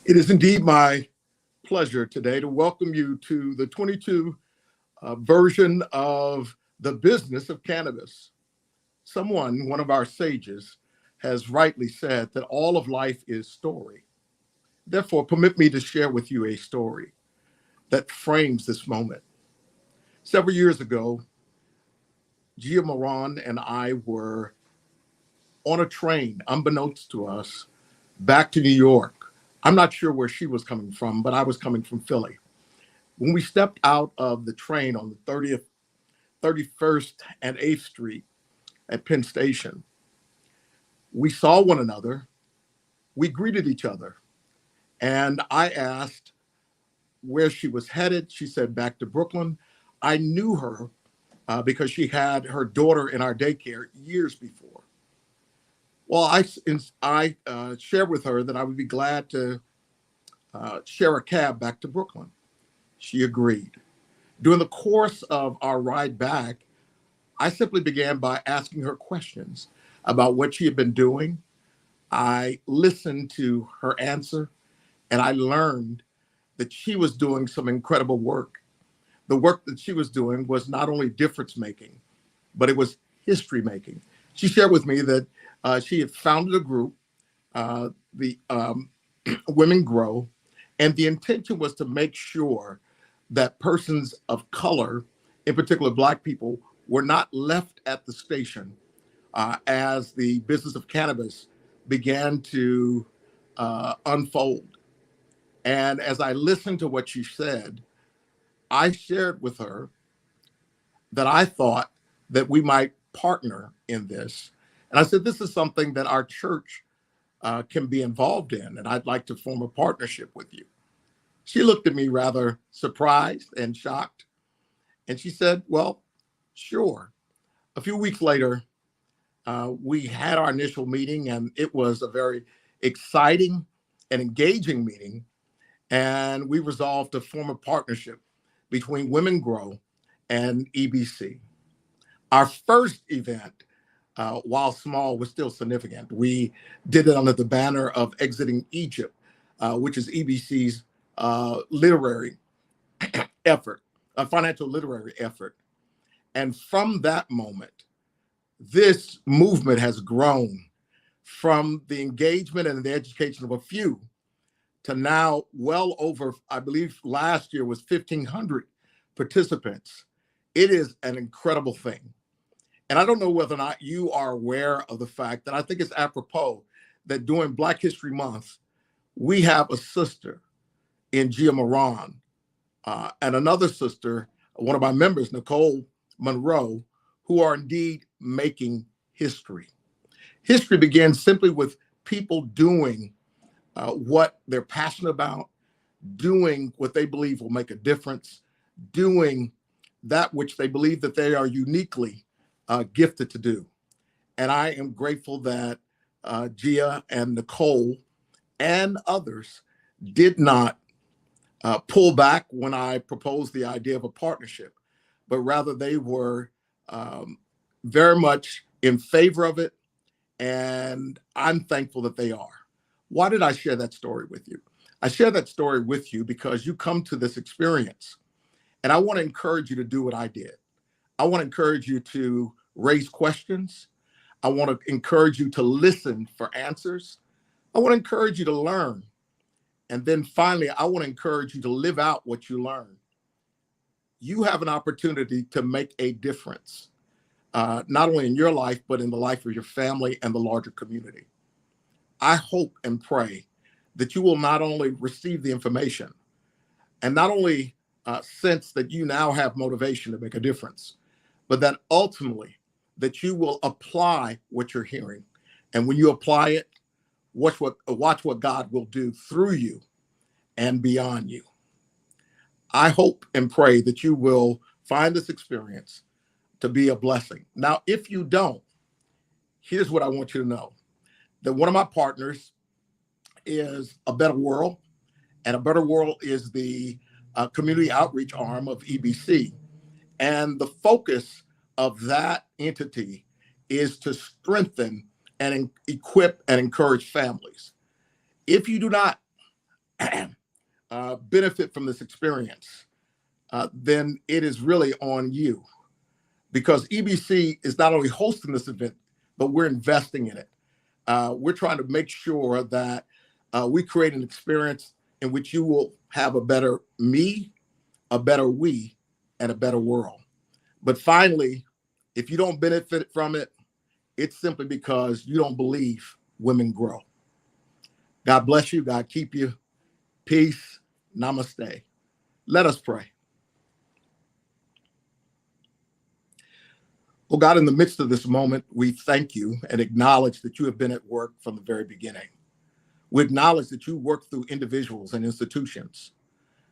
It is indeed my pleasure today to welcome you to the 22 version of the Business of Cannabis. One of our sages, has rightly said that all of life is story. Therefore, permit me to share with you a story that frames this moment. Several years ago, Gia Moran and I were on a train, unbeknownst to us, back to New York. I'm not sure where she was coming from, but I was coming from Philly. When we stepped out of the train on the 30th, 31st, and 8th Street at Penn Station, we saw one another, we greeted each other, and I asked where she was headed. She said back to Brooklyn. I knew her because she had her daughter in our daycare years before. Well, I shared with her that I would be glad to share a cab back to Brooklyn. She agreed. During the course of our ride back, I simply began by asking her questions about what she had been doing. I listened to her answer, and I learned that she was doing some incredible work. The work that she was doing was not only difference making, but it was history making. She shared with me that she had founded a group, the Women Grow, and the intention was to make sure that persons of color, in particular Black people, were not left at the station as the business of cannabis began to unfold. And as I listened to what she said, I shared with her that I thought that we might partner in this. And I said, this is something that our church can be involved in, and I'd like to form a partnership with you. She looked at me rather surprised and shocked, and she said, well, sure. A few weeks later, we had our initial meeting, and it was a very exciting and engaging meeting, and we resolved to form a partnership between Women Grow and EBC. Our first event, while small, was still significant. We did it under the banner of Exiting Egypt, which is EBC's literary effort, a financial literary effort. And from that moment, this movement has grown from the engagement and the education of a few to now well over, I believe last year was 1,500 participants. It is an incredible thing. And I don't know whether or not you are aware of the fact that I think it's apropos that during Black History Month, we have a sister in Gia Moran and another sister, one of our members, Nicole Monroe, who are indeed making history. History begins simply with people doing what they're passionate about, doing what they believe will make a difference, doing that which they believe that they are uniquely gifted to do. And I am grateful that Gia and Nicole and others did not pull back when I proposed the idea of a partnership, but rather they were very much in favor of it. And I'm thankful that they are. Why did I share that story with you? I share that story with you because you come to this experience, and I want to encourage you to do what I did. I want to encourage you to raise questions. I want to encourage you to listen for answers. I want to encourage you to learn. And then finally, I want to encourage you to live out what you learn. You have an opportunity to make a difference, not only in your life, but in the life of your family and the larger community. I hope and pray that you will not only receive the information and not only sense that you now have motivation to make a difference, but that ultimately that you will apply what you're hearing. And when you apply it, watch what God will do through you and beyond you. I hope and pray that you will find this experience to be a blessing. Now, if you don't, here's what I want you to know. That one of my partners is A Better World, and A Better World is the community outreach arm of EBC. And the focus of that entity is to strengthen and equip and encourage families. If you do not benefit from this experience, then it is really on you, because EBC is not only hosting this event, but we're investing in it. We're trying to make sure that we create an experience in which you will have a better me, a better we, and a better world. But finally, if you don't benefit from it, it's simply because you don't believe women grow. God bless you. God keep you. Peace. Namaste. Let us pray. Oh God, in the midst of this moment, we thank you and acknowledge that you have been at work from the very beginning. We acknowledge that you work through individuals and institutions,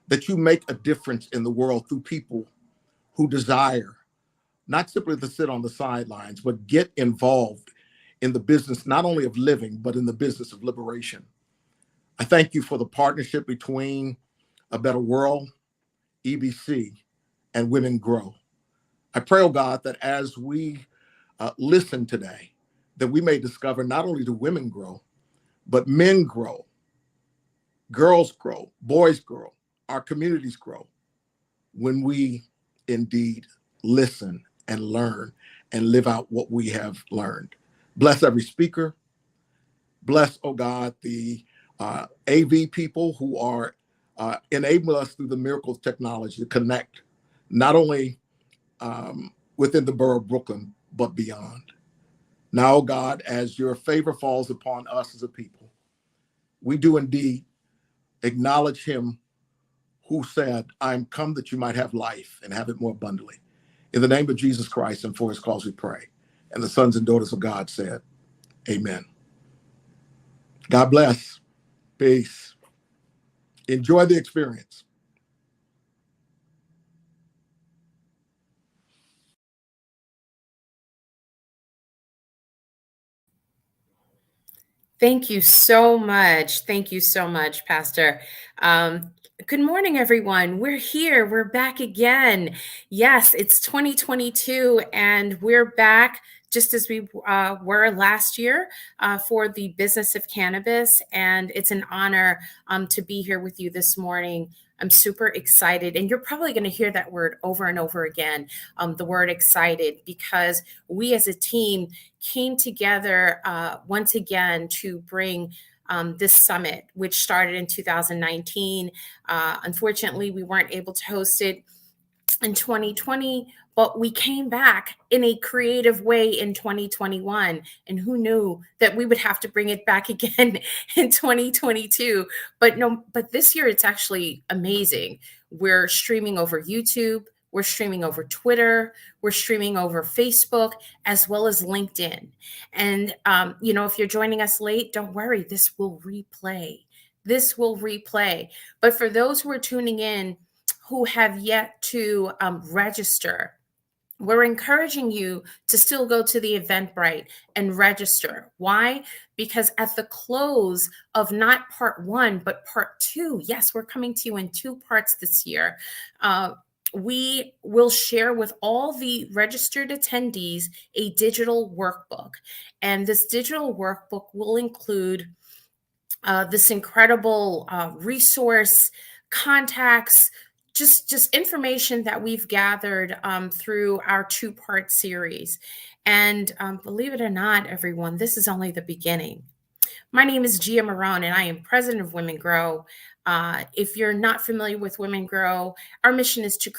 that you make a difference in the world through people who desire not simply to sit on the sidelines, but get involved in the business, not only of living, but in the business of liberation. I thank you for the partnership between A Better World, EBC, and Women Grow. I pray, oh God, that as we listen today, that we may discover not only do women grow, but men grow, girls grow, boys grow, our communities grow when we indeed listen and learn and live out what we have learned. Bless every speaker. Bless, oh God, the AV people who are enabling us through the miracle of technology to connect, not only within the borough of Brooklyn, but beyond. Now, God, as your favor falls upon us as a people, we do indeed acknowledge him who said, I am come that you might have life and have it more abundantly. In the name of Jesus Christ and for his cause we pray. And the sons and daughters of God said, amen. God bless. Peace. Enjoy the experience. Thank you so much. Thank you so much, Pastor. Good morning, everyone. We're here. We're back again. Yes, it's 2022, and we're back just as we were last year for the Business of Cannabis. And it's an honor to be here with you this morning. I'm super excited. And you're probably going to hear that word over and over again, the word excited, because we as a team came together once again to bring this summit, which started in 2019. Unfortunately, we weren't able to host it in 2020, but we came back in a creative way in 2021. And who knew that we would have to bring it back again in 2022? But this year it's actually amazing. We're streaming over YouTube. We're streaming over Twitter. We're streaming over Facebook, as well as LinkedIn. And, if you're joining us late, don't worry. This will replay. This will replay. But for those who are tuning in who have yet to register, we're encouraging you to still go to the Eventbrite and register. Why? Because at the close of not part one, but part two, yes, we're coming to you in two parts this year. We will share with all the registered attendees a digital workbook. And this digital workbook will include this incredible resource, contacts, just information that we've gathered through our two-part series. And believe it or not, everyone, this is only the beginning. My name is Gia Marone, and I am president of Women Grow. If you're not familiar with Women Grow, our mission is to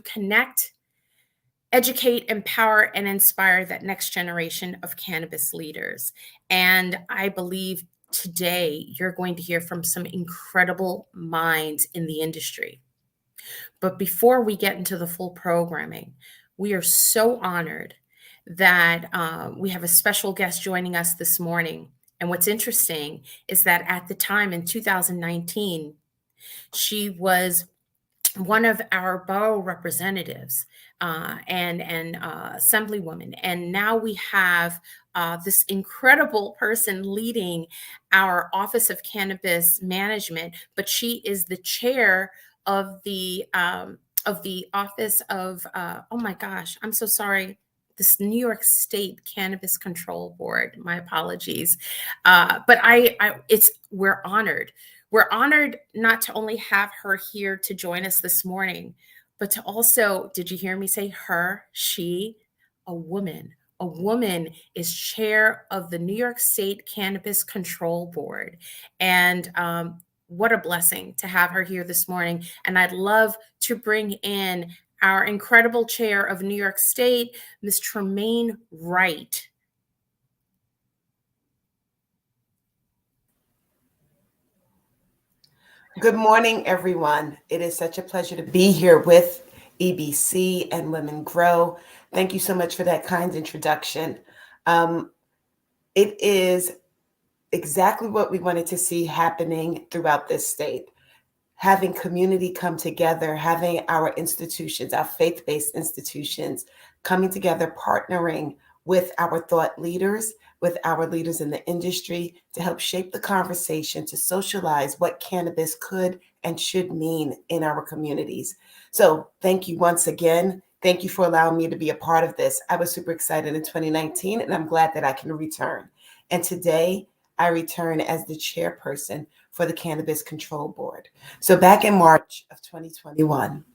connect, educate, empower, and inspire that next generation of cannabis leaders. And I believe today you're going to hear from some incredible minds in the industry. But before we get into the full programming, we are so honored that we have a special guest joining us this morning. And what's interesting is that at the time in 2019, she was one of our borough representatives and assemblywoman. And now we have this incredible person leading our Office of Cannabis Management, but she is the chair of the office of, oh my gosh, I'm so sorry. this New York State Cannabis Control Board. My apologies, but we're honored. We're honored not to only have her here to join us this morning, but to also, did you hear me say her, she, a woman? A woman is chair of the New York State Cannabis Control Board. And what a blessing to have her here this morning. And I'd love to bring in our incredible chair of New York State, Ms. Tremaine Wright. Good morning, everyone. It is such a pleasure to be here with EBC and Women Grow. Thank you so much for that kind introduction. It is exactly what we wanted to see happening throughout this state. Having community come together, having our institutions, our faith-based institutions coming together, partnering with our thought leaders, with our leaders in the industry to help shape the conversation, to socialize what cannabis could and should mean in our communities. So thank you once again. Thank you for allowing me to be a part of this. I was super excited in 2019, and I'm glad that I can return. And today, I return as the chairperson for the Cannabis Control Board. So back in March of 2021,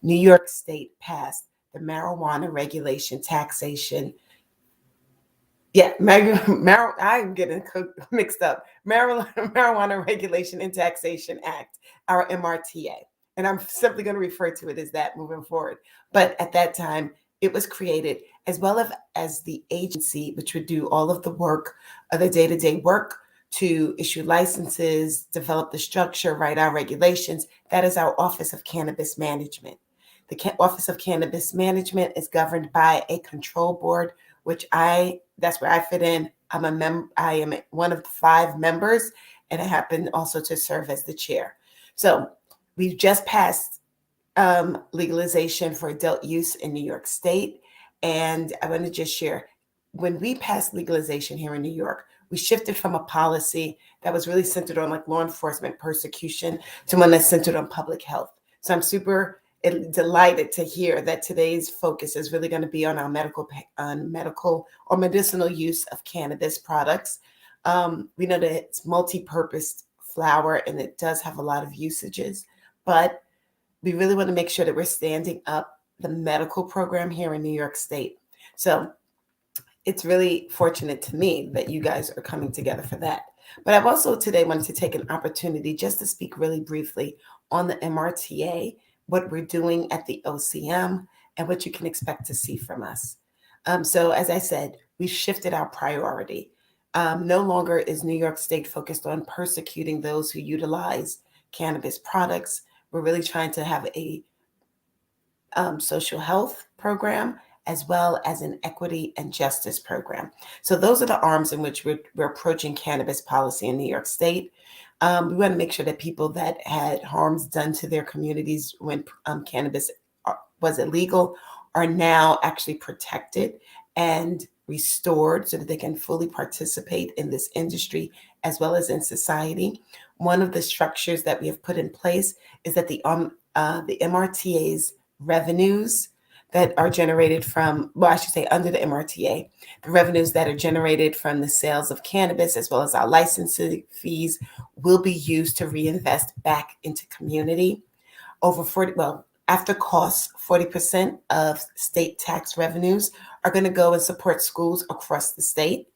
New York State passed the marijuana regulation taxation. I'm getting mixed up. Marijuana Regulation and Taxation Act, our MRTA. And I'm simply going to refer to it as that moving forward. But at that time, it was created as well as the agency, which would do all of the work, the day-to-day work to issue licenses, develop the structure, write our regulations. That is our Office of Cannabis Management. The Office of Cannabis Management is governed by a control board, that's where I fit in. I am one of the 5 members, and I happen also to serve as the chair. So we've just passed legalization for adult use in New York State. And I want to just share, when we passed legalization here in New York, we shifted from a policy that was really centered on like law enforcement persecution to one that's centered on public health. So I'm super delighted to hear that today's focus is really going to be on our medical or medicinal use of cannabis products. We know that it's multi-purpose flower and it does have a lot of usages, but we really want to make sure that we're standing up the medical program here in New York State. So it's really fortunate to me that you guys are coming together for that. But I've also today wanted to take an opportunity just to speak really briefly on the MRTA, what we're doing at the OCM, and what you can expect to see from us. So as I said, we've shifted our priority. No longer is New York State focused on persecuting those who utilize cannabis products. We're really trying to have a social health program as well as an equity and justice program. So those are the arms in which we're approaching cannabis policy in New York State. We want to make sure that people that had harms done to their communities when cannabis was illegal are now actually protected and restored so that they can fully participate in this industry as well as in society. One of the structures that we have put in place is that the MRTA's revenues that are generated from, under the MRTA, the revenues that are generated from the sales of cannabis as well as our licensing fees will be used to reinvest back into community. After costs, 40% of state tax revenues are going to go and support schools across the state.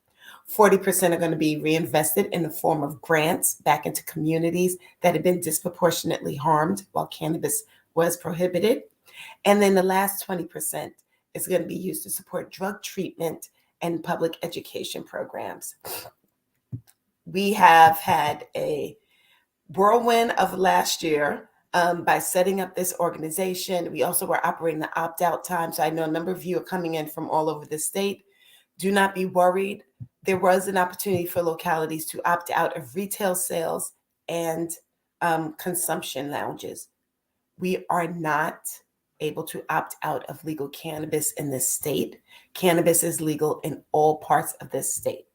40% are going to be reinvested in the form of grants back into communities that have been disproportionately harmed while cannabis was prohibited. And then the last 20% is going to be used to support drug treatment and public education programs. We have had a whirlwind of last year by setting up this organization. We also were operating the opt-out time. So I know a number of you are coming in from all over the state. Do not be worried. There was an opportunity for localities to opt out of retail sales and consumption lounges. We are not able to opt out of legal cannabis in this state. Cannabis is legal in all parts of this state.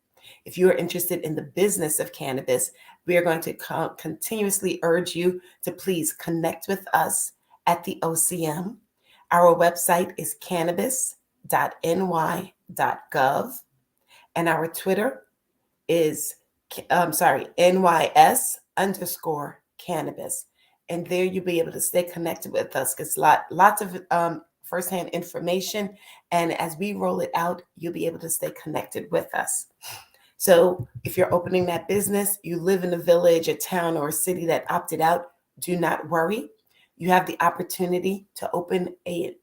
If you are interested in the business of cannabis, we are going to continuously urge you to please connect with us at the OCM. Our website is cannabis-summit.org. cannabis.ny.gov. And our Twitter is, NYS_cannabis. And there you'll be able to stay connected with us because lots of firsthand information. And as we roll it out, you'll be able to stay connected with us. So if you're opening that business, you live in a village, a town, or a city that opted out, do not worry. You have the opportunity to open a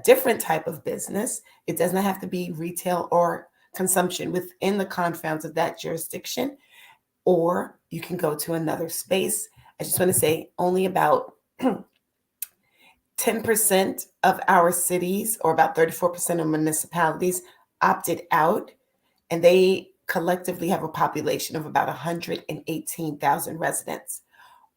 different type of business. It does not have to be retail or consumption within the confines of that jurisdiction, or you can go to another space. I just want to say only about 10% of our cities, or about 34% of municipalities, opted out, and they collectively have a population of about 118,000 residents.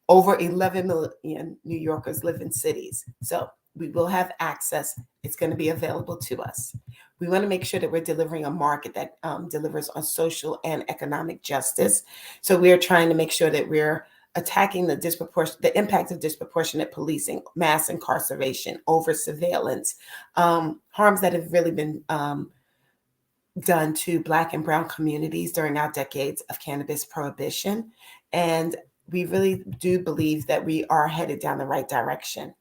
Over 11 million New Yorkers live in cities. So we will have access. It's going to be available to us. We want to make sure that we're delivering a market that delivers on social and economic justice. So we are trying to make sure that we're attacking the impact of disproportionate policing, mass incarceration, over surveillance, harms that have really been done to Black and Brown communities during our decades of cannabis prohibition. And we really do believe that we are headed down the right direction.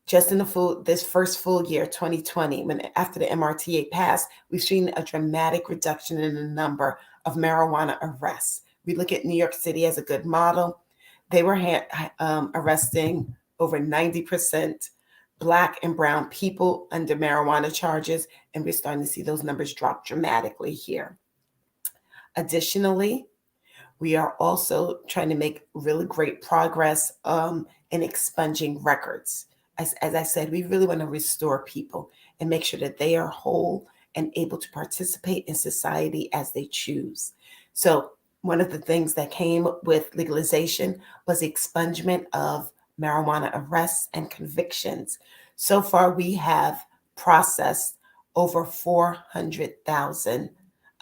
Just in this first full year, 2020, after the MRTA passed, we've seen a dramatic reduction in the number of marijuana arrests. We look at New York City as a good model. They were arresting over 90% Black and Brown people under marijuana charges, and we're starting to see those numbers drop dramatically here. Additionally, we are also trying to make really great progress in expunging records. As I said, we really want to restore people and make sure that they are whole and able to participate in society as they choose. So one of the things that came with legalization was the expungement of marijuana arrests and convictions. So far, we have processed over 400,000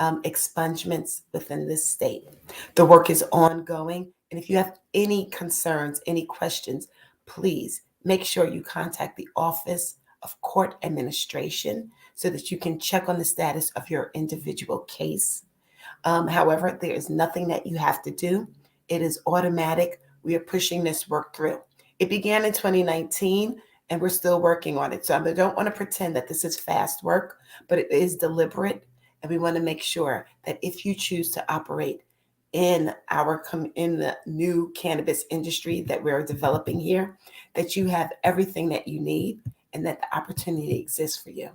expungements within this state. The work is ongoing. And if you have any concerns, any questions, please make sure you contact the Office of Court Administration so that you can check on the status of your individual case. However, there is nothing that you have to do. It is automatic. We are pushing this work through. It began in 2019, and we're still working on it. So I don't want to pretend that this is fast work, but it is deliberate. And we want to make sure that if you choose to operate in the new cannabis industry that we're developing here, that you have everything that you need and that the opportunity exists for you.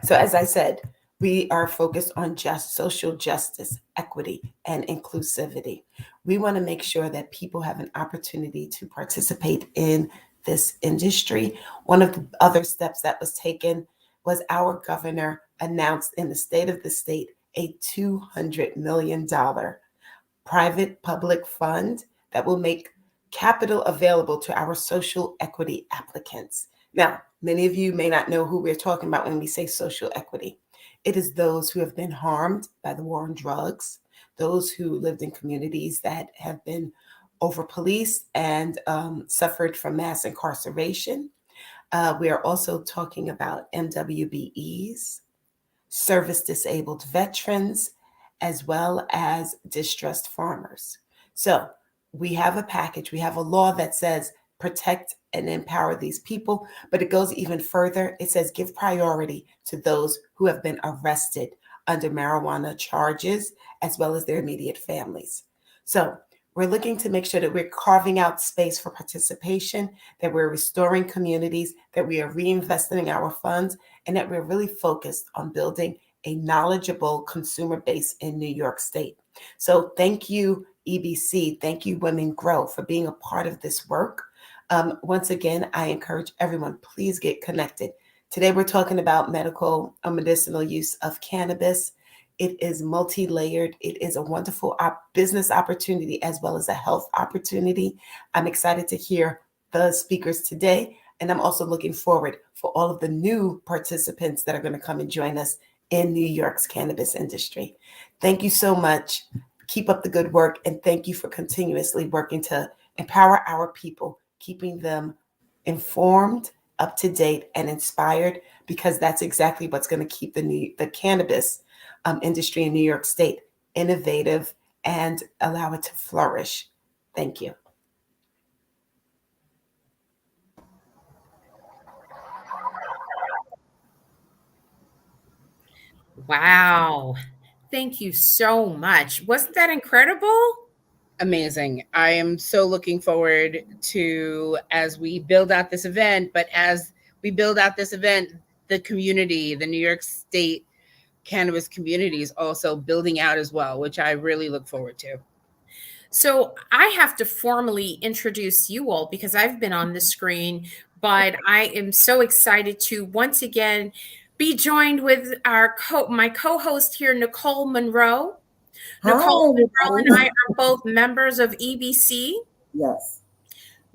So as I said, we are focused on social justice, equity, and inclusivity. We want to make sure that people have an opportunity to participate in this industry. One of the other steps that was taken was our governor announced in the state of the state a $200 million private public fund that will make capital available to our social equity applicants. Now, many of you may not know who we're talking about when we say social equity. It is those who have been harmed by the war on drugs, those who lived in communities that have been over-policed and suffered from mass incarceration. We are also talking about MWBEs, service-disabled veterans, as well as distressed farmers. So we have a package, we have a law that says protect and empower these people, but it goes even further. It says give priority to those who have been arrested under marijuana charges, as well as their immediate families. So we're looking to make sure that we're carving out space for participation, that we're restoring communities, that we are reinvesting our funds, and that we're really focused on building a knowledgeable consumer base in New York State. So thank you, EBC. Thank you, Women Grow, for being a part of this work. Once again, I encourage everyone, please get connected. Today, we're talking about medicinal use of cannabis. It is multi-layered. It is a wonderful business opportunity as well as a health opportunity. I'm excited to hear the speakers today, and I'm also looking forward for all of the new participants that are going to come and join us in New York's cannabis industry. Thank you so much. Keep up the good work, and thank you for continuously working to empower our people, keeping them informed, up to date, and inspired because that's exactly what's going to keep the cannabis industry in New York State innovative and allow it to flourish. Thank you. Wow. Thank you so much. Wasn't that incredible? Amazing. I am so looking forward to, as we build out this event, but as we build out this event, the community, the New York State cannabis community is also building out as well, which I really look forward to. So I have to formally introduce you all because I've been on the screen, but I am so excited to once again be joined with my co-host here, Nicole Monroe. Nicole Monroe and I are both members of EBC. Yes.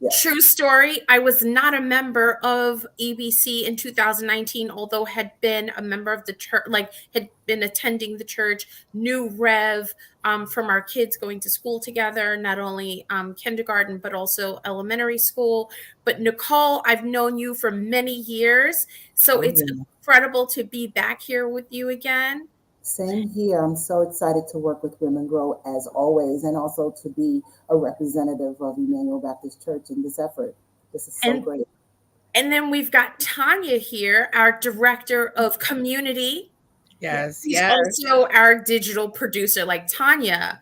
Yes. True story. I was not a member of EBC in 2019, although had been a member of the church, like had been attending the church, knew Rev from our kids going to school together, not only kindergarten, but also elementary school. But Nicole, I've known you for many years. So it's incredible to be back here with you again. Same here. I'm so excited to work with Women Grow as always, and also to be a representative of Emmanuel Baptist Church in this effort. This is so great. And then we've got Tanya here, our director of community. Yes. She's also our digital producer. Like Tanya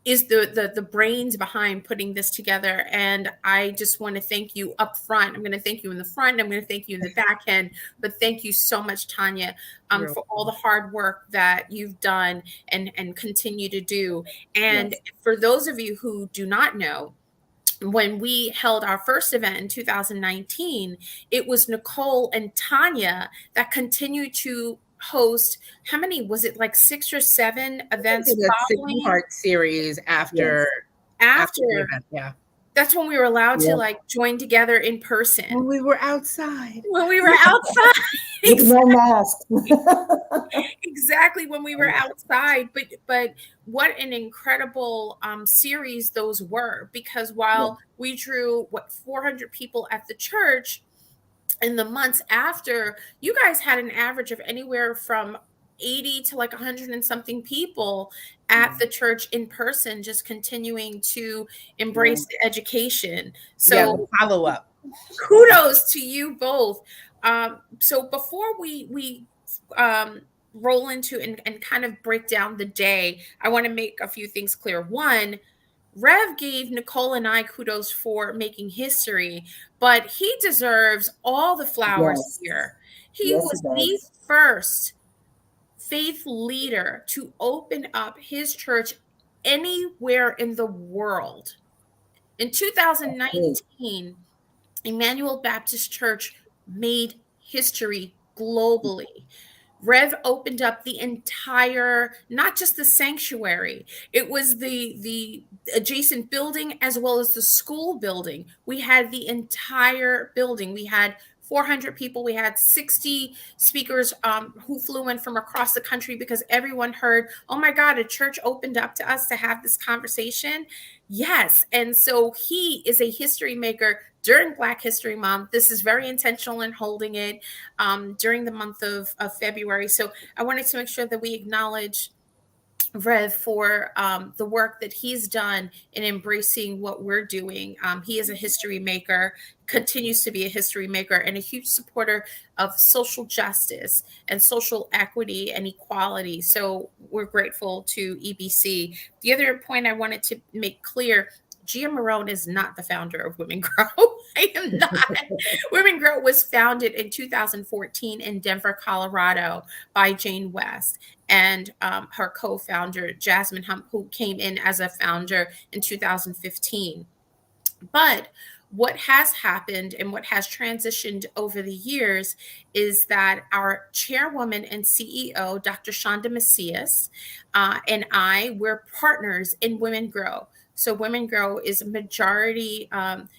is the brains behind putting this together. And I just want to thank you up front. I'm going to thank you in the front. I'm going to thank you in the back end. But thank you so much, Tanya, for all the hard work that you've done and continue to do. And for those of you who do not know, when we held our first event in 2019, it was Nicole and Tanya that continued to host. How many was it, like 6 or 7 events? Following? 6-part series after the event. Yeah. That's when we were allowed to like join together in person. When we were outside. With no mask. Exactly, when we were outside. But what an incredible series those were, because while we drew 400 people at the church, in the months after, you guys had an average of anywhere from 80 to like 100 and something people at the church in person, just continuing to embrace the education. So follow up. Kudos to you both. So before we roll into and kind of break down the day, I want to make a few things clear. One, Rev gave Nicole and I kudos for making history, but he deserves all the flowers here. He was the first faith leader to open up his church anywhere in the world. In 2019, Emmanuel Baptist Church made history globally. Rev opened up the entire, not just the sanctuary, it was the adjacent building as well as the school building. We had the entire building. We had 400 people. We had 60 speakers who flew in from across the country because everyone heard, oh my God, a church opened up to us to have this conversation. Yes. And so he is a history maker during Black History Month. This is very intentional in holding it during the month of February. So I wanted to make sure that we acknowledge Rev for the work that he's done in embracing what we're doing. He is a history maker, continues to be a history maker, and a huge supporter of social justice and social equity and equality. So we're grateful to EBC. The other point I wanted to make clear, Gia Marone is not the founder of Women Grow. I am not. Women Grow was founded in 2014 in Denver, Colorado by Jane West and her co-founder, Jasmine Hump, who came in as a founder in 2015. But what has happened and what has transitioned over the years is that our chairwoman and CEO, Dr. Shonda Macias, and I, we're partners in Women Grow. So Women Grow is a majority,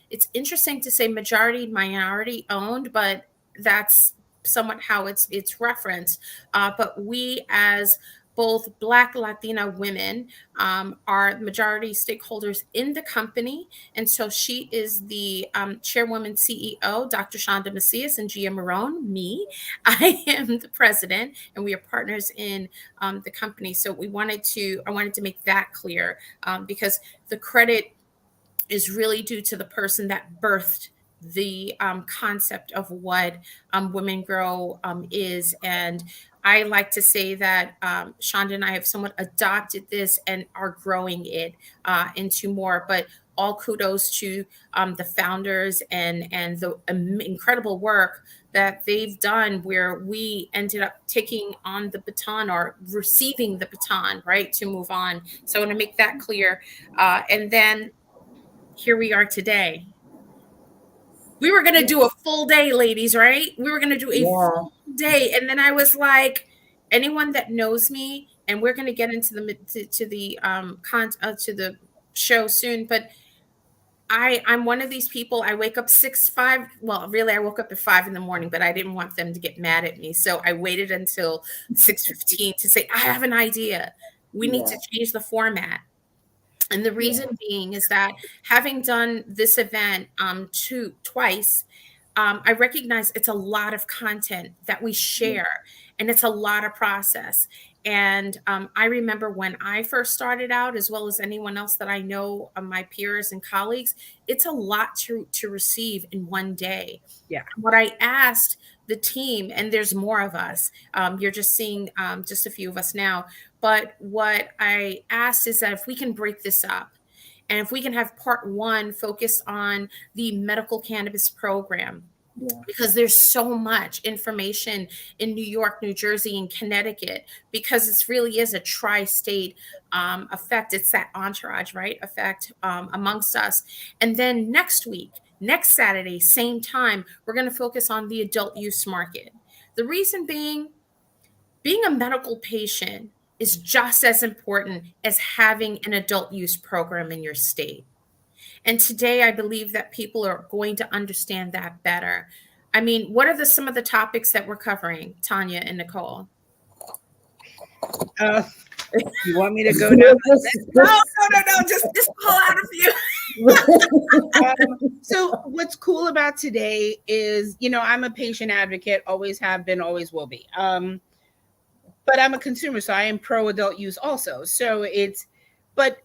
it's interesting to say majority minority owned, but that's somewhat how it's referenced. But we as both Black Latina women are majority stakeholders in the company. And so she is the chairwoman CEO, Dr. Shonda Macias and Gia Marone, me. I am the president, and we are partners in the company. So I wanted to make that clear because the credit is really due to the person that birthed the concept of what Women Grow is. And I like to say that Shonda and I have somewhat adopted this and are growing it into more. But all kudos to the founders and the incredible work that they've done, where we ended up taking on the baton or receiving the baton, right, to move on. So I want to make that clear. And then here we are today. We were going to do a full day, ladies, right? We were going to do a full day. And then I was like, anyone that knows me, and we're going to get into the show soon, but I'm one of these people. I wake up 5. Well, really, I woke up at 5 in the morning, but I didn't want them to get mad at me. So I waited until 6:15 to say, I have an idea. We need to change the format. And the reason being is that having done this event twice, I recognize it's a lot of content that we share, and it's a lot of process. And I remember when I first started out, as well as anyone else that I know, my peers and colleagues, it's a lot to receive in one day. Yeah. What I asked the team, and there's more of us, you're just seeing just a few of us now, but what I asked is that if we can break this up, and if we can have part 1 focused on the medical cannabis program, because there's so much information in New York, New Jersey, and Connecticut, because this really is a tri-state effect. It's that entourage, right, effect amongst us. And then next next Saturday, same time, we're going to focus on the adult use market. The reason being a medical patient is just as important as having an adult use program in your state. And today, I believe that people are going to understand that better. I mean, what are some of the topics that we're covering, Tanya and Nicole? You want me to go down? No. Just pull out a few. So what's cool about today is, I'm a patient advocate, always have been, always will be. But I'm a consumer, so I am pro adult use also. So but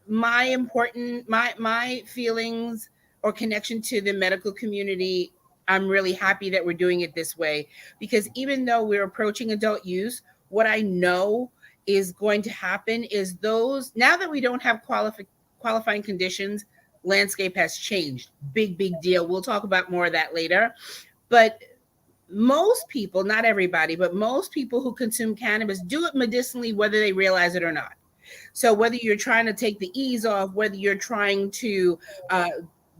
my feelings or connection to the medical community, I'm really happy that we're doing it this way, because even though we're approaching adult use, what I know is going to happen is now that we don't have qualifying conditions, landscape has changed. Big deal. We'll talk about more of that later. But most people, not everybody, but most people who consume cannabis do it medicinally, whether they realize it or not. So whether you're trying to take the ease off, whether you're trying to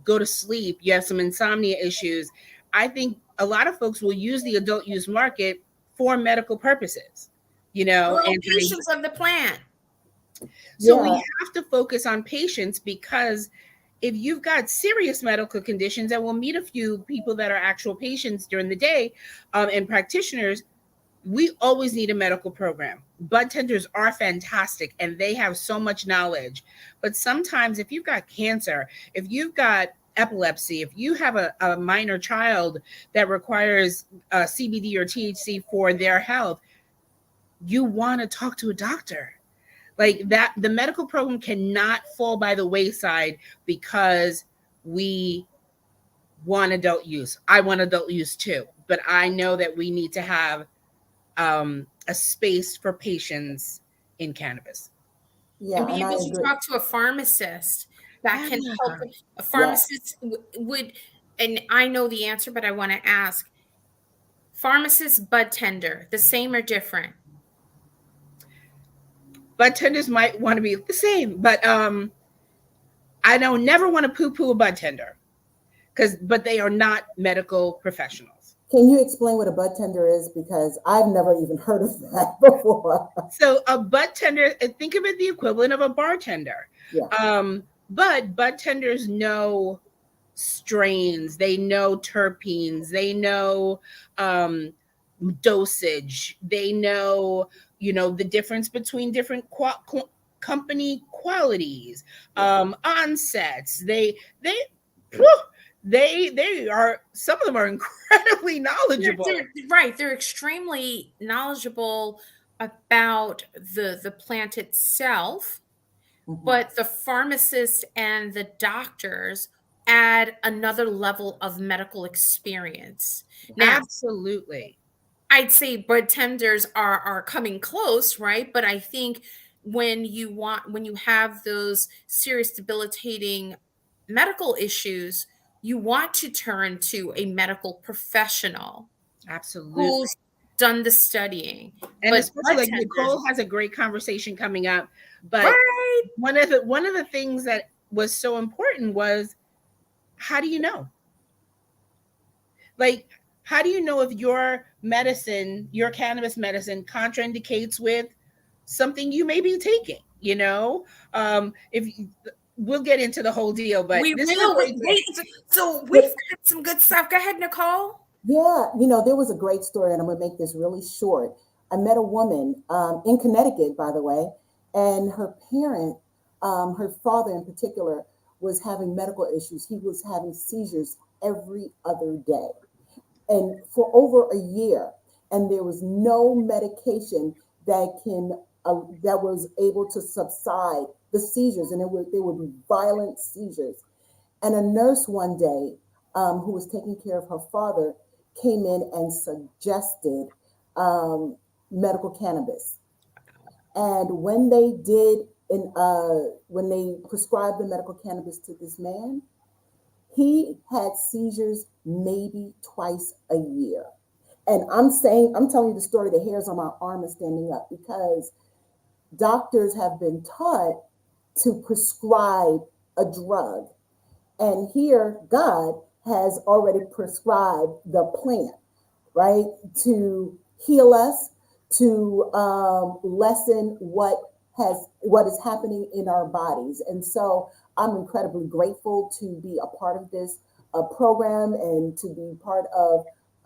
go to sleep, you have some insomnia issues, I think a lot of folks will use the adult use market for medical purposes, and patients of the plant. So we have to focus on patients, because if you've got serious medical conditions, and we'll meet a few people that are actual patients during the day and practitioners, we always need a medical program. Bud tenders are fantastic, and they have so much knowledge. But sometimes if you've got cancer, if you've got epilepsy, if you have a minor child that requires CBD or THC for their health, you want to talk to a doctor. Like that, the medical program cannot fall by the wayside because we want adult use. I want adult use too, but I know that we need to have a space for patients in cannabis. And be able to talk to a pharmacist that can help. A pharmacist would, and I know the answer, but I want to ask, pharmacist, bud tender, the same or different? Bud tenders might want to be the same, but I don't never want to poo-poo a bud tender, but they are not medical professionals. Can you explain what a bud tender is? Because I've never even heard of that before. So a bud tender, think of it the equivalent of a bartender. Yeah. But bud tenders know strains, they know terpenes, they know dosage, they know the difference between different company qualities, onsets. They are, some of them are incredibly knowledgeable. Right. They're extremely knowledgeable about the plant itself, but the pharmacists and the doctors add another level of medical experience. Now, Absolutely. I'd say bud tenders are coming close, right? But I think when you have those serious debilitating medical issues, you want to turn to a medical professional Absolutely. who's done the studying. And But especially bud like tenders, Nicole has a great conversation coming up. But right? one of the things that was so important was, how do you know? Like, how do you know if your medicine, your cannabis medicine, contraindicates with something you may be taking? We'll get into the whole deal, but We this will. is a great So we've got some good stuff. Go ahead, Nicole. Yeah, there was a great story, and I'm gonna make this really short. I met a woman in Connecticut, by the way, and her parent, her father in particular, was having medical issues. He was having seizures every other day, and for over a year, and there was no medication that was able to subside the seizures, and they would be violent seizures. And a nurse one day, who was taking care of her father, came in and suggested medical cannabis. And when they did, when they prescribed the medical cannabis to this man, he had seizures maybe twice a year. And I'm telling you the story, the hairs on my arm is standing up, because doctors have been taught to prescribe a drug. And here, God has already prescribed the plant, right, to heal us, to lessen what is happening in our bodies. And so I'm incredibly grateful to be a part of this program, and to be part of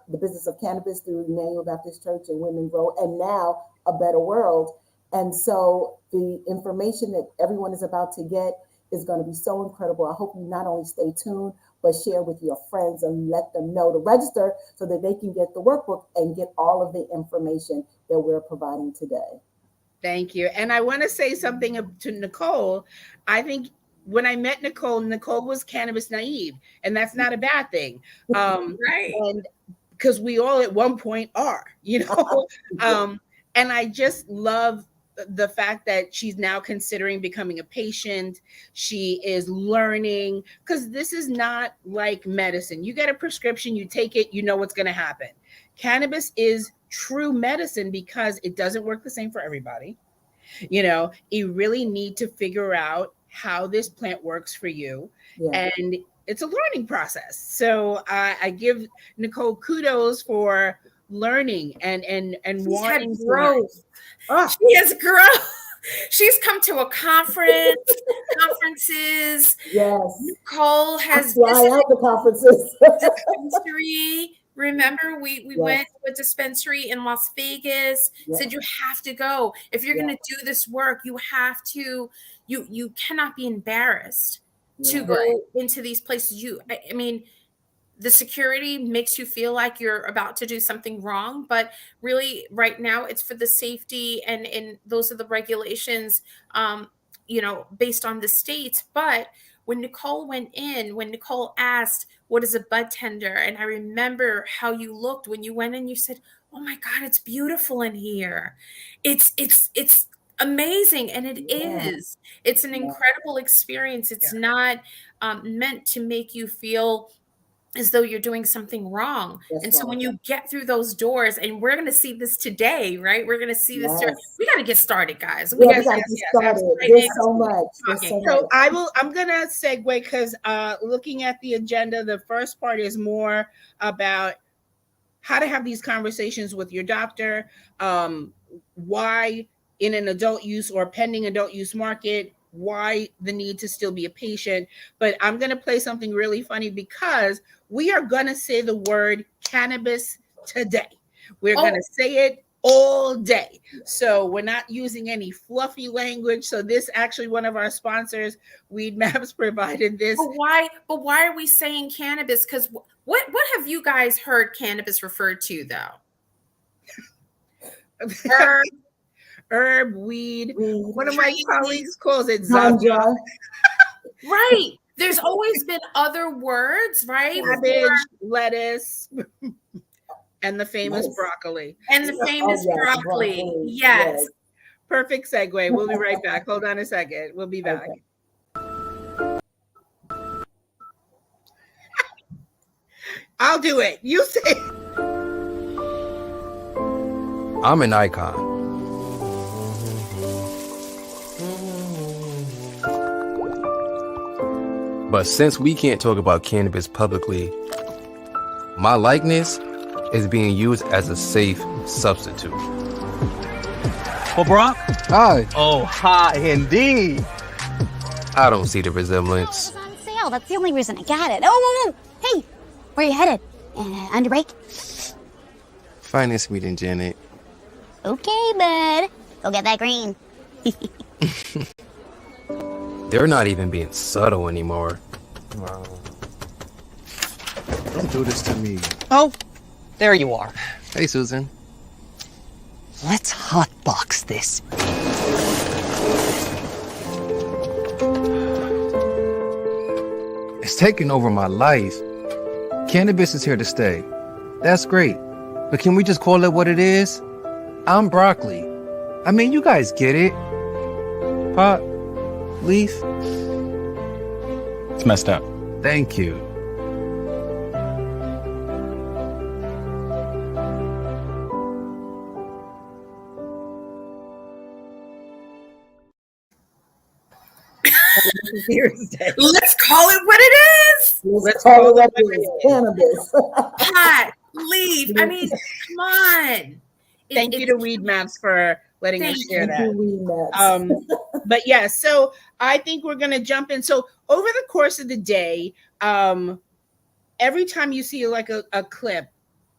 the Business of Cannabis through Emmanuel Baptist Church and Women Grow, and now A Better World. And so the information that everyone is about to get is going to be so incredible. I hope you not only stay tuned, but share with your friends and let them know to register, so that they can get the workbook and get all of the information that we're providing today. Thank you. And I want to say something to Nicole. I think when I met Nicole was cannabis naive, and that's not a bad thing. Right. And because we all at one point are, and I just love the fact that she's now considering becoming a patient. She is learning, because this is not like medicine. You get a prescription, you take it, you know what's going to happen. Cannabis is true medicine because it doesn't work the same for everybody. You really need to figure out how this plant works for you. Yeah. And it's a learning process. So I give Nicole kudos for learning and wanting to growth. Oh. She has growth. She's come to a conferences. Yes. Nicole has fly out the conferences. dispensary. Remember, we went to a dispensary in Las Vegas. Yes. Said you have to go. If you're going to do this work, you have to. You cannot be embarrassed to go into these places. I mean, the security makes you feel like you're about to do something wrong, but really right now it's for the safety, and those are the regulations, based on the states. But when Nicole asked, what is a bud tender? And I remember how you looked when you went in, you said, oh my God, it's beautiful in here. It's amazing. And it is. It's an incredible experience. It's not meant to make you feel as though you're doing something wrong. That's and so when you get through those doors, and we're going to see this today, right? We're going to see this. We got to get started, guys. We got to get started. There's so much. So I'm going to segue, because looking at the agenda, the first part is more about how to have these conversations with your doctor, why in an adult use or pending adult use market, why the need to still be a patient. But I'm going to play something really funny, because we are going to say the word cannabis today. We're going to say it all day. So we're not using any fluffy language. So this actually, one of our sponsors, Weed Maps, provided this. But why are we saying cannabis? Because what have you guys heard cannabis referred to though? Herb, weed. One of my colleagues calls it Ganja. Right. There's always been other words, right? Cabbage, lettuce, and the famous broccoli. And the famous broccoli. Yes. Perfect segue. We'll be right back. Hold on a second. We'll be back. Okay. I'll do it. You say it. I'm an icon. But since we can't talk about cannabis publicly, my likeness is being used as a safe substitute. Well, Brock? Hi. Oh, hi indeed. I don't see the resemblance. It was on sale. That's the only reason I got it. Oh, no. Hey, where you headed? On your break? Finance meeting, Janet. Okay, bud. Go get that green. They're not even being subtle anymore. Wow. Don't do this to me. Oh, there you are. Hey, Susan. Let's hotbox this. It's taking over my life. Cannabis is here to stay. That's great. But can we just call it what it is? I'm broccoli. I mean, you guys get it. Pot, leaf. It's messed up. Thank you. Let's call it what it is. Let's call it what it is. Cannabis. Pot, leaf. I mean, come on. Thank you to Weed Maps for letting us share that. Weed Maps. But yeah, so I think we're gonna jump in. So over the course of the day, every time you see like a clip,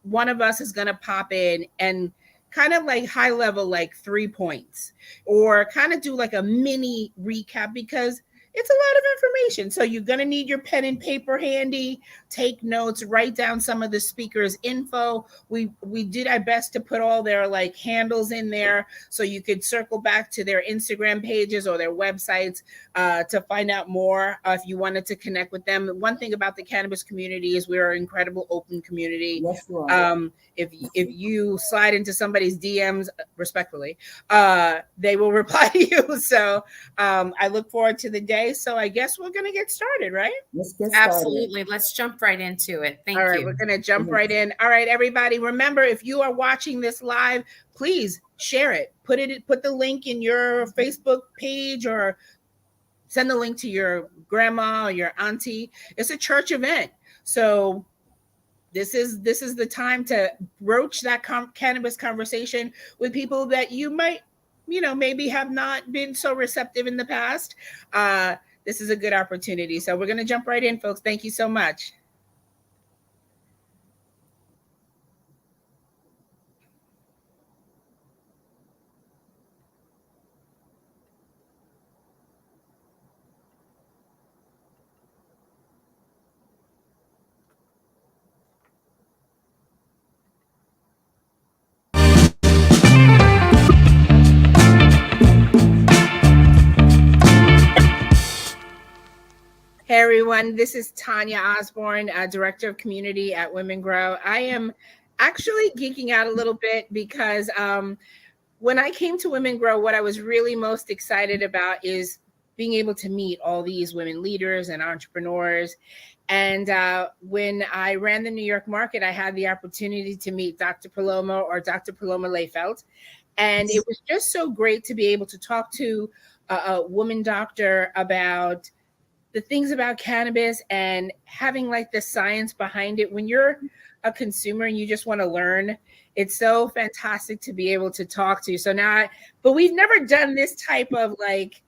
one of us is gonna pop in and kind of like high level, like 3 points, or kind of do like a mini recap, because it's a lot of information. So you're going to need your pen and paper handy, take notes, write down some of the speakers' info. We did our best to put all their like handles in there so you could circle back to their Instagram pages or their websites to find out more if you wanted to connect with them. One thing about the cannabis community is we're an incredible open community. Yes, you are. If you slide into somebody's DMs respectfully, they will reply to you. So I look forward to the day. So I guess we're going to get started, right? Let's get started. Absolutely. Let's jump right into it. Thank All right, you. we're going to jump right in. All right, everybody. Remember, if you are watching this live, please share it. Put the link in your Facebook page or send the link to your grandma or your auntie. It's a church event. So this is the time to broach that cannabis conversation with people that you might, maybe have not been so receptive in the past. This is a good opportunity. So we're going to jump right in, folks. Thank you so much. Hey everyone, this is Tanya Osborne, Director of Community at Women Grow. I am actually geeking out a little bit because when I came to Women Grow, what I was really most excited about is being able to meet all these women leaders and entrepreneurs. And when I ran the New York market, I had the opportunity to meet Dr. Paloma Leifeld. And it was just so great to be able to talk to a woman doctor about the things about cannabis and having like the science behind it. When you're a consumer and you just want to learn, it's so fantastic to be able to talk to. So now, but we've never done this type of like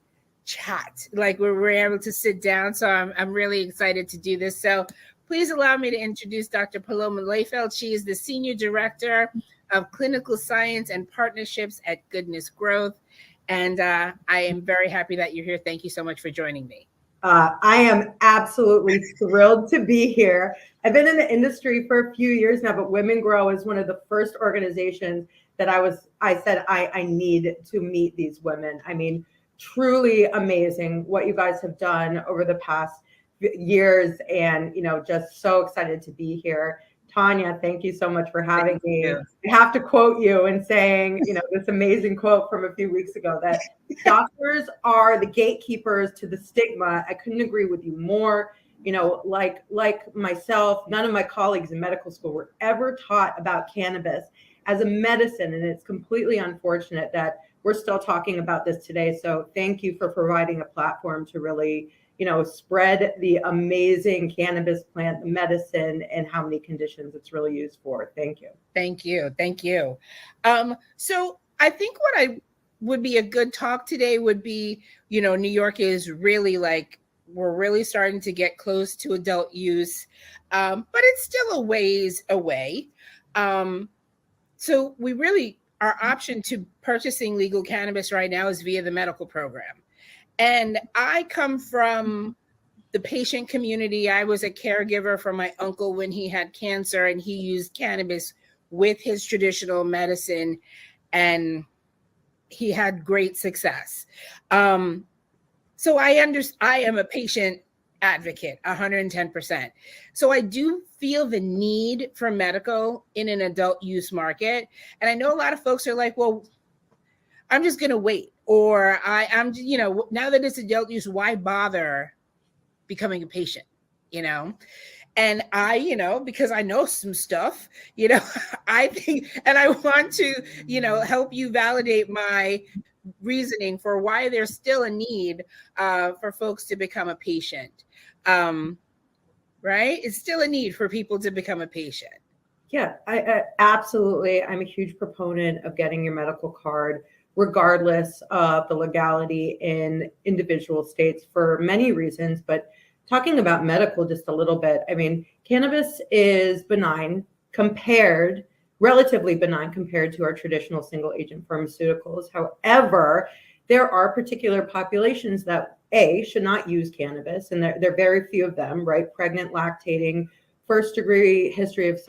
chat, like where we're able to sit down. So I'm really excited to do this. So please allow me to introduce Dr. Paloma Leifeld. She is the Senior Director of Clinical Science and Partnerships at Goodness Growth. And I am very happy that you're here. Thank you so much for joining me. I am absolutely thrilled to be here. I've been in the industry for a few years now, but Women Grow is one of the first organizations that I said I need to meet these women. I mean, truly amazing what you guys have done over the past years, and just so excited to be here. Tanya, thank you so much for having me. I have to quote you and saying, this amazing quote from a few weeks ago that doctors are the gatekeepers to the stigma. I couldn't agree with you more. Like myself, none of my colleagues in medical school were ever taught about cannabis as a medicine. And it's completely unfortunate that we're still talking about this today. So thank you for providing a platform to really spread the amazing cannabis plant, the medicine, and how many conditions it's really used for. Thank you. Thank you. Thank you. So I think what would be a good talk today would be, New York is really we're really starting to get close to adult use, but it's still a ways away. So our option to purchasing legal cannabis right now is via the medical program. And I come from the patient community. I was a caregiver for my uncle when he had cancer, and he used cannabis with his traditional medicine, and he had great success. So I am a patient advocate, 110%. So I do feel the need for medical in an adult use market. And I know a lot of folks are like, well, I'm just going to wait. Or I'm, now that it's adult use, why bother becoming a patient, And I, because I know some stuff, I think, and I want to, help you validate my reasoning for why there's still a need for folks to become a patient. Right? It's still a need for people to become a patient. Yeah, I absolutely. I'm a huge proponent of getting your medical card, regardless of the legality in individual states for many reasons. But talking about medical just a little bit, I mean, cannabis is relatively benign compared to our traditional single agent pharmaceuticals. However, there are particular populations that should not use cannabis, and there are very few of them, right? Pregnant, lactating, first degree history of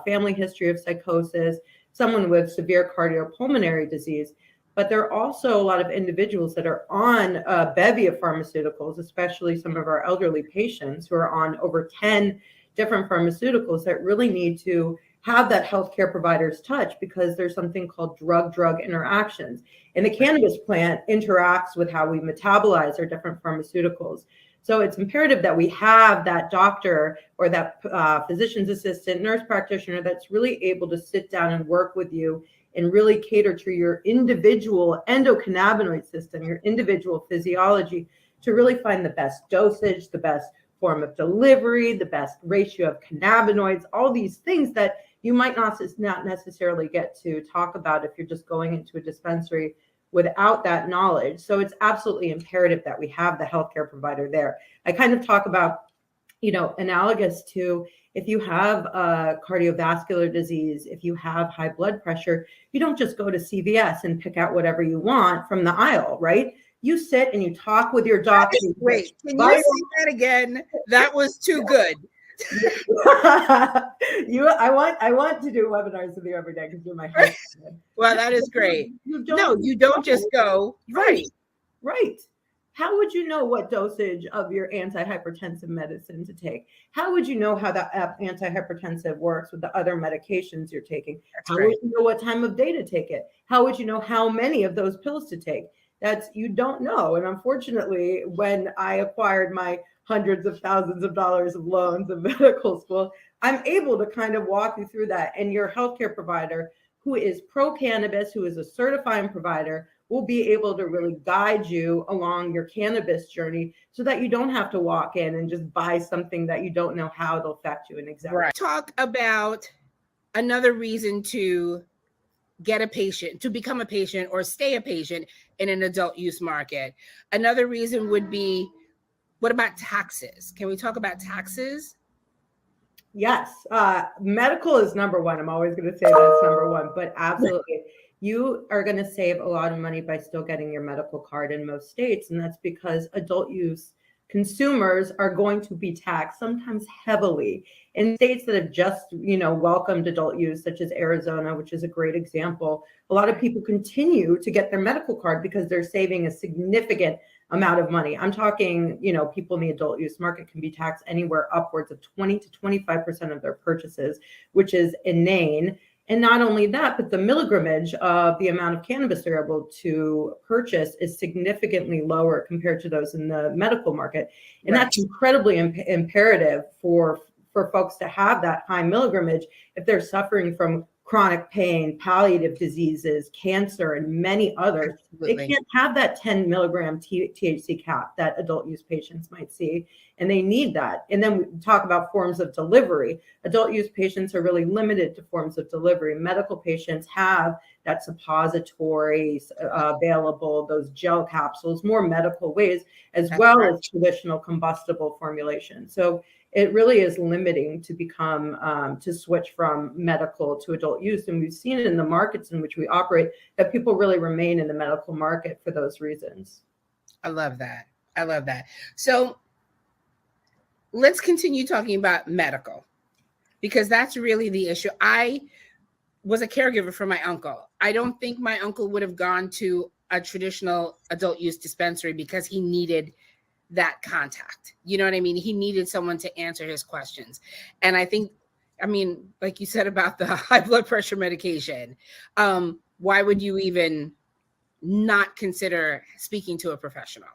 family history of psychosis, someone with severe cardiopulmonary disease. But there are also a lot of individuals that are on a bevy of pharmaceuticals, especially some of our elderly patients who are on over 10 different pharmaceuticals that really need to have that healthcare provider's touch, because there's something called drug-drug interactions. And the cannabis plant interacts with how we metabolize our different pharmaceuticals. So it's imperative that we have that doctor or that physician's assistant, nurse practitioner that's really able to sit down and work with you and really cater to your individual endocannabinoid system, your individual physiology, to really find the best dosage, the best form of delivery, the best ratio of cannabinoids, all these things that you might not necessarily get to talk about if you're just going into a dispensary without that knowledge. So it's absolutely imperative that we have the healthcare provider there. I kind of talk about, analogous to if you have a cardiovascular disease, if you have high blood pressure, you don't just go to CVS and pick out whatever you want from the aisle, right? You sit and you talk with your doctor. Wait, can you say that again? That was too good. I want to do webinars with you every day because you're my husband. Well, that is great. You don't just go. Right. How would you know what dosage of your antihypertensive medicine to take? How would you know how that antihypertensive works with the other medications you're taking? How would you know what time of day to take it? How would you know how many of those pills to take? You don't know. And unfortunately, when I acquired my hundreds of thousands of dollars of loans in medical school, I'm able to kind of walk you through that. And your healthcare provider, who is pro-cannabis, who is a certifying provider, will be able to really guide you along your cannabis journey so that you don't have to walk in and just buy something that you don't know how it'll affect you. And exactly. Right. Talk about another reason to get a patient, to become a patient or stay a patient in an adult use market. Another reason would be, what about taxes? Can we talk about taxes? Yes, medical is number one. I'm always going to say that's number one, but absolutely. You are going to save a lot of money by still getting your medical card in most states. And that's because adult use consumers are going to be taxed sometimes heavily in states that have just, welcomed adult use, such as Arizona, which is a great example. A lot of people continue to get their medical card because they're saving a significant amount of money. I'm talking, people in the adult use market can be taxed anywhere upwards of 20 to 25% of their purchases, which is inane. And not only that, but the milligramage of the amount of cannabis they're able to purchase is significantly lower compared to those in the medical market. And Right. that's incredibly imperative for folks to have that high milligramage if they're suffering from chronic pain, palliative diseases, cancer, and many others. Absolutely. They can't have that 10 milligram THC cap that adult use patients might see, and they need that. And then we talk about forms of delivery. Adult use patients are really limited to forms of delivery. Medical patients have that suppositories available, those gel capsules, more medical ways, as well as traditional combustible formulation. So it really is limiting to become to switch from medical to adult use. And we've seen it in the markets in which we operate that people really remain in the medical market for those reasons. I love that. I love that. So let's continue talking about medical, because that's really the issue. I was a caregiver for my uncle. I don't think my uncle would have gone to a traditional adult use dispensary because he needed that contact. You know what I mean? He needed someone to answer his questions. And I think, like you said about the high blood pressure medication, why would you even not consider speaking to a professional?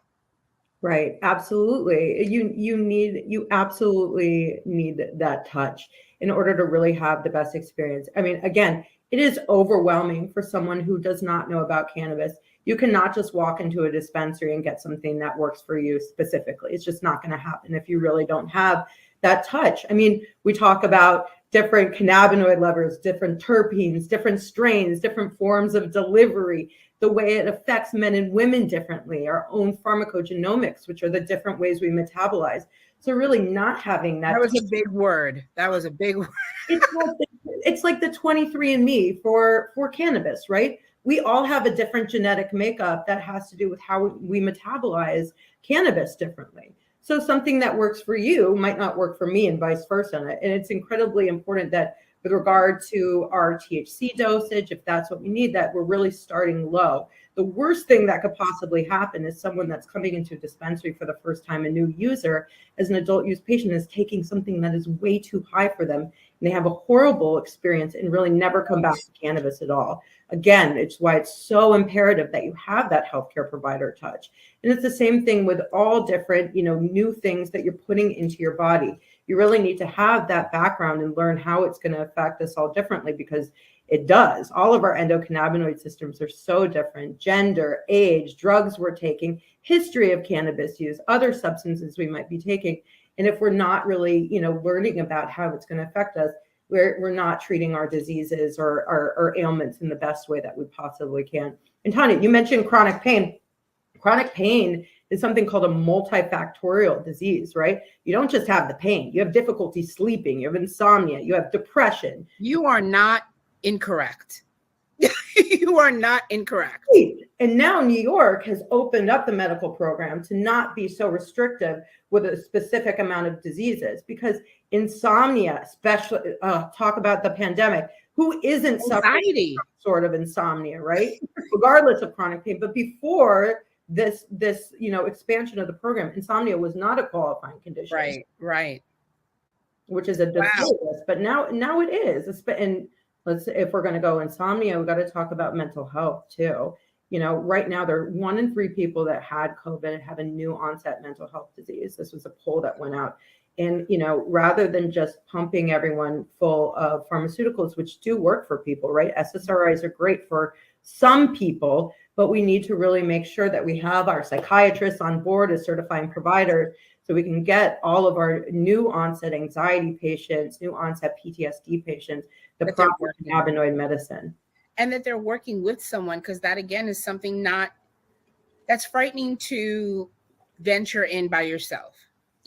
Right. Absolutely. You absolutely need that touch in order to really have the best experience. Again, it is overwhelming for someone who does not know about cannabis. You cannot just walk into a dispensary and get something that works for you specifically. It's just not going to happen if you really don't have that touch. We talk about different cannabinoid levels, different terpenes, different strains, different forms of delivery, the way it affects men and women differently, our own pharmacogenomics, which are the different ways we metabolize. So really not having that. That was a big word. That was a big word. It's like the 23andMe for cannabis, right? We all have a different genetic makeup that has to do with how we metabolize cannabis differently. So something that works for you might not work for me and vice versa. And it's incredibly important that with regard to our THC dosage, if that's what we need, that we're really starting low. The worst thing that could possibly happen is someone that's coming into a dispensary for the first time, a new user, as an adult use patient, is taking something that is way too high for them. And they have a horrible experience and really never come back to cannabis at all. Again, it's why it's so imperative that you have that healthcare provider touch. And it's the same thing with all different, new things that you're putting into your body. You really need to have that background and learn how it's going to affect us all differently, because it does. All of our endocannabinoid systems are so different: gender, age, drugs we're taking, history of cannabis use, other substances we might be taking. And if we're not really, learning about how it's going to affect us, we're not treating our diseases or our ailments in the best way that we possibly can. And Tanya, you mentioned chronic pain. Chronic pain is something called a multifactorial disease, right? You don't just have the pain. You have difficulty sleeping. You have insomnia. You have depression. You are not incorrect. You are not incorrect. And now New York has opened up the medical program to not be so restrictive with a specific amount of diseases, because insomnia, especially, talk about the pandemic, who isn't suffering from sort of insomnia, right? Regardless of chronic pain. But before this expansion of the program, insomnia was not a qualifying condition. Right. Which is a disservice, but now it is. And if we're going to go insomnia, we got to talk about mental health too. Right now there are 1 in 3 people that had COVID have a new onset mental health disease. This was a poll that went out. And, rather than just pumping everyone full of pharmaceuticals, which do work for people, right? SSRIs are great for some people, but we need to really make sure that we have our psychiatrists on board as certifying providers, so we can get all of our new onset anxiety patients, new onset PTSD patients, the proper cannabinoid medicine. And that they're working with someone, because that, again, is something that's frightening to venture in by yourself.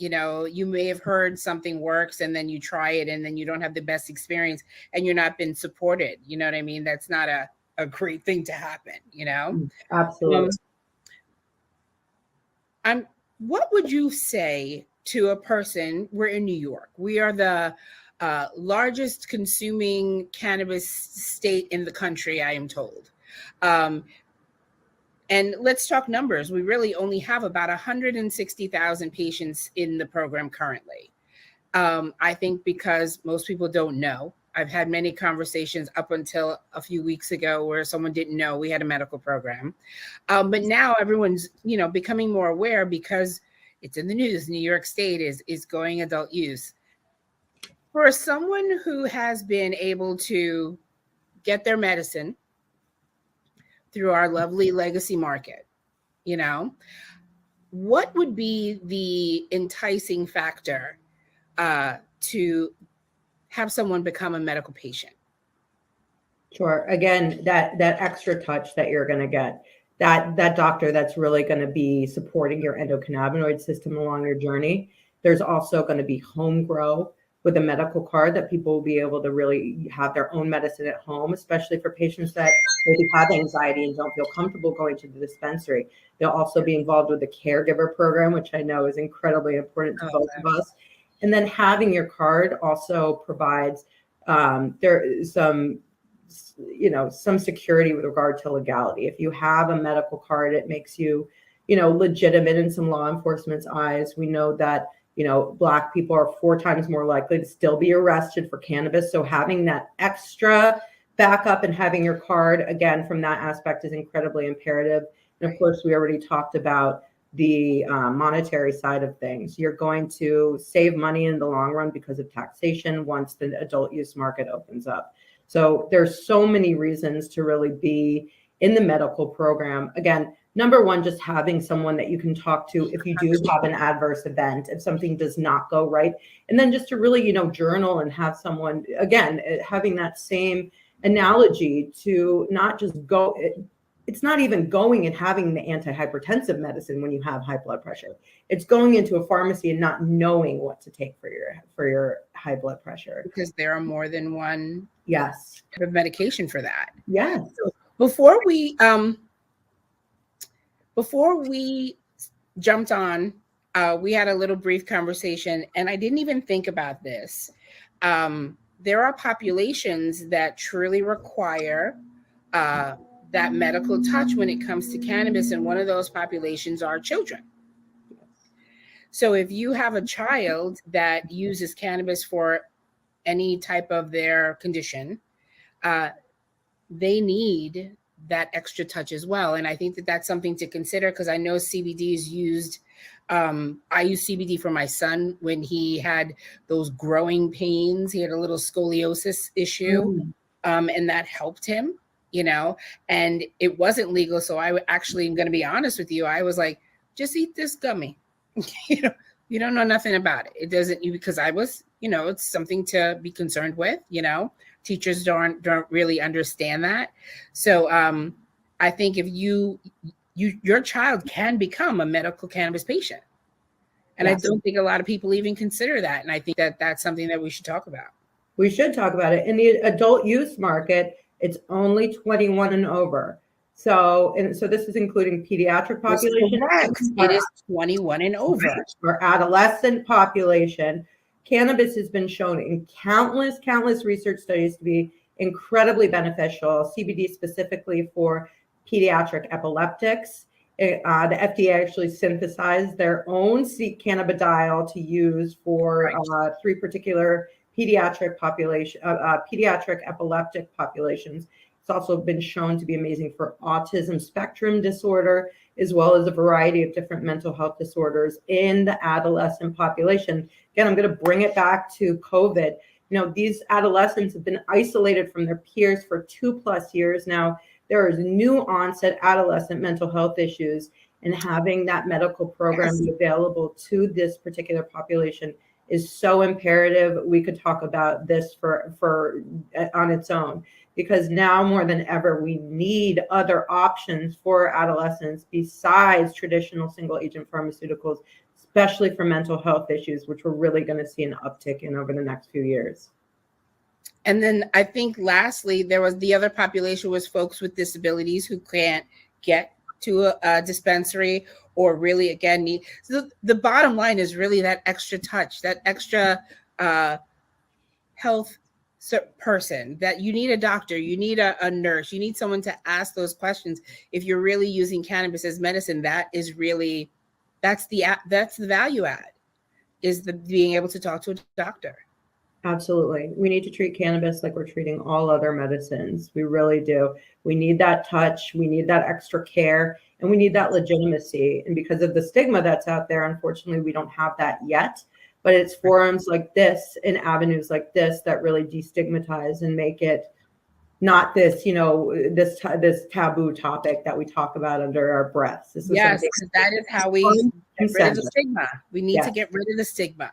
You may have heard something works and then you try it and then you don't have the best experience and you're not been supported. You know what I mean? That's not a great thing to happen, Absolutely. What would you say to a person? We're in New York. We are the largest consuming cannabis state in the country, I am told. And let's talk numbers. We really only have about 160,000 patients in the program currently. I think because most people don't know. I've had many conversations up until a few weeks ago where someone didn't know we had a medical program. But now everyone's, becoming more aware because it's in the news. New York State is going adult use. For someone who has been able to get their medicine through our lovely legacy market, what would be the enticing factor to have someone become a medical patient? Sure. Again, that extra touch that you're going to get, that doctor that's really going to be supporting your endocannabinoid system along your journey. There's also going to be home grow with a medical card that people will be able to really have their own medicine at home, especially for patients that maybe have anxiety and don't feel comfortable going to the dispensary. They'll also be involved with the caregiver program, which I know is incredibly important to both of us. And then having your card also provides some security with regard to legality. If you have a medical card, it makes you, legitimate in some law enforcement's eyes. We know that, Black people are 4 times more likely to still be arrested for cannabis. So having that extra backup and having your card, again, from that aspect is incredibly imperative. And of course, we already talked about the monetary side of things. You're going to save money in the long run because of taxation once the adult use market opens up. So there's so many reasons to really be in the medical program. Again, number one, just having someone that you can talk to if you do have an adverse event, if something does not go right. And then just to really, journal and have someone, again, having that same analogy to not just go, it's not even going and having the antihypertensive medicine when you have high blood pressure. It's going into a pharmacy and not knowing what to take for your high blood pressure. Because there are more than one yes type of medication for that. Yes. So before we jumped on, we had a little brief conversation, and I didn't even think about this. There are populations that truly require that medical touch when it comes to cannabis, and one of those populations are children. So if you have a child that uses cannabis for any type of their condition, they need that extra touch as well. And I think that that's something to consider, because I know CBD is used. I use CBD for my son when he had those growing pains. He had a little scoliosis issue, and that helped him, and it wasn't legal. So I actually am going to be honest with you. I was like, just eat this gummy. You don't know nothing about it. It doesn't, because I was, it's something to be concerned with, Teachers don't really understand that. So I think if your child can become a medical cannabis patient. And yes. I don't think a lot of people even consider that. And I think that that's something that we should talk about. We should talk about it. In the adult use market, it's only 21 and over. So this is including pediatric population. It is 21 and over. For adolescent population. Cannabis has been shown in countless research studies to be incredibly beneficial, CBD specifically for pediatric epileptics. The FDA actually synthesized their own cannabidiol to use for 3 particular pediatric epileptic populations. It's also been shown to be amazing for autism spectrum disorder, as well as a variety of different mental health disorders in the adolescent population. Again, I'm going to bring it back to COVID. These adolescents have been isolated from their peers for 2+ years now. There is new onset adolescent mental health issues, and having that medical program be available to this particular population is so imperative. We could talk about this for on its own, because now more than ever, we need other options for adolescents besides traditional single agent pharmaceuticals, especially for mental health issues, which we're really going to see an uptick in over the next few years. And then I think lastly, there was the other population was folks with disabilities who can't get to a dispensary or really, again, need. So the bottom line is really that extra touch, that extra health person, that you need a doctor, you need a nurse, you need someone to ask those questions. If you're really using cannabis as medicine, that is really, that's the value add, is the being able to talk to a doctor. Absolutely. We need to treat cannabis like we're treating all other medicines. We really do. We need that touch. We need that extra care, and we need that legitimacy. And because of the stigma that's out there, unfortunately, we don't have that yet. But it's forums like this and avenues like this that really destigmatize and make it not this, this taboo topic that we talk about under our breaths. Yes, that is how we get rid of the stigma. We need to get rid of the stigma.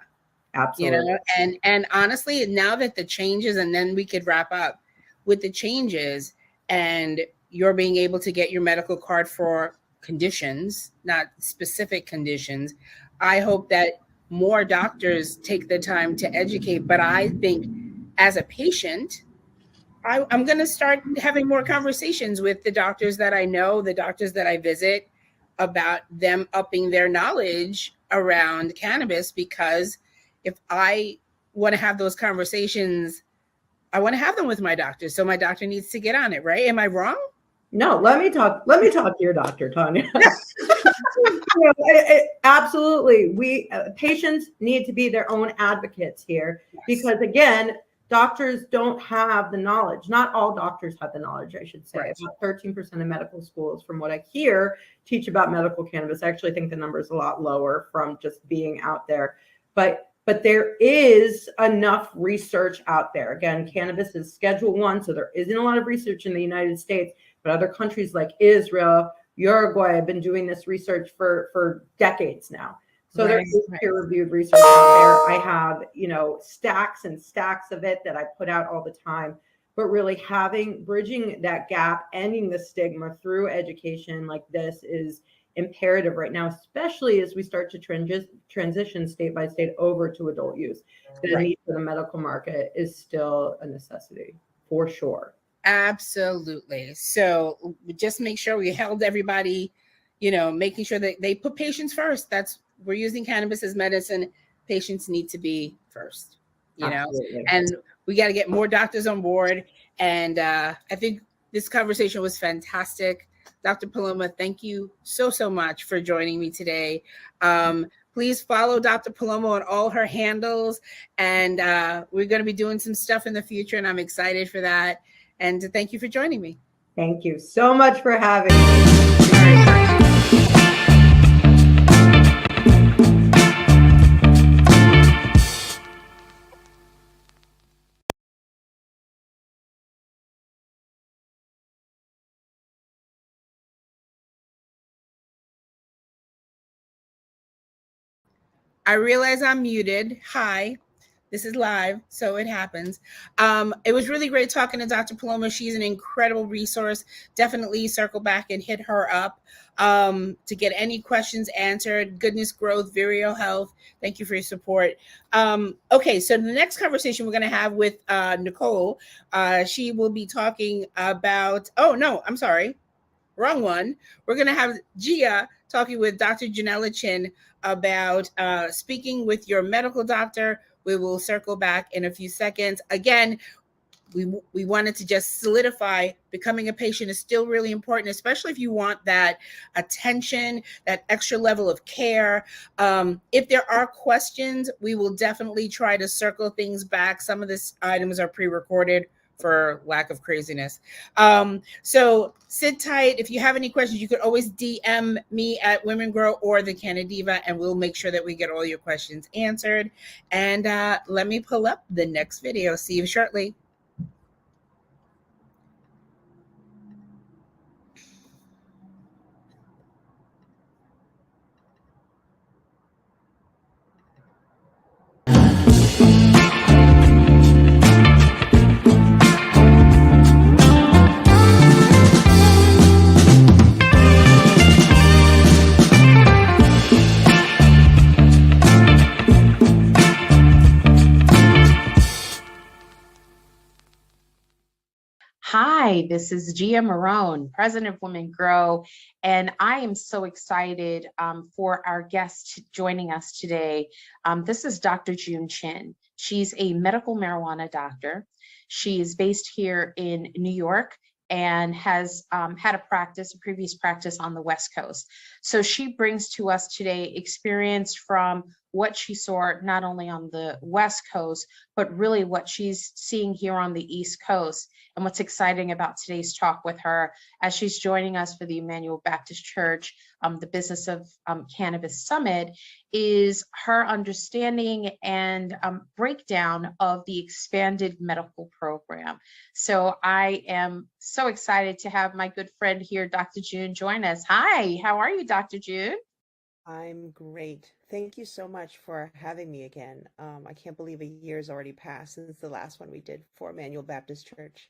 Absolutely. And honestly, now that the changes, and then we could wrap up with the changes, and you're being able to get your medical card for conditions, not specific conditions. I hope that more doctors take the time to educate. But I think as a patient, I'm going to start having more conversations with the doctors that I know, the doctors that I visit, about them upping their knowledge around cannabis, because if I want to have those conversations, I want to have them with my doctor. So my doctor needs to get on it, right? Am I wrong? No, let me talk to your doctor, Tanya. Absolutely. We patients need to be their own advocates here, because again, doctors don't have the knowledge. Not all doctors have the knowledge, I should say. Right. About 13% of medical schools, from what I hear, teach about medical cannabis. I actually think the number is a lot lower from just being out there. But there is enough research out there. Again, cannabis is Schedule I, so there isn't a lot of research in the United States, but other countries like Israel, Uruguay have been doing this research for decades now. So there is peer-reviewed research out there. I have, stacks and stacks of it that I put out all the time. But really bridging that gap, ending the stigma through education like this is imperative right now, especially as we start to transition state by state over to adult use. The need for the medical market is still a necessity, for sure. Absolutely. So just make sure we held everybody, making sure that they put patients first. We're using cannabis as medicine. Patients need to be first, Absolutely. and we got to get more doctors on board. And I think this conversation was fantastic. Dr. Paloma, thank you so much for joining me today. Please follow Dr. Paloma on all her handles. And we're going to be doing some stuff in the future, and I'm excited for that. And thank you for joining me. Thank you so much for having me. I realize I'm muted. Hi, this is live, so it happens. It was really great talking to Dr. Paloma. She's an incredible resource. Definitely circle back and hit her up to get any questions answered. Goodness Growth, Vireo Health. Thank you for your support. Okay, so the next conversation we're going to have with Nicole, she will be talking about, I'm sorry, wrong one. We're going to have Gia talking with Dr. Janella Chin about speaking with your medical doctor. We will circle back in a few seconds. Again, we wanted to just solidify becoming a patient is still really important, especially if you want that attention, that extra level of care. If there are questions, we will definitely try to circle things back. Some of these items are pre-recorded for lack of craziness. So sit tight. If you have any questions, you could always DM me at Women Grow or the Canadiva, and we'll make sure that we get all your questions answered. And let me pull up the next video. See you shortly. Hi, this is Gia Marone, President of Women Grow, and I am so excited for our guest joining us today. This is Dr. June Chin. She's a medical marijuana doctor. She is based here in New York and has had a previous practice on the West Coast. So she brings to us today experience from what she saw not only on the West Coast, but really what she's seeing here on the East Coast. And what's exciting about today's talk with her, as she's joining us for the Emmanuel Baptist Church, the Business of Cannabis Summit, is her understanding and breakdown of the expanded medical program. So I am so excited to have my good friend here, Dr. June, join us. Hi, how are you, Dr. June? I'm great. Thank you so much for having me again. I can't believe a year's already passed since the last one we did for Emmanuel Baptist Church.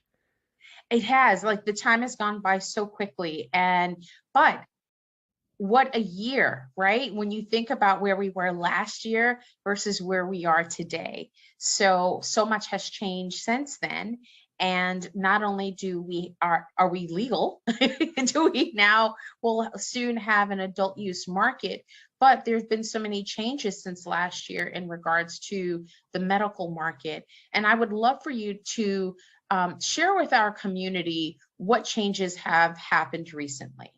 It has, like, the time has gone by so quickly, but what a year, right? When you think about where we were last year versus where we are today. So much has changed since then. And not only are we legal, do we now will soon have an adult use market, but there's been so many changes since last year in regards to the medical market. And I would love for you to share with our community what changes have happened recently.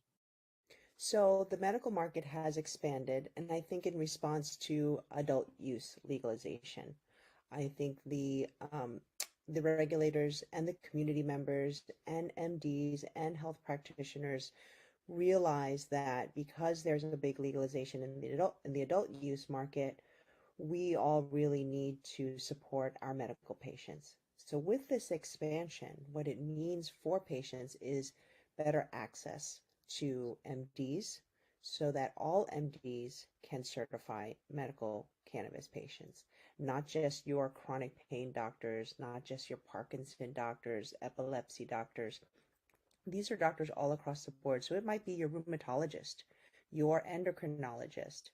So the medical market has expanded, and I think in response to adult use legalization. I think the regulators and the community members and MDs and health practitioners realize that because there's a big legalization in the adult use market, we all really need to support our medical patients. So with this expansion, what it means for patients is better access to MDs so that all MDs can certify medical cannabis patients, not just your chronic pain doctors, not just your Parkinson doctors, epilepsy doctors. These are doctors all across the board. So it might be your rheumatologist, your endocrinologist,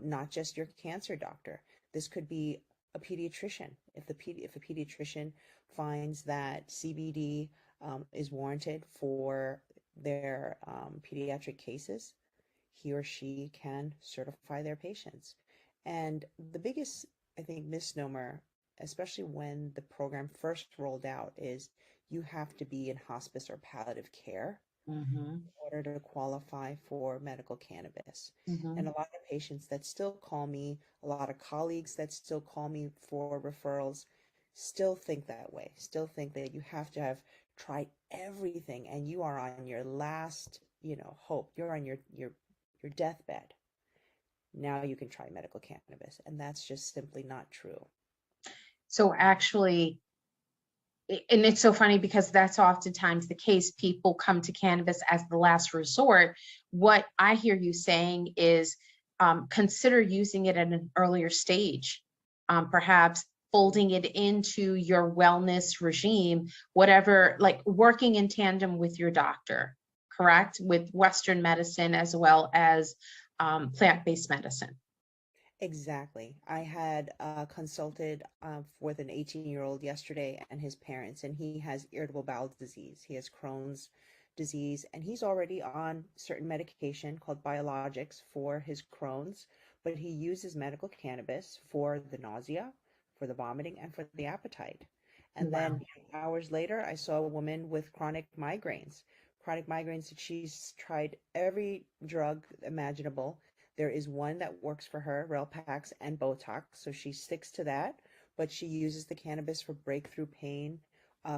not just your cancer doctor. This could be a pediatrician. If a pediatrician finds that CBD is warranted for their pediatric cases, he or she can certify their patients. And the biggest, I think, misnomer, especially when the program first rolled out, is you have to be in hospice or palliative care in order to qualify for medical cannabis. And a lot of patients that still call me, a lot of colleagues that still call me for referrals, still think that way, still think that you have to have tried everything and you are on your last, hope. You're on your deathbed. Now you can try medical cannabis. And that's just simply not true. So actually, and it's so funny because that's oftentimes the case. People come to cannabis as the last resort. What I hear you saying is consider using it at an earlier stage, perhaps folding it into your wellness regime, whatever, like working in tandem with your doctor, correct? With Western medicine as well as plant-based medicine. Exactly. I had consulted with an 18-year-old yesterday and his parents, and he has irritable bowel disease. He has Crohn's disease, and he's already on certain medication called biologics for his Crohn's, but he uses medical cannabis for the nausea, for the vomiting, and for the appetite. And then hours later, I saw a woman with chronic migraines. Chronic migraines that she's tried every drug imaginable. There is one that works for her, Relpax and Botox, so she sticks to that, but she uses the cannabis for breakthrough pain,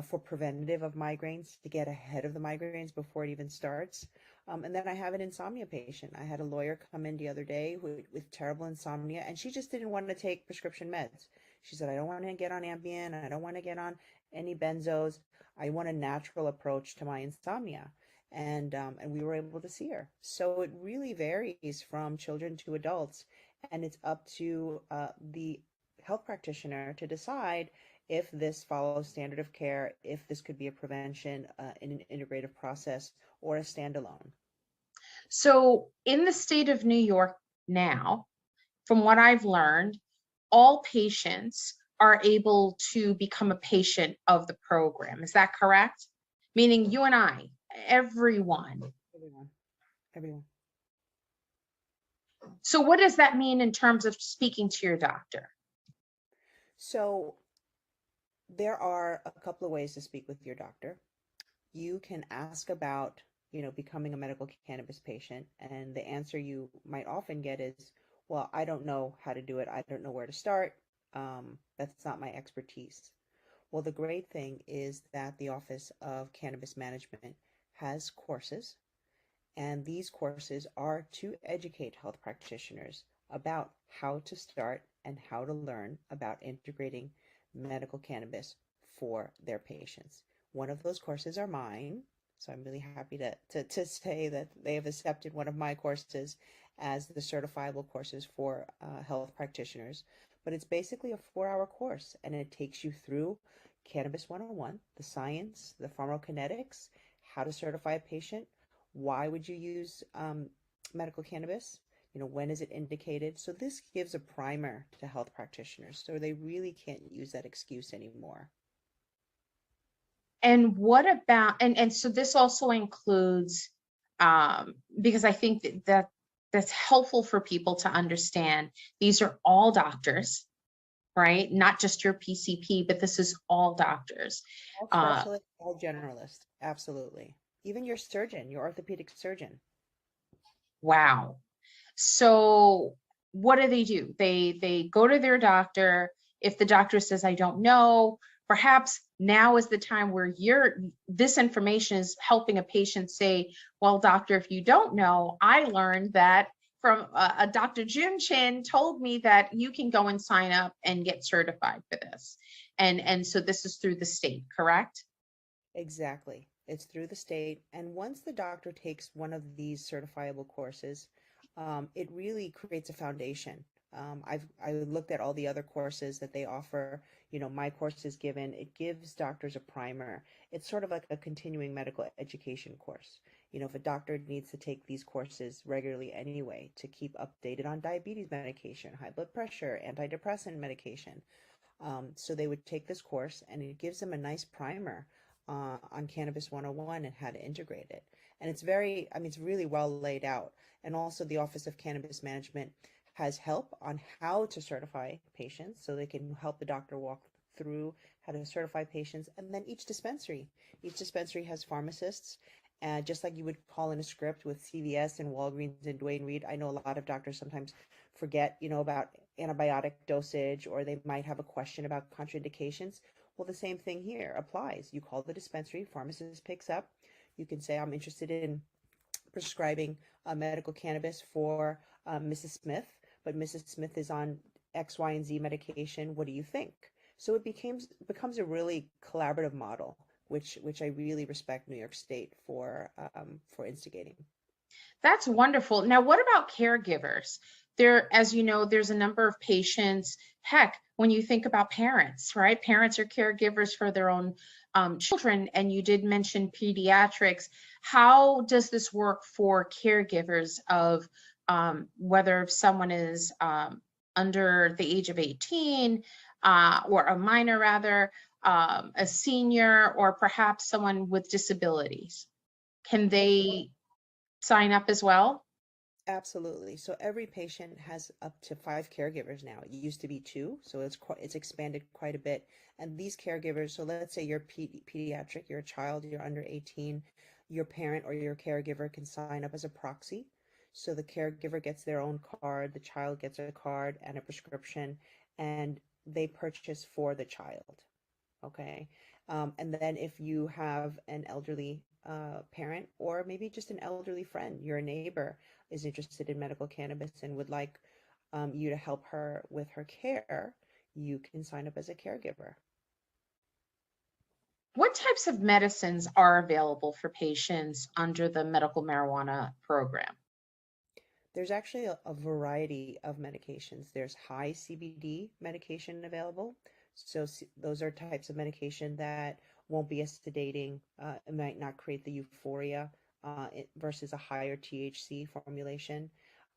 for preventative of migraines, to get ahead of the migraines before it even starts. And then I have an insomnia patient. I had a lawyer come in the other day with terrible insomnia, and she just didn't want to take prescription meds. She said, I don't want to get on Ambien, I don't want to get on any benzos. I want a natural approach to my insomnia. And we were able to see her. So it really varies from children to adults, and it's up to the health practitioner to decide if this follows standard of care, if this could be a prevention in an integrative process or a standalone. So in the state of New York now, from what I've learned, all patients are able to become a patient of the program. Is that correct? meaning you and I, everyone. Everyone. So what does that mean in terms of speaking to your doctor? So there are a couple of ways to speak with your doctor. You can ask about, becoming a medical cannabis patient, and the answer you might often get is, well, I don't know how to do it. I don't know where to start. That's not my expertise. Well, the great thing is that the Office of Cannabis Management has courses, and these courses are to educate health practitioners about how to start and how to learn about integrating medical cannabis for their patients. One of those courses are mine, so I'm really happy to say that they have accepted one of my courses as the certifiable courses for health practitioners. But it's basically a 4-hour course, and it takes you through Cannabis 101, the science, the pharmacokinetics, how to certify a patient, why would you use medical cannabis? When is it indicated? So this gives a primer to health practitioners, so they really can't use that excuse anymore. And what about, and so this also includes, because I think that's helpful for people to understand, these are all doctors, right? Not just your PCP, but this is all doctors. All specialists, all generalists, absolutely. Even your surgeon, your orthopedic surgeon. Wow. So what do? They go to their doctor. If the doctor says, I don't know, perhaps now is the time where this information is helping a patient say, well, doctor, if you don't know, I learned that from a Dr. Jun Chin told me that you can go and sign up and get certified for this. And so this is through the state, correct? Exactly. It's through the state. And once the doctor takes one of these certifiable courses, it really creates a foundation. I looked at all the other courses that they offer. My course is given. It gives doctors a primer. It's sort of like a continuing medical education course. If a doctor needs to take these courses regularly anyway to keep updated on diabetes medication, high blood pressure, antidepressant medication. So they would take this course, and it gives them a nice primer on Cannabis 101 and how to integrate it. And it's it's really well laid out. And also the Office of Cannabis Management has help on how to certify patients, so they can help the doctor walk through how to certify patients. And then each dispensary has pharmacists. Just like you would call in a script with CVS and Walgreens and Duane Reade. I know a lot of doctors sometimes forget, about antibiotic dosage, or they might have a question about contraindications. Well, the same thing here applies. You call the dispensary, pharmacist picks up. You can say, I'm interested in prescribing medical cannabis for Mrs. Smith, but Mrs. Smith is on X, Y, and Z medication. What do you think? So it becomes a really collaborative model, which I really respect New York State for instigating. That's wonderful. Now, what about caregivers? As you know, there's a number of patients. Heck, when you think about parents, right? Parents are caregivers for their own children, and you did mention pediatrics. How does this work for caregivers of whether someone is under the age of 18 or a minor rather, a senior, or perhaps someone with disabilities? Can they sign up as well? Absolutely. So every patient has up to 5 caregivers now. It used to be 2, so it's expanded quite a bit. And these caregivers, so let's say you're pediatric, you're a child, you're under 18, your parent or your caregiver can sign up as a proxy. So the caregiver gets their own card, the child gets a card and a prescription, and they purchase for the child. Okay. And then if you have an elderly parent, or maybe just an elderly friend, your neighbor is interested in medical cannabis and would like you to help her with her care, you can sign up as a caregiver. What types of medicines are available for patients under the medical marijuana program? There's actually a variety of medications. There's high CBD medication available. So those are types of medication that won't be as sedating. It might not create the euphoria versus a higher THC formulation.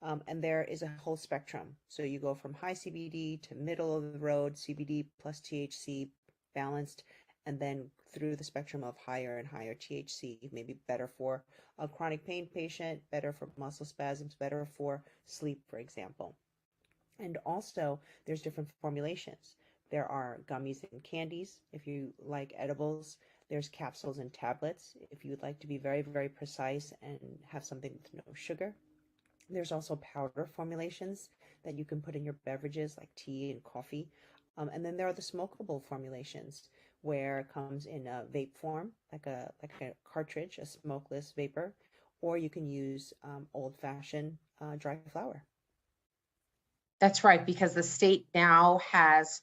And there is a whole spectrum. So you go from high CBD to middle of the road CBD plus THC balanced, and then through the spectrum of higher and higher THC, maybe better for a chronic pain patient, better for muscle spasms, better for sleep, for example. And also, there's different formulations. There are gummies and candies if you like edibles. There's capsules and tablets if you would like to be very, very precise and have something with no sugar. There's also powder formulations that you can put in your beverages like tea and coffee. And then there are the smokable formulations where it comes in a vape form, like a cartridge, a smokeless vapor, or you can use old-fashioned dry flower. That's right, because the state now has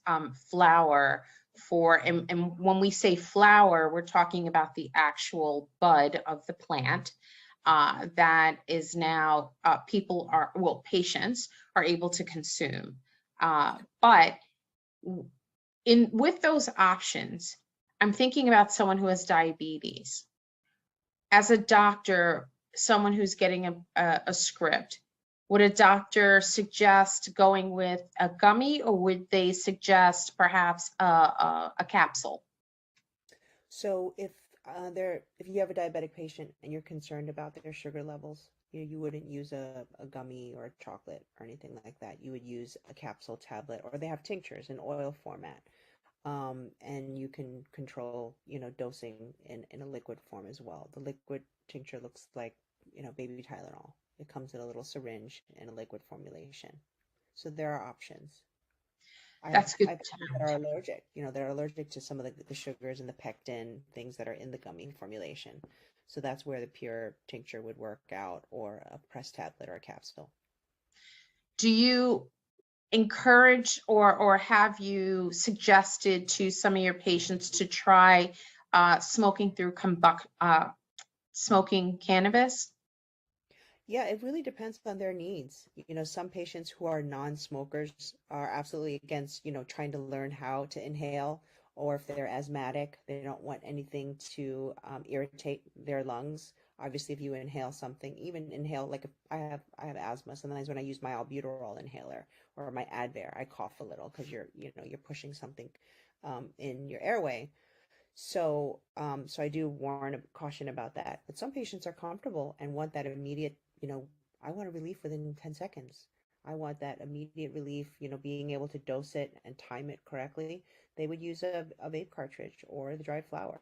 flower for, and when we say flower, we're talking about the actual bud of the plant that is now patients are able to consume. But with those options, I'm thinking about someone who has diabetes. As a doctor, someone who's getting a script, would a doctor suggest going with a gummy, or would they suggest perhaps a capsule? So if you have a diabetic patient and you're concerned about their sugar levels, you wouldn't use a gummy or a chocolate or anything like that. You would use a capsule, tablet, or they have tinctures in oil format. And you can control, dosing in a liquid form as well. The liquid tincture looks like, baby Tylenol. It comes in a little syringe in a liquid formulation. So there are options. That's good. I have people that are allergic, they're allergic to some of the sugars and the pectin, things that are in the gummy formulation. So that's where the pure tincture would work out, or a pressed tablet or a capsule. Do you encourage or have you suggested to some of your patients to try smoking smoking cannabis? Yeah, it really depends on their needs. Some patients who are non-smokers are absolutely against, trying to learn how to inhale, or if they're asthmatic, they don't want anything to irritate their lungs. Obviously, if you inhale something, even inhale, like if I have asthma, sometimes when I use my albuterol inhaler or my Advair, I cough a little because you're pushing something in your airway. So I do caution about that. But some patients are comfortable and want that immediate, I want a relief within 10 seconds. I want that immediate relief, being able to dose it and time it correctly. They would use a vape cartridge or the dried flower.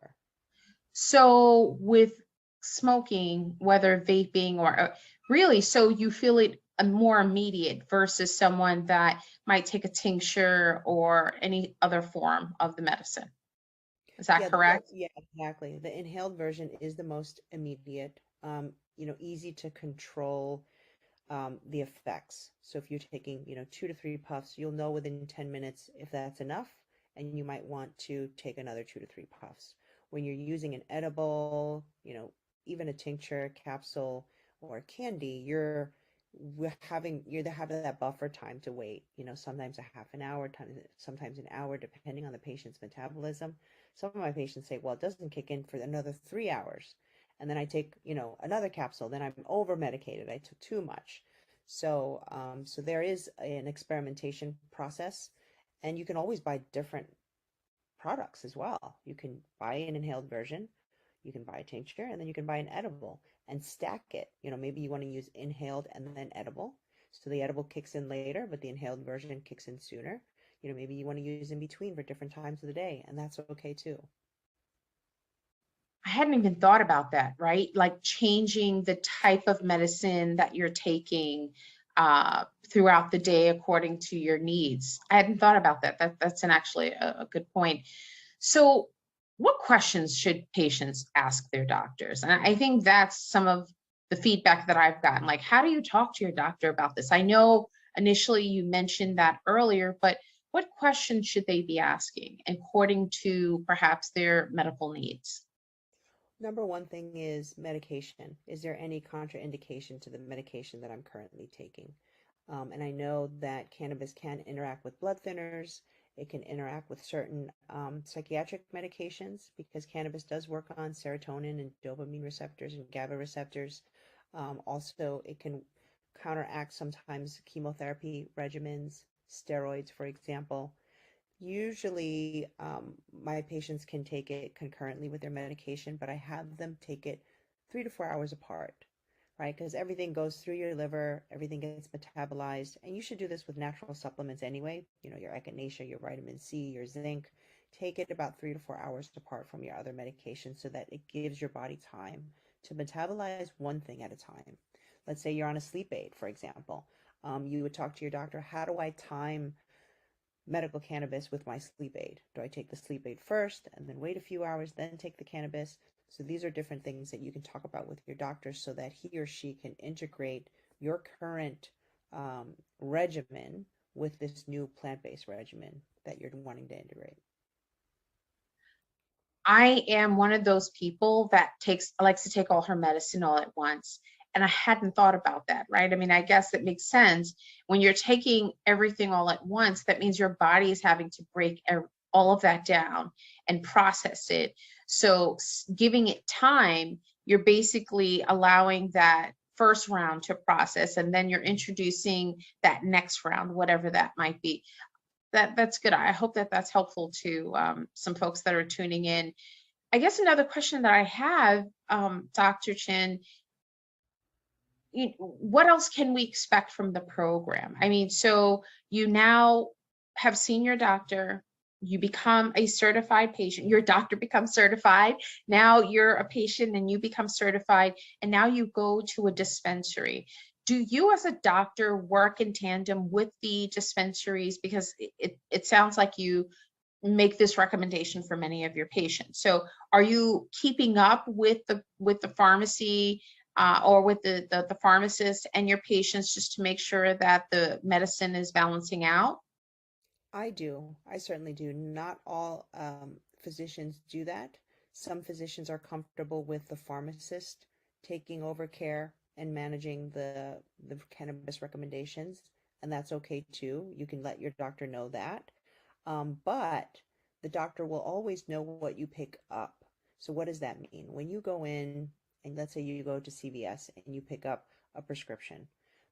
So with smoking, whether vaping or really, so you feel it more immediate versus someone that might take a tincture or any other form of the medicine. Is that correct? Yeah, exactly. The inhaled version is the most immediate, easy to control the effects. So if you're taking, 2 to 3 puffs, you'll know within 10 minutes if that's enough, and you might want to take another 2 to 3 puffs. When you're using an edible, even a tincture, capsule, or candy, you're having that buffer time to wait, sometimes a half an hour, sometimes an hour, depending on the patient's metabolism. Some of my patients say, well, it doesn't kick in for another 3 hours. And then I take, another capsule, then I'm over medicated. I took too much. So there is an experimentation process, and you can always buy different products as well. You can buy an inhaled version, you can buy a tincture, and then you can buy an edible and stack it. Maybe you want to use inhaled and then edible. So the edible kicks in later, but the inhaled version kicks in sooner. Maybe you want to use in between for different times of the day, and that's okay too. I hadn't even thought about that, right? Like changing the type of medicine that you're taking throughout the day according to your needs. I hadn't thought about that. That's actually a good point. So what questions should patients ask their doctors? And I think that's some of the feedback that I've gotten. Like, how do you talk to your doctor about this? I know initially you mentioned that earlier, but what questions should they be asking according to perhaps their medical needs? Number one thing is medication. Is there any contraindication to the medication that I'm currently taking? And I know that cannabis can interact with blood thinners. It can interact with certain psychiatric medications, because cannabis does work on serotonin and dopamine receptors and GABA receptors. Also, it can counteract sometimes chemotherapy regimens, steroids, for example. Usually, my patients can take it concurrently with their medication, but I have them take it 3 to 4 hours apart, right? Because everything goes through your liver, everything gets metabolized, and you should do this with natural supplements anyway. You know, your echinacea, your vitamin C, your zinc. Take it about 3 to 4 hours apart from your other medications so that it gives your body time to metabolize one thing at a time. Let's say you're on a sleep aid, for example. You would talk to your doctor, how do I time medical cannabis with my sleep aid? Do I take the sleep aid first and then wait a few hours, then take the cannabis? So these are different things that you can talk about with your doctor so that he or she can integrate your current regimen with this new plant-based regimen that you're wanting to integrate. I am one of those people that likes to take all her medicine all at once. And I hadn't thought about that, right? I mean, I guess it makes sense. When you're taking everything all at once, that means your body is having to break all of that down and process it. So giving it time, you're basically allowing that first round to process, and then you're introducing that next round, whatever that might be. That's good. I hope that that's helpful to some folks that are tuning in. I guess another question that I have, Dr. Chin, what else can we expect from the program? I mean, so you now have seen your doctor, you become a certified patient, your doctor becomes certified, now you're a patient and you become certified, and now you go to a dispensary. Do you as a doctor work in tandem with the dispensaries? Because it sounds like you make this recommendation for many of your patients. So are you keeping up with the pharmacy or with the pharmacist and your patients just to make sure that the medicine is balancing out? I do. I certainly do. Not all physicians do that. Some physicians are comfortable with the pharmacist taking over care and managing the cannabis recommendations, and that's okay too. You can let your doctor know that. But the doctor will always know what you pick up. So what does that mean? When you go in, and let's say you go to CVS and you pick up a prescription,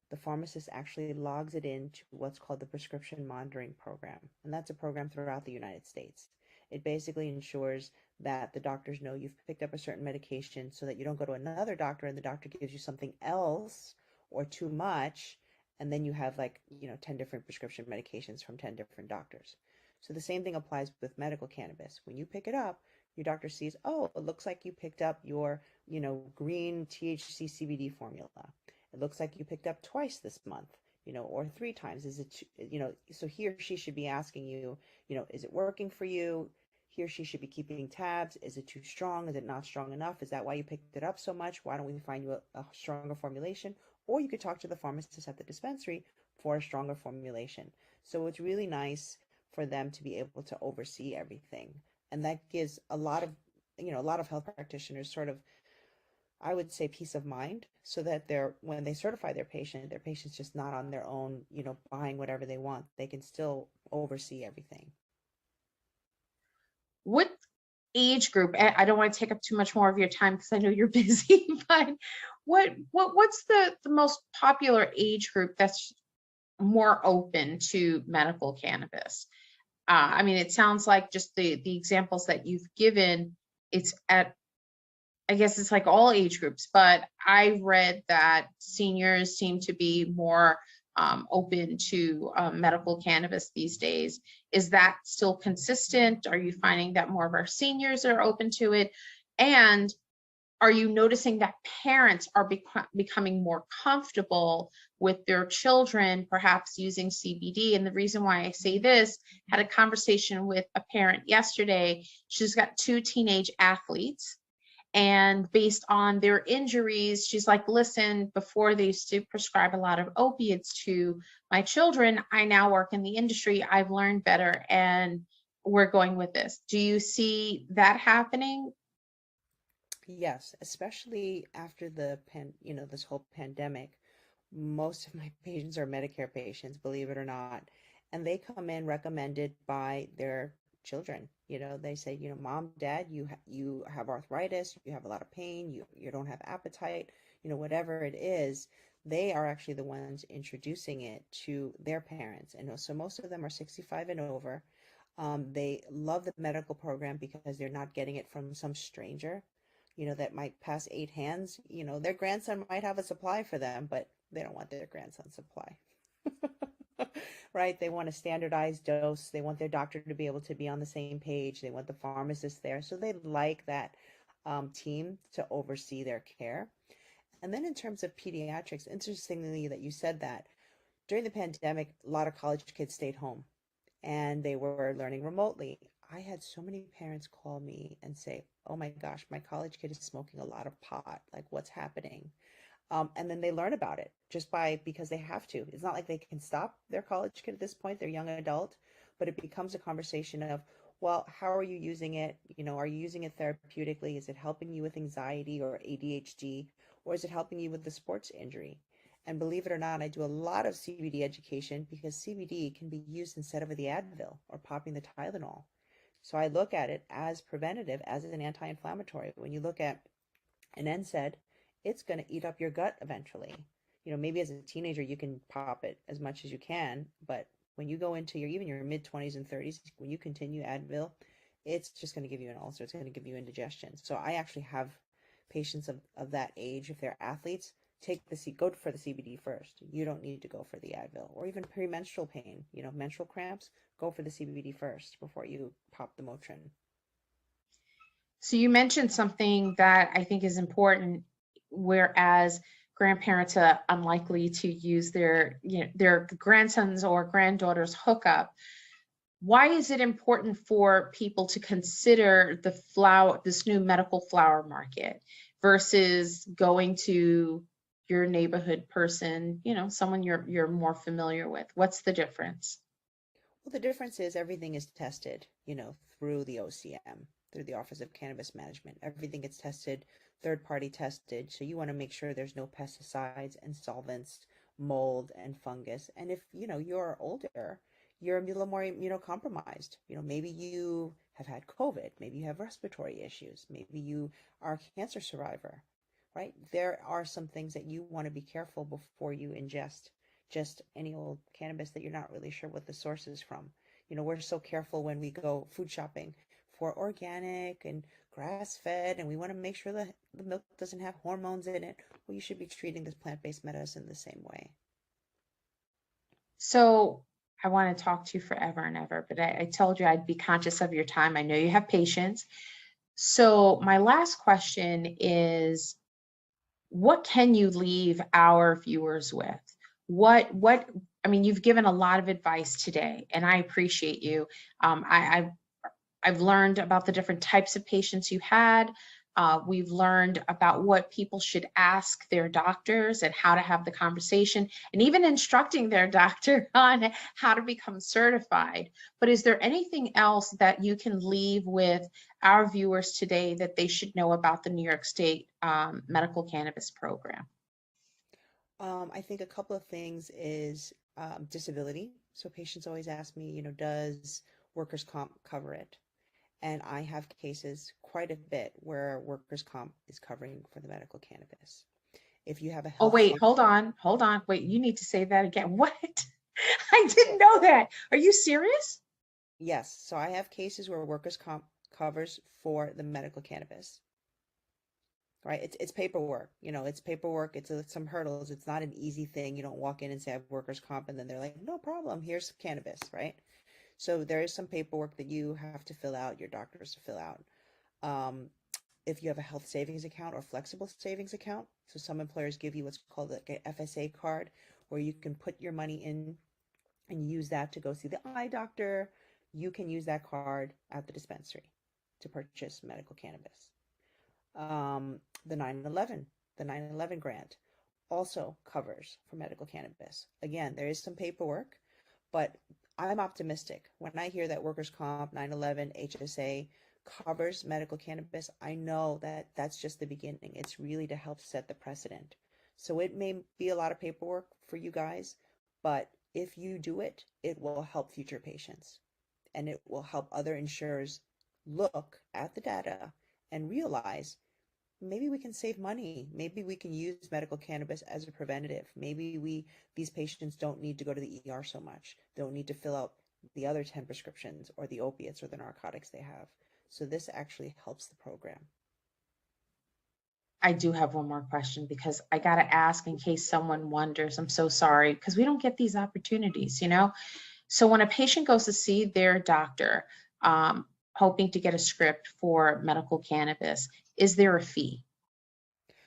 the pharmacist actually logs it into what's called the prescription monitoring program. And that's a program throughout the United States. It basically ensures that the doctors know you've picked up a certain medication so that you don't go to another doctor and the doctor gives you something else or too much, and then you have 10 different prescription medications from 10 different doctors. So the same thing applies with medical cannabis. When you pick it up, your doctor sees, oh, it looks like you picked up your, green THC CBD formula. It looks like you picked up twice this month, or 3 times. Is it, so he or she should be asking you, is it working for you? He or she should be keeping tabs. Is it too strong? Is it not strong enough? Is that why you picked it up so much? Why don't we find you a stronger formulation? Or you could talk to the pharmacist at the dispensary for a stronger formulation. So it's really nice for them to be able to oversee everything. And that gives a lot of health practitioners sort of, I would say, peace of mind, so that when they certify their patient's just not on their own, buying whatever they want. They can still oversee everything. What age group? I don't want to take up too much more of your time because I know you're busy, but what's the most popular age group that's more open to medical cannabis? I mean, it sounds like just the examples that you've given, I guess it's like all age groups, but I read that seniors seem to be more open to medical cannabis these days. Is that still consistent? Are you finding that more of our seniors are open to it? And are you noticing that parents are becoming more comfortable with their children perhaps using CBD? And the reason why I say this, had a conversation with a parent yesterday. She's got 2 teenage athletes. And based on their injuries, she's like, listen, before they used to prescribe a lot of opiates to my children, I now work in the industry. I've learned better and we're going with this. Do you see that happening? Yes, especially after this whole pandemic. Most of my patients are Medicare patients, believe it or not, and they come in recommended by their children. They say, mom, dad, you have arthritis, you have a lot of pain, you don't have appetite, whatever it is. They are actually the ones introducing it to their parents. And so most of them are 65 and over. They love the medical program because they're not getting it from some stranger, that might pass 8 hands. Their grandson might have a supply for them, but they don't want their grandson's supply. Right? They want a standardized dose. They want their doctor to be able to be on the same page. They want the pharmacist there. So they like that team to oversee their care. And then in terms of pediatrics, interestingly that you said that during the pandemic, a lot of college kids stayed home and they were learning remotely. I had so many parents call me and say, "Oh my gosh, my college kid is smoking a lot of pot. Like, what's happening?" And then they learn about it because they have to. It's not like they can stop their college kid at this point, they're young adult, but it becomes a conversation of, well, how are you using it? Are you using it therapeutically? Is it helping you with anxiety or ADHD? Or is it helping you with the sports injury? And believe it or not, I do a lot of CBD education because CBD can be used instead of the Advil or popping the Tylenol. So I look at it as preventative, as an anti-inflammatory. When you look at an NSAID, it's going to eat up your gut eventually. Maybe as a teenager, you can pop it as much as you can, but when you go into even your mid-20s and 30s, when you continue Advil, it's just going to give you an ulcer. It's going to give you indigestion. So I actually have patients of that age, if they're athletes, go for the CBD first. You don't need to go for the Advil. Or even premenstrual pain, menstrual cramps, go for the CBD first before you pop the Motrin. So you mentioned something that I think is important, whereas grandparents are unlikely to use their grandsons or granddaughters hookup. Why is it important for people to consider this new medical flower market versus going to your neighborhood person, someone you're more familiar with? What's the difference? Well, the difference is everything is tested, through the OCM, through the Office of Cannabis Management. Everything gets tested, third-party tested. So you want to make sure there's no pesticides and solvents, mold and fungus. And if, you're older, you're a little more immunocompromised. Maybe you have had COVID, maybe you have respiratory issues, maybe you are a cancer survivor, right? There are some things that you want to be careful before you ingest just any old cannabis that you're not really sure what the source is from. We're so careful when we go food shopping for organic and grass-fed, and we want to make sure that the milk doesn't have hormones in it. Well, you should be treating this plant-based medicine the same way. So I want to talk to you forever and ever, but I told you I'd be conscious of your time. I know you have patience. So my last question is, what can you leave our viewers with? You've given a lot of advice today, and I appreciate you. I've learned about the different types of patients you had. We've learned about what people should ask their doctors and how to have the conversation, and even instructing their doctor on how to become certified. But is there anything else that you can leave with our viewers today that they should know about the New York State medical cannabis program? I think a couple of things is disability. So patients always ask me, does workers' comp cover it? And I have cases quite a bit where workers' comp is covering for the medical cannabis. If you have a health— Oh, wait, hold on. Wait, you need to say that again. What? I didn't know that. Are you serious? Yes. So I have cases where workers' comp covers for the medical cannabis. Right? It's paperwork. It's paperwork. It's some hurdles. It's not an easy thing. You don't walk in and say I have workers' comp and then they're like, no problem, here's cannabis, right? So there is some paperwork that you have to fill out, your doctors to fill out. If you have a health savings account or flexible savings account, so some employers give you what's called like an FSA card, where you can put your money in and use that to go see the eye doctor. You can use that card at the dispensary to purchase medical cannabis. The 9/11 grant also covers for medical cannabis. Again, there is some paperwork, but I'm optimistic. When I hear that workers' comp, 9/11, HSA covers medical cannabis, I know that that's just the beginning. It's really to help set the precedent. So it may be a lot of paperwork for you guys, but if you do it, it will help future patients, and it will help other insurers look at the data and realize maybe we can save money. Maybe we can use medical cannabis as a preventative. Maybe these patients don't need to go to the ER so much. Don't need to fill out the other 10 prescriptions or the opiates or the narcotics they have. So this actually helps the program. I do have one more question because I got to ask in case someone wonders. I'm so sorry because we don't get these opportunities, you know? So when a patient goes to see their doctor, hoping to get a script for medical cannabis, is there a fee?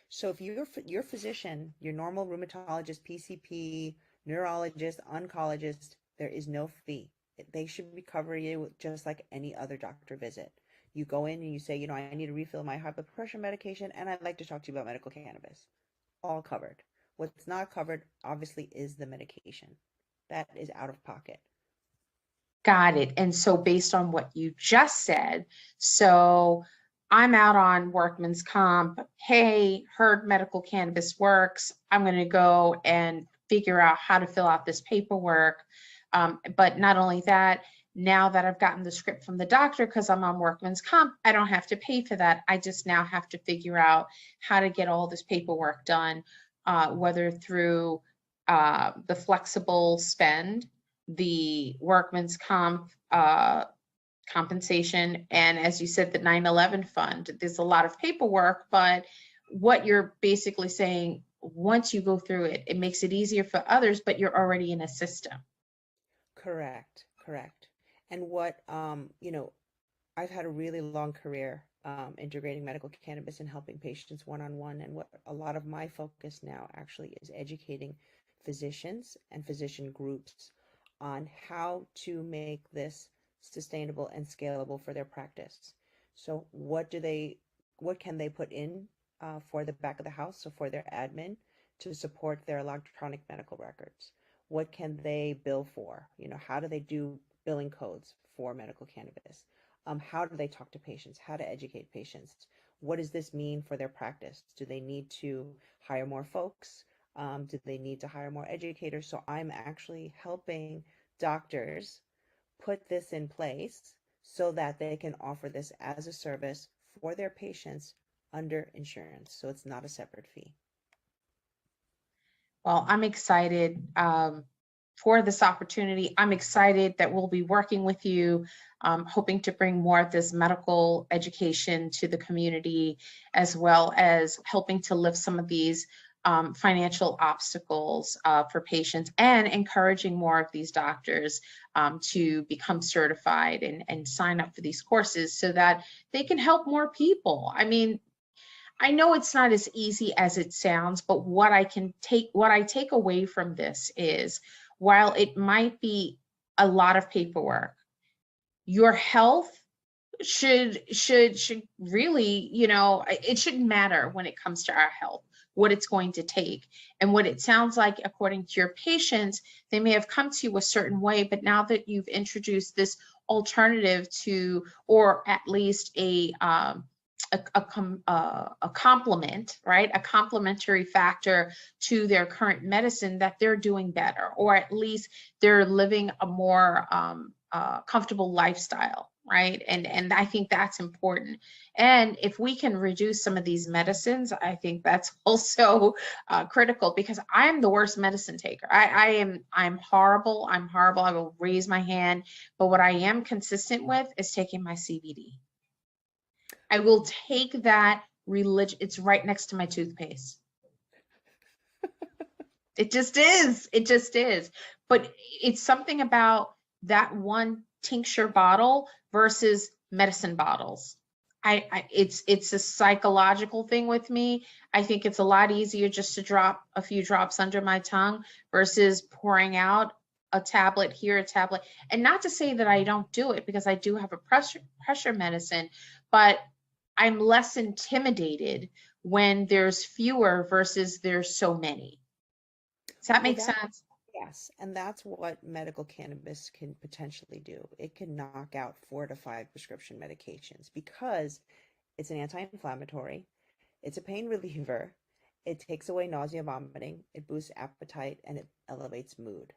So if your physician, your normal rheumatologist, PCP, neurologist, oncologist, there is no fee. They should be covering you just like any other doctor visit. You go in and you say, I need to refill my high blood pressure medication and I'd like to talk to you about medical cannabis. All covered. What's not covered, obviously, is the medication. That is out of pocket. Got it. And so based on what you just said, so I'm out on workman's comp. Hey, heard medical cannabis works. I'm going to go and figure out how to fill out this paperwork. But not only that, now that I've gotten the script from the doctor because I'm on workman's comp, I don't have to pay for that. I just now have to figure out how to get all this paperwork done, whether through the flexible spend, the workman's comp compensation, and as you said, the 9/11 fund. There's a lot of paperwork, but what you're basically saying, once you go through it, it makes it easier for others, but you're already in a system. Correct. And what, I've had a really long career integrating medical cannabis and helping patients one-on-one. And what a lot of my focus now actually is educating physicians and physician groups on how to make this sustainable and scalable for their practice. So what can they put in for the back of the house, so for their admin, to support their electronic medical records? What can they bill for? How do they do billing codes for medical cannabis? How do they talk to patients? How to educate patients? What does this mean for their practice? Do they need to hire more folks? Do they need to hire more educators? So I'm actually helping doctors put this in place so that they can offer this as a service for their patients under insurance. So it's not a separate fee. Well, I'm excited for this opportunity. I'm excited that we'll be working with you, hoping to bring more of this medical education to the community, as well as helping to lift some of these financial obstacles for patients, and encouraging more of these doctors to become certified and sign up for these courses so that they can help more people. I mean, I know it's not as easy as it sounds, but what I take away from this is, while it might be a lot of paperwork, your health should really, it shouldn't matter when it comes to our health, what it's going to take. And what it sounds like, according to your patients, they may have come to you a certain way, but now that you've introduced this alternative to, or at least a complement, right? A complementary factor to their current medicine, that they're doing better, or at least they're living a more comfortable lifestyle, right? And I think that's important. And if we can reduce some of these medicines, I think that's also critical, because I'm the worst medicine taker. I'm horrible. I will raise my hand. But what I am consistent with is taking my CBD. I will take that religion. It's right next to my toothpaste. It just is. But it's something about that one tincture bottle versus medicine bottles. It's a psychological thing with me. I think it's a lot easier just to drop a few drops under my tongue versus pouring out a tablet here, a tablet. And not to say that I don't do it, because I do have a pressure medicine, but I'm less intimidated when there's fewer versus there's so many. Does that make sense? Yes, and that's what medical cannabis can potentially do. It can knock out 4 to 5 prescription medications, because it's an anti-inflammatory, it's a pain reliever, it takes away nausea, vomiting, it boosts appetite, and it elevates mood.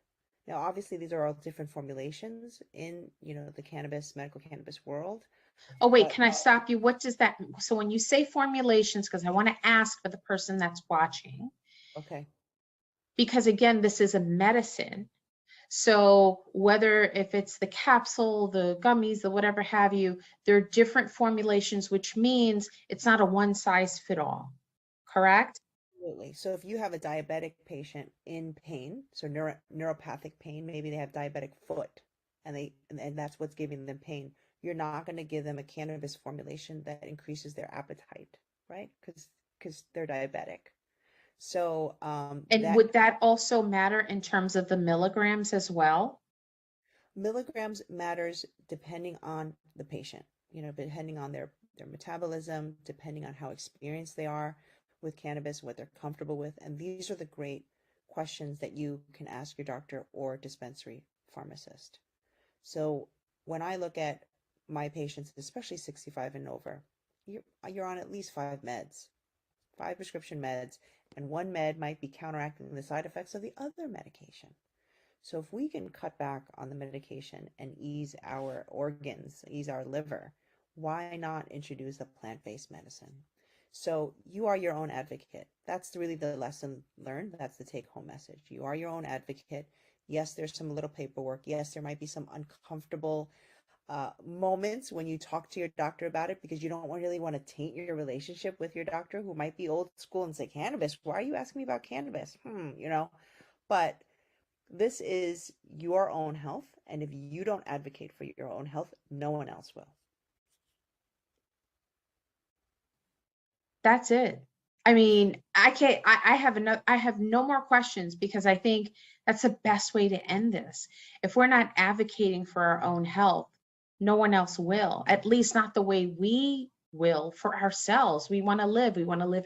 Now, obviously, these are all different formulations in, the medical cannabis world. Oh, wait, can I stop you? What does that, so when you say formulations, because I want to ask for the person that's watching. Okay. Because again, this is a medicine. So whether if it's the capsule, the gummies, the whatever have you, there are different formulations, which means it's not a one size fit all, correct? Absolutely. So if you have a diabetic patient in pain, so neuropathic pain, maybe they have diabetic foot and that's what's giving them pain, you're not going to give them a cannabis formulation that increases their appetite, right? Because they're diabetic. So And would that also matter in terms of the milligrams as well? milligrams matters depending on the patient, depending on their metabolism, depending on how experienced they are with cannabis, what they're comfortable with. And these are the great questions that you can ask your doctor or dispensary pharmacist. So when I look at my patients, especially 65 and over, you're on at least 5 prescription meds, and one med might be counteracting the side effects of the other medication. So if we can cut back on the medication and ease our organs, ease our liver, why not introduce a plant-based medicine? So you are your own advocate. That's really the lesson learned. That's the take-home message. You are your own advocate. Yes, there's some little paperwork. Yes, there might be some uncomfortable moments when you talk to your doctor about it, because you don't really want to taint your relationship with your doctor, who might be old school and say, cannabis, why are you asking me about cannabis? But this is your own health. And if you don't advocate for your own health, no one else will. That's it. I mean, I have no more questions, because I think that's the best way to end this. If we're not advocating for our own health, no one else will, at least not the way we will for ourselves. We want to live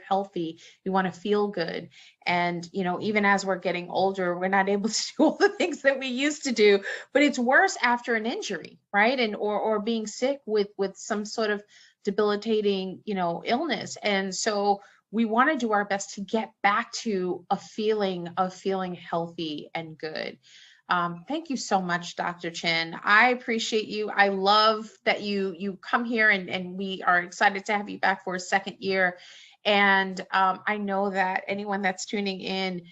healthy. We want to feel good. And, even as we're getting older, we're not able to do all the things that we used to do, but it's worse after an injury, right? And, or being sick with some sort of debilitating, illness. And so we want to do our best to get back to a feeling of feeling healthy and good. Thank you so much, Dr. Chin. I appreciate you. I love that you come here, and we are excited to have you back for a second year. And I know that anyone that's tuning in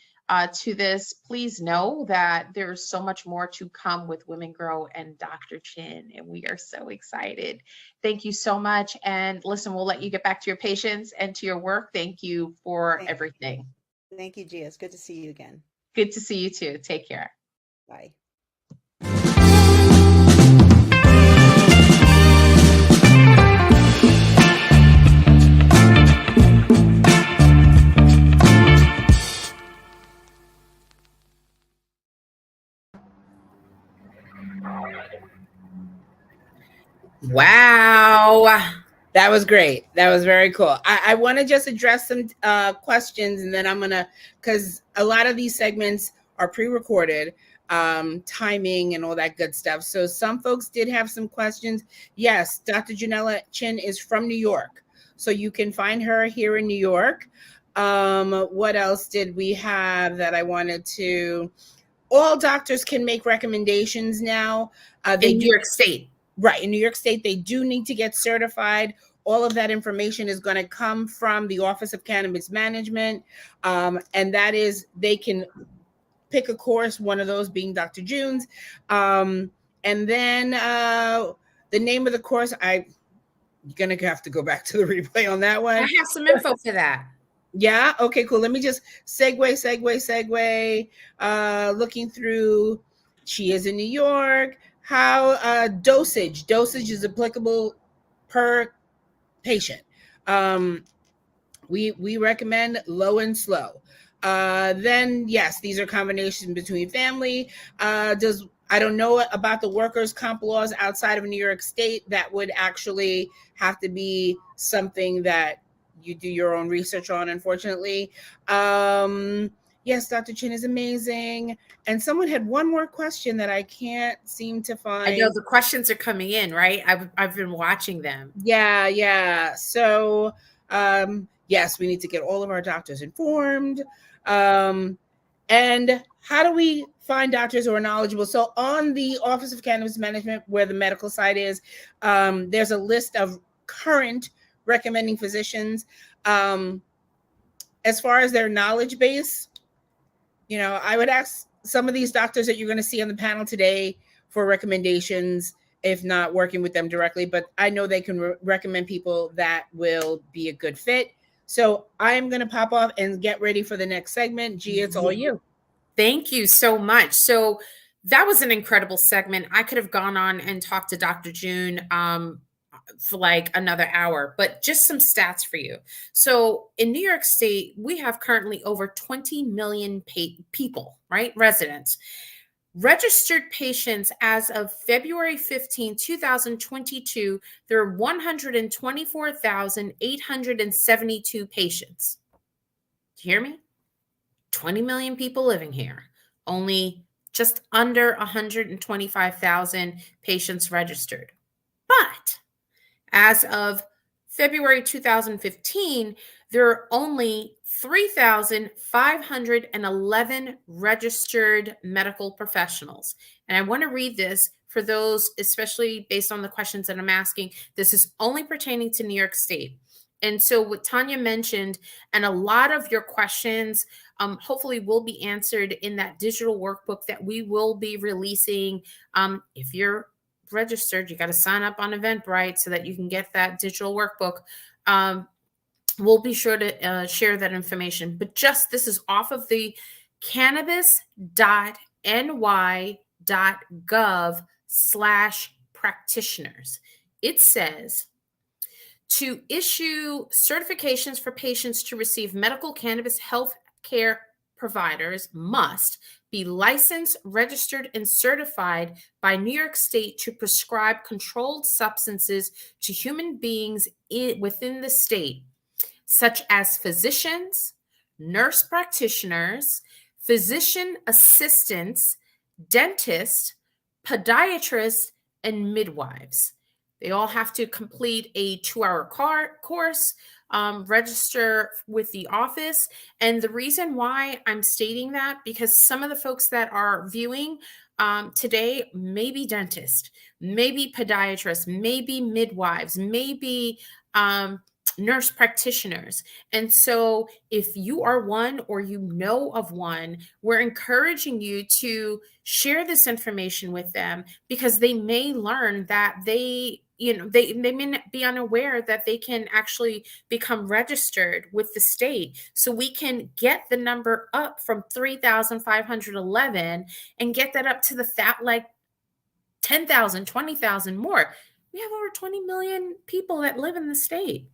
to this, please know that there's so much more to come with Women Grow and Dr. Chin, and we are so excited. Thank you so much. And listen, we'll let you get back to your patients and to your work. Thank you for everything. Thank you, Gia. It's good to see you again. Good to see you too. Take care. Bye. Wow. That was great. That was very cool. I want to just address some questions, and then I'm going to, because a lot of these segments are pre-recorded, timing and all that good stuff. So some folks did have some questions. Yes, Dr. Janella Chin is from New York, so you can find her here in New York. What else did we have that I wanted to? All doctors can make recommendations now. In New York State. Right. In New York State, they do need to get certified. All of that information is going to come from the Office of Cannabis Management. And that is, they can pick a course, one of those being Dr. June's. And then the name of the course, you're going to have to go back to the replay on that one. I have some info for that. Yeah. Okay, cool. Let me just segue. Looking through, she is in New York. How dosage is applicable per patient. We recommend low and slow. Then yes, these are combinations between family. I don't know about the workers' comp laws outside of New York State. That would actually have to be something that you do your own research on, unfortunately. Yes, Dr. Chin is amazing. And someone had one more question that I can't seem to find. I know the questions are coming in, right? I've been watching them. Yeah. So, yes, we need to get all of our doctors informed. And how do we find doctors who are knowledgeable? So on the Office of Cannabis Management, where the medical side is, there's a list of current recommending physicians. As far as their knowledge base, I would ask some of these doctors that you're going to see on the panel today for recommendations, if not working with them directly, but I know they can recommend people that will be a good fit. So I'm going to pop off and get ready for the next segment. Gia, it's all you. Thank you so much. So that was an incredible segment. I could have gone on and talked to Dr. June for like another hour, but just some stats for you. So in New York State, we have currently over 20 million people, right? Residents. Registered patients as of February 15, 2022, there are 124,872 patients. Do you hear me? 20 million people living here. Only just under 125,000 patients registered. But as of February 2015, there are only 3,511 registered medical professionals. And I want to read this for those, especially based on the questions that I'm asking. This is only pertaining to New York State. And so what Tanya mentioned, and a lot of your questions hopefully will be answered in that digital workbook that we will be releasing. If you're registered, you got to sign up on Eventbrite so that you can get that digital workbook. We'll be sure to share that information. But just this is off of the cannabis.ny.gov/practitioners. It says, to issue certifications for patients to receive medical cannabis health care providers must be licensed, registered, and certified by New York State to prescribe controlled substances to human beings within the state, such as physicians, nurse practitioners, physician assistants, dentists, podiatrists, and midwives. They all have to complete a 2-hour course, register with the office. And the reason why I'm stating that, because some of the folks that are viewing today may be dentists, maybe podiatrists, maybe midwives, maybe nurse practitioners. And so if you are one or you know of one, we're encouraging you to share this information with them, because they may learn that they may not be unaware that they can actually become registered with the state. So we can get the number up from 3,511 and get that up to like 10,000, 20,000 more. We have over 20 million people that live in the state.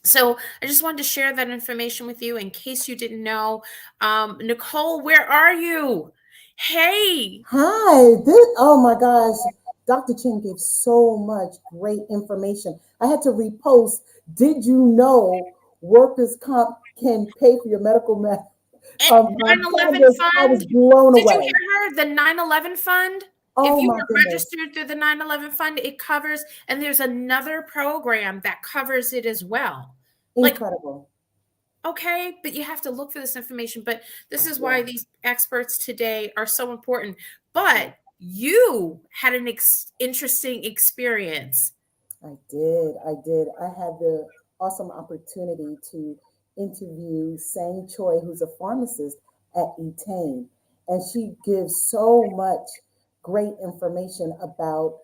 So I just wanted to share that information with you in case you didn't know. Nicole, where are you? Hey. Hi. Oh my gosh. Dr. Chin gave so much great information. I had to repost. Did you know workers' comp can pay for your medical 9/11 fund. I was blown away. Did you hear her? The 9/11 fund. Oh, if you my were goodness. registered through the 9/11 fund, it covers, and there's another program that covers it as well. Incredible. Okay, but you have to look for this information. But this is why these experts today are so important. But you had an interesting experience. I did. I had the awesome opportunity to interview Sang Choi, who's a pharmacist at Etain. And she gives so much great information about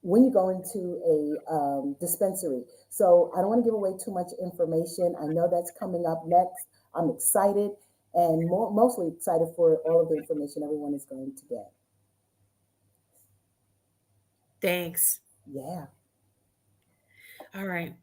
when you go into a dispensary. So I don't want to give away too much information. I know that's coming up next. I'm excited, and mostly excited for all of the information everyone is going to get. Thanks. Yeah. All right.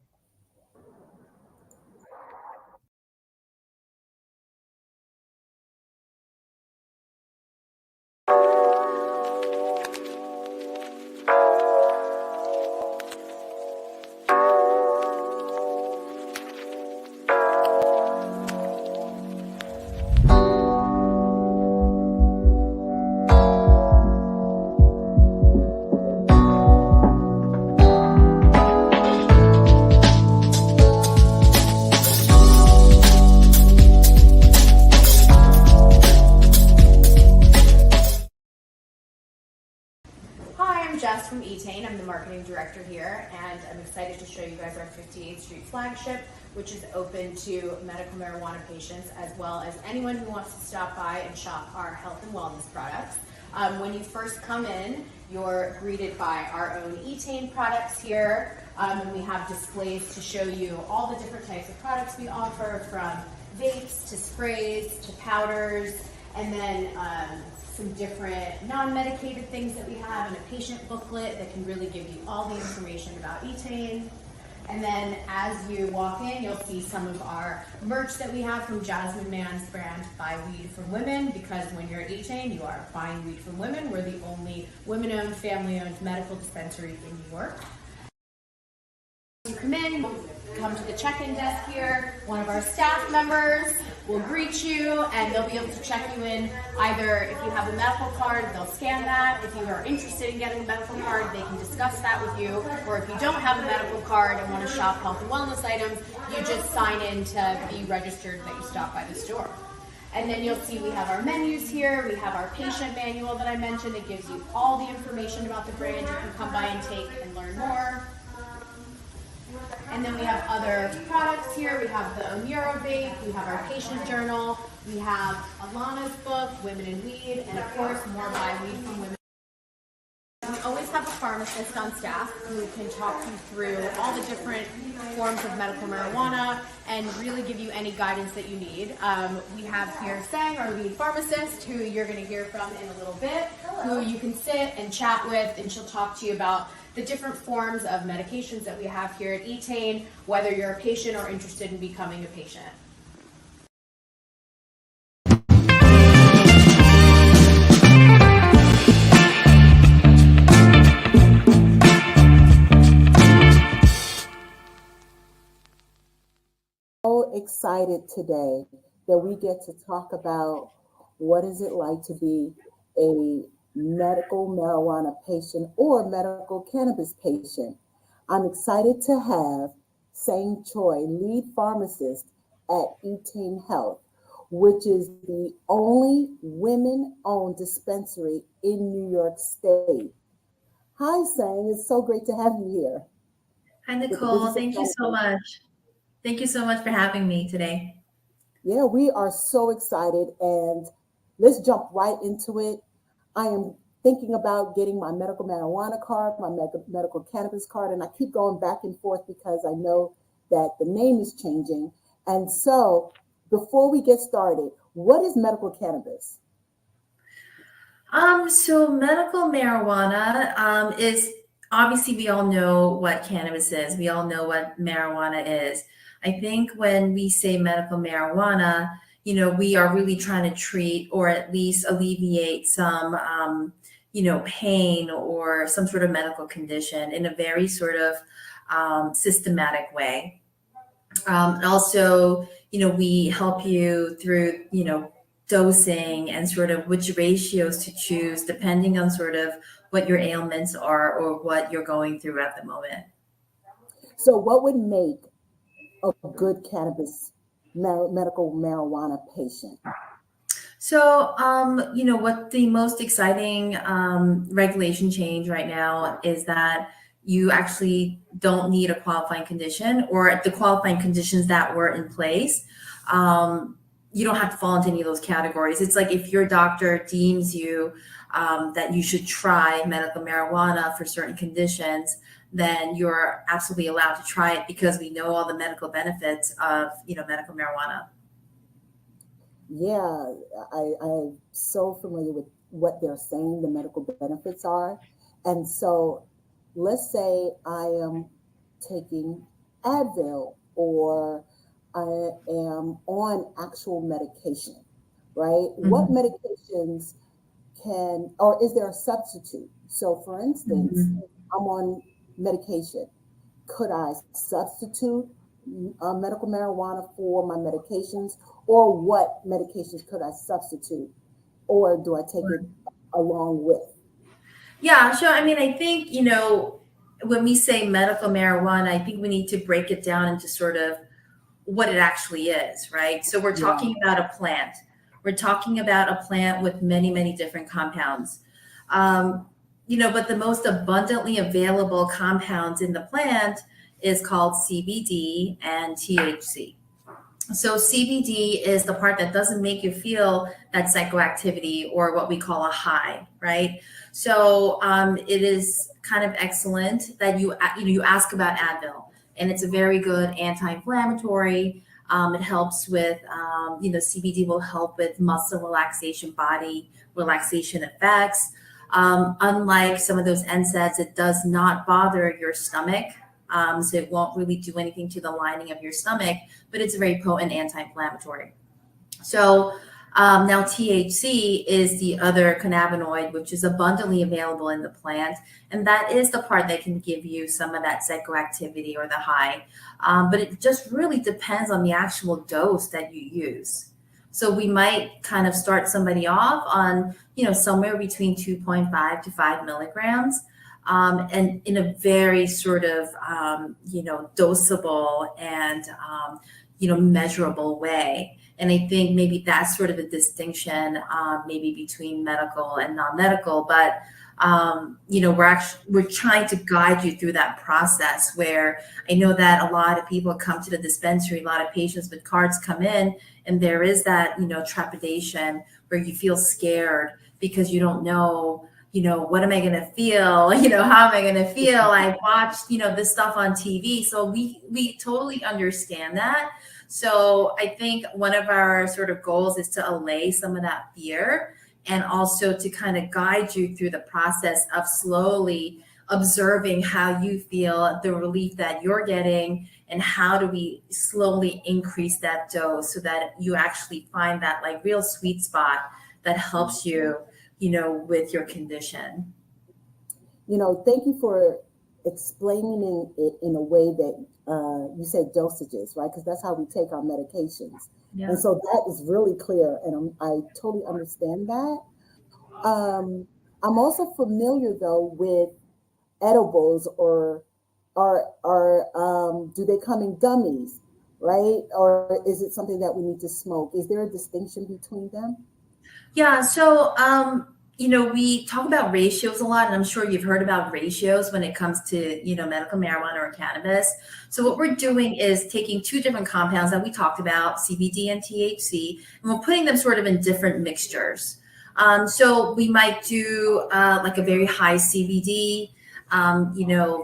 From Etain. I'm the marketing director here, and I'm excited to show you guys our 58th Street flagship, which is open to medical marijuana patients as well as anyone who wants to stop by and shop our health and wellness products. When you first come in, you're greeted by our own Etain products here, and we have displays to show you all the different types of products we offer, from vapes to sprays to powders, and then some different non-medicated things that we have, and a patient booklet that can really give you all the information about Etain. And then as you walk in, you'll see some of our merch that we have from Jasmine Mann's brand, Buy Weed from Women, because when you're at Etain, you are buying weed from women. We're the only women-owned, family-owned medical dispensary in New York. You come in, come to the check-in desk here. One of our staff members will greet you, and they'll be able to check you in. Either if you have a medical card, they'll scan that. If you are interested in getting a medical card, they can discuss that with you. Or if you don't have a medical card and want to shop health and wellness items, you just sign in to be registered that you stop by the store. And then you'll see we have our menus here. We have our patient manual that I mentioned. It gives you all the information about the brand. You can come by and take and learn more. And then we have other products here. We have the Omuro vape, we have our patient journal, we have Alana's book, Women in Weed, and of course, more Buy Weed from Women. We always have a pharmacist on staff who can talk you through all the different forms of medical marijuana and really give you any guidance that you need. We have here Sang, our lead pharmacist, who you're going to hear from in a little bit, who you can sit and chat with, and she'll talk to you about the different forms of medications that we have here at Etain, whether you're a patient or interested in becoming a patient. So excited today that we get to talk about what is it like to be a medical marijuana patient or medical cannabis patient. I'm excited to have Sang Choi, lead pharmacist at Etain Health, which is the only women-owned dispensary in New York State. Hi, Sang. It's so great to have you here. Hi, Nicole. Thank you so much. Thank you so much for having me today. Yeah, we are so excited, and let's jump right into it. I am thinking about getting my medical marijuana card, my medical cannabis card, and I keep going back and forth because I know that the name is changing. And so before we get started, what is medical cannabis? So medical marijuana is, obviously we all know what cannabis is. We all know what marijuana is. I think when we say medical marijuana, we are really trying to treat or at least alleviate some, pain or some sort of medical condition in a very sort of systematic way. Also, we help you through, dosing and sort of which ratios to choose depending on sort of what your ailments are or what you're going through at the moment. So what would make a good cannabis medical marijuana patient? So, what the most exciting regulation change right now is that you actually don't need a qualifying condition, or the qualifying conditions that were in place. You don't have to fall into any of those categories. It's like if your doctor deems you that you should try medical marijuana for certain conditions, then you're absolutely allowed to try it because we know all the medical benefits of, medical marijuana. Yeah, I'm so familiar with what they're saying the medical benefits are. And so let's say I am taking Advil or I am on actual medication, right? Mm-hmm. What medications or is there a substitute? So for instance, I'm on medication. Could I substitute medical marijuana for my medications, or what medications could I substitute, or do I take it along with? Yeah, so I think, when we say medical marijuana, I think we need to break it down into sort of what it actually is, right? So we're talking about a plant. We're talking about a plant with many, many different compounds. but the most abundantly available compounds in the plant is called CBD and THC. So CBD is the part that doesn't make you feel that psychoactivity or what we call a high, right? So it is kind of excellent that you ask about Advil, and it's a very good anti-inflammatory. It helps with, CBD will help with muscle relaxation, body relaxation effects. Unlike some of those NSAIDs, it does not bother your stomach. So it won't really do anything to the lining of your stomach, but it's a very potent anti-inflammatory. So now THC is the other cannabinoid, which is abundantly available in the plant. And that is the part that can give you some of that psychoactivity or the high. But it just really depends on the actual dose that you use. So we might kind of start somebody off on, somewhere between 2.5 to 5 milligrams. And in a very sort of, dosable and, measurable way. And I think maybe that's sort of a distinction, maybe between medical and non-medical. But, we're trying to guide you through that process where I know that a lot of people come to the dispensary, a lot of patients with cards come in, and there is that, trepidation where you feel scared because you don't know, what am I going to feel? How am I going to feel? I watched, this stuff on TV. So we totally understand that. So I think one of our sort of goals is to allay some of that fear and also to kind of guide you through the process of slowly observing how you feel, the relief that you're getting, and how do we slowly increase that dose so that you actually find that like real sweet spot that helps you, with your condition. Thank you for explaining it in a way that you said dosages, right? Because that's how we take our medications. Yeah. And so that is really clear, and I totally understand that. I'm also familiar though with edibles, or do they come in gummies, right? Or is it something that we need to smoke? Is there a distinction between them? Yeah, so we talk about ratios a lot, and I'm sure you've heard about ratios when it comes to medical marijuana or cannabis. So what we're doing is taking two different compounds that we talked about, CBD and THC, and we're putting them sort of in different mixtures. So we might do like a very high CBD,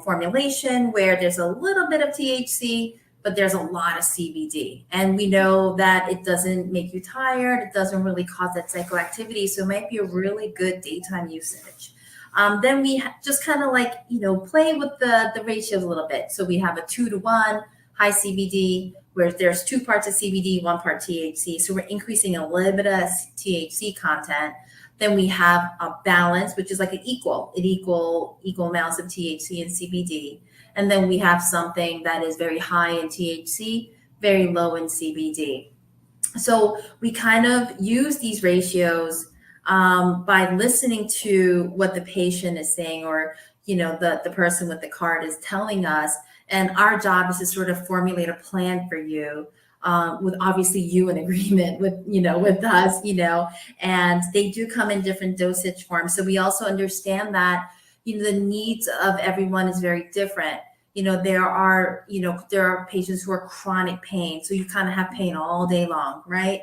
formulation where there's a little bit of THC, but there's a lot of CBD. And we know that it doesn't make you tired. It doesn't really cause that psychoactivity. So it might be a really good daytime usage. Then we just kind of like, play with the ratios a little bit. So we have a 2-to-1 high CBD where there's 2 parts of CBD, 1 part THC. So we're increasing a little bit of THC content. Then we have a balance, which is like equal amounts of THC and CBD. And then we have something that is very high in THC, very low in CBD. So we kind of use these ratios by listening to what the patient is saying, or, the person with the card is telling us. And our job is to sort of formulate a plan for you, with obviously you in agreement with, with us, and they do come in different dosage forms. So we also understand that, the needs of everyone is very different. There are patients who are chronic pain. So you kind of have pain all day long, right?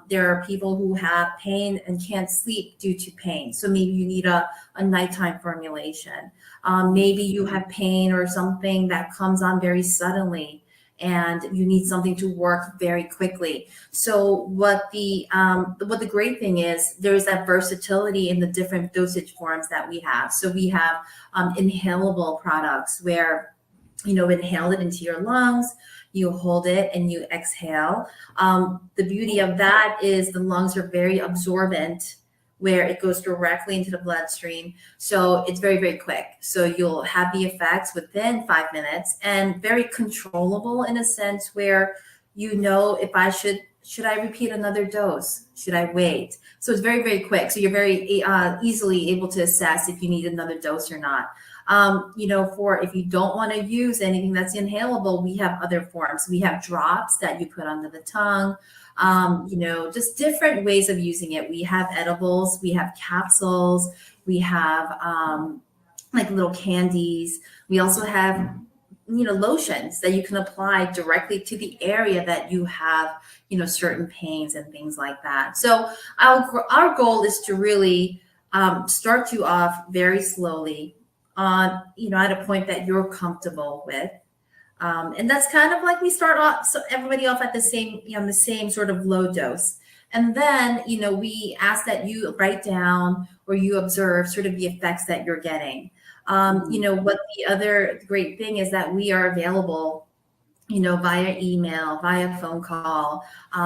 There are people who have pain and can't sleep due to pain. So maybe you need a nighttime formulation. Maybe you have pain or something that comes on very suddenly, and you need something to work very quickly. So what the great thing is, there's that versatility in the different dosage forms that we have. So we have inhalable products where, inhale it into your lungs, you hold it and you exhale. The beauty of that is the lungs are very absorbent, where it goes directly into the bloodstream. So it's very, very quick. So you'll have the effects within 5 minutes, and very controllable in a sense where, if I should I repeat another dose? Should I wait? So it's very, very quick. So you're very easily able to assess if you need another dose or not. For if you don't want to use anything that's inhalable, we have other forms. We have drops that you put under the tongue, just different ways of using it. We have edibles, we have capsules, we have like little candies. We also have lotions that you can apply directly to the area that you have, certain pains and things like that. So our goal is to really start you off very slowly on, at a point that you're comfortable with. And that's kind of like we start off, so everybody off at the same sort of low dose. And then, we ask that you write down or you observe sort of the effects that you're getting. What the other great thing is that we are available, via email, via phone call.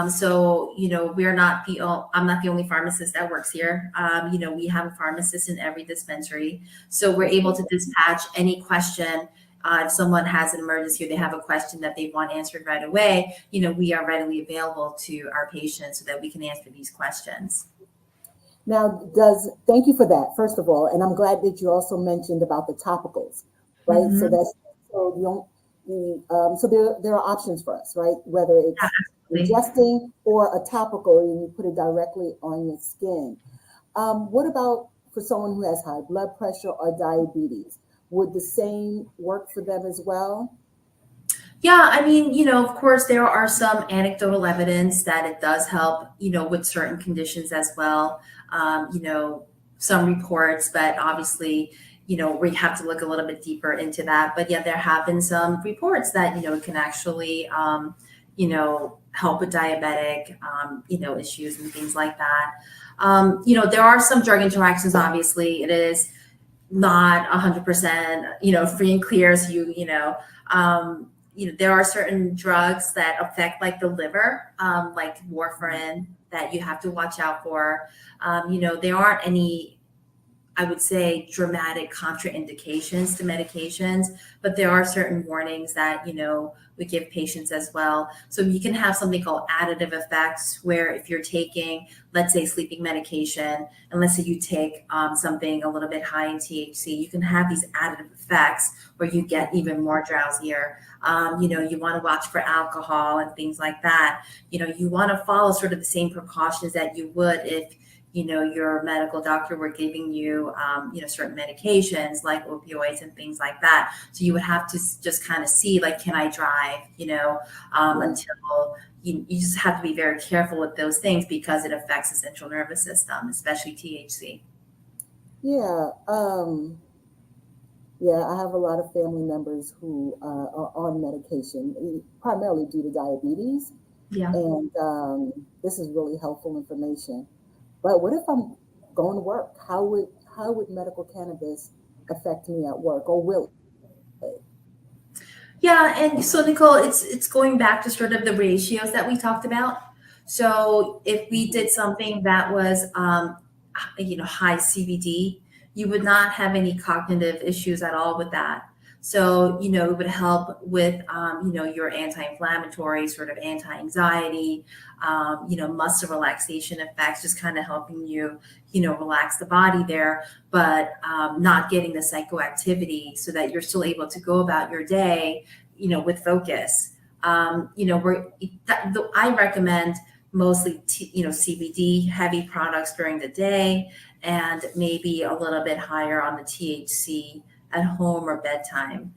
So, I'm not the only pharmacist that works here. We have a pharmacist in every dispensary. So we're able to dispatch any question. If someone has an emergency or they have a question that they want answered right away, we are readily available to our patients so that we can answer these questions. Now, thank you for that, first of all, and I'm glad that you also mentioned about the topicals, right? Mm-hmm. So there are options for us, right? Whether it's ingesting or a topical, and you put it directly on your skin. What about for someone who has high blood pressure or diabetes? Would the same work for them as well? Yeah, I mean, of course, there are some anecdotal evidence that it does help, with certain conditions as well. Some reports, but obviously, we have to look a little bit deeper into that. But yeah, there have been some reports that, it can actually, help with diabetic, issues and things like that. There are some drug interactions, obviously. It is not 100%, free and clear. So there are certain drugs that affect like the liver, like warfarin, that you have to watch out for. There aren't any, I would say, dramatic contraindications to medications, but there are certain warnings that, we give patients as well. So you can have something called additive effects, where if you're taking, let's say, sleeping medication, and let's say you take something a little bit high in THC, you can have these additive effects where you get even more drowsier. You want to watch for alcohol and things like that. You want to follow sort of the same precautions that you would if your medical doctor were giving you, certain medications like opioids and things like that. So you would have to just kind of see, like, can I drive, until you just have to be very careful with those things because it affects the central nervous system, especially THC. Yeah. I have a lot of family members who are on medication, primarily due to diabetes. Yeah. And this is really helpful information. But what if I'm going to work? How would medical cannabis affect me at work, or will it? Yeah, and so Nicole, it's going back to sort of the ratios that we talked about. So if we did something that was high CBD, you would not have any cognitive issues at all with that. So, it would help with, your anti-inflammatory, sort of anti-anxiety, muscle relaxation effects, just kind of helping you, relax the body there, but not getting the psychoactivity so that you're still able to go about your day, with focus. I recommend mostly, CBD heavy products during the day, and maybe a little bit higher on the THC at home or bedtime.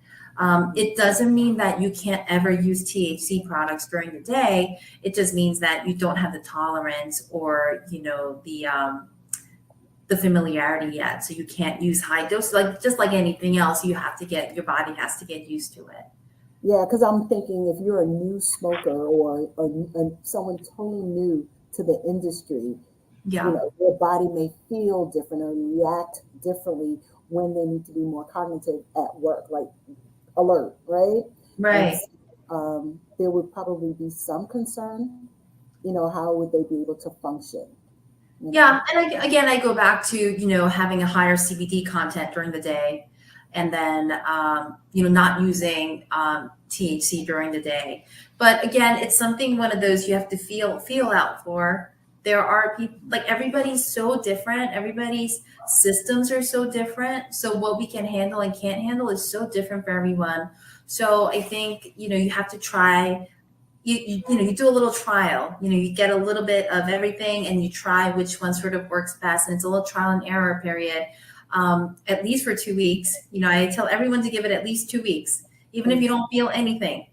It doesn't mean that you can't ever use THC products during the day. It just means that you don't have the tolerance or, the familiarity yet. So you can't use high dose, just like anything else, your body has to get used to it. Yeah, because I'm thinking if you're a new smoker or someone totally new to the industry, your body may feel different or react differently when they need to be more cognitive at work, like alert, right? Right. And, there would probably be some concern, how would they be able to function? Yeah, and I go back to, having a higher CBD content during the day, and then, not using THC during the day. But again, it's one of those you have to feel out for. there are people, like everybody's so different. Everybody's systems are so different. So what we can handle and can't handle is so different for everyone. So I think, you have to try, you do a little trial, you get a little bit of everything and you try which one sort of works best. And it's a little trial and error period, at least for 2 weeks. I tell everyone to give it at least 2 weeks, even if you don't feel anything.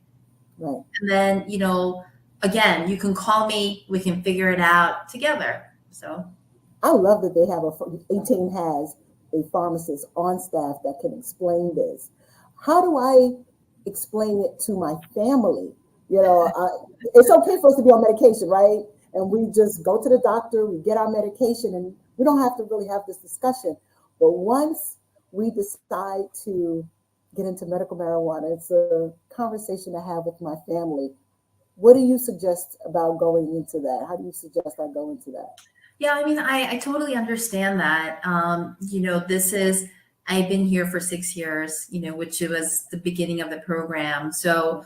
Right. And then, again, you can call me, we can figure it out together. So I love that they have 18 has a pharmacist on staff that can explain this. How do I explain it to my family? It's okay for us to be on medication, right? And we just go to the doctor, we get our medication, and we don't have to really have this discussion. But once we decide to get into medical marijuana, it's a conversation to have with my family. What do you suggest about going into that? How do you suggest I go into that? Yeah, I mean, I totally understand that. I've been here for 6 years, which was the beginning of the program. So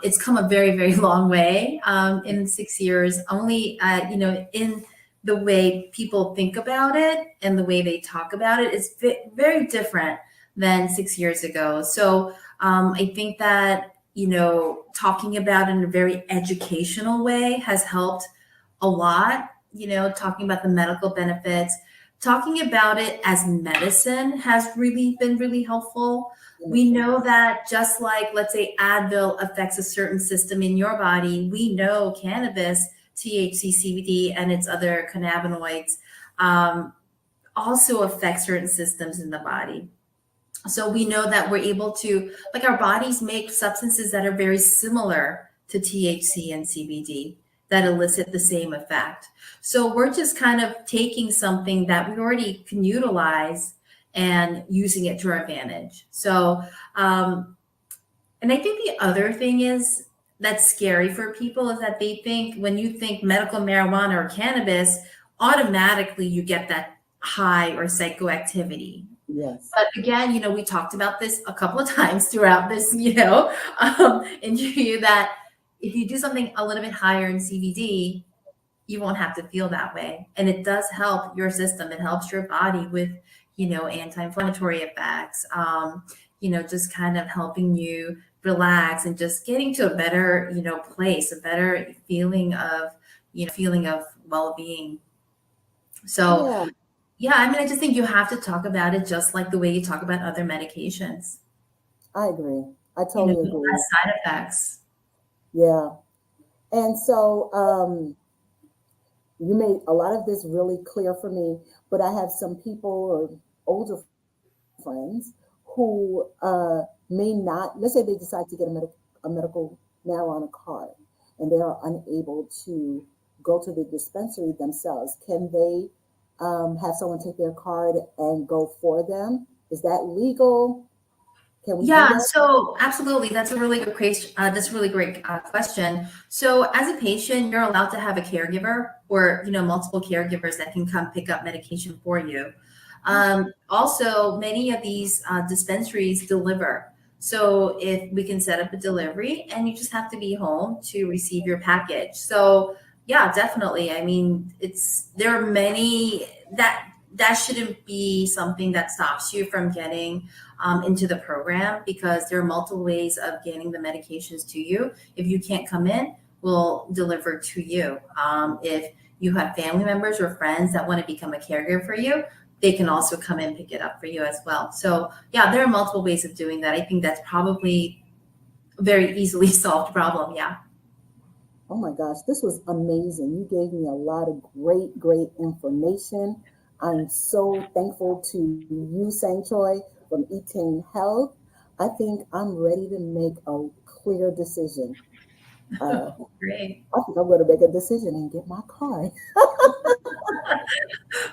it's come a very, very long way in 6 years, only, in the way people think about it and the way they talk about it is very different than 6 years ago. So I think that, talking about it in a very educational way has helped a lot, talking about the medical benefits, talking about it as medicine has really been really helpful. We know that just like, let's say, Advil affects a certain system in your body, we know cannabis, THC, CBD, and its other cannabinoids also affect certain systems in the body. So we know that we're able to, like, our bodies make substances that are very similar to THC and CBD that elicit the same effect. So we're just kind of taking something that we already can utilize and using it to our advantage. So, and I think the other thing is that's scary for people is that they think when you think medical marijuana or cannabis, automatically you get that high or psychoactivity. Yes. But again, we talked about this a couple of times throughout this, interview that if you do something a little bit higher in CBD, you won't have to feel that way. And it does help your system. It helps your body with, anti-inflammatory effects, just kind of helping you relax and just getting to a better, place, a better feeling of well-being. So, yeah, I mean, I just think you have to talk about it just like the way you talk about other medications. I agree. I totally agree. Side effects. Yeah. And so you made a lot of this really clear for me, but I have some people or older friends who may not, let's say they decide to get a medical marijuana card and they are unable to go to the dispensary themselves. Can they have someone take their card and go for them? Is that legal? Can we do that? So absolutely. That's a really good question. That's a really great question. So as a patient, you're allowed to have a caregiver or, multiple caregivers that can come pick up medication for you. Also, many of these dispensaries deliver. So if we can set up a delivery and you just have to be home to receive your package. So yeah, definitely. I mean, there are many that shouldn't be something that stops you from getting into the program because there are multiple ways of getting the medications to you. If you can't come in, we'll deliver to you. If you have family members or friends that want to become a caregiver for you, they can also come and pick it up for you as well. So yeah, there are multiple ways of doing that. I think that's probably a very easily solved problem. Yeah. Oh my gosh, this was amazing. You gave me a lot of great information. I'm so thankful to you, Sang Choi from Etain Health. I think I'm ready to make a clear decision. Great. I think I'm going to make a decision and get my card.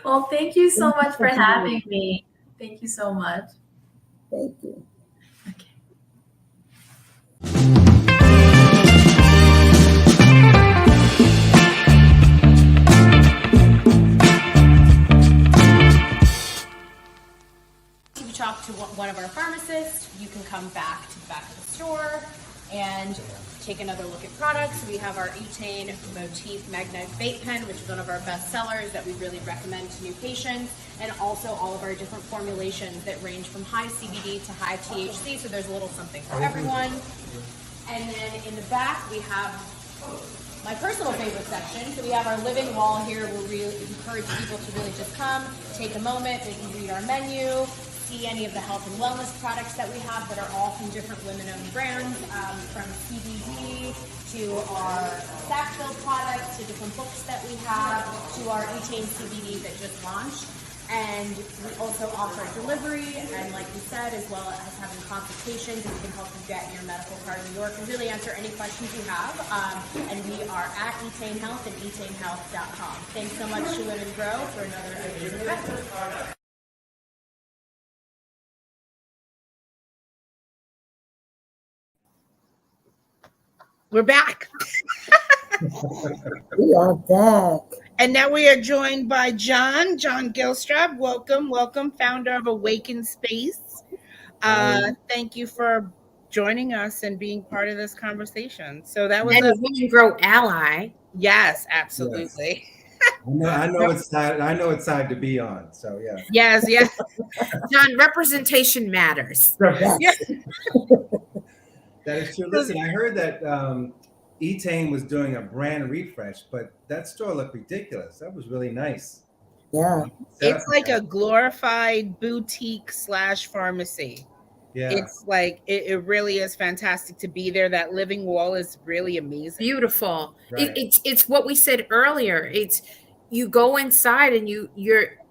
Well, thank you so much for having me. Thank you so much. Thank you. If you talk to one of our pharmacists, you can come back to the back of the store and take another look at products. We have our Etain Motif Magnetic Vape Pen, which is one of our best sellers that we really recommend to new patients, and also all of our different formulations that range from high CBD to high THC, so there's a little something for everyone. And then in the back, we have my personal favorite section. So we have our living wall here. We'll really encourage people to really just come, take a moment, they can read our menu, see any of the health and wellness products that we have that are all from different women-owned brands, from CBD to our sack fill products to different books that we have to our Etain CBD that just launched. And we also offer delivery, and like we said, as well as having consultations, and we can help you get your medical card in New York and really answer any questions you have. And we are at Etain Health and etainhealth.com. Thanks so much to Women Grow for another amazing event. We're back. We are back. And now we are joined by John Gilstrap. Welcome, founder of Awaken Space. Thank you for joining us and being part of this conversation. So that was a Women Grow ally. Yes, absolutely. Yes. I know it's sad to be on. So yeah. Yes. John, representation matters. Yes. That is true. Listen, I heard that Etain was doing a brand refresh, but that store looked ridiculous. That was really nice. Yeah. It's like a glorified boutique / pharmacy. Yeah. It's like, it really is fantastic to be there. That living wall is really amazing. Beautiful. Right. It's what we said earlier. It's, you go inside and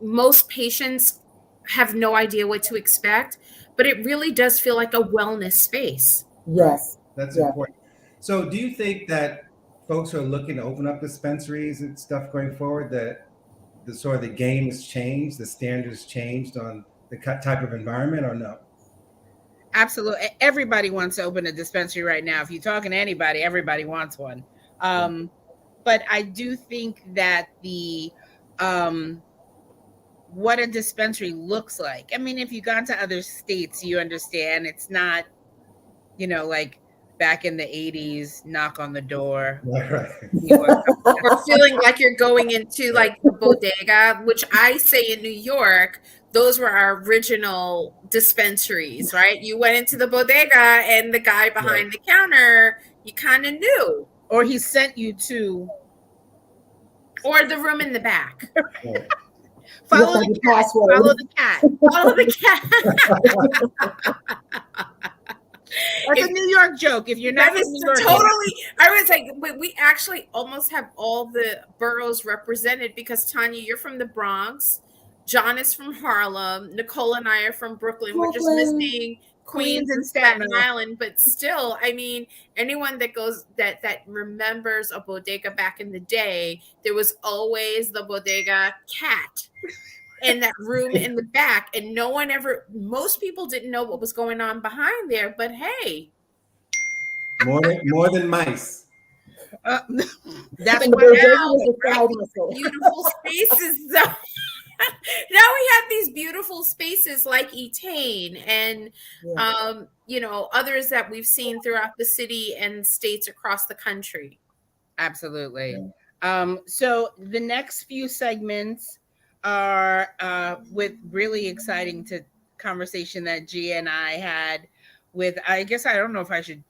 most patients have no idea what to expect, but it really does feel like a wellness space. Yes. That's important. So do you think that folks are looking to open up dispensaries and stuff going forward, that the sort of the game has changed, the standards changed on the type of environment, or no? Absolutely. Everybody wants to open a dispensary right now. If you're talking to anybody, everybody wants one. But I do think that what a dispensary looks like. I mean, if you've gone to other states, you understand it's not, like back in the 80s, knock on the door. Right. Or feeling like you're going into like the bodega, which I say in New York, those were our original dispensaries, right? You went into the bodega and the guy behind the counter, you kind of knew. Or he sent you to. Or the room in the back. Follow the cat. Follow the cat. Follow the cat. That's a New York joke. If you're not New York, totally. I was like, we actually almost have all the boroughs represented, because Tanya, you're from the Bronx, John is from Harlem, Nicole and I are from Brooklyn. We're just missing Queens and Staten Island, but still, I mean, anyone that goes that remembers a bodega back in the day, there was always the bodega cat in that room in the back, and most people didn't know what was going on behind there, but hey, more than mice. That's what now, right? Beautiful spaces. So now we have these beautiful spaces like Etain and others that we've seen throughout the city and states across the country. Absolutely. So the next few segments are with really exciting conversation that Gia and I had with, I guess, I don't know if I should,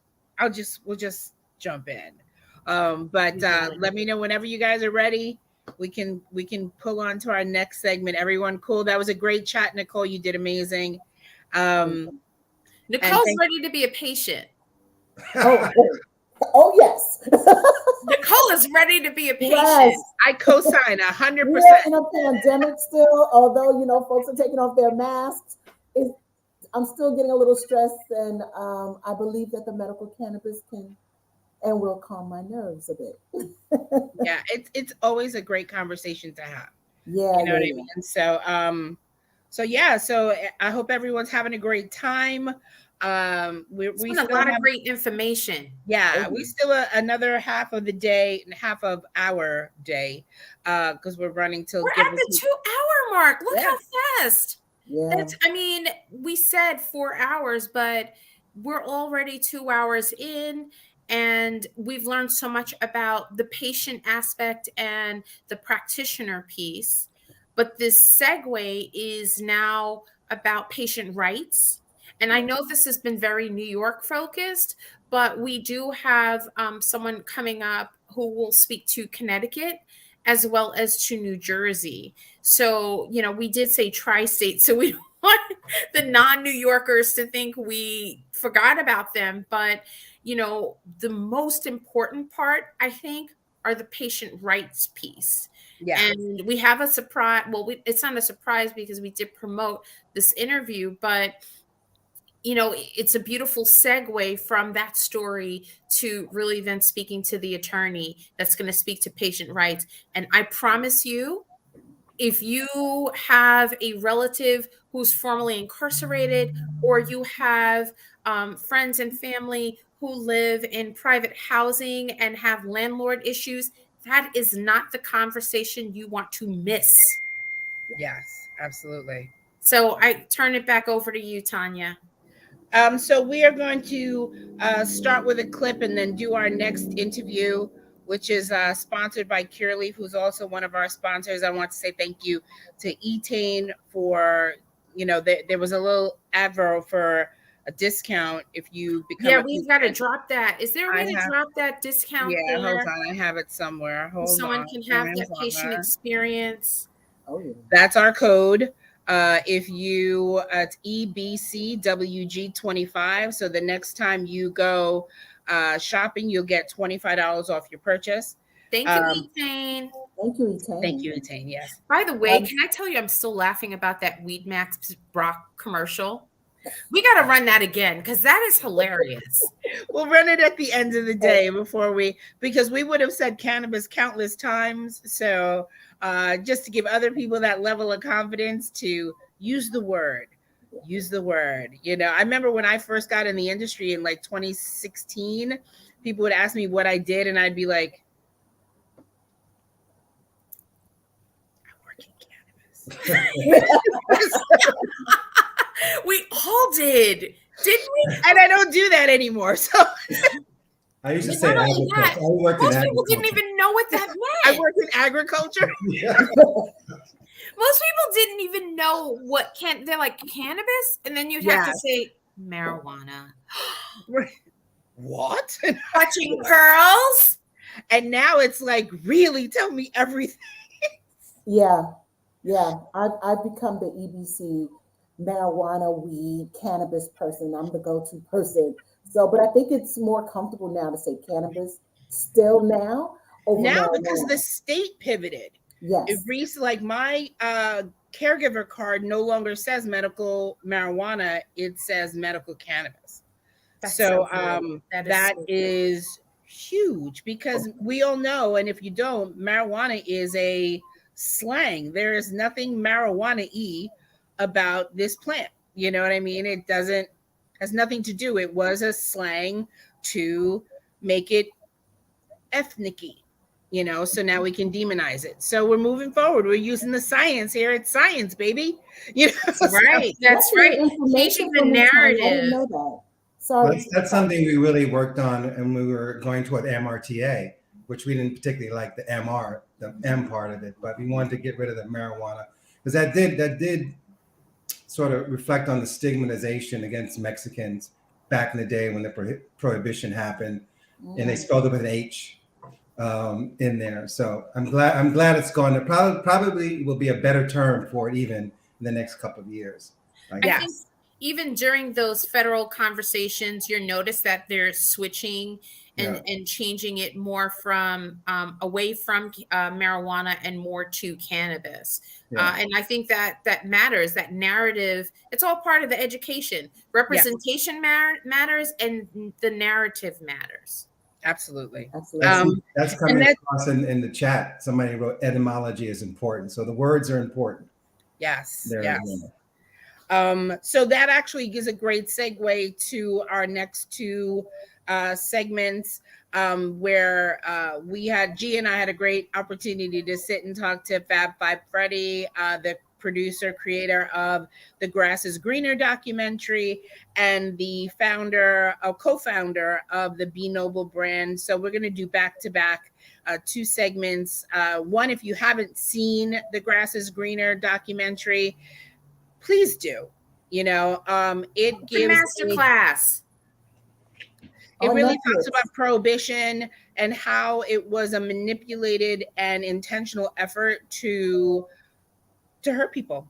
we'll just jump in. But let me know whenever you guys are ready. We can pull on to our next segment. Everyone, cool. That was a great chat, Nicole. You did amazing. Nicole's ready to be a patient. Oh yes. Nicole is ready to be a patient. Yes. I co-sign 100%. We're in a pandemic still, although folks are taking off their masks. I'm still getting a little stressed, and I believe that the medical cannabis can and will calm my nerves a bit. Yeah, it's always a great conversation to have. Yeah, you know what I mean. So so I hope everyone's having a great time. We still a lot of great information. Yeah, we still another half of the day and half of our day because we're running till we're at the 2-hour mark. Look how fast. Yeah. We said 4 hours, but we're already 2 hours in, and we've learned so much about the patient aspect and the practitioner piece. But this segue is now about patient rights. And I know this has been very New York focused, but we do have someone coming up who will speak to Connecticut as well as to New Jersey. So, we did say tri-state, so we don't want the non-New Yorkers to think we forgot about them. But, the most important part, I think, are the patient rights piece. Yeah. And we have a surprise. Well, it's not a surprise because we did promote this interview, but it's a beautiful segue from that story to really then speaking to the attorney that's going to speak to patient rights. And I promise you, if you have a relative who's formerly incarcerated, or you have friends and family who live in private housing and have landlord issues, that is not the conversation you want to miss. Yes, absolutely. So I turn it back over to you, Tanya. So we are going to start with a clip and then do our next interview, which is sponsored by Cureleaf, who's also one of our sponsors. I want to say thank you to Etain for, there was a little advert for a discount if you become. Yeah, we've got to drop that. Is there a way to drop that discount Yeah, there? hold on. I have it somewhere. Hold on. Someone can have that patient experience. Oh, yeah. That's our code. If you, it's EBCWG25. So the next time you go shopping, you'll get $25 off your purchase. Thank you, Etain. Thank you, Etain. Thank you, Etain. Yes. By the way, can I tell you, I'm still laughing about that Weed Max Brock commercial. We got to run that again because that is hilarious. We'll run it at the end of the day because we would have said cannabis countless times. So just to give other people that level of confidence to use the word. I remember when I first got in the industry in like 2016, people would ask me what I did, and I'd be like, I work in cannabis. We all did, didn't we? And I don't do that anymore. So I used to say most people didn't even know what that meant. I work in agriculture. Yeah. Most people didn't even know what they're like, cannabis, and then you'd have to say marijuana. What? Clutching pearls. And now it's like, really, tell me everything. Yeah. I've become the EBC marijuana, weed, cannabis person. I'm the go-to person. So, but I think it's more comfortable now to say cannabis still now. Now because the state pivoted. Yes. It recently, like my caregiver card no longer says medical marijuana, it says medical cannabis. That is huge because we all know, and if you don't, marijuana is a slang. There is nothing marijuana-y about this plant. You know what I mean? It has nothing to do. It was a slang to make it ethnic-y, so now we can demonize it. So we're moving forward. We're using the science here. It's science, baby. Right. That's right. Changing the narrative. I didn't know that. Sorry. That's something we really worked on, and we were going toward MRTA, which we didn't particularly like the M part of it, but we wanted to get rid of the marijuana because that did sort of reflect on the stigmatization against Mexicans back in the day when the prohibition happened, and they spelled it with an H in there. So I'm glad it's gone. There probably will be a better term for it even in the next couple of years. I think even during those federal conversations, you'll notice that they're switching and changing it more from away from marijuana and more to cannabis. And I think that matters, that narrative. It's all part of the education. Representation matters, and the narrative matters. Absolutely. That's coming across in the chat. Somebody wrote etymology is important. So the words are important. Yes. So that actually gives a great segue to our next two segments where G and I had a great opportunity to sit and talk to Fab Five Freddy, the producer, creator of the Grass is Greener documentary, and the co-founder of the Be Noble brand. So we're going to do back-to-back 2 segments. One, if you haven't seen the Grass is Greener documentary, please do. You know, it gives a masterclass. It really talks about prohibition and how it was a manipulated and intentional effort to hurt people,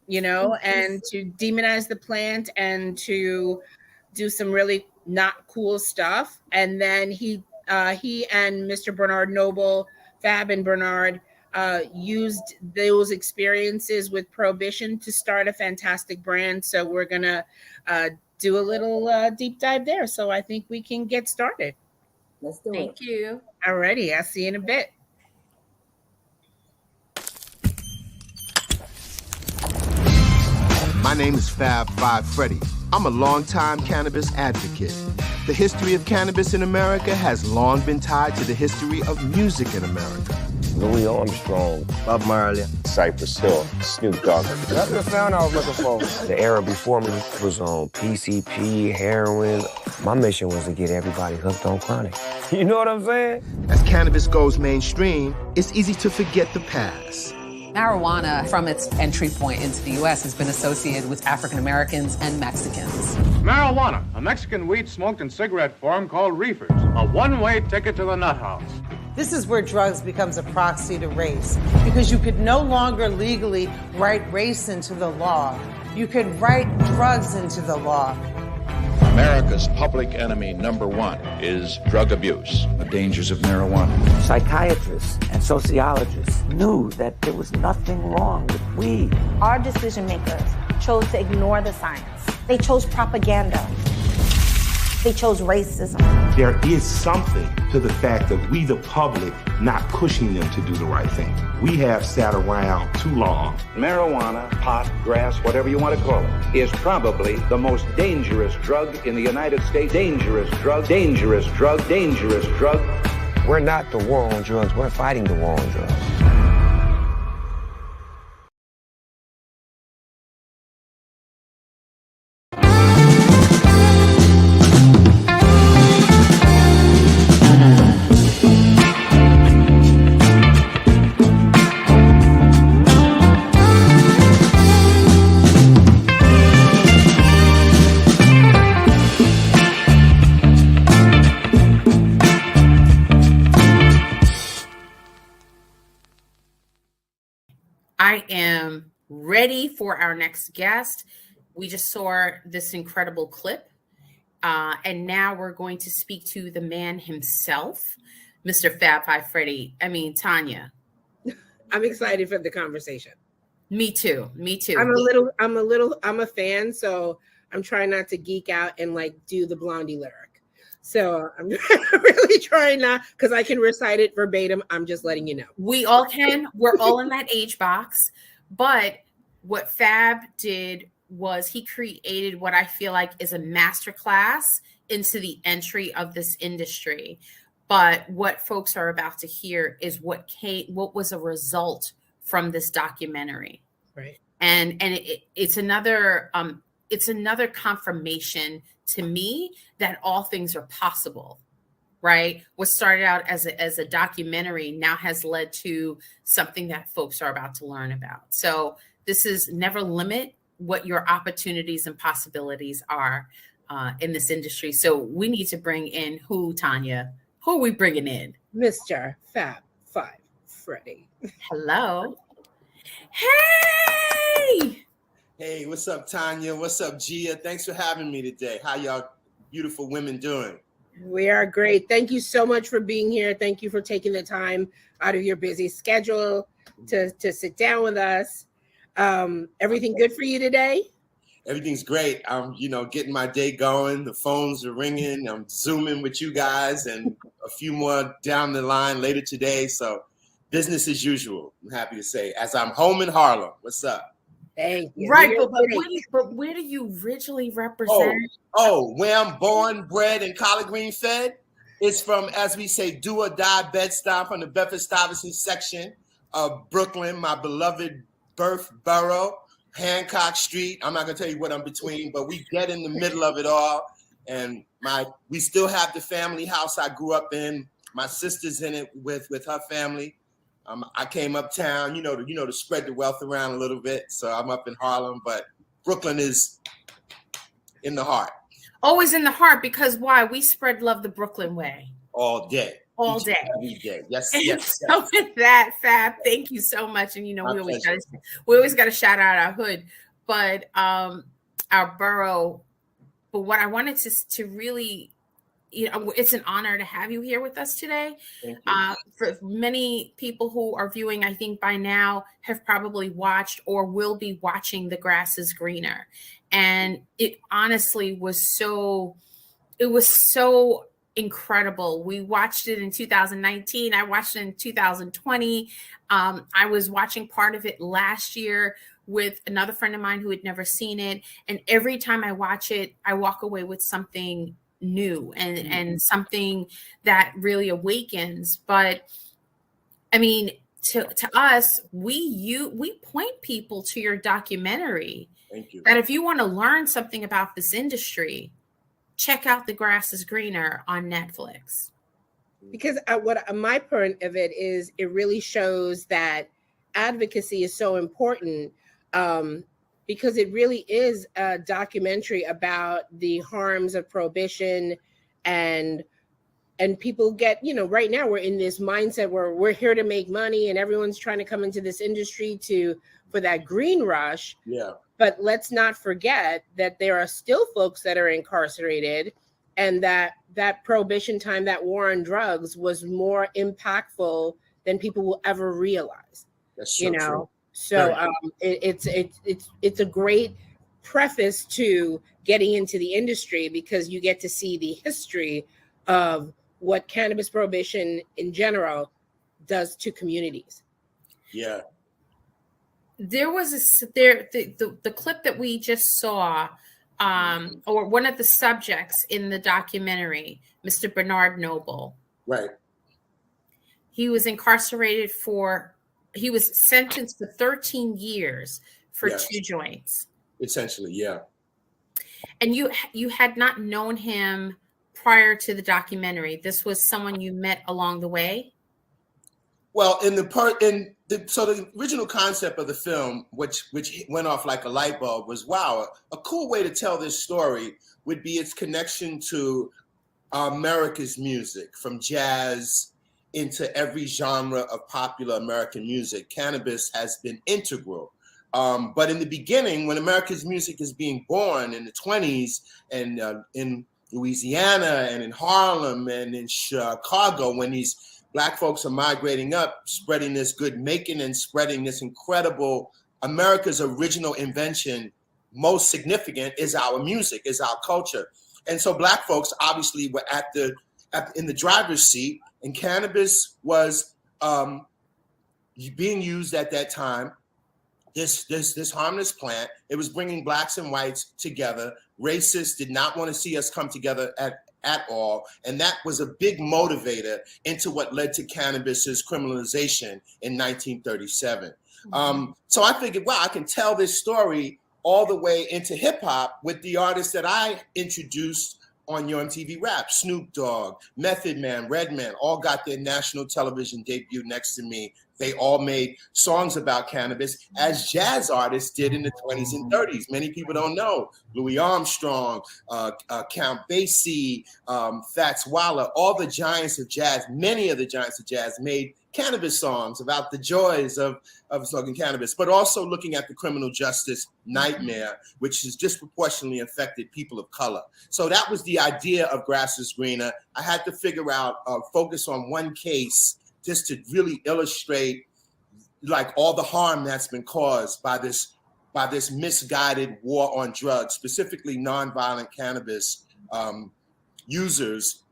you know, and to demonize the plant and to do some really not cool stuff. And then he and Mr. Bernard Noble, Fab and Bernard, used those experiences with prohibition to start a fantastic brand. So we're gonna do a little deep dive there. So I think we can get started. Let's do it. Thank you. Alrighty, I'll see you in a bit. My name is Fab Five Freddy. I'm a longtime cannabis advocate. The history of cannabis in America has long been tied to the history of music in America. Louis Armstrong, Bob Marley, Cypress Hill, Snoop Dogg. That's the sound I was looking for. The era before me was on PCP, heroin. My mission was to get everybody hooked on chronic. You know what I'm saying? As cannabis goes mainstream, it's easy to forget the past. Marijuana, from its entry point into the U.S., has been associated with African Americans and Mexicans. Marijuana, a Mexican weed smoked in cigarette form called reefers, a one-way ticket to the nut house. This is where drugs becomes a proxy to race, because you could no longer legally write race into the law. You could write drugs into the law. America's public enemy number one is drug abuse. The dangers of marijuana. Psychiatrists and sociologists knew that there was nothing wrong with weed. Our decision makers chose to ignore the science. They chose propaganda. They chose racism. There is something to the fact that we, the public, not pushing them to do the right thing. We have sat around too long. Marijuana, pot, grass, whatever you want to call it, is probably the most dangerous drug in the United States. Dangerous drug, dangerous drug, dangerous drug. We're not the war on drugs, we're fighting the war on drugs. I am ready for our next guest. We just saw this incredible clip, and now we're going to speak to the man himself, Mr. Fab Five Freddy. I mean, Tanya. I'm excited for the conversation. Me too. Me too. I'm a fan, so I'm trying not to geek out and like do the Blondie lyric. So I'm really trying not, because I can recite it verbatim. I'm just letting you know. We all can. We're all in that age box. But what Fab did was he created what I feel like is a masterclass into the entry of this industry. But what folks are about to hear is what was a result from this documentary. Right. And it's another confirmation to me that all things are possible, right? What started out as a documentary now has led to something that folks are about to learn about. So this is never limit what your opportunities and possibilities are in this industry. So we need to bring in who, Tanya? Who are we bringing in? Mr. Fab Five Freddy. Hello. Hey! Hey, what's up, Tanya? What's up, Gia? Thanks for having me today. How y'all beautiful women doing? We are great. Thank you so much for being here. Thank you for taking the time out of your busy schedule to sit down with us. Everything good for you today? Everything's great. I'm, getting my day going. The phones are ringing. I'm Zooming with you guys and a few more down the line later today. So business as usual, I'm happy to say, as I'm home in Harlem. What's up? Thank you. Right, but where do you originally represent? Oh, where I'm born, bred, and collard green fed? It's from, as we say, do or die Bed-Stuy from the Bedford-Stuyvesant section of Brooklyn, my beloved birth borough, Hancock Street. I'm not gonna tell you what I'm between, but we get in the middle of it all. And we still have the family house I grew up in. My sister's in it with her family. I came uptown, to spread the wealth around a little bit. So I'm up in Harlem, but Brooklyn is in the heart. Always in the heart, because why? We spread love the Brooklyn way. All day. All day. Every day. Yes, And yes. so with that, Fab, thank you so much. And we always got to shout out our hood, but our borough. But what I wanted to really, it's an honor to have you here with us today. Thank you. For many people who are viewing, I think by now have probably watched or will be watching The Grass is Greener. And it honestly was so incredible. We watched it in 2019. I watched it in 2020. I was watching part of it last year with another friend of mine who had never seen it. And every time I watch it, I walk away with something new and something that really awakens. But I mean, to us, we point people to your documentary. Thank you. That if you want to learn something about this industry, check out The Grass is Greener on Netflix. Because what my point of it is, it really shows that advocacy is so important, because it really is a documentary about the harms of prohibition, and people get, right now we're in this mindset where we're here to make money and everyone's trying to come into this industry for that green rush. Yeah. But let's not forget that there are still folks that are incarcerated, and that prohibition time, that war on drugs, was more impactful than people will ever realize. That's so true. So it's a great preface to getting into the industry, because you get to see the history of what cannabis prohibition in general does to communities. Yeah. There was the clip that we just saw, or one of the subjects in the documentary, Mr. Bernard Noble. Right. He was incarcerated he was sentenced to 13 years for 2 joints. Essentially, yeah. And you had not known him prior to the documentary. This was someone you met along the way? Well, so the original concept of the film, which went off like a light bulb, was, wow, a cool way to tell this story would be its connection to America's music, from jazz into every genre of popular American music. Cannabis has been integral. But in the beginning, when America's music is being born in the 20s, and in Louisiana and in Harlem and in Chicago, when these Black folks are migrating up, spreading this good making and spreading this incredible, America's original invention, most significant, is our music, is our culture. And so Black folks obviously were in the driver's seat, and cannabis was being used at that time. This harmless plant, it was bringing Blacks and whites together. Racists did not want to see us come together at all. And that was a big motivator into what led to cannabis's criminalization in 1937. So I figured, wow, I can tell this story all the way into hip hop with the artists that I introduced on Your MTV Rap. Snoop Dogg, Method Man, Redman, all got their national television debut next to me. They all made songs about cannabis, as jazz artists did in the 20s and 30s. Many people don't know. Louis Armstrong, Count Basie, Fats Waller, all the giants of jazz, many of the giants of jazz made cannabis songs about the joys of smoking cannabis, but also looking at the criminal justice nightmare, which has disproportionately affected people of color. So that was the idea of Grass is Greener. I had to figure out, focus on one case just to really illustrate like all the harm that's been caused by this misguided war on drugs, specifically nonviolent cannabis users.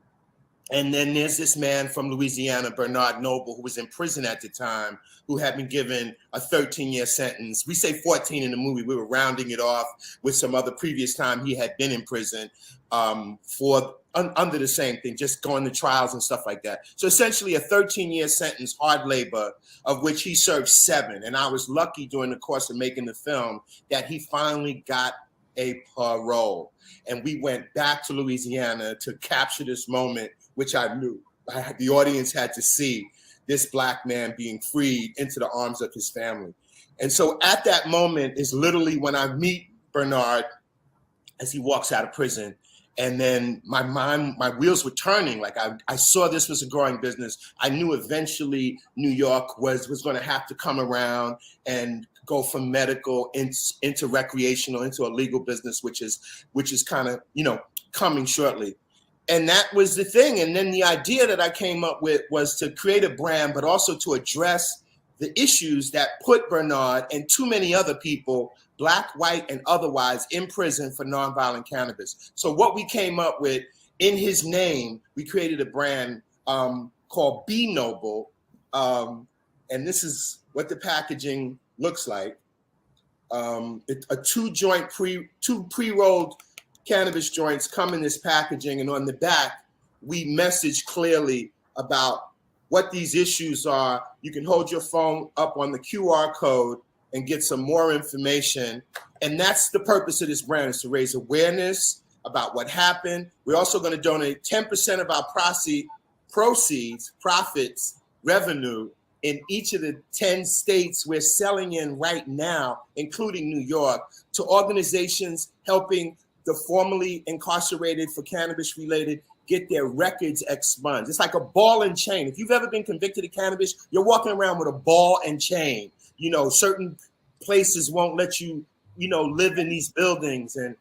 And then there's this man from Louisiana, Bernard Noble, who was in prison at the time, who had been given a 13-year sentence. We say 14 in the movie. We were rounding it off with some other previous time he had been in prison for under the same thing, just going to trials and stuff like that. So essentially a 13-year sentence, hard labor, of which he served 7. And I was lucky during the course of making the film that he finally got a parole. And we went back to Louisiana to capture this moment, which I knew the audience had to see, this Black man being freed into the arms of his family. And so at that moment is literally when I meet Bernard as he walks out of prison. And then my wheels were turning. Like I saw this was a growing business. I knew eventually New York was going to have to come around and go from medical into recreational, into a legal business, which is kind of, coming shortly. And that was the thing. And then the idea that I came up with was to create a brand, but also to address the issues that put Bernard and too many other people, Black, white, and otherwise, in prison for nonviolent cannabis. So what we came up with, in his name, we created a brand called Be Noble. And this is what the packaging looks like. Two pre-rolled cannabis joints come in this packaging, and on the back, we message clearly about what these issues are. You can hold your phone up on the QR code and get some more information. And that's the purpose of this brand, is to raise awareness about what happened. We're also going to donate 10% of our profits, revenue in each of the 10 states we're selling in right now, including New York, to organizations helping the formerly incarcerated for cannabis-related get their records expunged. It's like a ball and chain. If you've ever been convicted of cannabis, you're walking around with a ball and chain. Certain places won't let you, live in these buildings. And,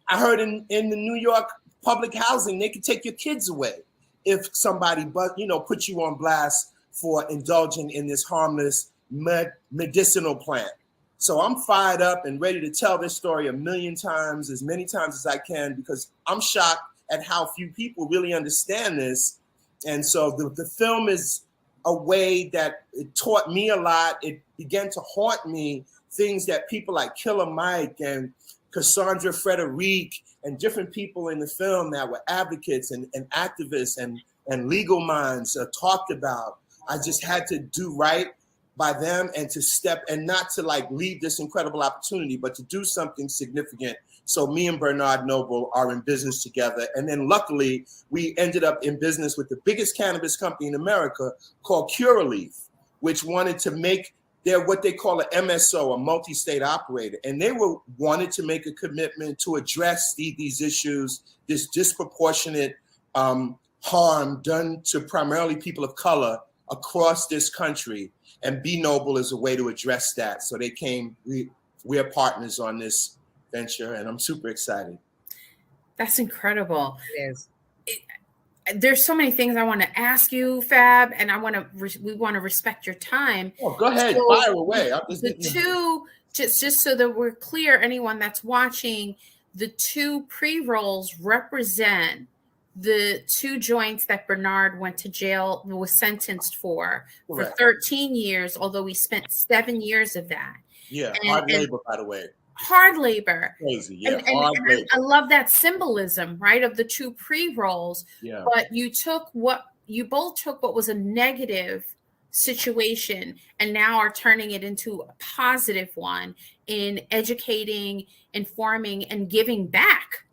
I heard in the New York public housing, they could take your kids away if somebody, put you on blast for indulging in this harmless medicinal plant. So I'm fired up and ready to tell this story a million times, as many times as I can, because I'm shocked at how few people really understand this. And so the film is a way that it taught me a lot. It began to haunt me, things that people like Killer Mike and Cassandra Frederique and different people in the film that were advocates and activists and legal minds talked about. I just had to do right by them and to step, and not to leave this incredible opportunity, but to do something significant. So me and Bernard Noble are in business together. And then luckily we ended up in business with the biggest cannabis company in America called Curaleaf, which wanted to make what they call an MSO, a multi-state operator. And they wanted to make a commitment to address these issues, this disproportionate harm done to primarily people of color across this country. And Be Noble is a way to address that. So they came, we're partners on this venture, and I'm super excited. That's incredible. It is. There's so many things I want to ask you, Fab, and we want to respect your time. Oh, go ahead, so fire away. Just so that we're clear, anyone that's watching, the 2 pre-rolls represent the 2 joints that Bernard went to jail, was sentenced for 13 years, although he spent 7 years of that. Yeah, hard labor, by the way. Hard labor. Crazy, yeah. And I love that symbolism, right, of the 2 pre-rolls. Yeah. But you both took what was a negative situation and now are turning it into a positive one in educating, informing, and giving back.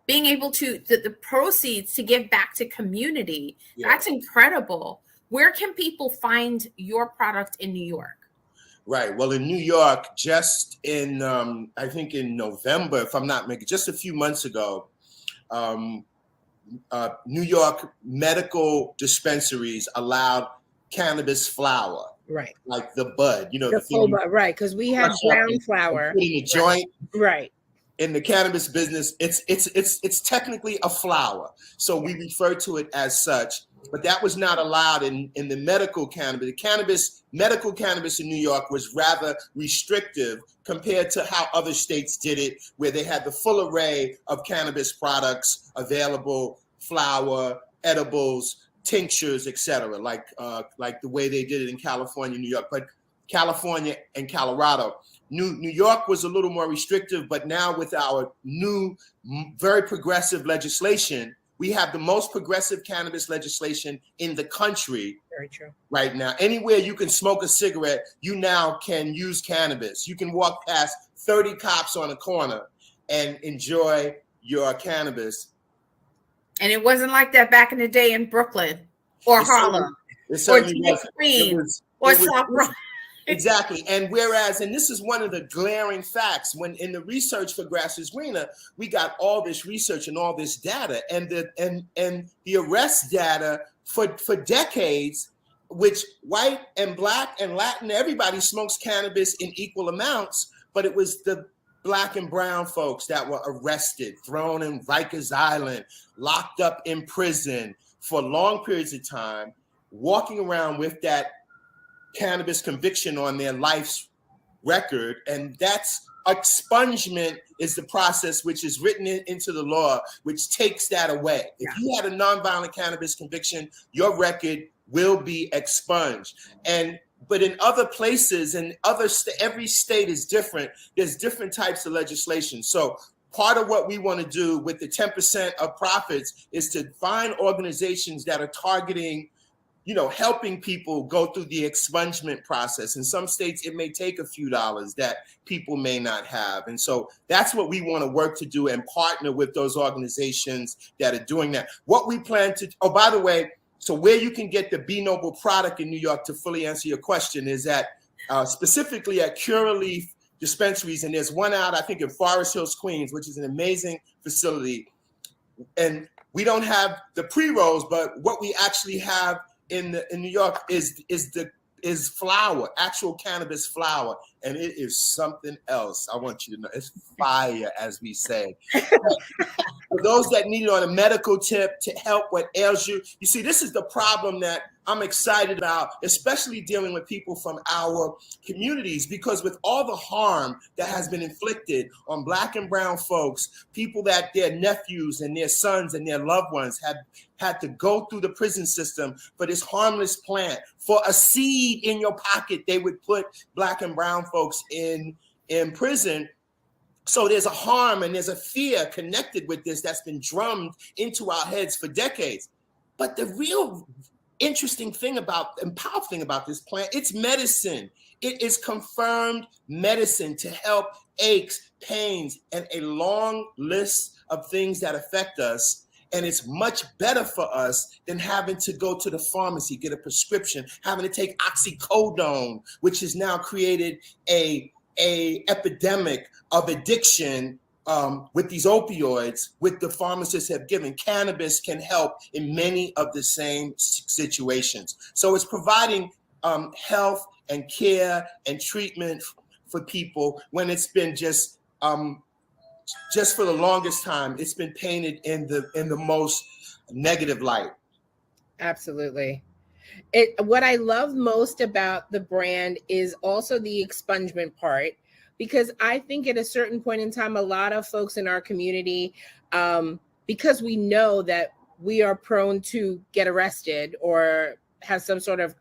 Being able to, the proceeds to give back to community. Yeah. That's incredible. Where can people find your product in New York? Right. Well, in New York, just in, I think in November, if I'm not mistaken, just a few months ago, New York medical dispensaries allowed cannabis flower. Right. Like the bud, the full bud, right. Because we had brown flower. In a joint. Right. In the cannabis business, it's technically a flower. So we refer to it as such. But that was not allowed in the medical cannabis. The medical cannabis in New York was rather restrictive compared to how other states did it, where they had the full array of cannabis products available, flower, edibles, tinctures, etc., like the way they did it in California, New York. But California, and Colorado. New York was a little more restrictive, but now with our new, very progressive legislation, we have the most progressive cannabis legislation in the country. Very true. Right now. Anywhere you can smoke a cigarette, you now can use cannabis. You can walk past 30 cops on a corner and enjoy your cannabis. And it wasn't like that back in the day in Brooklyn or Harlem or Queens or South Bronx. Exactly. And whereas, and this is one of the glaring facts, when in the research for Grass is Greener, we got all this research and all this data, and the arrest data for decades, which white and black and Latin, everybody smokes cannabis in equal amounts, but it was the Black and brown folks that were arrested, thrown in Rikers Island, locked up in prison for long periods of time, walking around with that cannabis conviction on their life's record. And that's expungement is the process which is written into the law, which takes that away. If you had a nonviolent cannabis conviction, your record will be expunged. But in other places and every state is different. There's different types of legislation. So part of what we want to do with the 10% of profits is to find organizations that are targeting, helping people go through the expungement process. In some states, it may take a few dollars that people may not have. And so that's what we want to work to do and partner with those organizations that are doing that. What we plan to, oh, by the way, so where you can get the B Noble product in New York, to fully answer your question, is at specifically at Curaleaf dispensaries. And there's one out, I think, in Forest Hills, Queens, which is an amazing facility. And we don't have the pre-rolls, but what we actually have in New York is flower, actual cannabis flower, and it is something else. I want you to know, it's fire, as we say. For those that need it on a medical tip to help what ails you, you see, this is the problem that I'm excited about, especially dealing with people from our communities, because with all the harm that has been inflicted on Black and brown folks, people that their nephews and their sons and their loved ones have had to go through the prison system for this harmless plant, for a seed in your pocket, they would put Black and brown folks in prison. So there's a harm and there's a fear connected with this that's been drummed into our heads for decades. But the real interesting thing about and powerful thing about this plant, it's medicine. It is confirmed medicine to help aches, pains, and a long list of things that affect us. And it's much better for us than having to go to the pharmacy, get a prescription, having to take oxycodone, which has now created a epidemic of addiction with these opioids, with the pharmacists have given. Cannabis can help in many of the same situations. So it's providing health and care and treatment for people when it's been just for the longest time, it's been painted in the most negative light. Absolutely. What I love most about the brand is also the expungement part, because I think at a certain point in time, a lot of folks in our community, because we know that we are prone to get arrested or have some sort of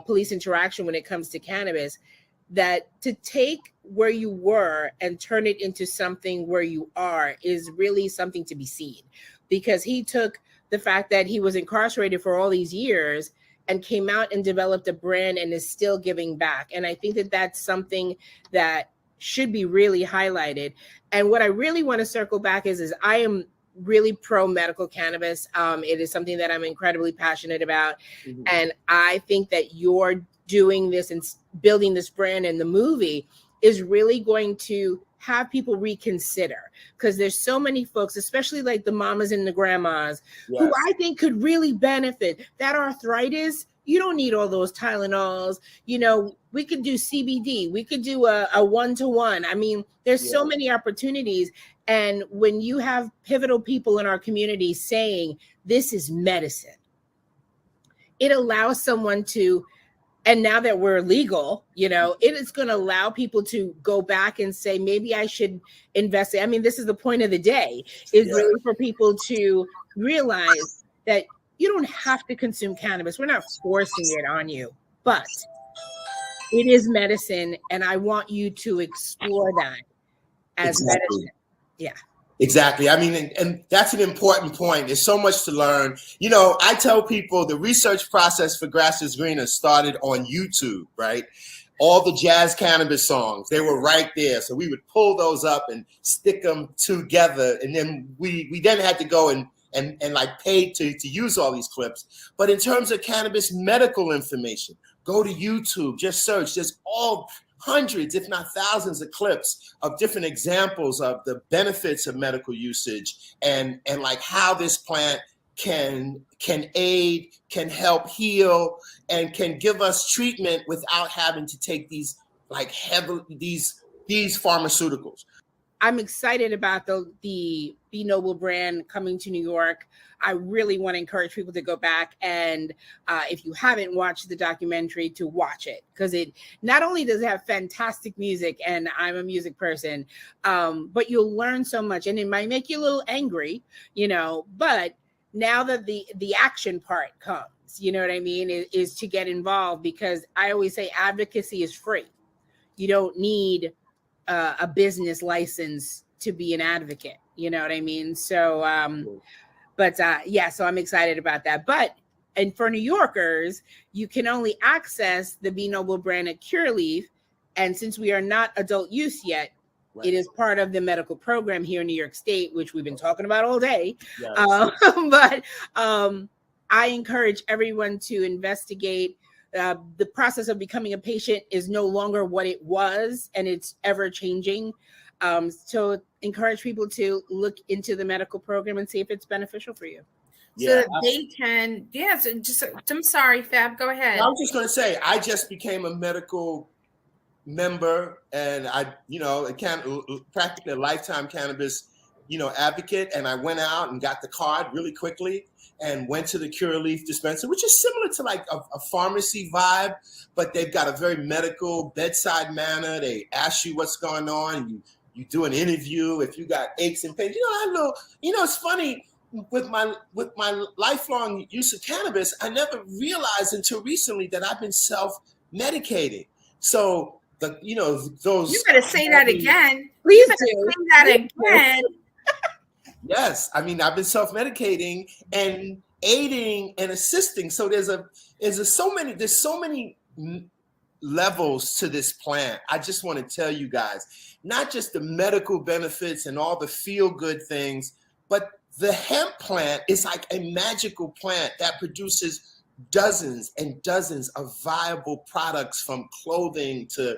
police interaction when it comes to cannabis, that to take where you were and turn it into something where you are is really something to be seen, because he took the fact that he was incarcerated for all these years and came out and developed a brand and is still giving back. And I think that that's something that should be really highlighted. And what I really want to circle back is I am really pro medical cannabis. It is something that I'm incredibly passionate about. Mm-hmm. And I think that you're doing this and building this brand in the movie is really going to have people reconsider, because there's so many folks, especially like the mamas and the grandmas, yes, who I think could really benefit. That arthritis, you don't need all those Tylenols. We could do CBD. We could do a one-to-one. I mean, there's so many opportunities. And when you have pivotal people in our community saying this is medicine, it allows someone to, and now that we're legal, it is going to allow people to go back and say, maybe I should invest. I mean, this is the point of the day, is really for people to realize that you don't have to consume cannabis. We're not forcing it on you, but it is medicine, and I want you to explore that as medicine. Yeah. Exactly. I mean, and that's an important point. There's so much to learn. You know, I tell people the research process for Grass is Greener started on YouTube, right? All the jazz cannabis songs, they were right there. So we would pull those up and stick them together. And then we then had to go and like pay to use all these clips. But in terms of cannabis medical information, go to YouTube, just search. There's all hundreds, if not thousands of clips of different examples of the benefits of medical usage and like how this plant can aid, can help heal, and can give us treatment without having to take these like these pharmaceuticals. I'm excited about the Be Noble brand coming to New York. I really want to encourage people to go back and if you haven't watched the documentary, to watch it, because it not only does it have fantastic music, and I'm a music person, but you'll learn so much, and it might make you a little angry, you know, but now that the action part comes, you know what I mean, is to get involved, because I always say advocacy is free. You don't need a business license to be an advocate, you know what I mean? So yeah, so I'm excited about that. But and for New Yorkers, you can only access the Be Noble brand at Curaleaf, and since we are not adult use yet, right, it is part of the medical program here in New York State, which we've been talking about all day. Yes. But I encourage everyone to investigate. The process of becoming a patient is no longer what it was, and it's ever changing. So encourage people to look into the medical program and see if it's beneficial for you. So that they can, I'm sorry, Fab, go ahead. I was just going to say, I just became a medical member, and I, you know, practically a lifetime cannabis, you know, advocate. And I went out and got the card really quickly and went to the Curaleaf dispensary, which is similar to like a pharmacy vibe, but they've got a very medical bedside manner. They ask you what's going on. You do an interview if you got aches and pains. It's funny with my lifelong use of cannabis, I never realized until recently that I've been self-medicating. So those. You better say that again. Please do. Say that again. Yes, I mean, I've been self-medicating and aiding and assisting. So there's so many levels to this plant. I just want to tell you guys, not just the medical benefits and all the feel-good things, but the hemp plant is like a magical plant that produces dozens and dozens of viable products, from clothing to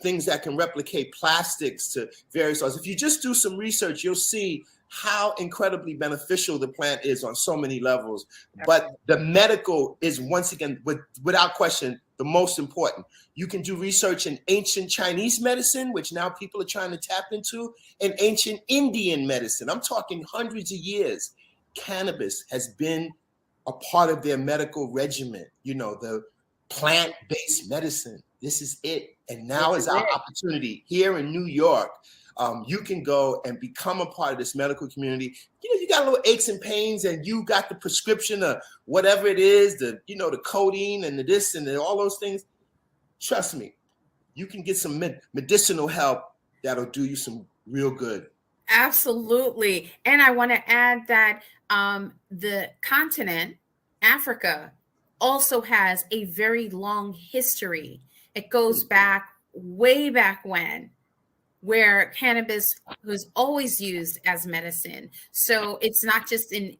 things that can replicate plastics to various others. If you just do some research, you'll see how incredibly beneficial the plant is on so many levels. But the medical is, once again, without question, the most important. You can do research in ancient Chinese medicine, which now people are trying to tap into, and ancient Indian medicine. I'm talking hundreds of years. Cannabis has been a part of their medical regimen, the plant-based medicine. This is it. And now is our opportunity here in New York. You can go and become a part of this medical community. You got little aches and pains, and you got the prescription of whatever it is, the codeine and the this and all those things. Trust me, you can get some medicinal help that'll do you some real good. Absolutely. And I want to add that the continent, Africa, also has a very long history. It goes back way back when, where cannabis was always used as medicine. So it's not just in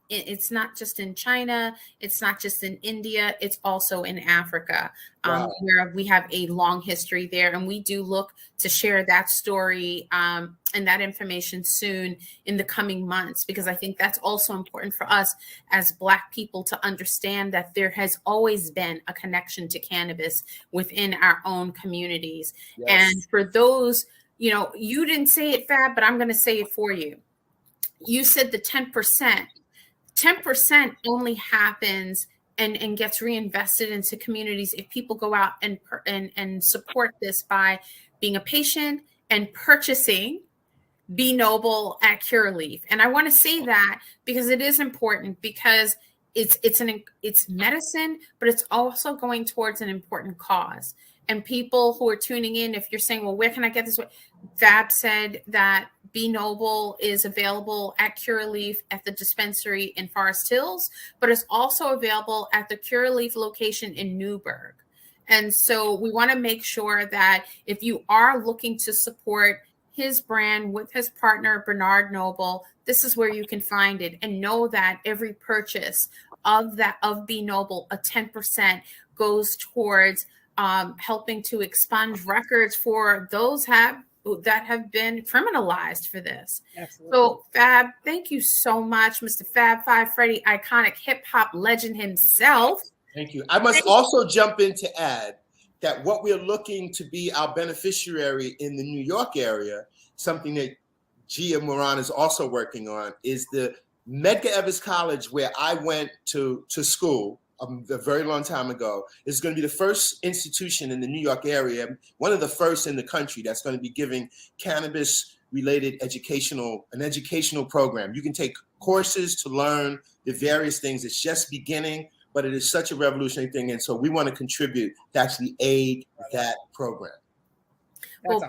China, it's not just in India, it's also in Africa, where we have a long history there. And we do look to share that story and that information soon in the coming months, because I think that's also important for us as Black people to understand that there has always been a connection to cannabis within our own communities. Yes. And for those, you didn't say it, Fab, but I'm going to say it for you. You said the 10%. 10% only happens and gets reinvested into communities if people go out and support this by being a patient and purchasing Be Noble at Curaleaf. And I want to say that because it is important, because it's medicine, but it's also going towards an important cause. And people who are tuning in, if you're saying, well, where can I get this? Fab said that Be Noble is available at Curaleaf at the dispensary in Forest Hills, but it's also available at the Curaleaf location in Newburgh. And so we want to make sure that if you are looking to support his brand with his partner, Bernard Noble, this is where you can find it. And know that every purchase of Be Noble, a 10% goes towards helping to expunge records for those that have been criminalized for this. Absolutely. So Fab, thank you so much, Mr. Fab Five Freddy, iconic hip hop legend himself. Thank you. I must also jump in to add that what we're looking to be our beneficiary in the New York area, something that Gia Moran is also working on, is the Medgar Evers College, where I went to school a very long time ago. Is going to be the first institution in the New York area, one of the first in the country, that's going to be giving cannabis-related educational program. You can take courses to learn the various things. It's just beginning, but it is such a revolutionary thing. And so we want to contribute to actually aid that program. Well,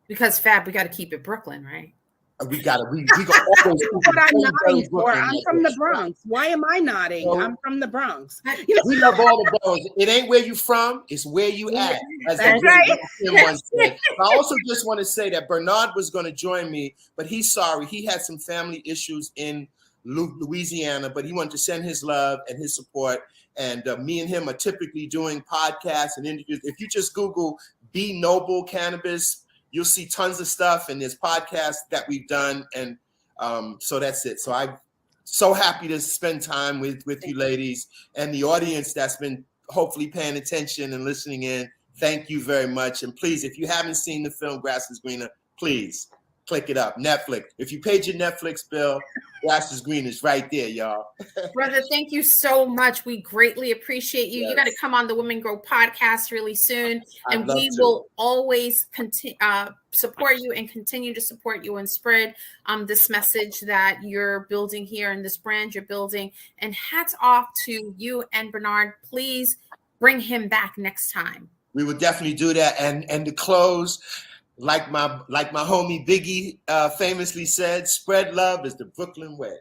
because Fab, we got to keep it Brooklyn, right? We got always. What I'm nodding for. I'm from the Bronx. Why am I nodding? So, I'm from the Bronx. We love all the boroughs. It ain't where you from, it's where you at. As That's right. Once said. I also just want to say that Bernard was going to join me, but he's sorry. He had some family issues in Louisiana, but he wanted to send his love and his support. And me and him are typically doing podcasts and interviews. If you just Google Be Noble Cannabis, you'll see tons of stuff, and there's podcasts that we've done. And so that's it. So I'm so happy to spend time with you ladies and the audience that's been hopefully paying attention and listening in. Thank you very much. And please, if you haven't seen the film Grass is Greener, please click it up. Netflix. If you paid your Netflix bill, Grass is Green is right there, y'all. Brother, thank you so much. We greatly appreciate you. Yes. You got to come on the Women Grow podcast really soon. And we will always support you and continue to support you and spread this message that you're building here and this brand you're building. And hats off to you and Bernard. Please bring him back next time. We will definitely do that. And to close, like my homie Biggie famously said, spread love is the Brooklyn way.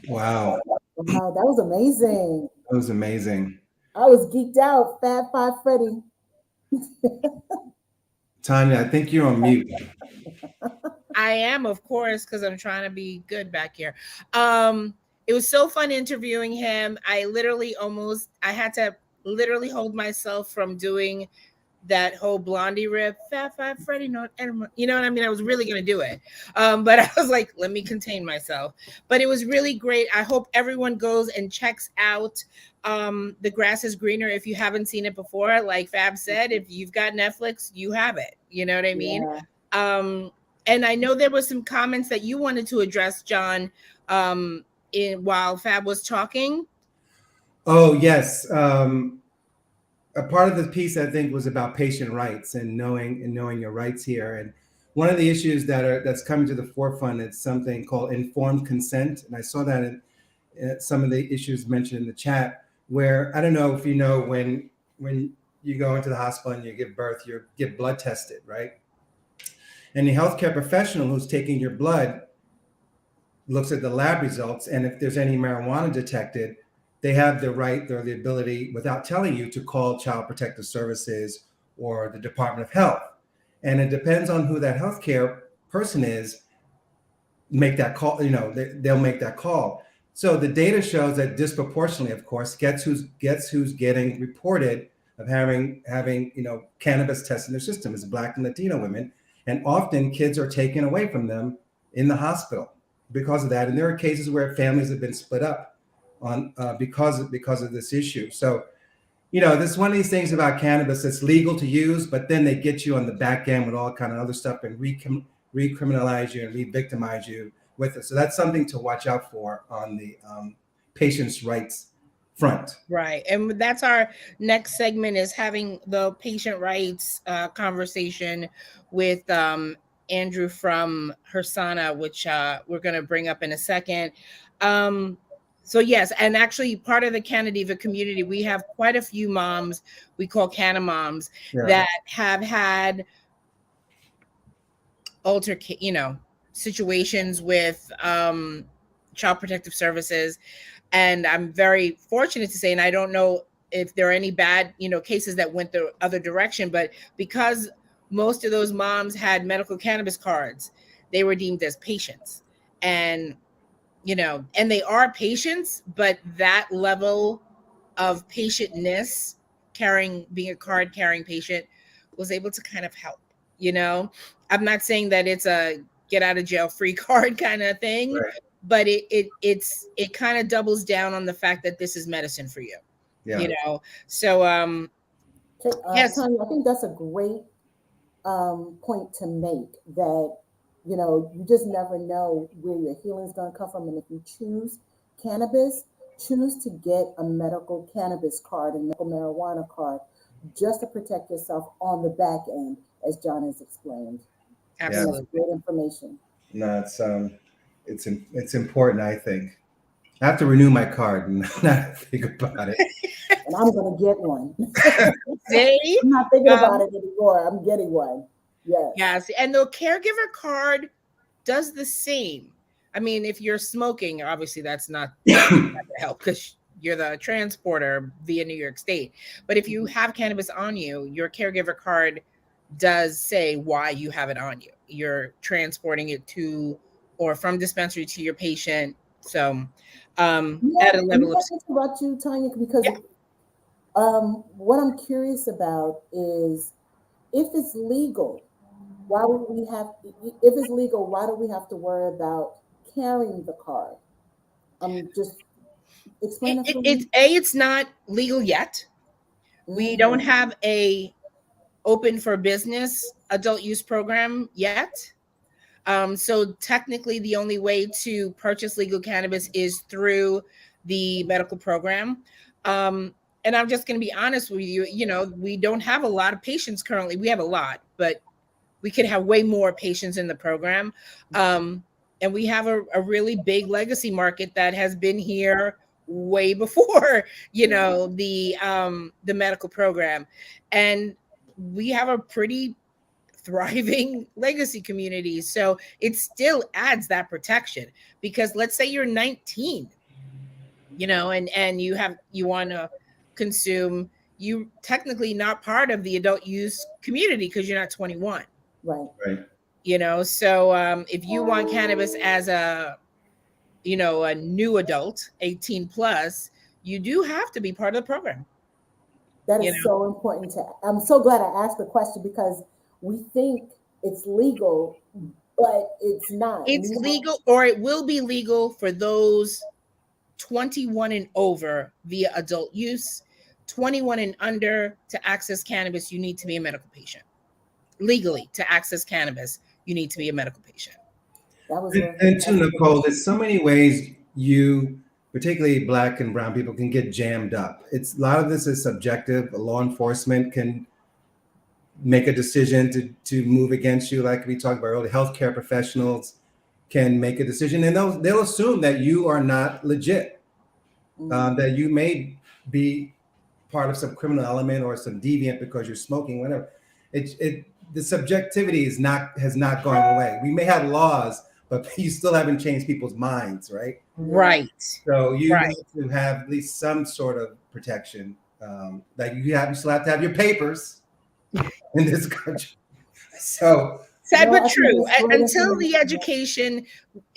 Wow. Wow, that was amazing. That was amazing. I was geeked out. Fab Five Freddy. Tanya, I think you're on mute. I am, of course, because I'm trying to be good back here. It was so fun interviewing him. I had to literally hold myself from doing that whole Blondie rip, Fab Five Freddy, you know what I mean? I was really going to do it. But I was like, let me contain myself. But it was really great. I hope everyone goes and checks out The Grass is Greener. If you haven't seen it before, like Fab said, if you've got Netflix, you have it. You know what I mean? Yeah. And I know there was some comments that you wanted to address, John, while Fab was talking. Oh, yes. A part of the piece, I think, was about patient rights and knowing your rights here. And one of the issues that's coming to the forefront is something called informed consent. And I saw that in some of the issues mentioned in the chat, where I don't know if you know, when you go into the hospital and you give birth, you get blood tested, right? And the healthcare professional who's taking your blood looks at the lab results, and if there's any marijuana detected, they have the right or the ability, without telling you, to call Child Protective Services or the Department of Health. And it depends on who that healthcare person is, make that call, they'll make that call. So the data shows that disproportionately, of course, gets who's getting reported of having cannabis tests in their system is Black and Latino women. And often kids are taken away from them in the hospital because of that. And there are cases where families have been split up because of this issue. So, this is one of these things about cannabis. It's legal to use, but then they get you on the back end with all kind of other stuff and re-criminalize you and re-victimize you with it. So that's something to watch out for on the patient's rights front. Right. And that's our next segment, is having the patient rights conversation with Andrew from Hersana, which we're going to bring up in a second. So yes, and actually part of the Canadiva community, we have quite a few moms we call Canna moms that have had situations with Child Protective Services. And I'm very fortunate to say, and I don't know if there are any bad, cases that went the other direction, but because most of those moms had medical cannabis cards, they were deemed as patients. And, and they are patients, but that level of patientness, being a card carrying patient, was able to kind of help. I'm not saying that it's a get out of jail free card kind of thing, right, but it kind of doubles down on the fact that this is medicine for you. So yes, Tanya, I think that's a great point to make, that you just never know where your healing is going to come from. And if you choose cannabis, choose to get a medical cannabis card and medical marijuana card, just to protect yourself on the back end, as John has explained. Absolutely. That's great information. No, it's important, I think. I have to renew my card and not think about it. And I'm going to get one. See? I'm not thinking about it anymore. I'm getting one. Yes. Yes. And the caregiver card does the same. I mean, if you're smoking, obviously that's not going to help because you're the transporter via New York State. But if you have cannabis on you, your caregiver card does say why you have it on you. You're transporting it to or from dispensary to your patient. So at a level of interrupt you, Tanya, because what I'm curious about is, if it's legal, why would we have? If it's legal, why do we have to worry about carrying the card? Just explain it for me. It's not legal yet. We don't have a open for business adult use program yet. So technically the only way to purchase legal cannabis is through the medical program. And I'm just going to be honest with you, we don't have a lot of patients currently. We have a lot, but we could have way more patients in the program. And we have a really big legacy market that has been here way before, the medical program. And we have a pretty thriving legacy community. So it still adds that protection, because let's say you're 19, and you want to consume, you technically not part of the adult use community because you're not 21. Right. So if you want cannabis as a new adult, 18 plus, you do have to be part of the program. That is so important I'm so glad I asked the question, because we think it's legal, but it's not. It's legal, or it will be legal for those 21 and over via adult use. 21 and under, to access cannabis, you need to be a medical patient. Legally, to access cannabis, you need to be a medical patient. And to Nicole, there's so many ways particularly Black and brown people, can get jammed up. A lot of this is subjective. Law enforcement can make a decision to move against you, like we talked about earlier. Healthcare professionals can make a decision, and they'll assume that you are not legit, that you may be part of some criminal element or some deviant because you're smoking, whatever. The subjectivity has not gone away. We may have laws, but you still haven't changed people's minds, right? Right. So you need to have at least some sort of protection. That you still have to have your papers in this country. So sad but true. Until the education,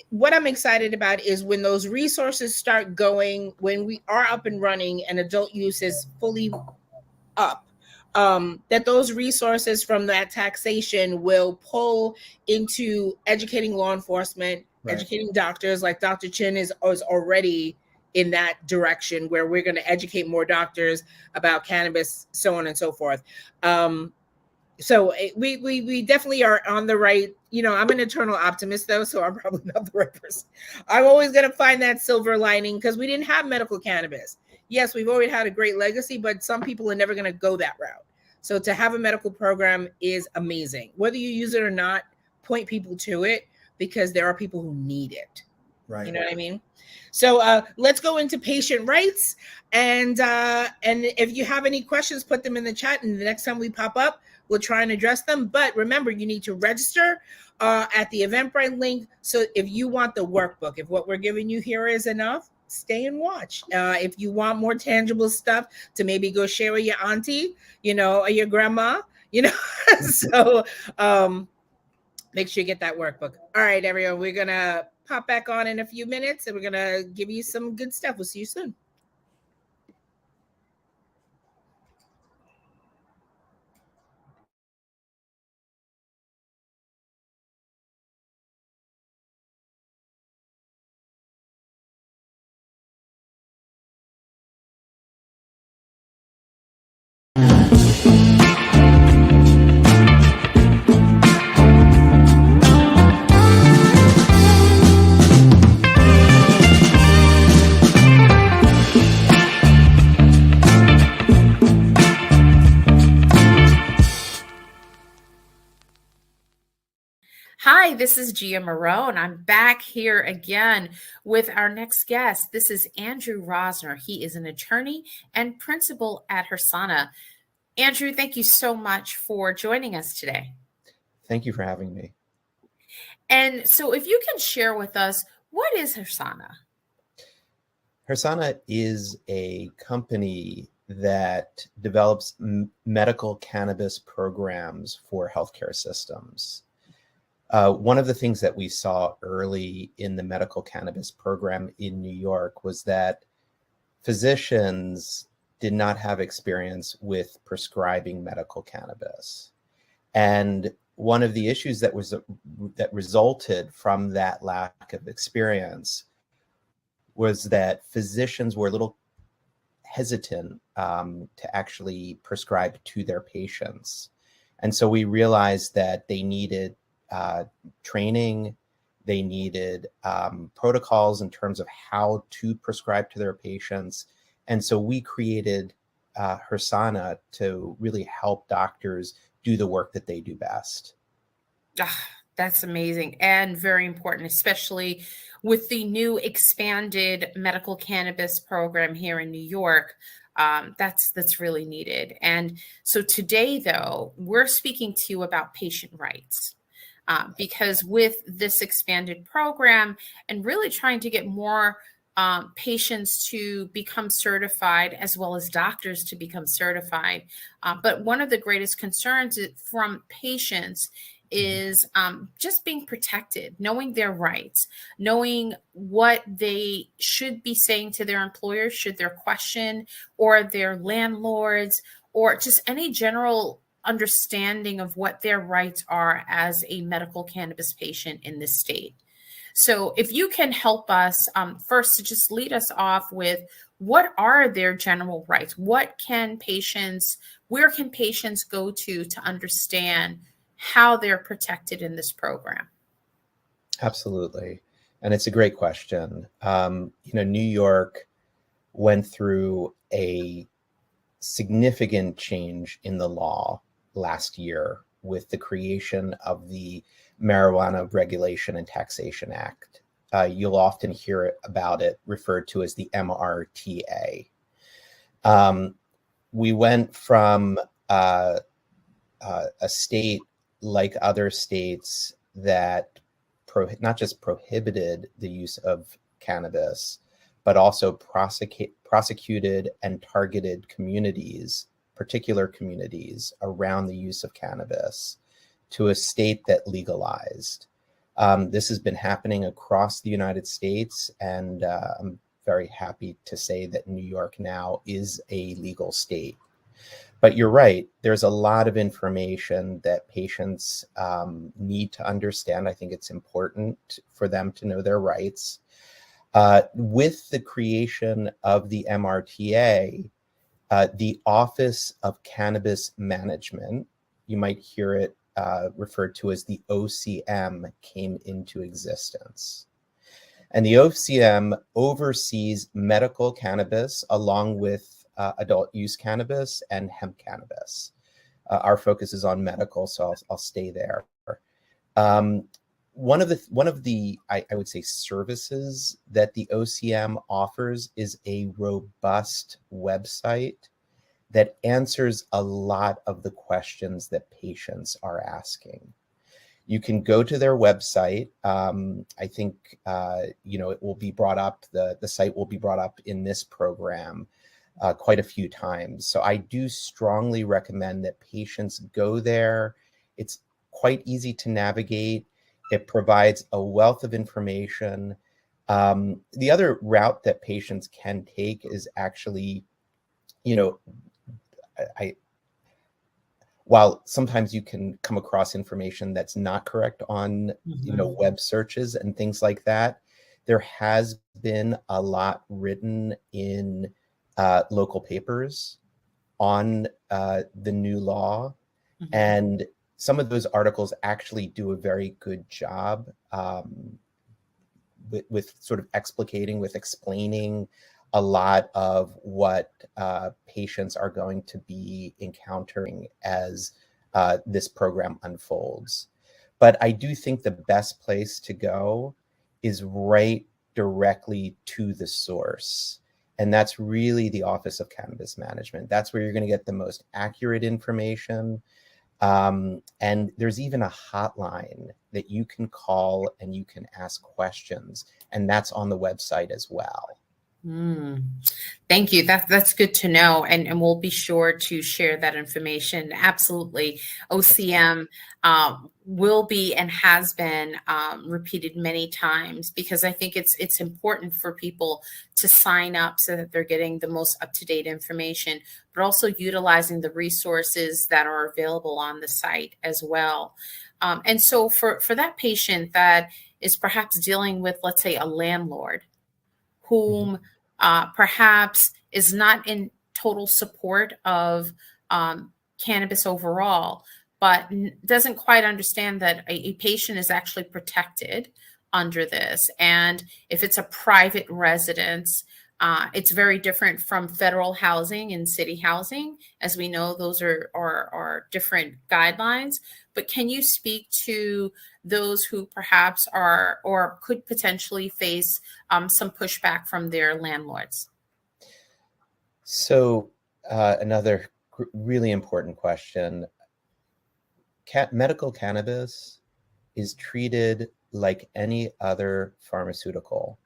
what I'm excited about is when those resources start going, when we are up and running and adult use is fully up, that those resources from that taxation will pull into educating law enforcement, educating doctors. Like Dr. Chin is already in that direction, where we're going to educate more doctors about cannabis, so on and so forth. So we definitely are on the right, I'm an eternal optimist though, so I'm probably not the right person. I'm always going to find that silver lining because we didn't have medical cannabis. Yes, we've always had a great legacy, but some people are never going to go that route. So to have a medical program is amazing. Whether you use it or not, point people to it because there are people who need it. Right. You know what I mean? So let's go into patient rights. And if you have any questions, put them in the chat. And the next time we pop up, we'll try and address them. But remember, you need to register at the Eventbrite link. So if you want the workbook, if what we're giving you here is enough, stay and watch. If you want more tangible stuff to maybe go share with your auntie, or your grandma, so make sure you get that workbook. All right, everyone, we're going to pop back on in a few minutes and we're going to give you some good stuff. We'll see you soon. Hi, this is Gia Marone. I'm back here again with our next guest. This is Andrew Rosner. He is an attorney and principal at Hersana. Andrew, thank you so much for joining us today. Thank you for having me. And so if you can share with us, what is Hersana? Hersana is a company that develops medical cannabis programs for healthcare systems. One of the things that we saw early in the medical cannabis program in New York was that physicians did not have experience with prescribing medical cannabis. And one of the issues that resulted from that lack of experience was that physicians were a little hesitant to actually prescribe to their patients. And so we realized that they needed training, they needed protocols in terms of how to prescribe to their patients. And so we created Hersana to really help doctors do the work that they do best. That's amazing and very important, especially with the new expanded medical cannabis program here in New York. That's really needed. And so today, though, we're speaking to you about patient rights. Because with this expanded program and really trying to get more patients to become certified as well as doctors to become certified. But one of the greatest concerns from patients is just being protected, knowing their rights, knowing what they should be saying to their employers should their question, or their landlords, or just any general understanding of what their rights are as a medical cannabis patient in this state. So if you can help us first to just lead us off with what are their general rights? Where can patients go to understand how they're protected in this program? Absolutely. And it's a great question. New York went through a significant change in the law last year with the creation of the Marijuana Regulation and Taxation Act. You'll often hear about it referred to as the MRTA. We went from a state like other states that not just prohibited the use of cannabis, but also prosecuted and targeted particular communities around the use of cannabis, to a state that legalized. This has been happening across the United States, and I'm very happy to say that New York now is a legal state. But you're right, there's a lot of information that patients need to understand. I think it's important for them to know their rights. With the creation of the MRTA, the Office of Cannabis Management, you might hear it referred to as the OCM came into existence. And the OCM oversees medical cannabis along with adult use cannabis and hemp cannabis. Our focus is on medical, so I'll stay there. One of the I would say services that the OCM offers is a robust website that answers a lot of the questions that patients are asking. You can go to their website. I think it will be brought up. The site will be brought up in this program quite a few times. So I do strongly recommend that patients go there. It's quite easy to navigate. It provides a wealth of information. The other route that patients can take is actually, while sometimes you can come across information that's not correct on, web searches and things like that, there has been a lot written in local papers on the new law. And some of those articles actually do a very good job with sort of explaining a lot of what patients are going to be encountering as this program unfolds. But I do think the best place to go is right directly to the source. And that's really the Office of Cannabis Management. That's where you're going to get the most accurate information. And there's even a hotline that you can call and you can ask questions. And that's on the website as well. Thank you. That's good to know. And we'll be sure to share that information. Absolutely. OCM will be and has been repeated many times, because I think it's important for people to sign up so that they're getting the most up-to-date information, but also utilizing the resources that are available on the site as well. And so for that patient that is perhaps dealing with, let's say, a landlord whom perhaps is not in total support of cannabis overall, but doesn't quite understand that a patient is actually protected under this. And if it's a private residence, it's very different from federal housing and city housing. As we know, those are different guidelines. But can you speak to those who perhaps are or could potentially face some pushback from their landlords? So another really important question. Medical cannabis is treated like any other pharmaceutical,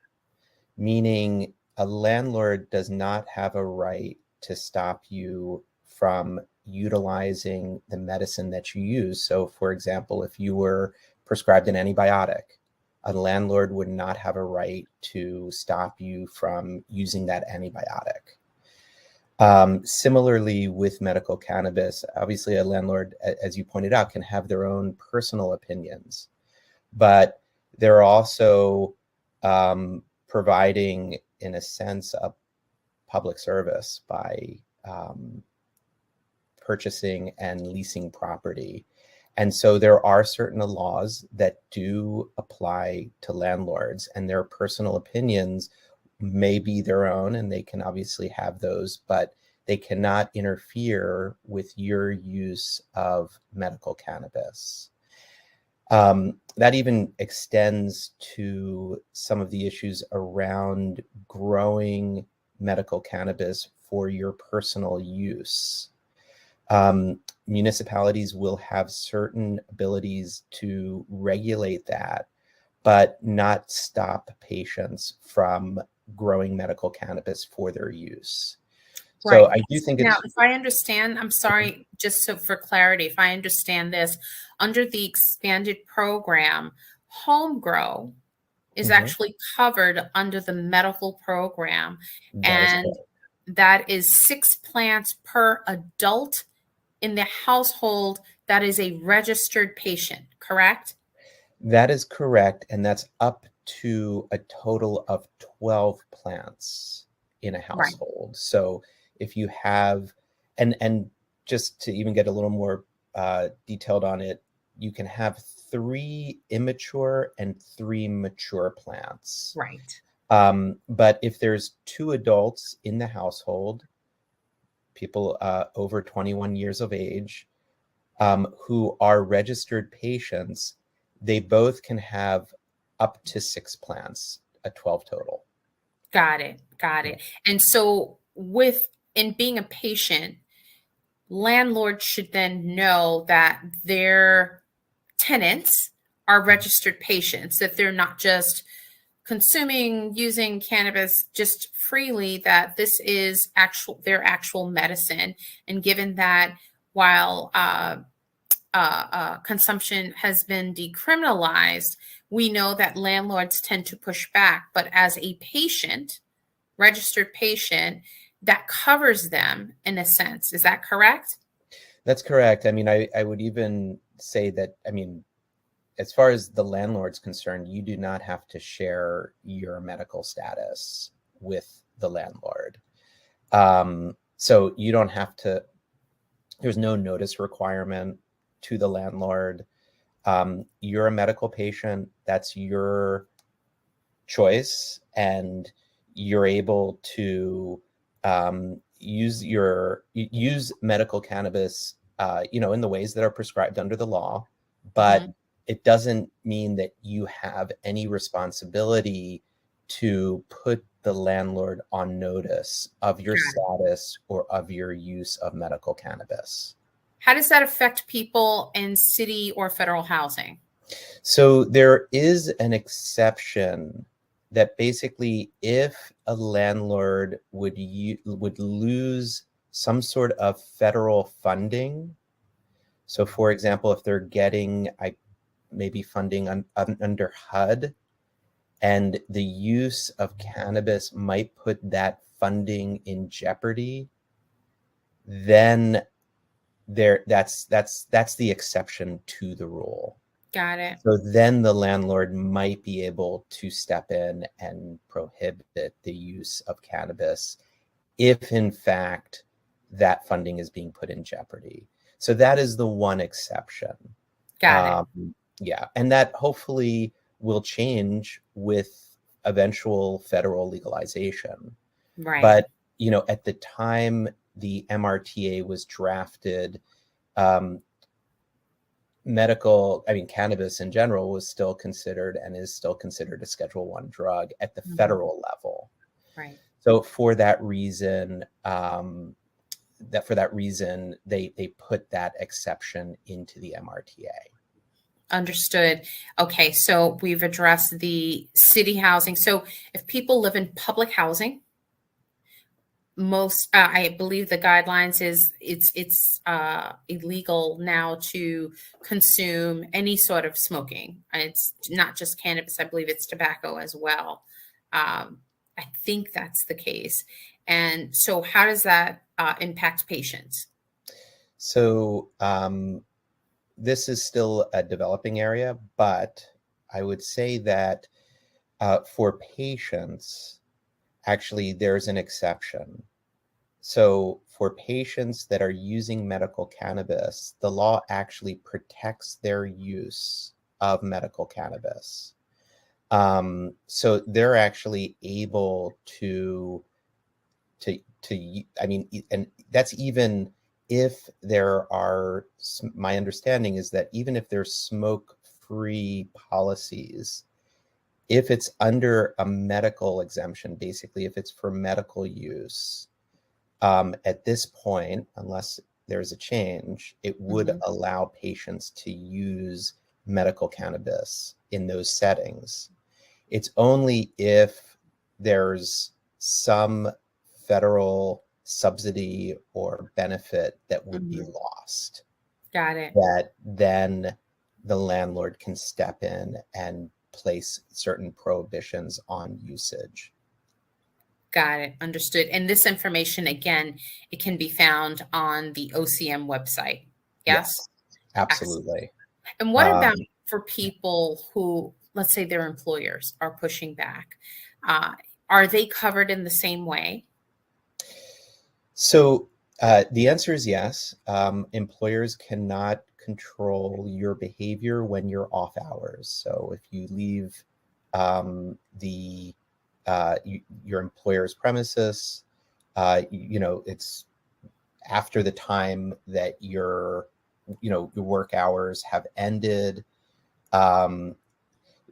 meaning a landlord does not have a right to stop you from utilizing the medicine that you use. So, for example, if you were prescribed an antibiotic, a landlord would not have a right to stop you from using that antibiotic. Similarly, with medical cannabis, obviously a landlord, as you pointed out, can have their own personal opinions, but they're also providing, in a sense, a public service by purchasing and leasing property. And so there are certain laws that do apply to landlords, and their personal opinions may be their own, and they can obviously have those, but they cannot interfere with your use of medical cannabis. That even extends to some of the issues around growing medical cannabis for your personal use. Municipalities will have certain abilities to regulate that, but not stop patients from growing medical cannabis for their use. So Right. I do think Now, it's... if I understand, I'm sorry, just so for clarity, if I understand this, under the expanded program, home grow is actually covered under the medical program. And that is 6 plants per adult in the household that is a registered patient, correct? That is correct. And that's up to a total of 12 plants in a household. Right. So if you have, and just to even get a little more detailed on it, you can have 3 immature and 3 mature plants. Right. But if there's 2 adults in the household, people over 21 years of age, who are registered patients, they both can have up to 6 plants, a 12 total. Got it. Got it. And so in being a patient, landlords should then know that their tenants are registered patients, that they're not just using cannabis just freely, that this is their actual medicine. And given that while consumption has been decriminalized, we know that landlords tend to push back. But as a patient, registered patient, that covers them in a sense. Is that correct? That's correct. I mean, I would even say that, I mean, as far as the landlord's concerned, you do not have to share your medical status with the landlord. So you don't have to, there's no notice requirement to the landlord. You're a medical patient, that's your choice, and you're able to use medical cannabis, in the ways that are prescribed under the law, but it doesn't mean that you have any responsibility to put the landlord on notice of your status or of your use of medical cannabis. How does that affect people in city or federal housing? So there is an exception that basically if a landlord would lose some sort of federal funding, so for example, if they're getting maybe funding under HUD, and the use of cannabis might put that funding in jeopardy, then that's the exception to the rule. Got it. So then the landlord might be able to step in and prohibit the use of cannabis if in fact that funding is being put in jeopardy. So that is the one exception. Got it. Yeah, and that hopefully will change with eventual federal legalization. Right. But, at the time the MRTA was drafted, cannabis in general was still considered and is still considered a Schedule I drug at the federal level. Right. So for that reason, they put that exception into the MRTA. Understood. Okay, so we've addressed the city housing. So if people live in public housing, I believe the guidelines is it's illegal now to consume any sort of smoking. It's not just cannabis. I believe it's tobacco as well. I think that's the case. And so how does that impact patients? So this is still a developing area, but I would say that for patients, actually, there's an exception. So for patients that are using medical cannabis, the law actually protects their use of medical cannabis. So they're actually able to, and that's even if there are, my understanding is that even if there's smoke-free policies, if it's under a medical exemption, basically if it's for medical use, at this point, unless there's a change, it would allow patients to use medical cannabis in those settings. It's only if there's some federal subsidy or benefit that would be lost. Got it. That then the landlord can step in and place certain prohibitions on usage. Got it. Understood. And this information, again, it can be found on the OCM website. Yes? Absolutely. And what about for people who, let's say their employers are pushing back? Are they covered in the same way? So the answer is yes. Employers cannot control your behavior when you're off hours. So if you leave your employer's premises, it's after the time that your work hours have ended,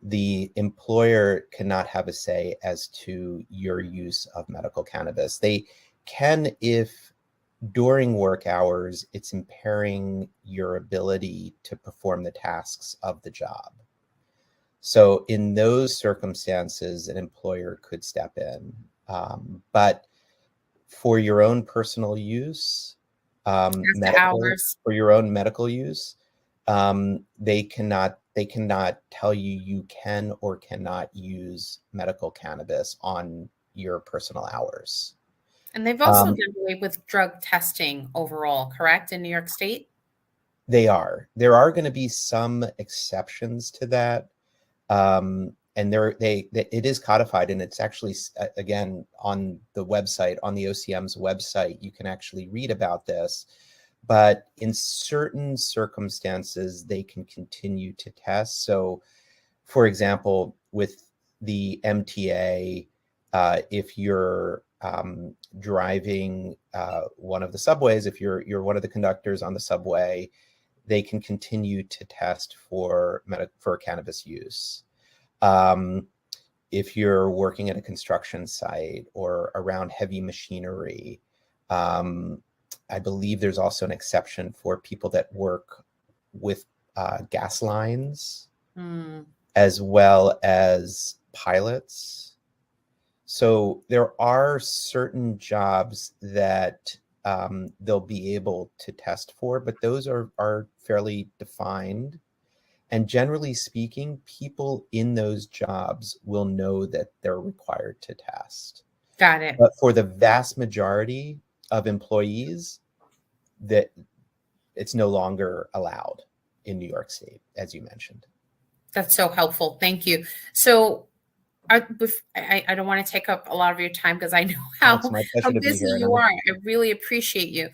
the employer cannot have a say as to your use of medical cannabis. They can if during work hours it's impairing your ability to perform the tasks of the job. So in those circumstances, an employer could step in. But for your own personal use, for your own medical use, they cannot tell you can or cannot use medical cannabis on your personal hours. And they've also done away with drug testing overall, correct, in New York State? There are going to be some exceptions to that. And it is codified, and it's actually, again, on the website, on the OCM's website, you can actually read about this. But in certain circumstances, they can continue to test. So, for example, with the MTA, if you're driving one of the subways, if you're one of the conductors on the subway, they can continue to test for cannabis use. If you're working at a construction site or around heavy machinery, I believe there's also an exception for people that work with gas lines, as well as pilots. So there are certain jobs that they'll be able to test for, but those are fairly defined. And generally speaking, people in those jobs will know that they're required to test. Got it. But for the vast majority of employees, that it's no longer allowed in New York State, as you mentioned. That's so helpful. Thank you. So I don't want to take up a lot of your time because I know how busy you are. I really appreciate you.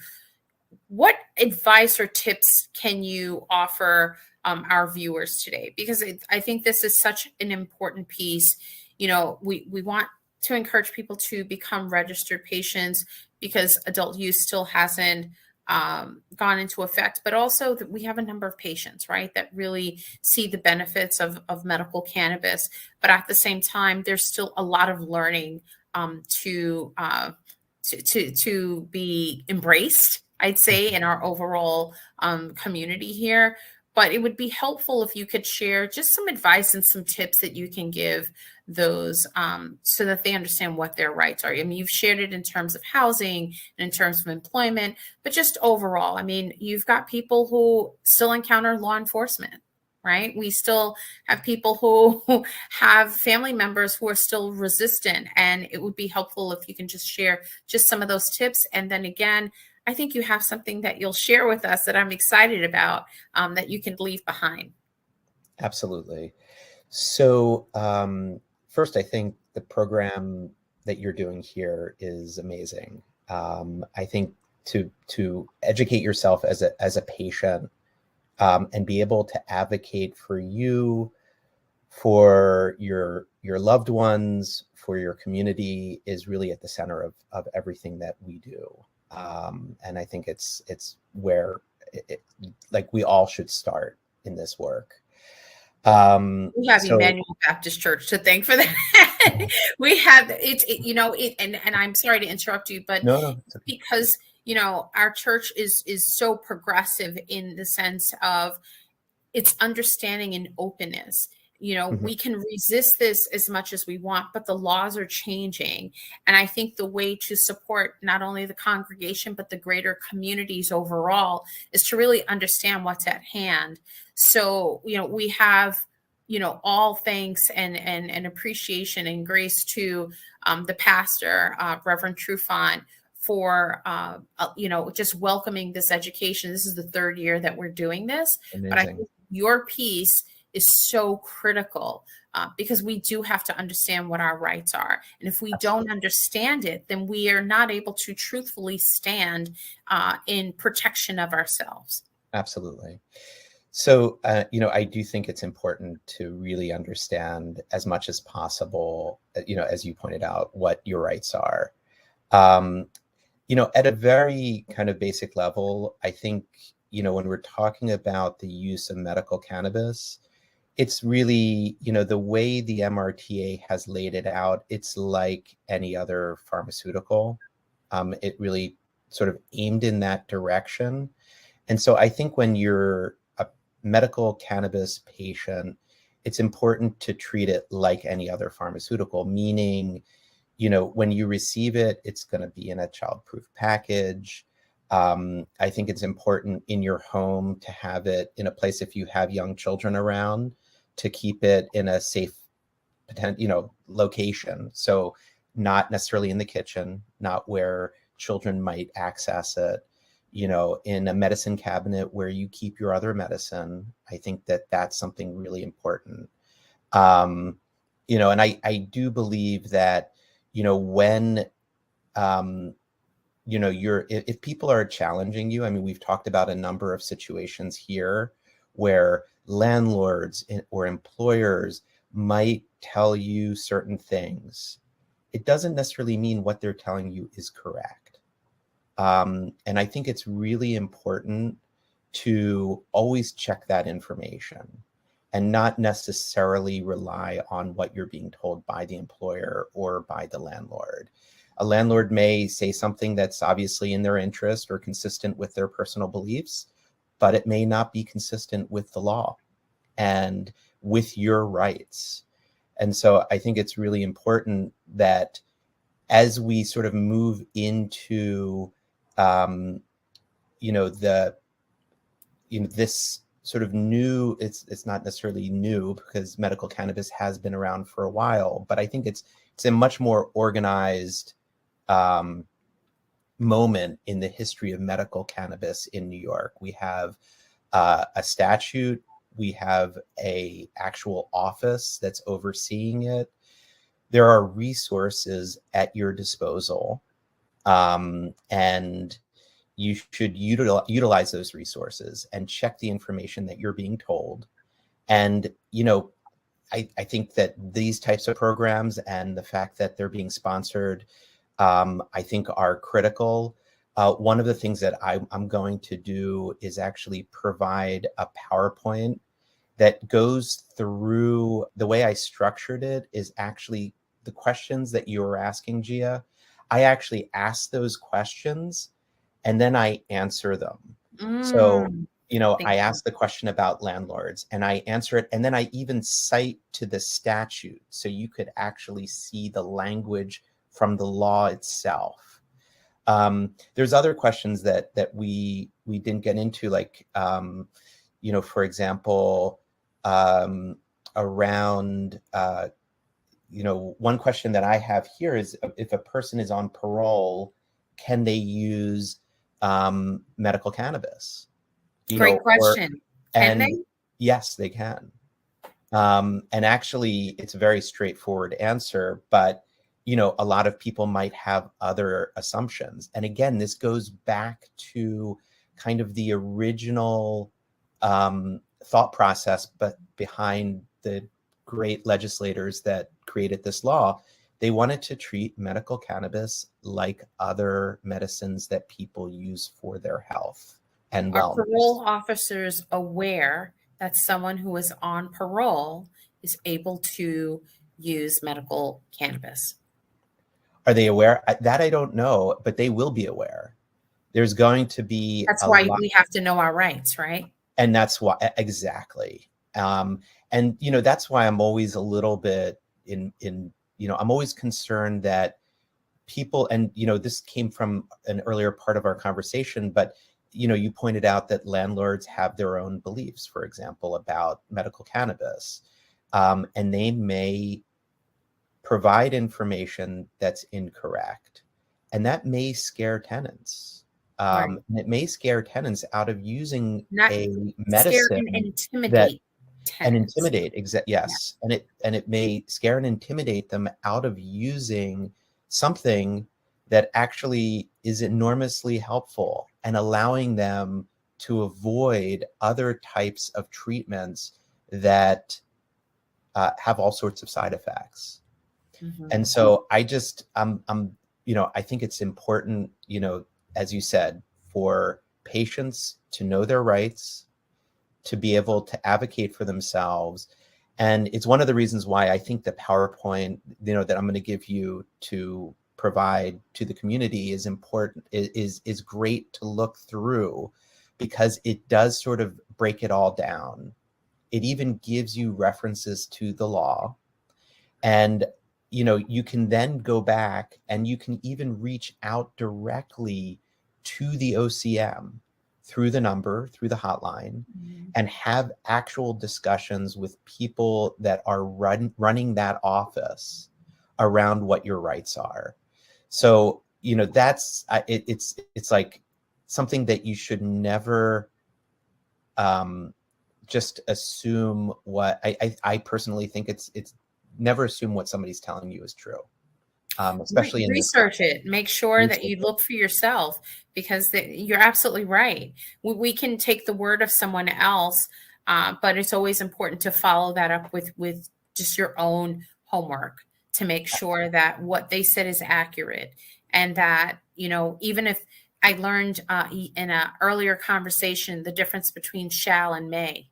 What advice or tips can you offer our viewers today? Because I think this is such an important piece. We want to encourage people to become registered patients because adult use still hasn't gone into effect, but also that we have a number of patients, right, that really see the benefits of medical cannabis. But at the same time, there's still a lot of learning to be embraced, I'd say, in our overall community here. But it would be helpful if you could share just some advice and some tips that you can give those so that they understand what their rights are. I mean, you've shared it in terms of housing and in terms of employment, but just overall, I mean, you've got people who still encounter law enforcement, right? We still have people who have family members who are still resistant, and it would be helpful if you can just share just some of those tips. And then again, I think you have something that you'll share with us that I'm excited about that you can leave behind. Absolutely. So first, I think the program that you're doing here is amazing. I think to educate yourself as a patient and be able to advocate for you, for your loved ones, for your community is really at the center of everything that we do. And I think it's where like we all should start in this work. We have Emmanuel Baptist Church to thank for that. We have and I'm sorry to interrupt you, but no, because our church is so progressive in the sense of its understanding and openness. We can resist this as much as we want, but the laws are changing. And I think the way to support not only the congregation, but the greater communities overall is to really understand what's at hand. So, we have, all thanks and appreciation and grace to the pastor, Reverend Trufant, for, just welcoming this education. This is the third year that we're doing this. Amazing. But I think your piece is so critical because we do have to understand what our rights are. And if we don't understand it, then we are not able to truthfully stand in protection of ourselves. Absolutely. So, I do think it's important to really understand as much as possible, as you pointed out, what your rights are. Um, at a very kind of basic level, I think, when we're talking about the use of medical cannabis, it's really, the way the MRTA has laid it out, it's like any other pharmaceutical. It really sort of aimed in that direction. And so I think when you're a medical cannabis patient, it's important to treat it like any other pharmaceutical, meaning, when you receive it, it's going to be in a childproof package. I think it's important in your home to have it in a place, if you have young children around, to keep it in a safe, location. So not necessarily in the kitchen, not where children might access it, in a medicine cabinet where you keep your other medicine. I think that that's something really important. And I do believe that, when, if people are challenging you, I mean, we've talked about a number of situations here where landlords or employers might tell you certain things. It doesn't necessarily mean what they're telling you is correct. And I think it's really important to always check that information and not necessarily rely on what you're being told by the employer or by the landlord. A landlord may say something that's obviously in their interest or consistent with their personal beliefs, but it may not be consistent with the law and with your rights. And so I think it's really important that as we sort of move into, this sort of new, it's not necessarily new because medical cannabis has been around for a while, but I think it's a much more organized moment in the history of medical cannabis in New York. We have a statute, we have a actual office that's overseeing it. There are resources at your disposal, and you should utilize those resources and check the information that you're being told. And, I think that these types of programs and the fact that they're being sponsored, I think are critical. One of the things that I'm going to do is actually provide a PowerPoint that goes through, the way I structured it is actually the questions that you were asking, Gia. I actually ask those questions and then I answer them. So, I ask the question about landlords and I answer it. And then I even cite to the statute. So you could actually see the language from the law itself. There's other questions that we didn't get into, like, for example, around, one question that I have here is, if a person is on parole, can they use medical cannabis? Great question. Can they? Yes, they can. And actually, it's a very straightforward answer, but a lot of people might have other assumptions. And again, this goes back to kind of the original thought process, but behind the great legislators that created this law. They wanted to treat medical cannabis like other medicines that people use for their health and wellness. Are parole officers aware that someone who is on parole is able to use medical cannabis? Are they aware? That I don't know, but they will be aware. There's going to be That's why we have to know our rights, right? And that's why, exactly. And that's why I'm always a little bit I'm always concerned that people, and this came from an earlier part of our conversation, but you pointed out that landlords have their own beliefs, for example, about medical cannabis, and they may provide information that's incorrect, and that may scare tenants. Right. And it may scare tenants out of using Not a scare medicine and intimidate tenants. Yes, and it may scare and intimidate them out of using something that actually is enormously helpful and allowing them to avoid other types of treatments that have all sorts of side effects. And so I think it's important, as you said, for patients to know their rights, to be able to advocate for themselves. And it's one of the reasons why I think the PowerPoint, that I'm going to give you to provide to the community is important, is great to look through, because it does sort of break it all down. It even gives you references to the law. And, you can then go back and you can even reach out directly to the OCM through the number, through the hotline, and have actual discussions with people that are running that office around what your rights are. So, that's, it's like something that you should never just assume what I personally think it's never assume what somebody's telling you is true. Especially in research it, make sure that you look for yourself, because you're absolutely right. We can take the word of someone else, but it's always important to follow that up with just your own homework to make sure that what they said is accurate. And that, even if I learned in an earlier conversation, the difference between shall and may,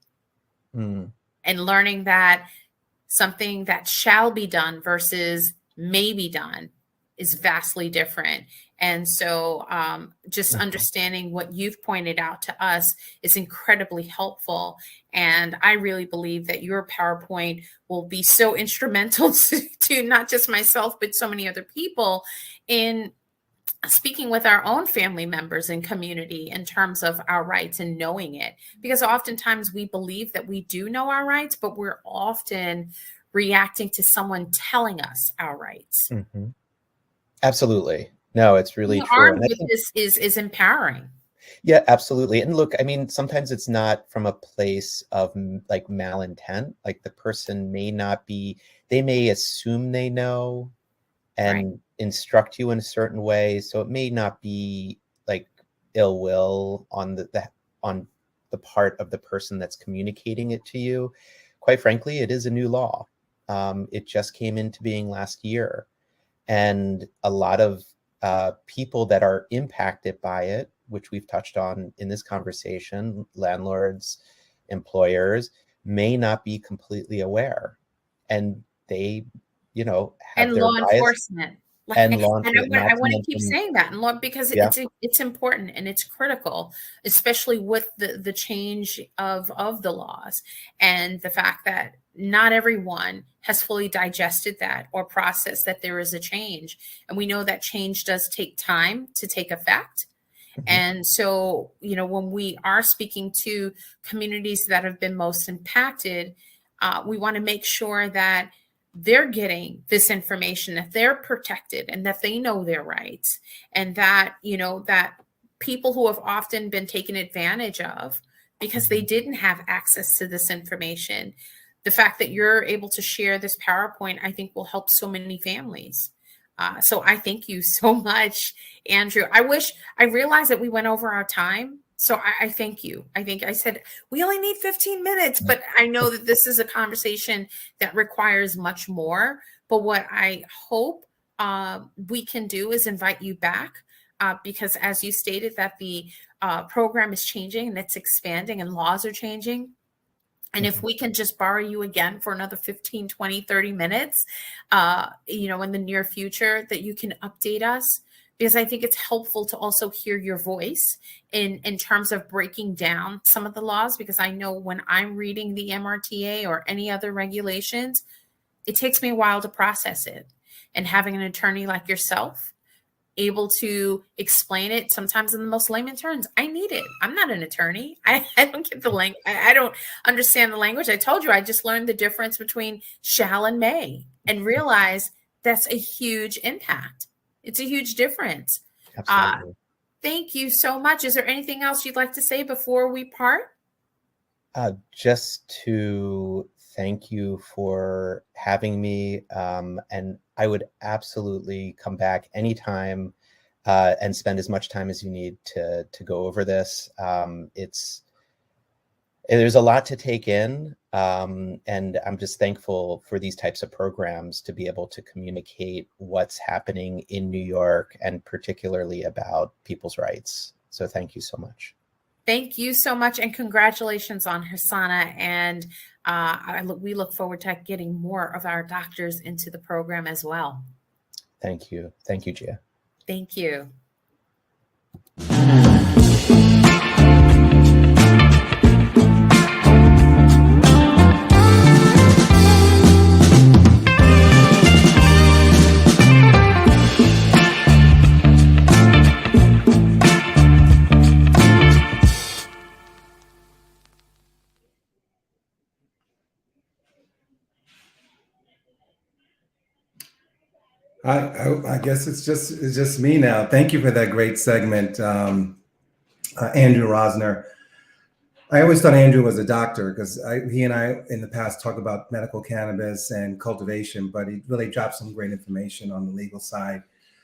and learning that something that shall be done versus may be done is vastly different. And so just understanding what you've pointed out to us is incredibly helpful. And I really believe that your PowerPoint will be so instrumental to not just myself, but so many other people in speaking with our own family members and community in terms of our rights and knowing it. Because oftentimes we believe that we do know our rights, but we're often reacting to someone telling us our rights. Absolutely. No, it's really Being true. armed And I with think, this is empowering. yeah, absolutely. And look, I mean, sometimes it's not from a place of like malintent. Like the person may not be, they may assume they know and instruct you in a certain way. So it may not be like ill will on the part of the person that's communicating it to you. Quite frankly, it is a new law. It just came into being last year. And a lot of people that are impacted by it, which we've touched on in this conversation, landlords, employers, may not be completely aware. And they, have And their law bias. enforcement. And law And enforcement. I want to keep saying that, and because it's important and it's critical, especially with the change of the laws and the fact that not everyone has fully digested that or processed that there is a change. And we know that change does take time to take effect. And so, when we are speaking to communities that have been most impacted, we want to make sure that they're getting this information, that they're protected and that they know their rights, and that, that people who have often been taken advantage of because they didn't have access to this information, the fact that you're able to share this PowerPoint, I think will help so many families. So I thank you so much, Andrew. I realized that we went over our time. So I thank you. I think I said we only need 15 minutes, but I know that this is a conversation that requires much more. But what I hope we can do is invite you back because as you stated that the program is changing and it's expanding and laws are changing. And if we can just borrow you again for another 15, 20, 30 minutes, in the near future, that you can update us, because I think it's helpful to also hear your voice in terms of breaking down some of the laws, because I know when I'm reading the MRTA or any other regulations, it takes me a while to process it. And having an attorney like yourself able to explain it sometimes in the most layman terms, I need it. I'm not an attorney. I don't get the language. I don't understand the language. I told you, I just learned the difference between shall and may and realize that's a huge impact. It's a huge difference. Absolutely. Thank you so much. Is there anything else you'd like to say before we part? Just to thank you for having me. And I would absolutely come back anytime. and spend as much time as you need to go over this. There's a lot to take in, and I'm just thankful for these types of programs to be able to communicate what's happening in New York and particularly about people's rights. So thank you so much. Thank you so much, and congratulations on Hassana. And we look forward to getting more of our doctors into the program as well. Thank you. Thank you, Gia. Thank you. I guess it's just me now. Thank you for that great segment, Andrew Rosner. I always thought Andrew was a doctor because he and I in the past talk about medical cannabis and cultivation, but he really dropped some great information on the legal side.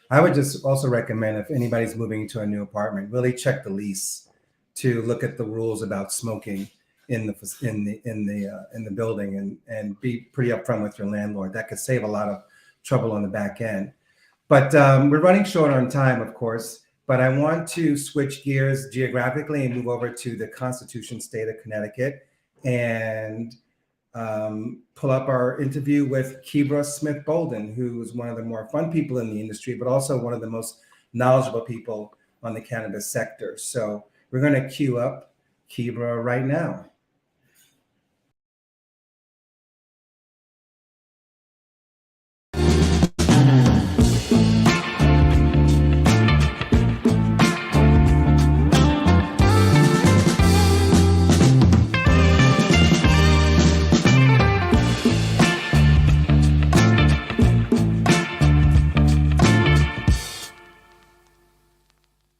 I would just also recommend if anybody's moving to a new apartment, really check the lease to look at the rules about smoking in the building and be pretty upfront with your landlord. That could save a lot of trouble on the back end. But we're running short on time, of course, but I want to switch gears geographically and move over to the Constitution State of Connecticut and pull up our interview with Kebra Smith-Bolden, who is one of the more fun people in the industry, but also one of the most knowledgeable people on the cannabis sector. So we're going to queue up Kebra right now.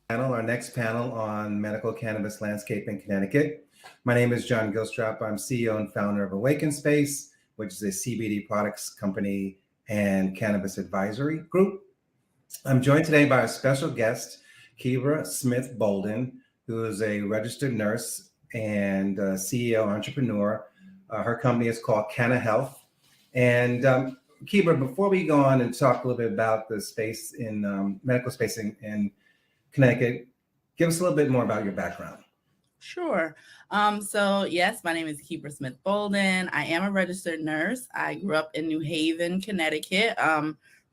Our next panel on medical cannabis landscape in Connecticut. My name is John Gilstrap. I'm CEO and founder of Awaken Space, which is a CBD products company and cannabis advisory group. I'm joined today by a special guest, Kebra Smith-Bolden, who is a registered nurse and CEO entrepreneur. Her company is called Canna Health. And Kebra, before we go on and talk a little bit about the space in medical space in Connecticut, give us a little bit more about your background. Sure. So yes, my name is Kebra Smith-Bolden. I am a registered nurse. I grew up in New Haven, Connecticut,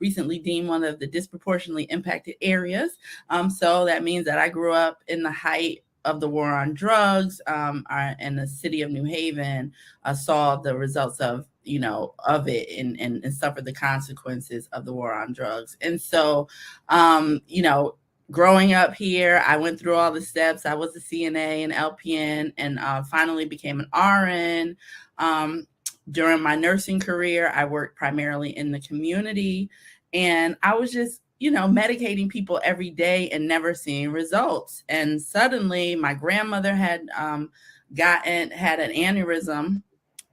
recently deemed one of the disproportionately impacted areas. So that means that I grew up in the height of the war on drugs, in the city of New Haven, saw the results of it and suffered the consequences of the war on drugs. And so, growing up here, I went through all the steps. I was a CNA and LPN and finally became an RN. During my nursing career, I worked primarily in the community, and I was just, medicating people every day and never seeing results. And suddenly my grandmother had an aneurysm,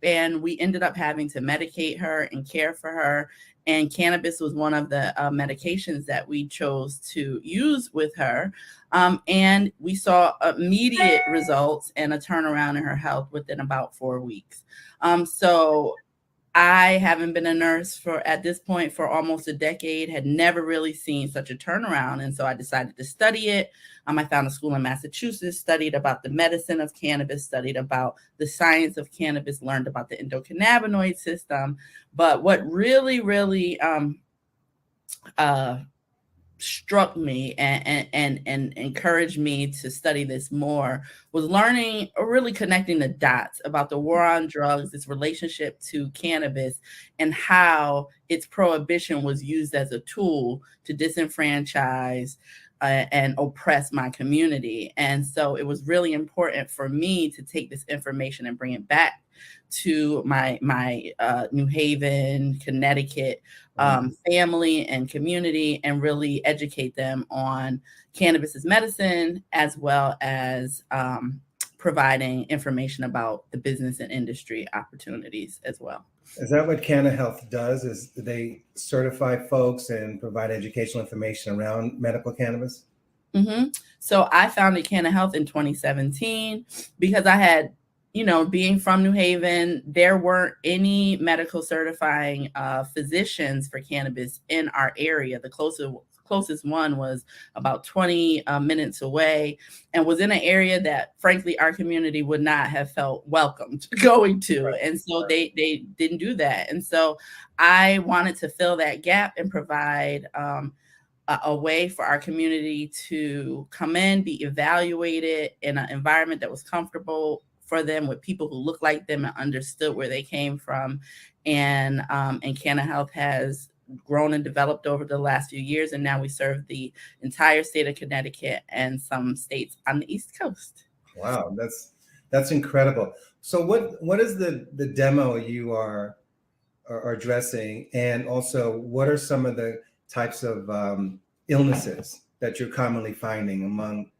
and we ended up having to medicate her and care for her. And cannabis was one of the medications that we chose to use with her. And we saw immediate results and a turnaround in her health within about 4 weeks. So I haven't been a nurse at this point for almost a decade, had never really seen such a turnaround. And so I decided to study it. I found a school in Massachusetts, studied about the medicine of cannabis, studied about the science of cannabis, learned about the endocannabinoid system. But what really, really struck me and encouraged me to study this more was learning, or really connecting the dots about the war on drugs, its relationship to cannabis, and how its prohibition was used as a tool to disenfranchise and oppress my community. And so it was really important for me to take this information and bring it back to my New Haven, Connecticut family and community, and really educate them on cannabis as medicine, as well as providing information about the business and industry opportunities as well. Is that what Canna Health does? Is they certify folks and provide educational information around medical cannabis? Mm-hmm. So I founded Canna Health in 2017 because I had, being from New Haven, there weren't any medical certifying physicians for cannabis in our area. The closest one was about 20 minutes away and was in an area that frankly our community would not have felt welcomed going to. Right. And so they didn't do that. And so I wanted to fill that gap and provide a way for our community to come in, be evaluated in an environment that was comfortable for them, with people who looked like them and understood where they came from. And Canna Health has grown and developed over the last few years, and now we serve the entire state of Connecticut and some states on the East Coast. Wow, that's incredible. So what is the demo you are addressing, and also what are some of the types of illnesses that you're commonly finding among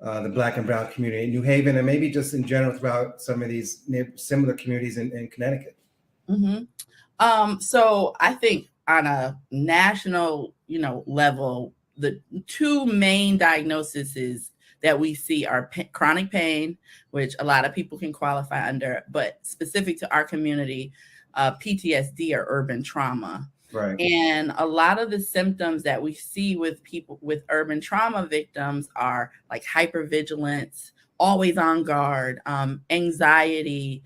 the Black and Brown community in New Haven, and maybe just in general throughout some of these similar communities in Connecticut? Mm-hmm. So I think on a national, level, the two main diagnoses that we see are chronic pain, which a lot of people can qualify under, but specific to our community, PTSD or urban trauma. Right. And a lot of the symptoms that we see with people with urban trauma victims are like hypervigilance, always on guard, anxiety,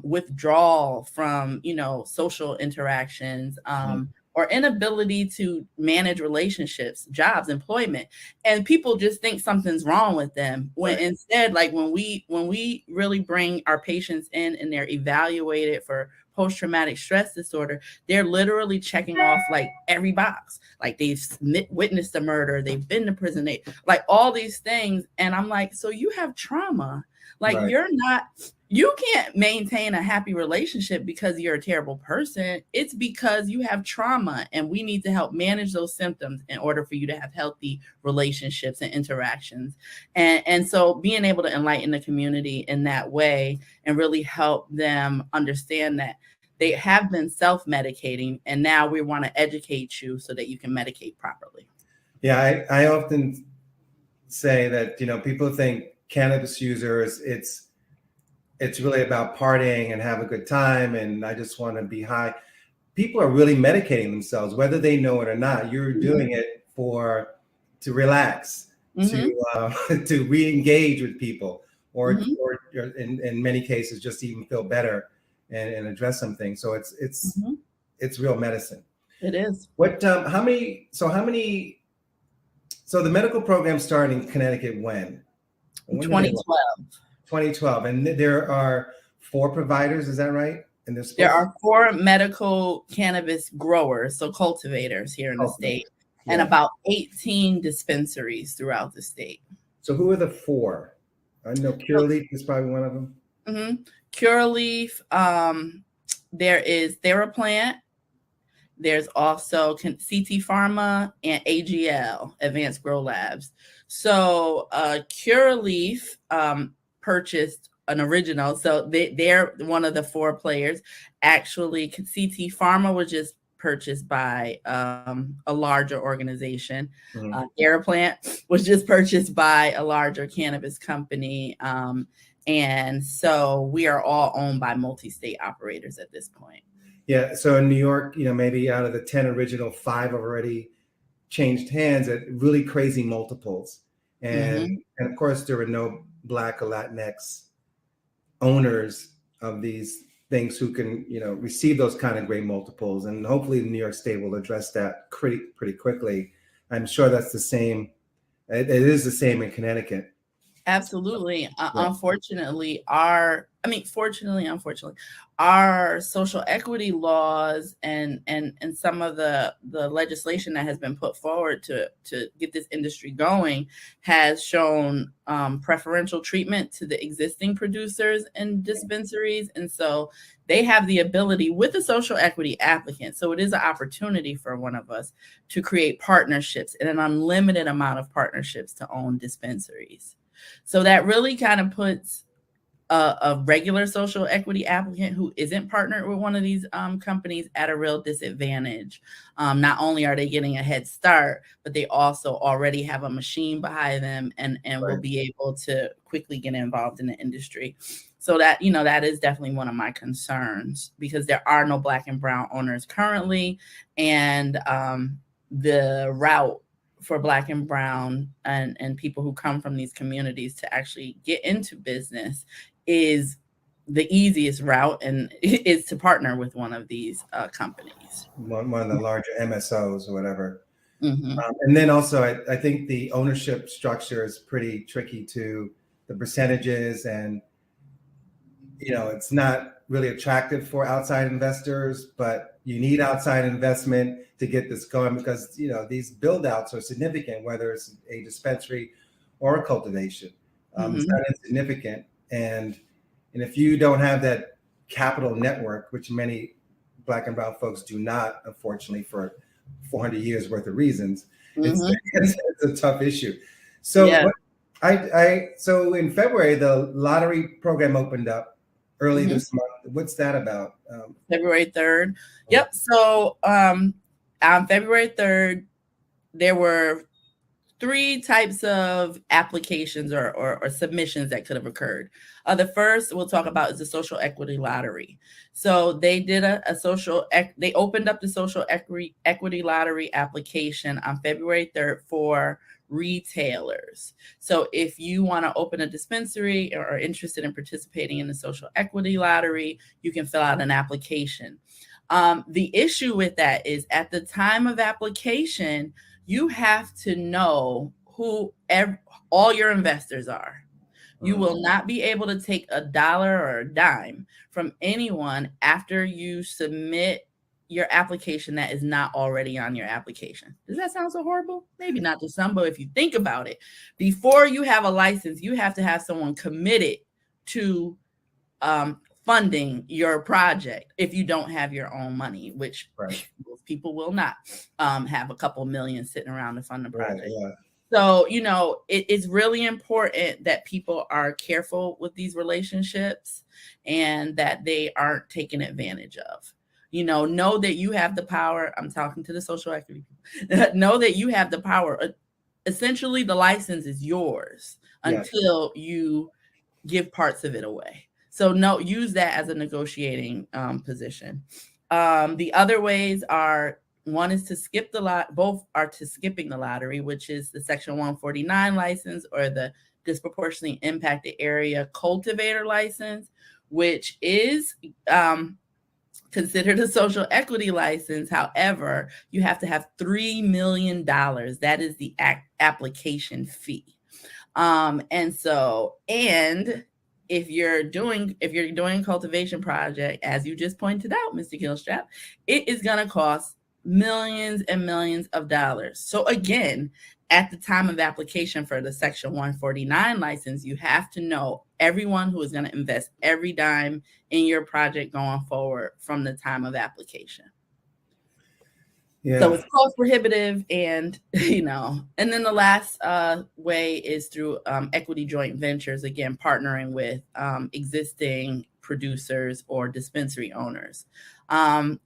withdrawal from, social interactions, or inability to manage relationships, jobs, employment. And people just think something's wrong with them. When instead, like when we really bring our patients in and they're evaluated for post-traumatic stress disorder, they're literally checking off like every box. Like they've witnessed a murder, they've been to prison, they like all these things. And I'm like, so you have trauma. Like you can't maintain a happy relationship because you're a terrible person. It's because you have trauma, and we need to help manage those symptoms in order for you to have healthy relationships and interactions. And so being able to enlighten the community in that way and really help them understand that they have been self-medicating, and now we want to educate you so that you can medicate properly. Yeah, I often say that, people think cannabis users, it's really about partying and have a good time, and I just want to be high. People are really medicating themselves, whether they know it or not. You're doing it to relax, to re-engage with people, or in many cases just even feel better and address something. So it's real medicine. It is. What? How many? So the medical program started in Connecticut when? 2012. 2012, and there are 4 providers, is that right? And there are 4 medical cannabis growers, so cultivators here in the state, and about 18 dispensaries throughout the state. So who are the 4? I know Curaleaf is probably one of them. Mm-hmm. Curaleaf, there is TheraPlant, there's also CT Pharma and AGL, Advanced Grow Labs. So Curaleaf purchased an original, so they're one of the 4 players. Actually, CT Pharma was just purchased by a larger organization. TheraPlant was just purchased by a larger cannabis company, and so we are all owned by multi-state operators at this point. Yeah, so in New York, maybe out of the 10 original, 5 have already changed hands at really crazy multiples, and of course there were no Black or Latinx owners of these things who can, receive those kind of great multiples. And hopefully New York State will address that pretty quickly. I'm sure that's the same. It is the same in Connecticut. Absolutely. Unfortunately, fortunately, our social equity laws and some of the legislation that has been put forward to get this industry going has shown preferential treatment to the existing producers and dispensaries. And so they have the ability with a social equity applicant. So it is an opportunity for one of us to create partnerships and an unlimited amount of partnerships to own dispensaries. So that really kind of puts a regular social equity applicant who isn't partnered with one of these companies at a real disadvantage. Not only are they getting a head start, but they also already have a machine behind them and will be able to quickly get involved in the industry. So that, that is definitely one of my concerns, because there are no Black and brown owners currently. And the route for Black and brown and people who come from these communities to actually get into business is the easiest route, and is to partner with one of these companies. One of the larger MSOs or whatever. Mm-hmm. And then also, I think the ownership structure is pretty tricky too. The percentages, and it's not really attractive for outside investors, but you need outside investment to get this going, because these build outs are significant, whether it's a dispensary or a cultivation. It's not insignificant. And if you don't have that capital network, which many Black and brown folks do not, unfortunately, for 400 years worth of reasons, it's a tough issue. So so in February, the lottery program opened up early this month. What's that about? February 3rd. Yep. So on February 3rd, there were 3 types of applications or submissions that could have occurred. The first we'll talk about is the social equity lottery. So they did they opened up the social equity lottery application on February 3rd for retailers. So if you want to open a dispensary or are interested in participating in the social equity lottery, you can fill out an application. The issue with that is, at the time of application, you have to know who all your investors are. You will not be able to take a dollar or a dime from anyone after you submit your application that is not already on your application. Does that sound so horrible? Maybe not to some, but if you think about it, before you have a license, you have to have someone committed to funding your project if you don't have your own money, which most people will not have a couple million sitting around to fund the project. So, it's really important that people are careful with these relationships and that they aren't taken advantage of. Know that you have the power. I'm talking to the social equity people. Know that you have the power. Essentially, the license is yours until you give parts of it away. So use that as a negotiating position. The other ways are, one is to skip the lot. Both are to skipping the lottery, which is the Section 149 license, or the disproportionately impacted area cultivator license, which is considered a social equity license. However, you have to have $3 million. That is the application fee. And if you're doing a cultivation project, as you just pointed out, Mr. Killstrap, it is going to cost millions and millions of dollars. So again, at the time of application for the Section 149 license, you have to know everyone who is going to invest every dime in your project going forward from the time of application. So it's cost prohibitive, and and then the last way is through equity joint ventures, again partnering with existing producers or dispensary owners.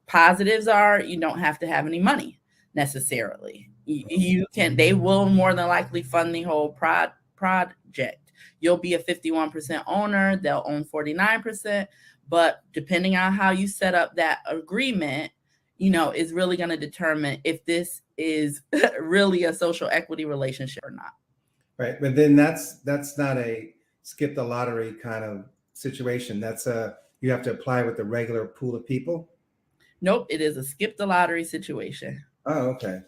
Positives are, you don't have to have any money necessarily. They will more than likely fund the whole project. You'll be a 51% owner, they'll own 49%, but depending on how you set up that agreement, is really going to determine if this is really a social equity relationship or not. Right. But then that's not a skip the lottery kind of situation. That's you have to apply with the regular pool of people. Nope. It is a skip the lottery situation. Oh, okay.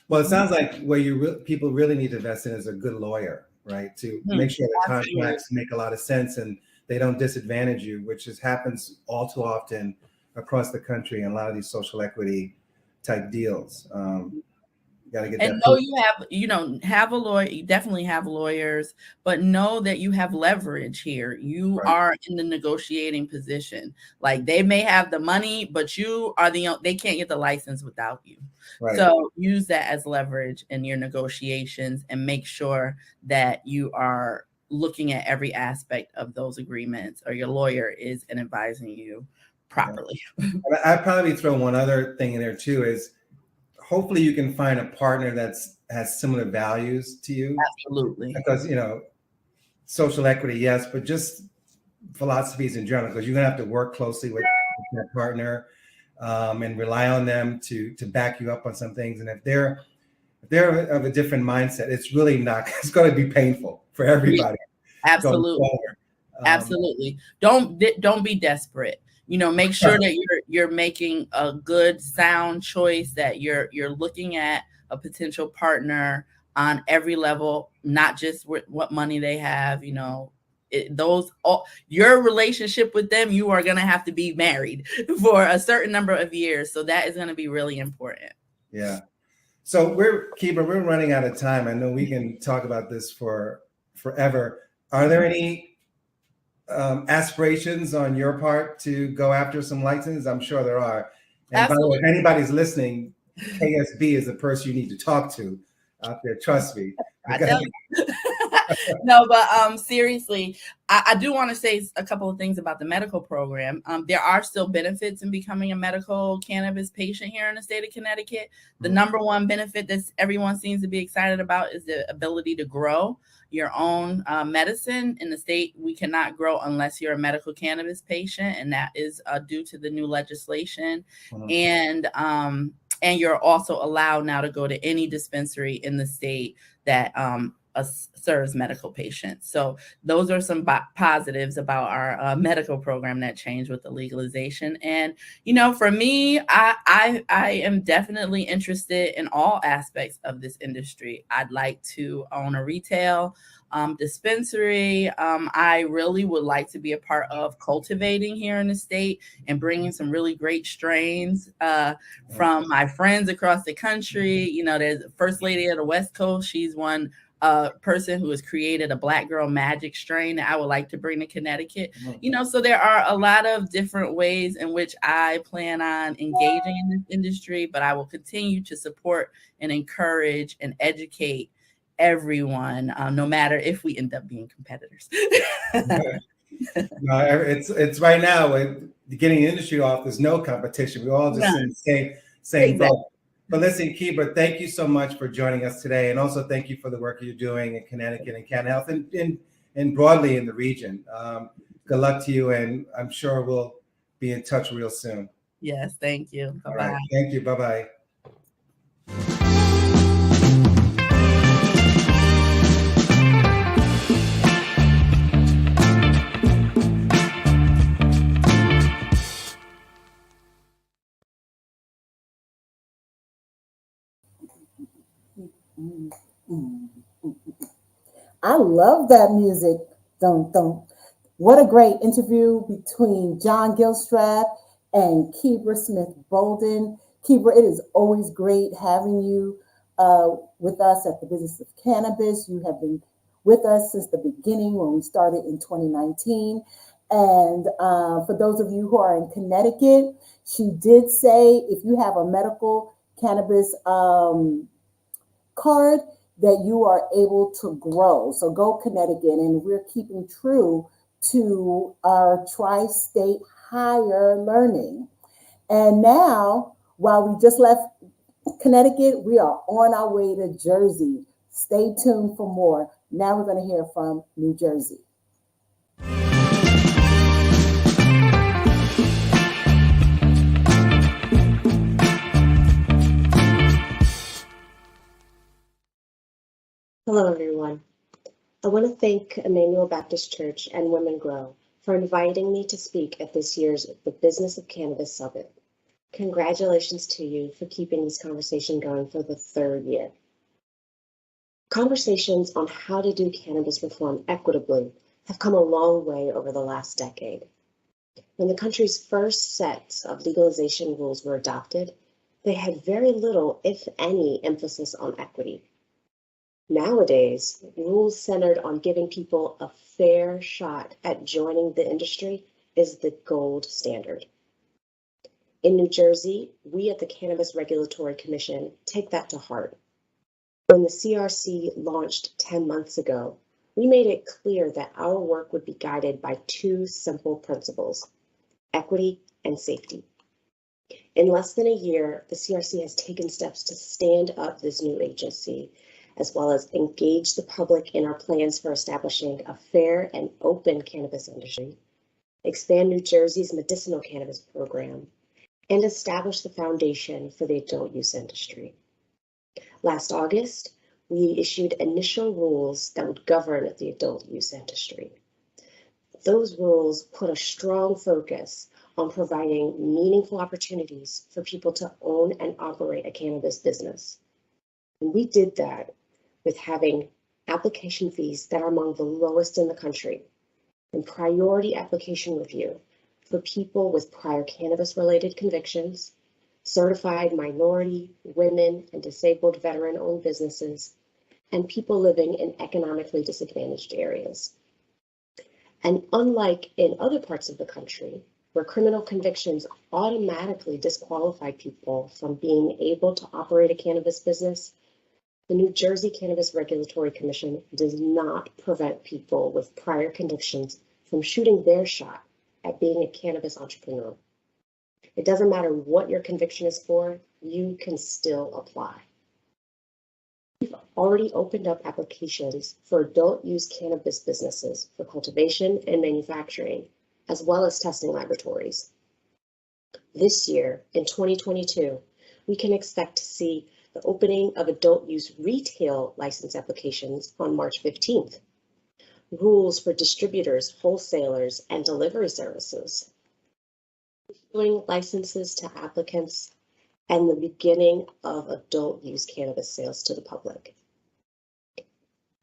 Well, it sounds like where people really need to invest in is a good lawyer, right? To make sure the contracts make a lot of sense and they don't disadvantage you, which happens all too often across the country and a lot of these social equity type deals. Gotta get and that. know you have a lawyer. You definitely have lawyers, but know that you have leverage here. You are in the negotiating position. Like, they may have the money, but you are they can't get the license without you. So use that as leverage in your negotiations and make sure that you are looking at every aspect of those agreements, or your lawyer is and advising you properly. I'd probably throw one other thing in there too, is hopefully you can find a partner has similar values to you. Absolutely. Because, social equity, yes, but just philosophies in general, because you're gonna have to work closely with your partner and rely on them to back you up on some things. And if they're of a different mindset, it's really not, it's going to be painful for everybody. Absolutely. Absolutely. Don't be desperate. Make sure that you're making a good, sound choice, that you're looking at a potential partner on every level, not just what money they have. Your relationship with them, you are going to have to be married for a certain number of years. So that is going to be really important. Yeah. So we're running out of time. I know we can talk about this for forever. Are there any aspirations on your part to go after some licenses? I'm sure there are. And Absolutely. by the way, if anybody's listening, KSB is the person you need to talk to out there. Trust me. No, but seriously, I do want to say a couple of things about the medical program. There are still benefits in becoming a medical cannabis patient here in the state of Connecticut. The number one benefit that everyone seems to be excited about is the ability to grow your own medicine. In the state, we cannot grow unless you're a medical cannabis patient, and that is due to the new legislation. And you're also allowed now to go to any dispensary in the state that serves medical patients. So those are some positives about our medical program that changed with the legalization. And, for me, I am definitely interested in all aspects of this industry. I'd like to own a retail dispensary. I really would like to be a part of cultivating here in the state and bringing some really great strains from my friends across the country. There's the First Lady of the West Coast. She's one person who has created a Black Girl Magic strain that I would like to bring to Connecticut. So there are a lot of different ways in which I plan on engaging in this industry, but I will continue to support and encourage and educate everyone, no matter if we end up being competitors. No, it's right now with getting the industry off, there's no competition. We're all just in the same boat. But listen, Kiba, thank you so much for joining us today. And also thank you for the work you're doing in Connecticut and Can Health and broadly in the region. Good luck to you. And I'm sure we'll be in touch real soon. Yes, thank you. Bye-bye. All right. Thank you. Bye-bye. I love that music. Don't. What a great interview between John Gilstrap and Kibra Smith Bolden. Kibra, it is always great having you with us at the Business of Cannabis. You have been with us since the beginning when we started in 2019. And for those of you who are in Connecticut, she did say if you have a medical cannabis card, that you are able to grow. So go Connecticut, and we're keeping true to our tri-state higher learning. And now, while we just left Connecticut, we are on our way to Jersey. Stay tuned for more. Now we're going to hear from New Jersey. Hello, everyone. I want to thank Emmanuel Baptist Church and Women Grow for inviting me to speak at this year's The Business of Cannabis Summit. Congratulations to you for keeping this conversation going for the third year. Conversations on how to do cannabis reform equitably have come a long way over the last decade. When the country's first sets of legalization rules were adopted, they had very little, if any, emphasis on equity. Nowadays, rules centered on giving people a fair shot at joining the industry is the gold standard. In New Jersey, we at the Cannabis Regulatory Commission take that to heart. When the CRC launched 10 months ago, we made it clear that our work would be guided by two simple principles: equity and safety. In less than a year, the CRC has taken steps to stand up this new agency, as well as engage the public in our plans for establishing a fair and open cannabis industry, expand New Jersey's medicinal cannabis program, and establish the foundation for the adult use industry. Last August, we issued initial rules that would govern the adult use industry. Those rules put a strong focus on providing meaningful opportunities for people to own and operate a cannabis business. And we did that with having application fees that are among the lowest in the country, and priority application review for people with prior cannabis-related convictions, certified minority, women, and disabled veteran-owned businesses, and people living in economically disadvantaged areas. And unlike in other parts of the country, where criminal convictions automatically disqualify people from being able to operate a cannabis business, the New Jersey Cannabis Regulatory Commission does not prevent people with prior convictions from shooting their shot at being a cannabis entrepreneur. It doesn't matter what your conviction is for, you can still apply. We've already opened up applications for adult use cannabis businesses for cultivation and manufacturing, as well as testing laboratories. This year, in 2022, we can expect to see the opening of adult use retail license applications on March 15th, rules for distributors, wholesalers, and delivery services, issuing licenses to applicants, and the beginning of adult use cannabis sales to the public.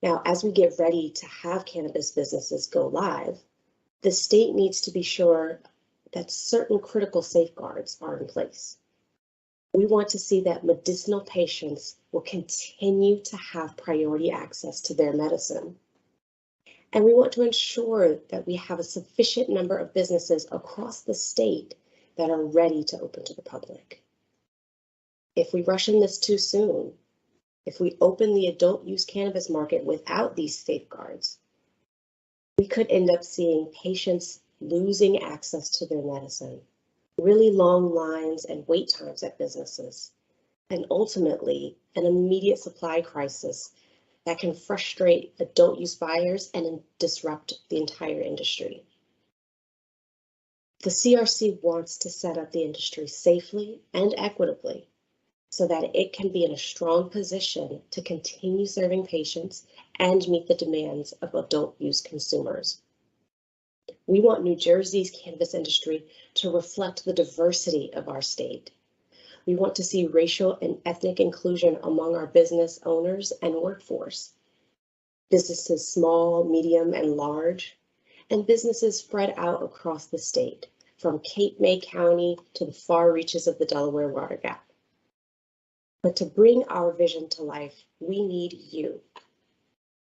Now, as we get ready to have cannabis businesses go live, the state needs to be sure that certain critical safeguards are in place. We want to see that medicinal patients will continue to have priority access to their medicine. And we want to ensure that we have a sufficient number of businesses across the state that are ready to open to the public. If we rush in this too soon, if we open the adult use cannabis market without these safeguards, we could end up seeing patients losing access to their medicine, really long lines and wait times at businesses, and ultimately an immediate supply crisis that can frustrate adult use buyers and disrupt the entire industry. The CRC wants to set up the industry safely and equitably so that it can be in a strong position to continue serving patients and meet the demands of adult use consumers. We want New Jersey's cannabis industry to reflect the diversity of our state. We want to see racial and ethnic inclusion among our business owners and workforce. Businesses small, medium, and large, and businesses spread out across the state, from Cape May County to the far reaches of the Delaware Water Gap. But to bring our vision to life, we need you.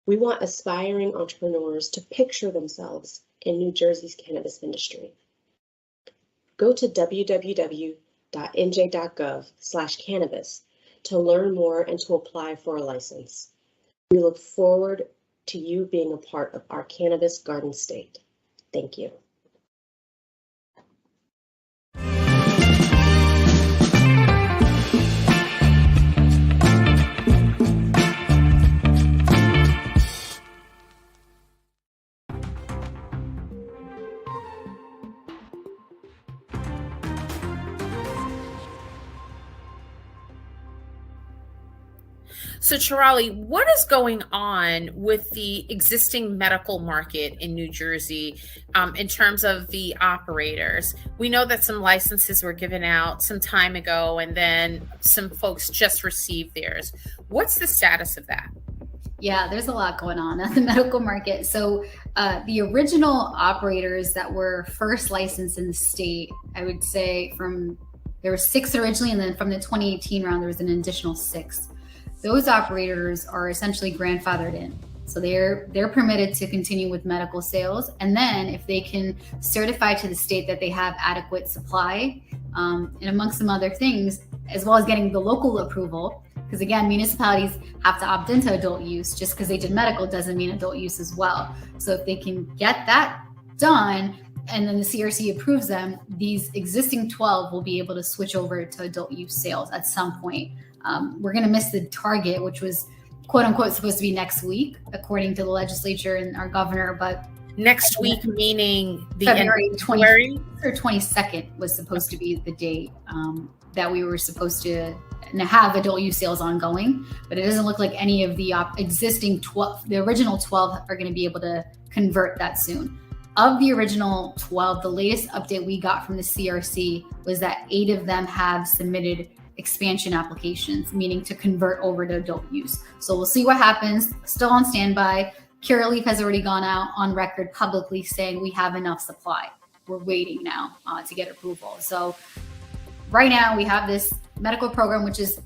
We want aspiring entrepreneurs to picture themselves in New Jersey's cannabis industry. Go to www.nj.gov/cannabis to learn more and to apply for a license. We look forward to you being a part of our cannabis garden state. Thank you. So Chirali, what is going on with the existing medical market in New Jersey in terms of the operators? We know that some licenses were given out some time ago and then some folks just received theirs. What's the status of that? Yeah, there's a lot going on at the medical market. So the original operators that were first licensed in the state, I would say there were 6 originally, and then from the 2018 round, there was an additional 6. Those operators are essentially grandfathered in. So they're permitted to continue with medical sales. And then if they can certify to the state that they have adequate supply, and amongst some other things, as well as getting the local approval, Because again, municipalities have to opt into adult use. Just because they did medical doesn't mean adult use as well. So if they can get that done and then the CRC approves them, these existing 12 will be able to switch over to adult use sales at some point. We're going to miss the target, which was quote unquote supposed to be next week, according to the legislature and our governor. But next week, meaning the February end of February 20th or 22nd was supposed to be the date that we were supposed to have adult use sales ongoing. But it doesn't look like any of the existing 12, the original 12 are going to be able to convert that soon. Of the original 12, the latest update we got from the CRC was that 8 of them have submitted expansion applications, meaning to convert over to adult use. So we'll see what happens. Still on standby. Curaleaf has already gone out on record publicly saying we have enough supply. We're waiting now to get approval. So right now we have this medical program, which is,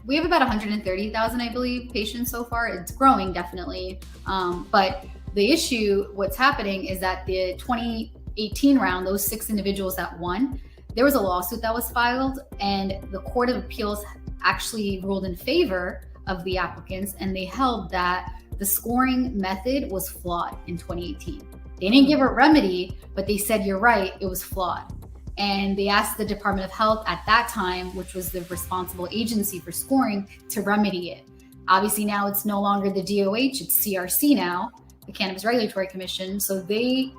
we have about 130,000, I believe, patients so far. It's growing definitely. But the issue, what's happening is that the 2018 round, those 6 individuals that won, there was a lawsuit that was filed and the Court of Appeals actually ruled in favor of the applicants, and they held that the scoring method was flawed in 2018. They didn't give a remedy, but they said, you're right, it was flawed. And they asked the Department of Health at that time, which was the responsible agency for scoring, to remedy it. Obviously now it's no longer the DOH, it's CRC now, the Cannabis Regulatory Commission. So they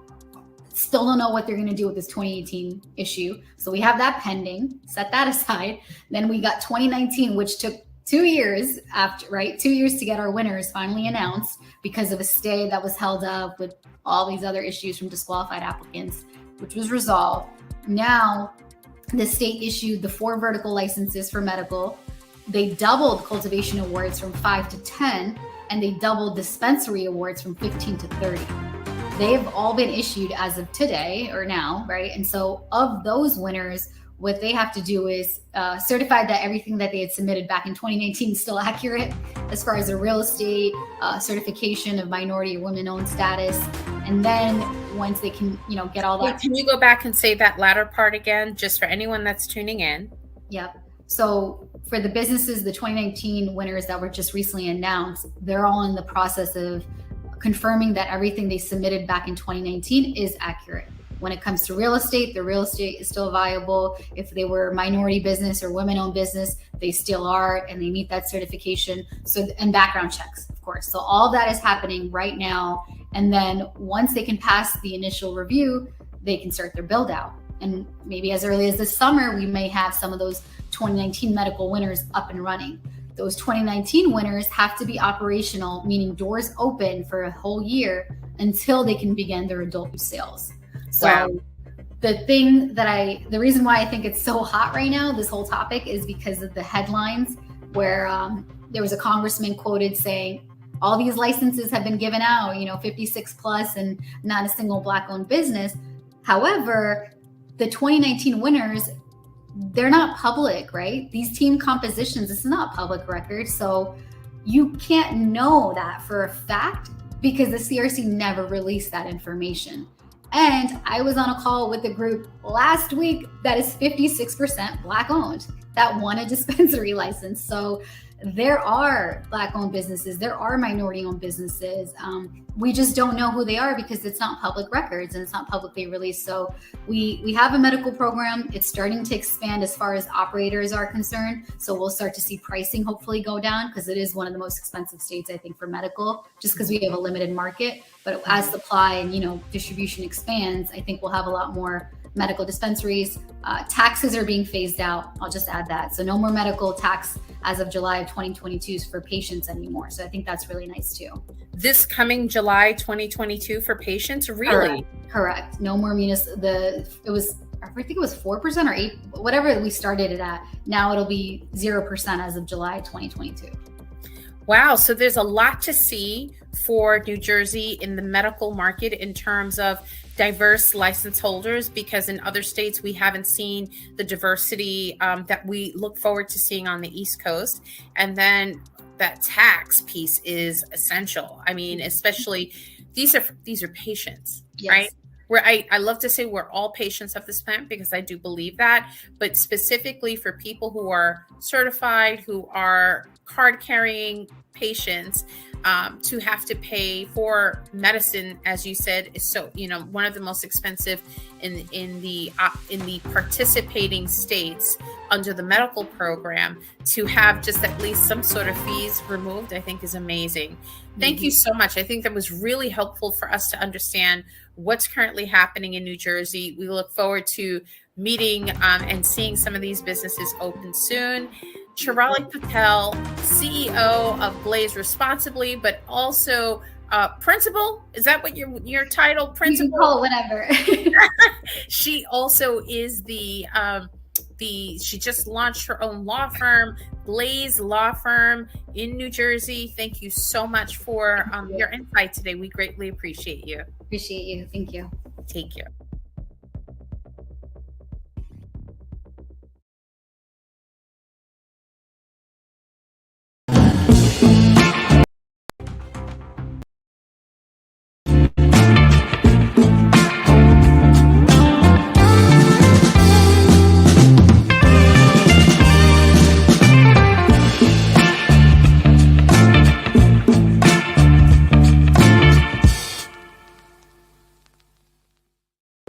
still don't know what they're going to do with this 2018 issue. So we have that pending, set that aside. Then we got 2019, which took 2 years after, right? 2 years to get our winners finally announced because of a stay that was held up with all these other issues from disqualified applicants, which was resolved. Now, the state issued the 4 vertical licenses for medical. They doubled cultivation awards from 5 to 10, and they doubled dispensary awards from 15 to 30. They've all been issued as of today or now, right? And so of those winners, what they have to do is certify that everything that they had submitted back in 2019 is still accurate as far as the real estate, certification of minority or women-owned status. And then once they can, get all that. Wait, can you go back and say that latter part again, just for anyone that's tuning in? Yep. So for the businesses, the 2019 winners that were just recently announced, they're all in the process of confirming that everything they submitted back in 2019 is accurate. When it comes to real estate, the real estate is still viable. If they were minority business or women-owned business, they still are, and they meet that certification. So, and background checks, of course. So all that is happening right now. And then once they can pass the initial review, they can start their build out. And maybe as early as this summer, we may have some of those 2019 medical winners up and running. Those 2019 winners have to be operational, meaning doors open for a whole year until they can begin their adult use sales. So wow. The reason why I think it's so hot right now, this whole topic, is because of the headlines where there was a congressman quoted saying, all these licenses have been given out, 56 plus and not a single Black-owned business. However, the 2019 winners, they're not public, right? These team compositions, it's not public record. So you can't know that for a fact because the CRC never released that information. And I was on a call with a group last week that is 56% Black owned that won a dispensary license. So there are Black owned businesses, there are minority owned businesses. We just don't know who they are because it's not public records and it's not publicly released. So we have a medical program. It's starting to expand as far as operators are concerned. So we'll start to see pricing hopefully go down because it is one of the most expensive states, I think, for medical, just because we have a limited market. But as supply and distribution expands, I think we'll have a lot more medical dispensaries. Taxes are being phased out. I'll just add that. So no more medical tax as of July of 2022 for patients anymore. So I think that's really nice too. This coming July 2022 for patients? Really? Correct. No more I think it was 4% or 8%, whatever we started it at. Now it'll be 0% as of July 2022. Wow. So there's a lot to see for New Jersey in the medical market in terms of diverse license holders, because in other states we haven't seen the diversity that we look forward to seeing on the East Coast. And then that tax piece is essential. I mean, especially these are patients, yes. Right? I love to say we're all patients of this plant because I do believe that, but specifically for people who are certified, who are card carrying patients, to have to pay for medicine, as you said, is so, one of the most expensive in the participating states under the medical program. To have just at least some sort of fees removed, I think is amazing. Thank you so much. I think that was really helpful for us to understand what's currently happening in New Jersey. We look forward to meeting and seeing some of these businesses open soon. Chirali Patel, CEO of Blaze Responsibly, but also principal. Is that what your title? Principal? You can call it whatever. She also is she just launched her own law firm, Blaze Law Firm in New Jersey. Thank you so much for your insight today. We greatly appreciate you. Appreciate you. Thank you. Take care.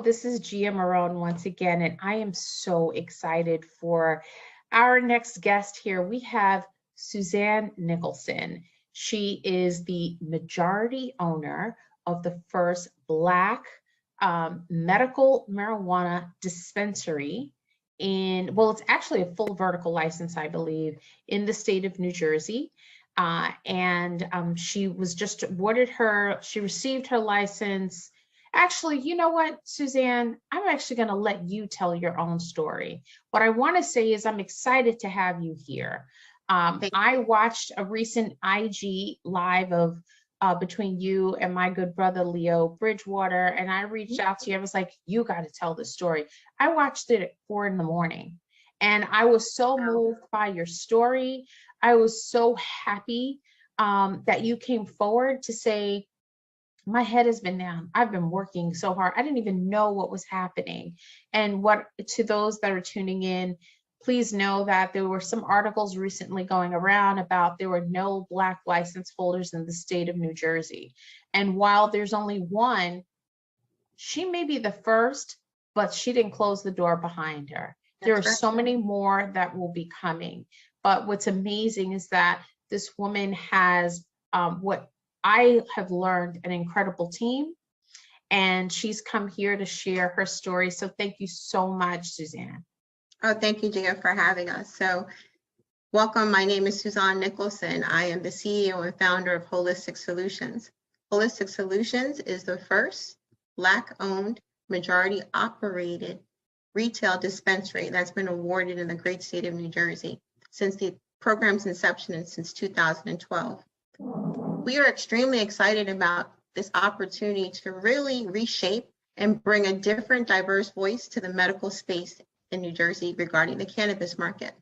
This is Gia Marone once again, and I am so excited for our next guest here. We have Suzanne Nicholson. She is the majority owner of the first Black medical marijuana dispensary it's actually a full vertical license, I believe, in the state of New Jersey. She was just awarded she received her license. Actually, you know what, Suzanne, I'm actually going to let you tell your own story. What I want to say is I'm excited to have you here. I watched a recent IG live of between you and my good brother, Leo Bridgewater, and I reached out to you. I was like, you got to tell the story. I watched it at 4 a.m. and I was so moved by your story. I was so happy that you came forward to say, my head has been down. I've been working so hard. I didn't even know what was happening. And to those that are tuning in, please know that there were some articles recently going around about there were no Black license holders in the state of New Jersey. And while there's only one, she may be the first, but she didn't close the door behind her. There are so many more that will be coming. But what's amazing is that this woman has what I have learned, an incredible team, and she's come here to share her story. So thank you so much, Suzanne. Oh, thank you, Gia, for having us. So welcome. My name is Suzanne Nicholson. I am the CEO and founder of Holistic Solutions. Holistic Solutions is the first Black-owned, majority-operated retail dispensary that's been awarded in the great state of New Jersey since the program's inception and since 2012. We are extremely excited about this opportunity to really reshape and bring a different, diverse voice to the medical space in New Jersey regarding the cannabis market.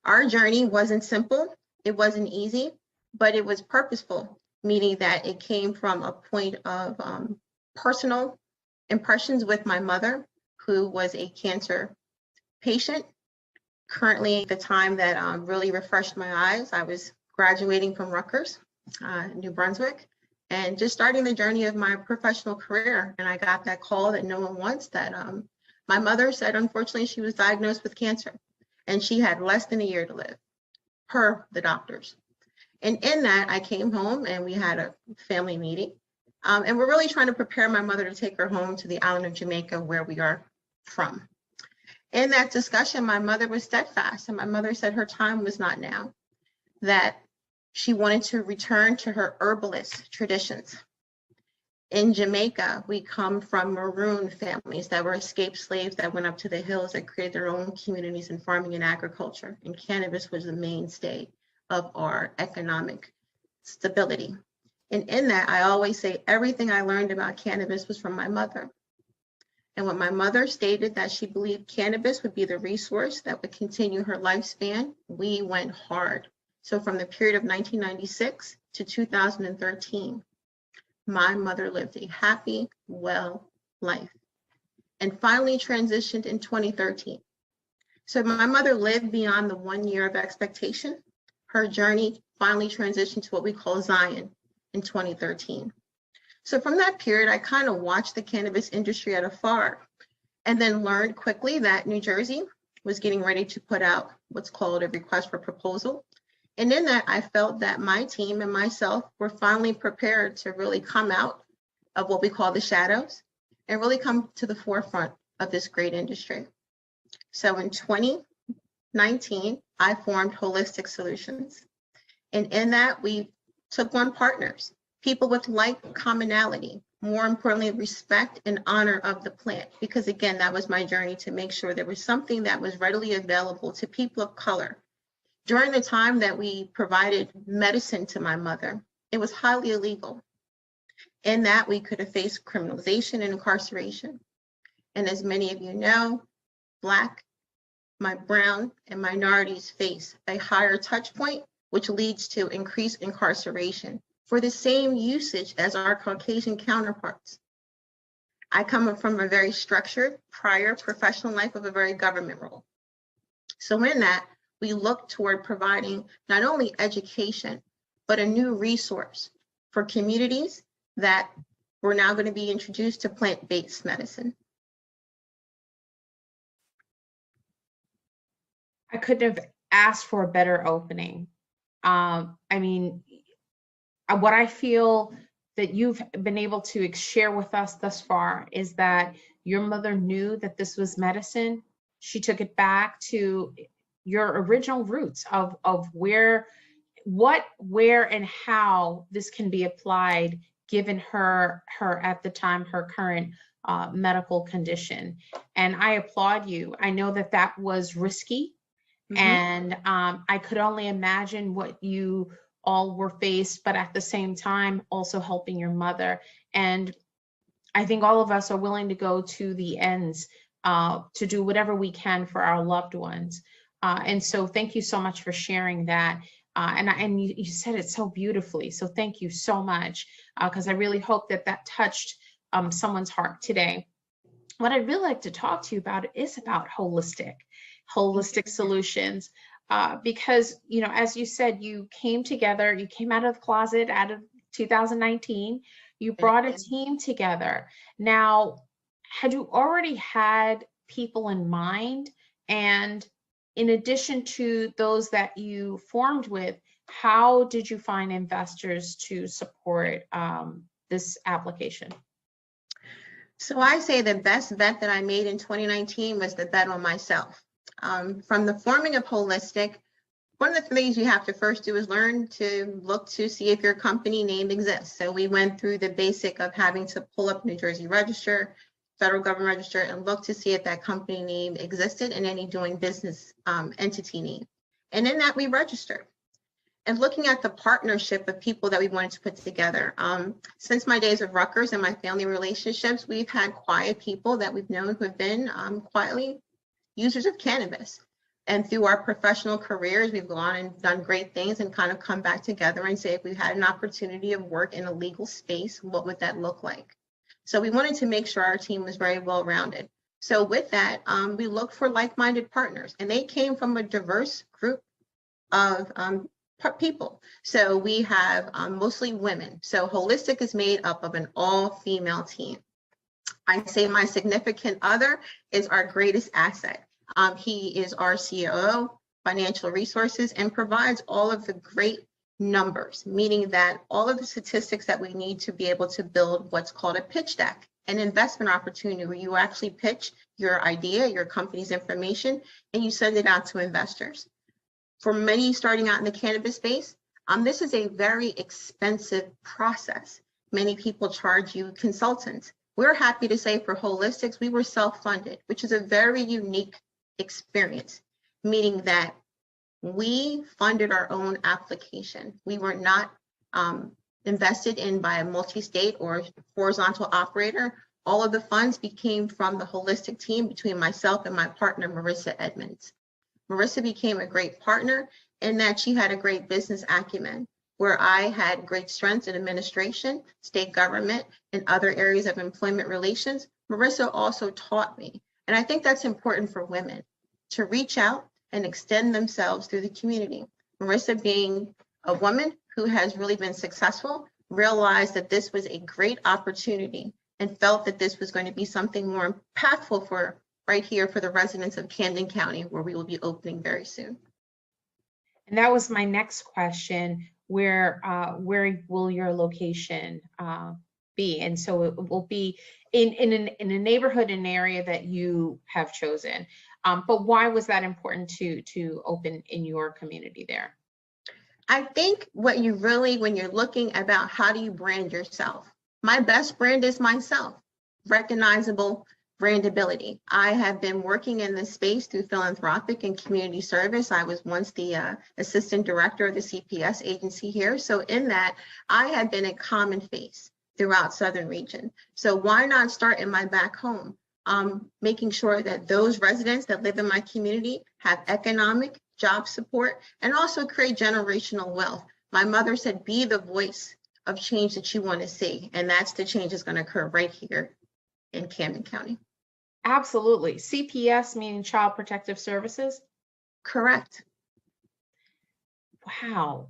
Our journey wasn't simple, it wasn't easy, but it was purposeful, meaning that it came from a point of personal impressions with my mother, who was a cancer patient. Currently, at the time that really refreshed my eyes, I was graduating from Rutgers, New Brunswick, and just starting the journey of my professional career. And I got that call that no one wants, that my mother said, unfortunately, she was diagnosed with cancer and she had less than a year to live, per the doctors. And in that, I came home and we had a family meeting. And we're really trying to prepare my mother to take her home to the island of Jamaica, where we are from. In that discussion, my mother was steadfast, and my mother said her time was not now, that she wanted to return to her herbalist traditions. In Jamaica, we come from maroon families that were escaped slaves that went up to the hills that created their own communities in farming and agriculture. And cannabis was the mainstay of our economic stability. And in that, I always say everything I learned about cannabis was from my mother. And when my mother stated that she believed cannabis would be the resource that would continue her lifespan, we went hard. So from the period of 1996 to 2013, my mother lived a happy, well life, and finally transitioned in 2013. So my mother lived beyond the 1 year of expectation. Her journey finally transitioned to what we call Zion in 2013. So from that period, I kind of watched the cannabis industry at afar, and then learned quickly that New Jersey was getting ready to put out what's called a request for proposal. And in that, I felt that my team and myself were finally prepared to really come out of what we call the shadows and really come to the forefront of this great industry. So in 2019, I formed Holistic Solutions. And in that, we took on partners, people with like commonality, more importantly, respect and honor of the plant. Because again, that was my journey to make sure there was something that was readily available to people of color. During the time that we provided medicine to my mother, it was highly illegal. In that, we could have faced criminalization and incarceration. And as many of you know, Black, brown, and minorities face a higher touch point, which leads to increased incarceration for the same usage as our Caucasian counterparts. I come from a very structured prior professional life of a very government role. So in that, we look toward providing not only education, but a new resource for communities that we're now going to be introduced to plant-based medicine. I couldn't have asked for a better opening. I mean, what I feel that you've been able to share with us thus far is that your mother knew that this was medicine. She took it back to your original roots of where, and how this can be applied given her at the time, her current medical condition. And I applaud you. I know that that was risky. Mm-hmm. And I could only imagine what you all were faced, but at the same time, also helping your mother. And I think all of us are willing to go to the ends to do whatever we can for our loved ones. And so thank you so much for sharing that. And you said it so beautifully. So thank you so much, because I really hope that that touched someone's heart today. What I'd really like to talk to you about is about holistic solutions, because, you know, as you said, you came together, you came out of the closet out of 2019, you brought a team together. Now, had you already had people in mind? And in addition to those that you formed with, how did you find investors to support this application? So I say the best bet that I made in 2019 was the bet on myself. From the forming of Holistic, one of the things you have to first do is learn to look to see if your company name exists. So we went through the basic of having to pull up New Jersey Register, federal government register, and look to see if that company name existed and any doing business entity name. And in that, we registered. And looking at the partnership of people that we wanted to put together. Since my days of Rutgers and my family relationships, we've had quiet people that we've known who have been quietly users of cannabis. And through our professional careers, we've gone and done great things and kind of come back together and say, if we had an opportunity of work in a legal space, what would that look like? So we wanted to make sure our team was very well-rounded. So with that, we looked for like-minded partners, and they came from a diverse group of people. So we have mostly women. So Holistic is made up of an all-female team. I say my significant other is our greatest asset. He is our COO, financial resources, and provides all of the great numbers, meaning that all of the statistics that we need to be able to build what's called a pitch deck, an investment opportunity where you actually pitch your idea, your company's information, and you send it out to investors. For many starting out in the cannabis space, this is a very expensive process. Many people charge you consultants. We're happy to say for Holistics, we were self-funded, which is a very unique experience, meaning that we funded our own application. We were not invested in by a multi-state or horizontal operator. All of the funds came from the Holistic team between myself and my partner, Marissa Edmonds. Marissa became a great partner in that she had a great business acumen, where I had great strengths in administration, state government, and other areas of employment relations. Marissa also taught me, and I think that's important for women, to reach out and extend themselves through the community. Marissa, being a woman who has really been successful, realized that this was a great opportunity and felt that this was going to be something more impactful for right here for the residents of Camden County, where we will be opening very soon. And that was my next question. Where will your location be? And so it will be in a neighborhood, an area that you have chosen. But why was that important to open in your community there? I think what you really, when you're looking about how do you brand yourself, my best brand is myself, recognizable brandability. I have been working in this space through philanthropic and community service. I was once the assistant director of the CPS agency here. So in that, I have been a common face throughout Southern region. So why not start in my back home, making sure that those residents that live in my community have economic, job support, and also create generational wealth. My mother said, be the voice of change that you want to see. And that's the change that's going to occur right here in Camden County. Absolutely. CPS meaning Child Protective Services? Correct. Wow.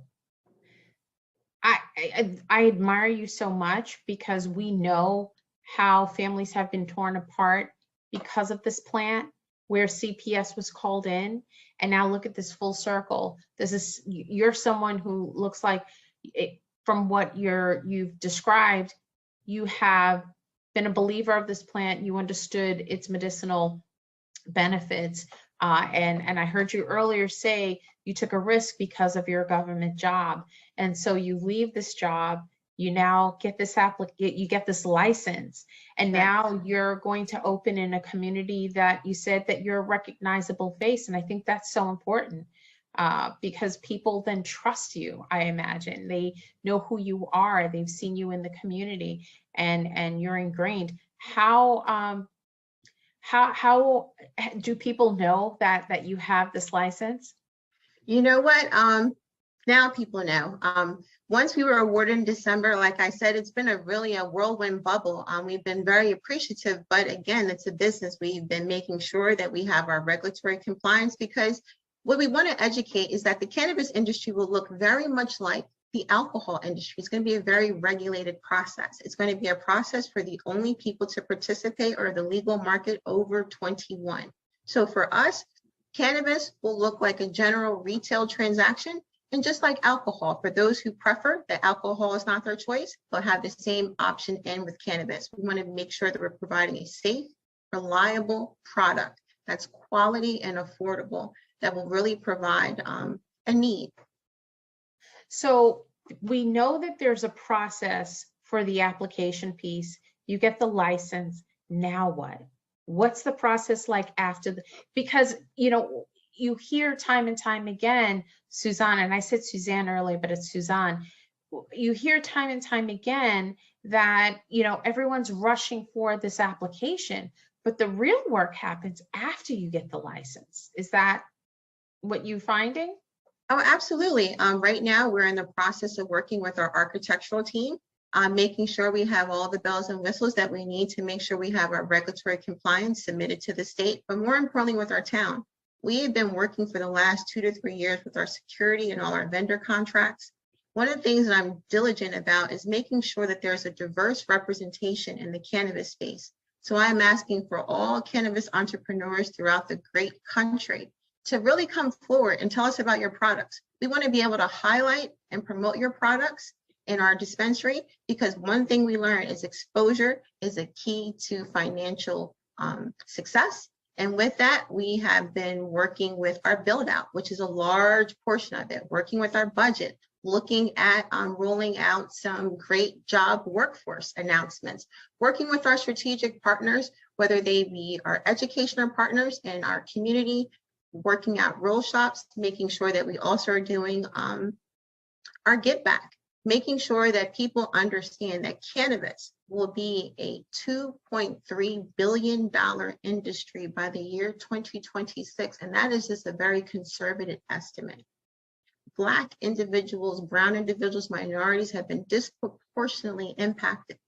I admire you so much, because we know how families have been torn apart because of this plant, where CPS was called in. And now look at this full circle. You're someone who looks like, from what you've described, you have been a believer of this plant. You understood its medicinal benefits. And I heard you earlier say you took a risk because of your government job. And so you leave this job, you now get this you get this license, and now you're going to open in a community that you said that you're a recognizable face. And I think that's so important, because people then trust you. I imagine they know who you are. They've seen you in the community, and you're ingrained. How do people know that you have this license? You know what? Now people know. Once we were awarded in December, like I said, it's been a whirlwind bubble. We've been very appreciative, but again, it's a business. We've been making sure that we have our regulatory compliance, because what we want to educate is that the cannabis industry will look very much like the alcohol industry. It's going to be a very regulated process. It's going to be a process for the only people to participate or the legal market over 21. So for us, cannabis will look like a general retail transaction. And just like alcohol, for those who prefer that alcohol is not their choice, they'll have the same option in with cannabis. We want to make sure that we're providing a safe, reliable product that's quality and affordable, that will really provide a need. So we know that there's a process for the application piece. You get the license. Now what? What's the process like after because you hear time and time again, Suzanne, and I said Suzanne earlier, but it's Suzanne. You hear time and time again that, everyone's rushing for this application, but the real work happens after you get the license. Is that what you're finding? Oh, absolutely. Right now, we're in the process of working with our architectural team, making sure we have all the bells and whistles that we need to make sure we have our regulatory compliance submitted to the state, but more importantly with our town. We have been working for the last 2 to 3 years with our security and all our vendor contracts. One of the things that I'm diligent about is making sure that there's a diverse representation in the cannabis space. So I'm asking for all cannabis entrepreneurs throughout the great country to really come forward and tell us about your products. We want to be able to highlight and promote your products in our dispensary, because one thing we learned is exposure is a key to financial success. And with that, we have been working with our build out, which is a large portion of it, working with our budget, looking at rolling out some great job workforce announcements, working with our strategic partners, whether they be our educational partners in our community, working out roll shops, making sure that we also are doing our give back, making sure that people understand that cannabis will be a $2.3 billion industry by the year 2026. And that is just a very conservative estimate. Black individuals, brown individuals, minorities have been disproportionately impacted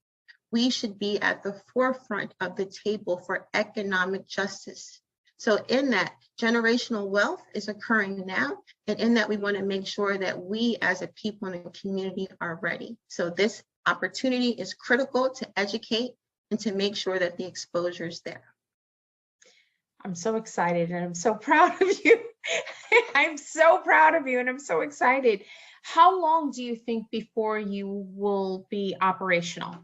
we should be at the forefront of the table for economic justice. So in that, generational wealth is occurring now, and in that we want to make sure that we as a people in the community are ready. So this opportunity is critical to educate and to make sure that the exposure is there. I'm so excited and I'm so proud of you. I'm so proud of you and I'm so excited. How long do you think before you will be operational?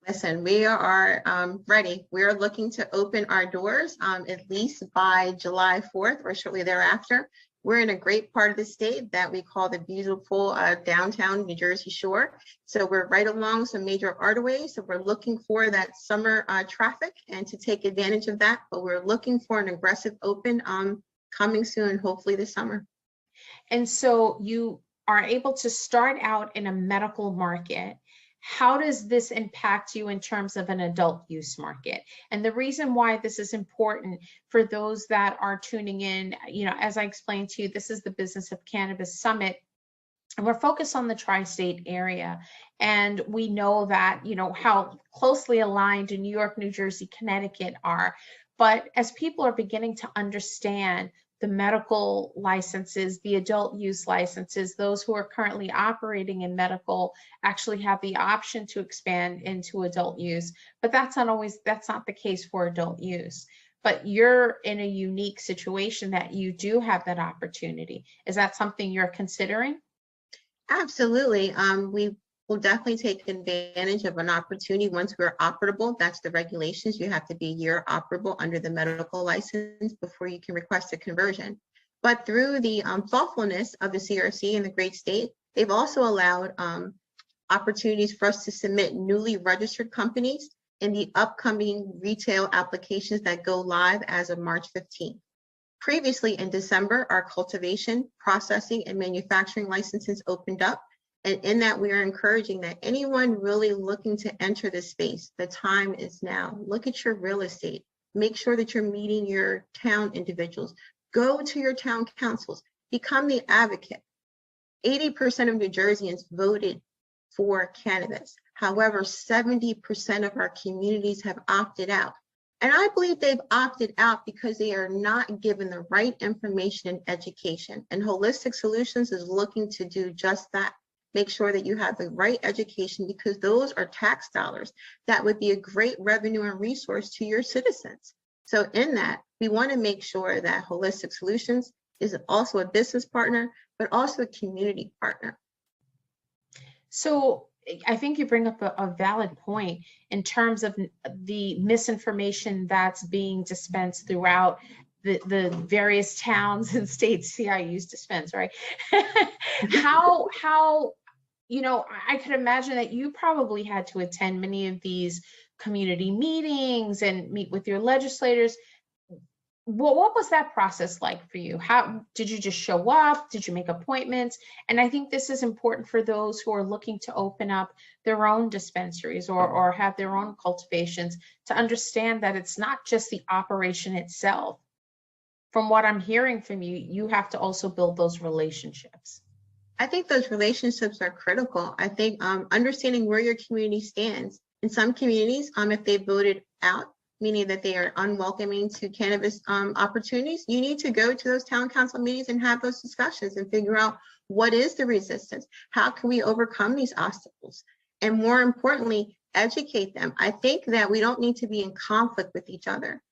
Listen, we are ready. We're looking to open our doors at least by July 4th or shortly thereafter. We're in a great part of the state that we call the beautiful downtown New Jersey shore. So we're right along some major arterways. So we're looking for that summer traffic and to take advantage of that. But we're looking for an aggressive open coming soon, hopefully this summer. And so you are able to start out in a medical market. How does this impact you in terms of an adult use market? And the reason why this is important for those that are tuning in, you know, as I explained to you, this is the Business of Cannabis Summit, and we're focused on the tri-state area. And we know that, you know, how closely aligned in New York, New Jersey, Connecticut are. But as people are beginning to understand the medical licenses, the adult use licenses, those who are currently operating in medical actually have the option to expand into adult use, but that's not the case for adult use. But you're in a unique situation that you do have that opportunity. Is that something you're considering? Absolutely. We will definitely take advantage of an opportunity once we're operable. That's the regulations. You have to be a year operable under the medical license before you can request a conversion. But through the thoughtfulness of the CRC and the great state, they've also allowed opportunities for us to submit newly registered companies in the upcoming retail applications that go live as of March 15th. Previously in December, our cultivation, processing, and manufacturing licenses opened up. And in that, we are encouraging that anyone really looking to enter this space, the time is now. Look at your real estate. Make sure that you're meeting your town individuals. Go to your town councils. Become the advocate. 80% of New Jerseyans voted for cannabis. However, 70% of our communities have opted out. And I believe they've opted out because they are not given the right information and education. And Holistic Solutions is looking to do just that. Make sure that you have the right education, because those are tax dollars that would be a great revenue and resource to your citizens. So in that, we want to make sure that Holistic Solutions is also a business partner, but also a community partner. So I think you bring up a valid point in terms of the misinformation that's being dispensed throughout the various towns and states. See, I use dispense, right? how, you know, I could imagine that you probably had to attend many of these community meetings and meet with your legislators. What was that process like for you? How did you just show up? Did you make appointments? And I think this is important for those who are looking to open up their own dispensaries or have their own cultivations, to understand that it's not just the operation itself. From what I'm hearing from you, you have to also build those relationships. I think those relationships are critical. I think understanding where your community stands. In some communities, if they voted out, meaning that they are unwelcoming to cannabis opportunities, you need to go to those town council meetings and have those discussions and figure out what is the resistance, how can we overcome these obstacles, and more importantly, educate them. I think that we don't need to be in conflict with each other.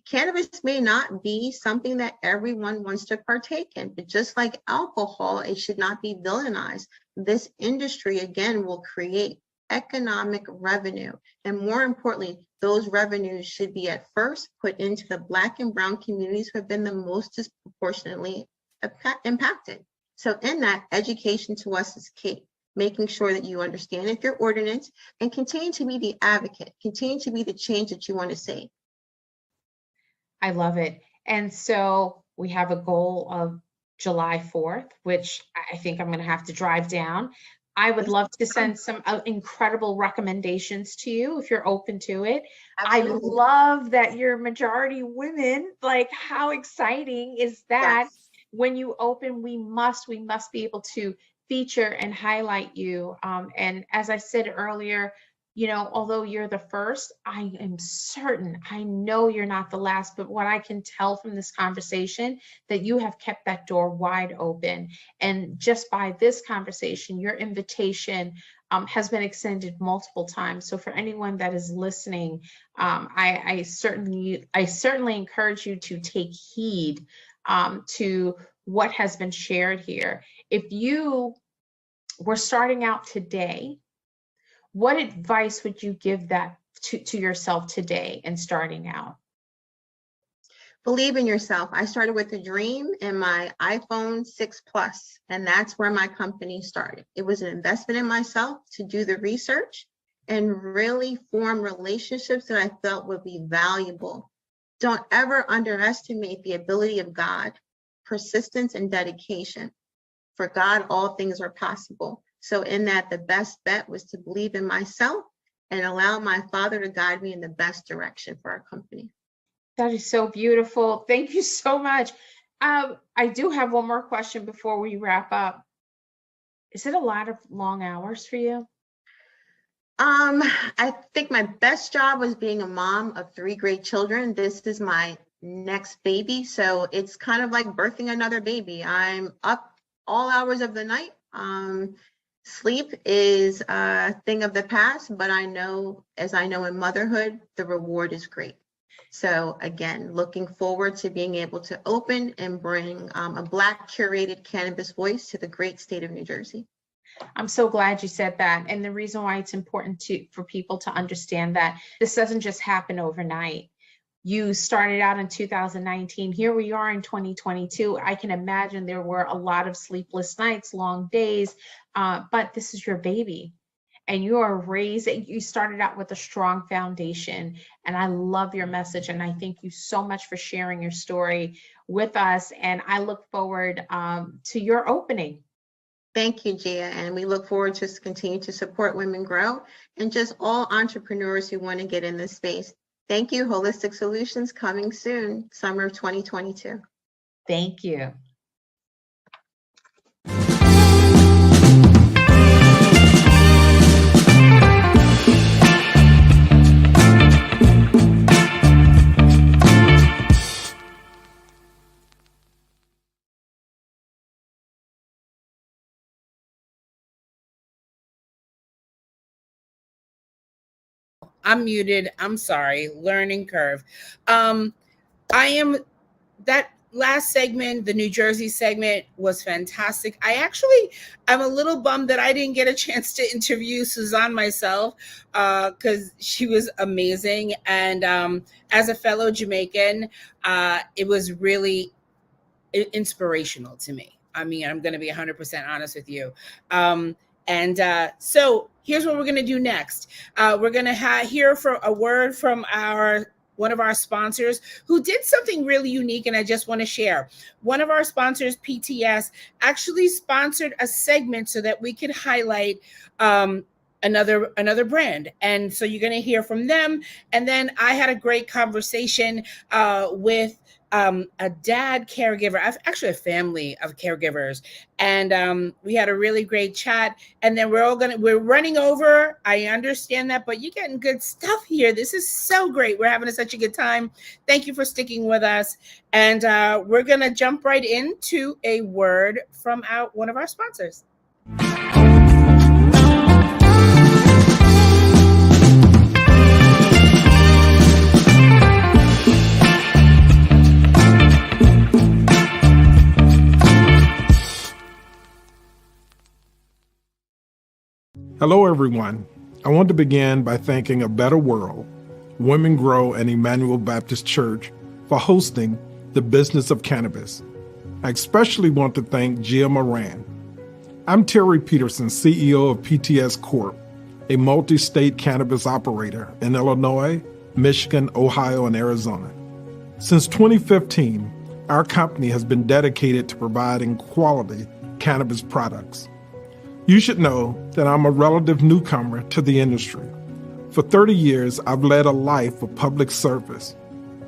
Cannabis may not be something that everyone wants to partake in, but just like alcohol, it should not be villainized. This industry, again, will create economic revenue. And more importantly, those revenues should be at first put into the Black and brown communities who have been the most disproportionately impacted. So in that, education to us is key. Making sure that you understand your ordinance and continue to be the advocate, continue to be the change that you want to see. I love it. And so we have a goal of July 4th, which I think I'm going to have to drive down. I would love to send some incredible recommendations to you if you're open to it. Absolutely. I love that you're majority women. Like, how exciting is that? Yes. When you open, we must be able to feature and highlight you. And as I said earlier, you know, although you're the first, I am certain, I know you're not the last, but what I can tell from this conversation, that you have kept that door wide open. And just by this conversation, your invitation has been extended multiple times. So for anyone that is listening, I certainly encourage you to take heed to what has been shared here. If you were starting out today, what advice would you give that to yourself today and starting out? Believe in yourself. I started with a dream and my iPhone 6 Plus, and that's where my company started. It was an investment in myself to do the research and really form relationships that I felt would be valuable. Don't ever underestimate the ability of God, persistence and dedication. For God, all things are possible. So in that, the best bet was to believe in myself and allow my Father to guide me in the best direction for our company. That is so beautiful. Thank you so much. I do have one more question before we wrap up. Is it a lot of long hours for you? I think my best job was being a mom of 3 great children. This is my next baby. So it's kind of like birthing another baby. I'm up all hours of the night. Sleep is a thing of the past, but I know, as I know in motherhood, the reward is great. So again, looking forward to being able to open and bring a Black curated cannabis voice to the great state of New Jersey. I'm so glad you said that. And the reason why it's important for people to understand that this doesn't just happen overnight. You started out in 2019. Here we are in 2022. I can imagine there were a lot of sleepless nights, long days, but this is your baby. And you started out with a strong foundation. And I love your message. And I thank you so much for sharing your story with us. And I look forward to your opening. Thank you, Gia. And we look forward to continue to support Women Grow and just all entrepreneurs who want to get in this space. Thank you. Holistic Solutions coming soon, summer of 2022. Thank you. I'm muted. I'm sorry. Learning curve. That last segment, the New Jersey segment, was fantastic. I'm a little bummed that I didn't get a chance to interview Suzanne myself, because she was amazing. And as a fellow Jamaican, it was really inspirational to me. I mean, I'm going to be 100% honest with you. So here's what we're going to do next. We're going to hear from a word from one of our sponsors who did something really unique, and I just want to share. One of our sponsors, PTS, actually sponsored a segment so that we could highlight another brand. And so you're going to hear from them. And then I had a great conversation with a dad caregiver, actually a family of caregivers. And we had a really great chat. And then we're running over. I understand that, but you're getting good stuff here. This is so great. We're having such a good time. Thank you for sticking with us. And we're going to jump right into a word from one of our sponsors. Hello, everyone. I want to begin by thanking A Better World, Women Grow, and Emmanuel Baptist Church for hosting the Business of Cannabis. I especially want to thank Gia Moran. I'm Terry Peterson, CEO of PTS Corp., a multi-state cannabis operator in Illinois, Michigan, Ohio, and Arizona. Since 2015, our company has been dedicated to providing quality cannabis products. You should know that I'm a relative newcomer to the industry. For 30 years, I've led a life of public service.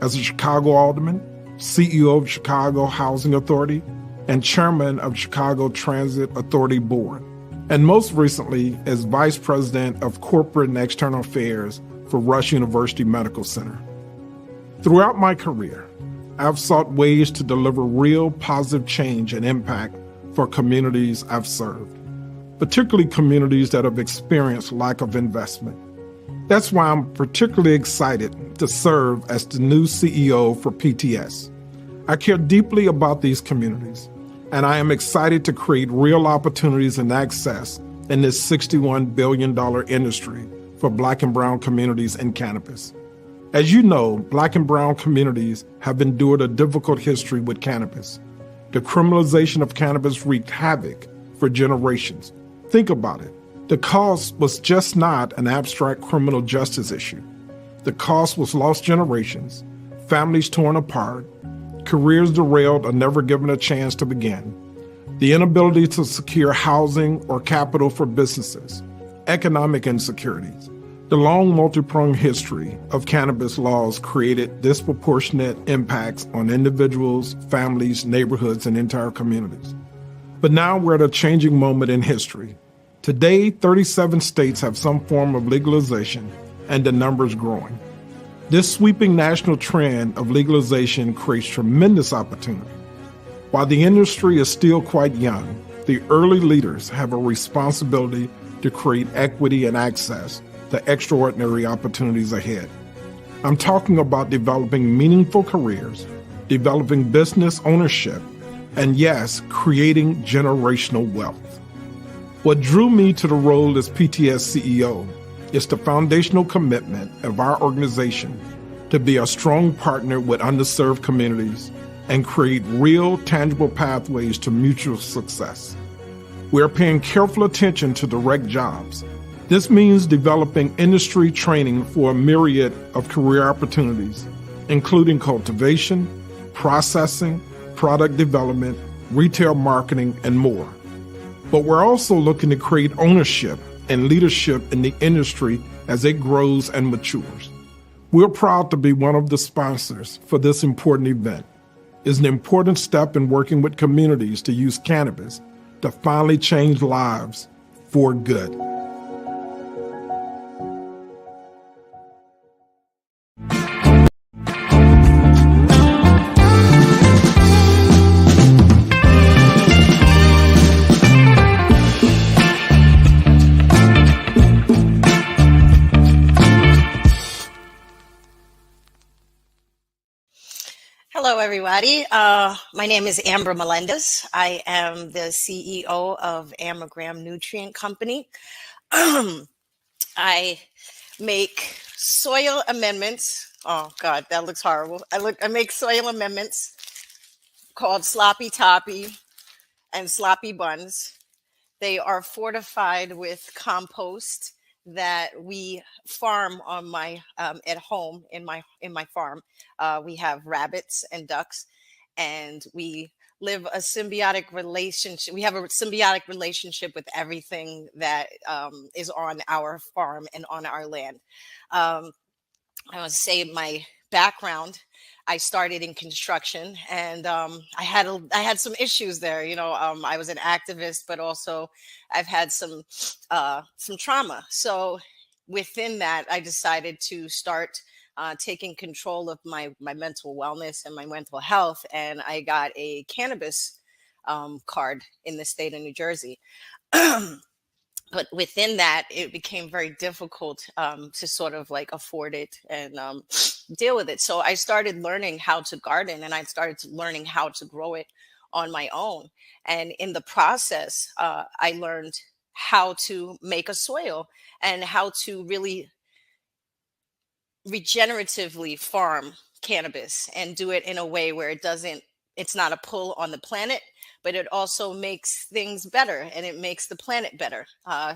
As a Chicago alderman, CEO of Chicago Housing Authority, and chairman of Chicago Transit Authority Board. and most recently as Vice President of Corporate and External Affairs for Rush University Medical Center. Throughout my career, I've sought ways to deliver real positive change and impact for communities I've served, particularly communities that have experienced lack of investment. That's why I'm particularly excited to serve as the new CEO for PTS. I care deeply about these communities, and I am excited to create real opportunities and access in this $61 billion industry for Black and Brown communities in cannabis. As you know, Black and Brown communities have endured a difficult history with cannabis. The criminalization of cannabis wreaked havoc for generations. Think about it. The cost was just not an abstract criminal justice issue. The cost was lost generations, families torn apart, careers derailed or never given a chance to begin, the inability to secure housing or capital for businesses, economic insecurities. The long multi-pronged history of cannabis laws created disproportionate impacts on individuals, families, neighborhoods, and entire communities. But now we're at a changing moment in history. Today, 37 states have some form of legalization, and the number's growing. This sweeping national trend of legalization creates tremendous opportunity. While the industry is still quite young, the early leaders have a responsibility to create equity and access to extraordinary opportunities ahead. I'm talking about developing meaningful careers, developing business ownership, and yes, creating generational wealth. What drew me to the role as PTS CEO is the foundational commitment of our organization to be a strong partner with underserved communities and create real, tangible pathways to mutual success. We are paying careful attention to direct jobs. This means developing industry training for a myriad of career opportunities, including cultivation, processing, product development, retail marketing, and more. But we're also looking to create ownership and leadership in the industry as it grows and matures. We're proud to be one of the sponsors for this important event. It's an important step in working with communities to use cannabis to finally change lives for good. Hello, everybody. My name is Amber Melendez. I am the CEO of Amagram Nutrient Company. I make soil amendments. Oh God, that looks horrible. I make soil amendments called Sloppy Toppy and Sloppy Buns. They are fortified with compost that we farm on my at home in my farm. We have rabbits and ducks, and we live a symbiotic relationship. We have a symbiotic relationship with everything that is on our farm and on our land. I want to say my background. I started in construction, and I had some issues there. You know, I was an activist, but also I've had some trauma. So within that, I decided to start taking control of my mental wellness and my mental health, and I got a cannabis card in the state of New Jersey. But within that, it became very difficult to sort of like afford it and deal with it. So I started learning how to garden, and I started learning how to grow it on my own. And in the process, I learned how to make a soil and how to really regeneratively farm cannabis and do it in a way where it's not a pull on the planet, but it also makes things better, and it makes the planet better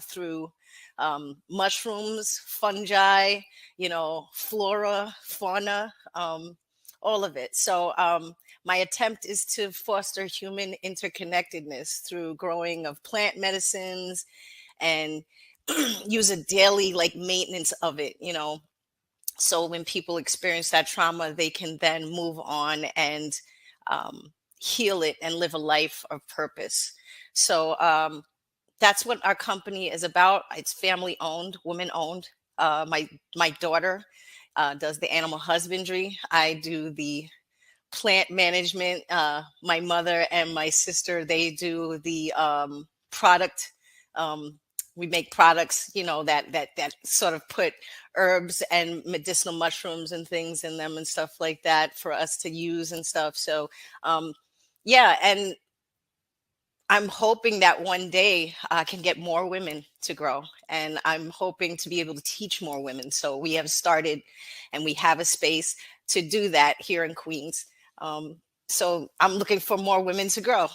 through mushrooms, fungi, flora, fauna, all of it. So my attempt is to foster human interconnectedness through growing of plant medicines and use a daily maintenance of it, so when people experience that trauma, they can then move on and heal it and live a life of purpose. So that's what our company is about. It's family owned, woman owned. My daughter does the animal husbandry. I do the plant management. My mother and my sister, they do the product. We make products, that sort of put herbs and medicinal mushrooms and things in them and stuff like that for us to use and stuff. So, yeah, and I'm hoping that one day I can get more women to grow, and I'm hoping to be able to teach more women. So we have started, and we have a space to do that here in Queens. So I'm looking for more women to grow.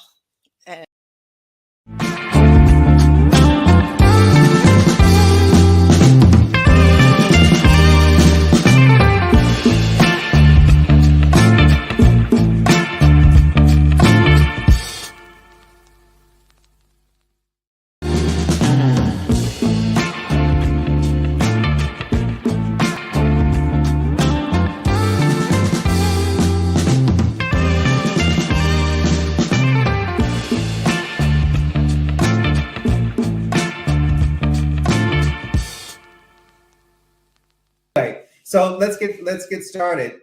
So let's get started.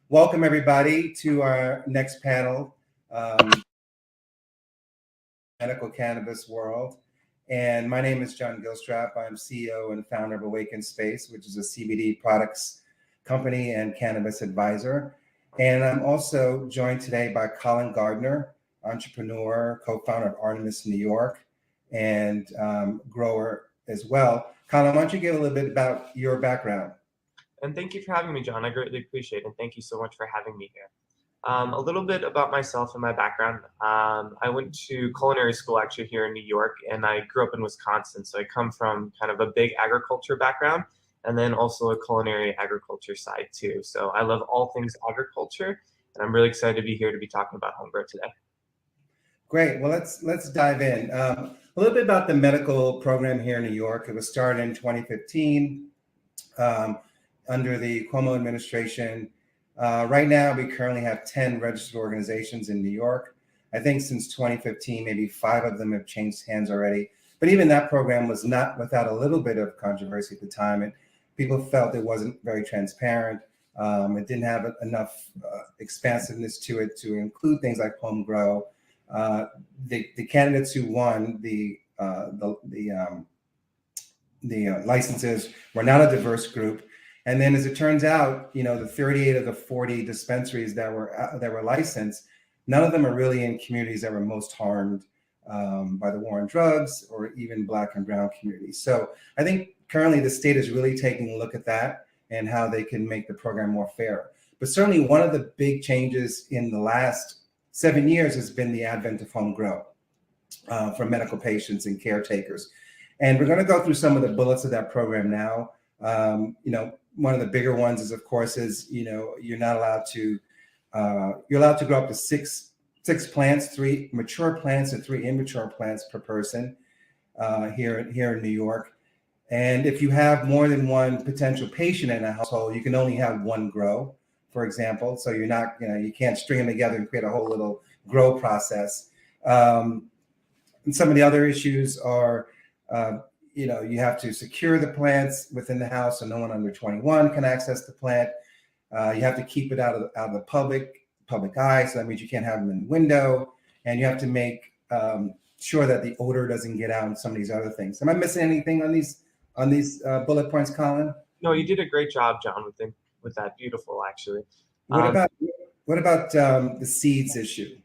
Welcome everybody to our next panel, medical cannabis world. And my name is John Gilstrap. I'm CEO and founder of Awaken Space, which is a CBD products company and cannabis advisor. And I'm also joined today by Colin Gardner, entrepreneur, co-founder of Artemis New York, and grower as well. Colin, why don't you give a little bit about your background? And thank you for having me, John. I greatly appreciate it. And thank you so much for having me here. A little bit about myself and my background. I went to culinary school actually here in New York, and I grew up in Wisconsin. So I come from kind of a big agriculture background, and then also a culinary agriculture side too. So I love all things agriculture, and I'm really excited to be here to be talking about homegrown today. Great. Well, let's dive in. A little bit about the medical program here in New York. It was started in 2015. Under the Cuomo administration. Right now, we currently have 10 registered organizations in New York. I think since 2015, maybe 5 of them have changed hands already. But even that program was not without a little bit of controversy at the time. And people felt it wasn't very transparent. It didn't have enough expansiveness to it to include things like home grow. The candidates who won the licenses were not a diverse group. And then, as it turns out, the 38 of the 40 dispensaries that were licensed, none of them are really in communities that were most harmed by the war on drugs, or even Black and Brown communities. So I think currently the state is really taking a look at that and how they can make the program more fair. But certainly one of the big changes in the last 7 years has been the advent of home grow for medical patients and caretakers. And we're going to go through some of the bullets of that program now. One of the bigger ones is, of course, you're not allowed to you're allowed to grow up to six plants, 3 mature plants and 3 immature plants per person here in New York. And if you have more than one potential patient in a household, you can only have 1 grow, for example. So you're not, you can't string them together and create a whole little grow process. And some of the other issues are, you have to secure the plants within the house so no one under 21 can access the plant. You have to keep it out of the public eye, so that means you can't have them in the window, and you have to make sure that the odor doesn't get out and some of these other things. Am I missing anything on these bullet points, Colin? No, you did a great job, John, with that. Beautiful, actually. What about the seeds issue?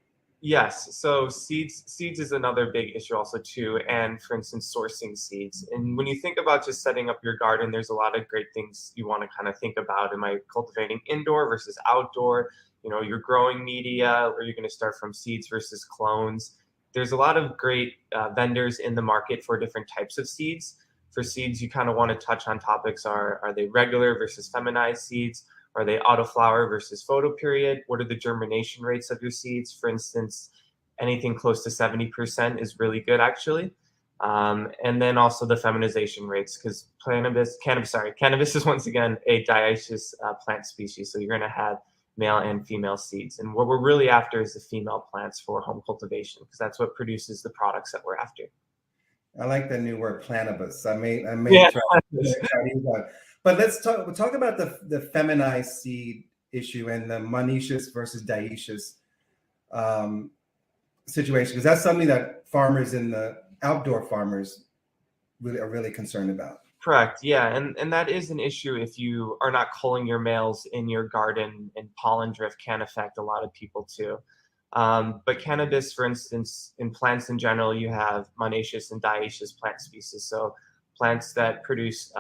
Yes, so seeds is another big issue also too, and for instance, sourcing seeds. And when you think about just setting up your garden, there's a lot of great things you want to kind of think about. Am I cultivating indoor versus outdoor? Your growing media, or you're going to start from seeds versus clones. There's a lot of great vendors in the market for different types of seeds. For seeds, you kind of want to touch on topics are they regular versus feminized seeds? Are they autoflower versus photoperiod? What are the germination rates of your seeds? For instance, anything close to 70% is really good, actually. And then also the feminization rates, because cannabis is once again a dioecious plant species. So you're going to have male and female seeds. And what we're really after is the female plants for home cultivation, because that's what produces the products that we're after. I like the new word plantibus. I may Yeah. try to use that. But we'll talk about the feminized seed issue and the monoecious versus dioecious situation, because that's something that farmers in the outdoor farmers are really concerned about. Correct. Yeah, and that is an issue if you are not culling your males in your garden, and pollen drift can affect a lot of people too. But cannabis, for instance, in plants in general, you have monoecious and dioecious plant species. So plants that produce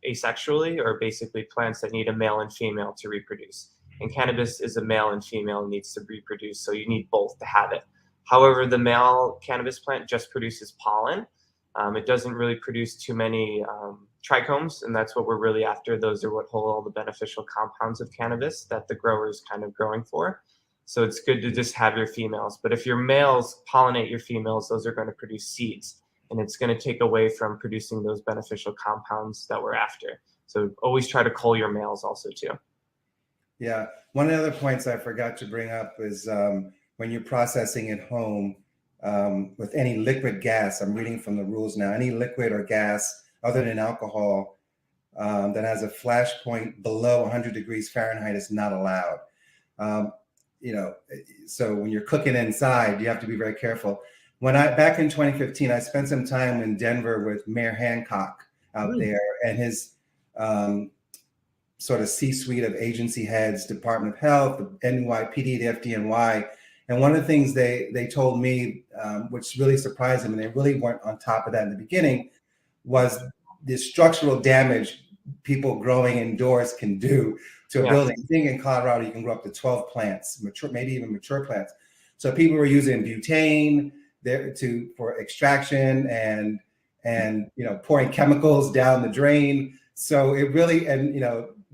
asexually, or basically plants that need a male and female to reproduce. And cannabis is a male and female and needs to reproduce, so you need both to have it. However, the male cannabis plant just produces pollen. It doesn't really produce too many trichomes, and that's what we're really after. Those are what hold all the beneficial compounds of cannabis that the grower is kind of growing for. So it's good to just have your females. But if your males pollinate your females, those are going to produce seeds, and it's going to take away from producing those beneficial compounds that we're after. So always try to cull your males also too. Yeah. One of the other points I forgot to bring up is when you're processing at home with any liquid gas, I'm reading from the rules now, any liquid or gas other than alcohol that has a flash point below 100 degrees Fahrenheit is not allowed. So when you're cooking inside, you have to be very careful. Back in 2015, I spent some time in Denver with Mayor Hancock out there and his sort of C-suite of agency heads, Department of Health, the NYPD, the FDNY. And one of the things they told me, which really surprised them, and they really weren't on top of that in the beginning, was the structural damage people growing indoors can do to a building. I think in Colorado, you can grow up to 12 plants, maybe even mature plants. So people were using butane for extraction and pouring chemicals down the drain. So it really,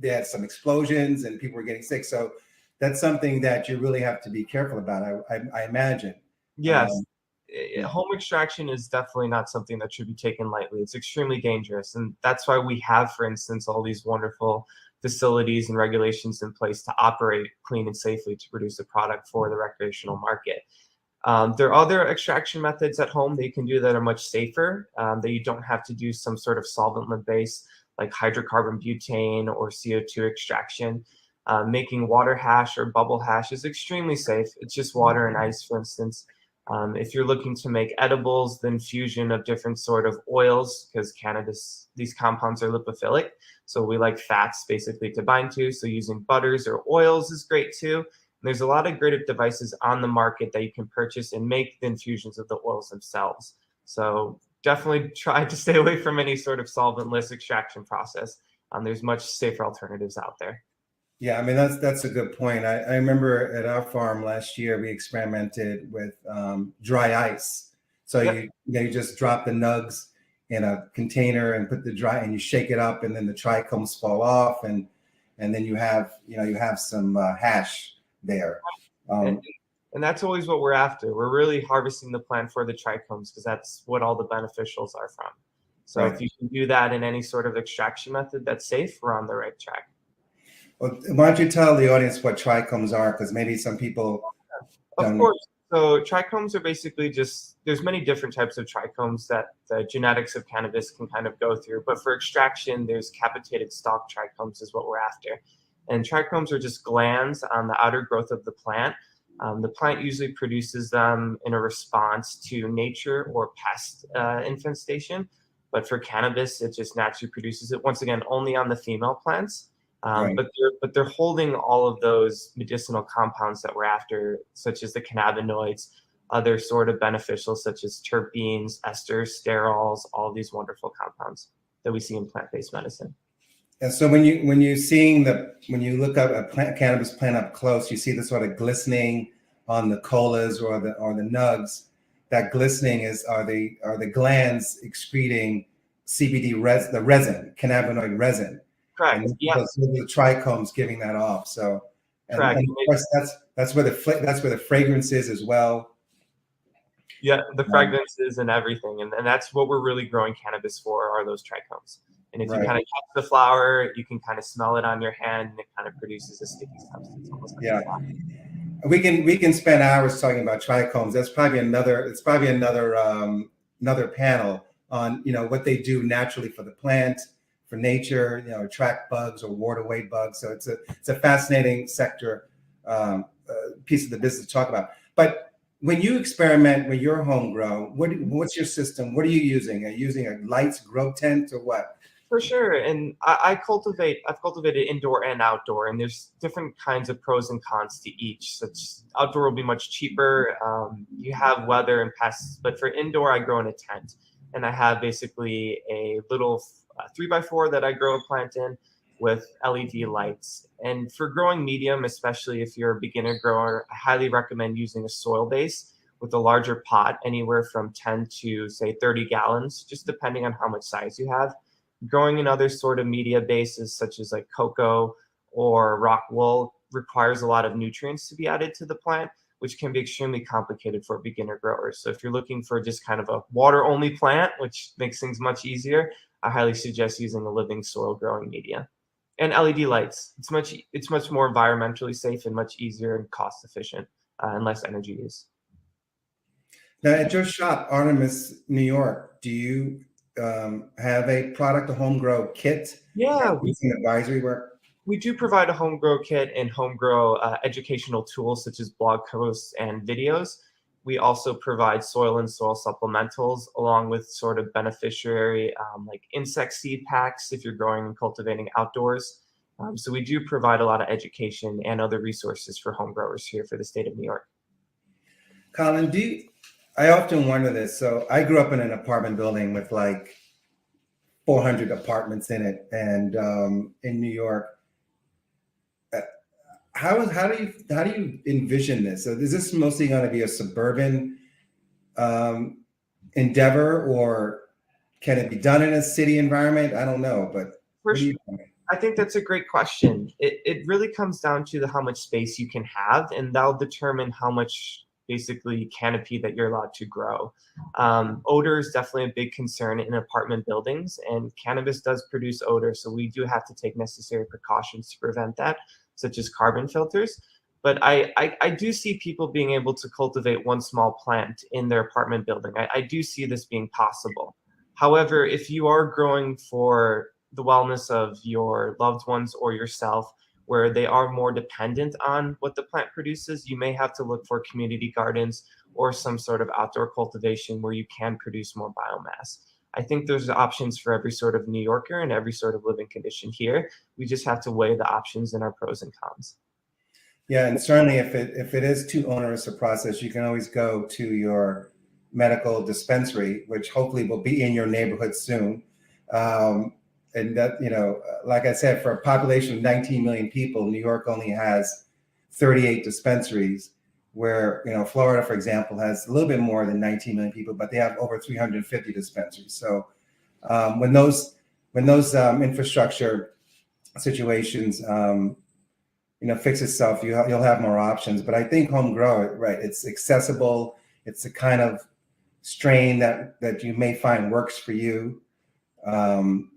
they had some explosions and people were getting sick. So that's something that you really have to be careful about, I imagine. Yes. Home extraction is definitely not something that should be taken lightly. It's extremely dangerous. And that's why we have, for instance, all these wonderful facilities and regulations in place to operate clean and safely to produce a product for the recreational market. There are other extraction methods at home that you can do that are much safer, that you don't have to do some sort of solvent base like hydrocarbon butane or CO2 extraction. Making water hash or bubble hash is extremely safe. It's just water and ice, for instance. If you're looking to make edibles, the infusion of different sort of oils, because cannabis, these compounds are lipophilic, so we like fats basically to bind to. So using butters or oils is great too. And there's a lot of great devices on the market that you can purchase and make the infusions of the oils themselves. So definitely try to stay away from any sort of solventless extraction process. There's much safer alternatives out there. Yeah, I mean, that's a good point. I remember at our farm last year, we experimented with dry ice. So you just drop the nugs in a container and put and you shake it up, and then the trichomes fall off, and then you have some hash there. And that's always what we're after. We're really harvesting the plant for the trichomes because that's what all the beneficials are from. So if you can do that in any sort of extraction method that's safe, we're on the right track. Well, why don't you tell the audience what trichomes are? Because maybe some people don't. Of course. So trichomes are basically there's many different types of trichomes that the genetics of cannabis can kind of go through. But for extraction, there's capitated stalk trichomes is what we're after. And trichomes are just glands on the outer growth of the plant. The plant usually produces them in a response to nature or pest infestation. But for cannabis, it just naturally produces it, once again, only on the female plants. But they're holding all of those medicinal compounds that we're after, such as the cannabinoids, other sort of beneficials such as terpenes, esters, sterols, all these wonderful compounds that we see in plant-based medicine. And so when you look up a cannabis plant up close, you see the sort of glistening on the colas or the nugs. That glistening are the glands excreting CBD the resin, cannabinoid resin. Correct. And the trichomes giving that off. So, and of course, that's where the fragrance is as well. Yeah, the fragrances and everything, and that's what we're really growing cannabis for, are those trichomes. And if you kind of touch the flower, you can kind of smell it on your hand, and it kind of produces a sticky substance. Almost like we can spend hours talking about trichomes. That's probably another panel. on, what they do naturally for the plant, for nature, attract bugs or ward away bugs. So it's a fascinating sector, piece of the business to talk about. But when you experiment with your home grow, what's your system? What are you using? Are you using a lights grow tent or what? For sure, and I've cultivated indoor and outdoor, and there's different kinds of pros and cons to each. Such outdoor will be much cheaper. You have weather and pests, but for indoor, I grow in a tent, and I have basically a little 3x4 that I grow a plant in with LED lights. And for growing medium, especially if you're a beginner grower, I highly recommend using a soil base with a larger pot, anywhere from 10 to say 30 gallons, just depending on how much size you have. Growing in other sort of media bases, such as like cocoa or rock wool, requires a lot of nutrients to be added to the plant, which can be extremely complicated for beginner growers. So if you're looking for just kind of a water-only plant, which makes things much easier, I highly suggest using a living soil growing media. And LED lights. It's much more environmentally safe and much easier and cost efficient, and less energy use. Now, at your shop, Artemis, New York, do you have a product, a home grow kit? Yeah, advisory work. We do provide a home grow kit and home grow educational tools such as blog posts and videos. We also provide soil and soil supplementals, along with sort of beneficiary like insect seed packs if you're growing and cultivating outdoors. So we do provide a lot of education and other resources for home growers here for the state of New York. Colin, I often wonder this. So I grew up in an apartment building with like 400 apartments in it, and in New York. How do you envision this? So is this mostly going to be a suburban endeavor, or can it be done in a city environment? I don't know, but I think that's a great question. It really comes down to how much space you can have, and that'll determine how much basically canopy that you're allowed to grow. Odor is definitely a big concern in apartment buildings, and cannabis does produce odor, so we do have to take necessary precautions to prevent that, such as carbon filters. But I do see people being able to cultivate one small plant in their apartment building. I do see this being possible. However, if you are growing for the wellness of your loved ones or yourself, where they are more dependent on what the plant produces, you may have to look for community gardens or some sort of outdoor cultivation where you can produce more biomass. I think there's options for every sort of New Yorker and every sort of living condition here. We just have to weigh the options and our pros and cons. Yeah, and certainly if it is too onerous a process, you can always go to your medical dispensary, which hopefully will be in your neighborhood soon. And that, like I said, for a population of 19 million people, New York only has 38 dispensaries, where, Florida, for example, has a little bit more than 19 million people, but they have over 350 dispensaries. So when those infrastructure situations, fix itself, you'll have more options. But I think home grow, right? It's accessible. It's a kind of strain that you may find works for you. And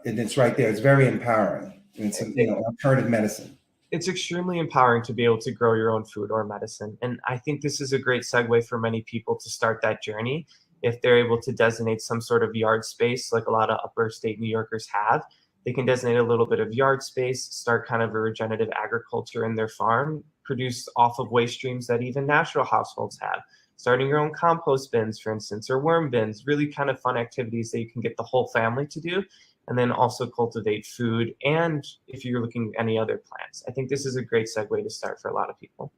it's right there. It's very empowering. It's alternative medicine. It's extremely empowering to be able to grow your own food or medicine. And I think this is a great segue for many people to start that journey. If they're able to designate some sort of yard space, like a lot of upper state New Yorkers have, they can designate a little bit of yard space, start kind of a regenerative agriculture in their farm, produce off of waste streams that even natural households have. Starting your own compost bins, for instance, or worm bins, really kind of fun activities that you can get the whole family to do, and then also cultivate food. And if you're looking at any other plants, I think this is a great segue to start for a lot of people.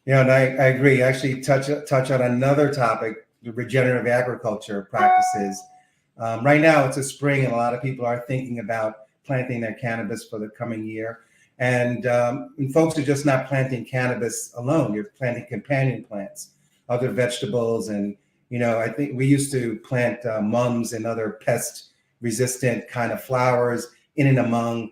Yeah, and I agree. Actually, touch on another topic, the regenerative agriculture practices. Right now, it's a spring, and a lot of people are thinking about planting their cannabis for the coming year. And folks are just not planting cannabis alone. You're planting companion plants, other vegetables, and I think we used to plant mums and other pest-resistant kind of flowers in and among.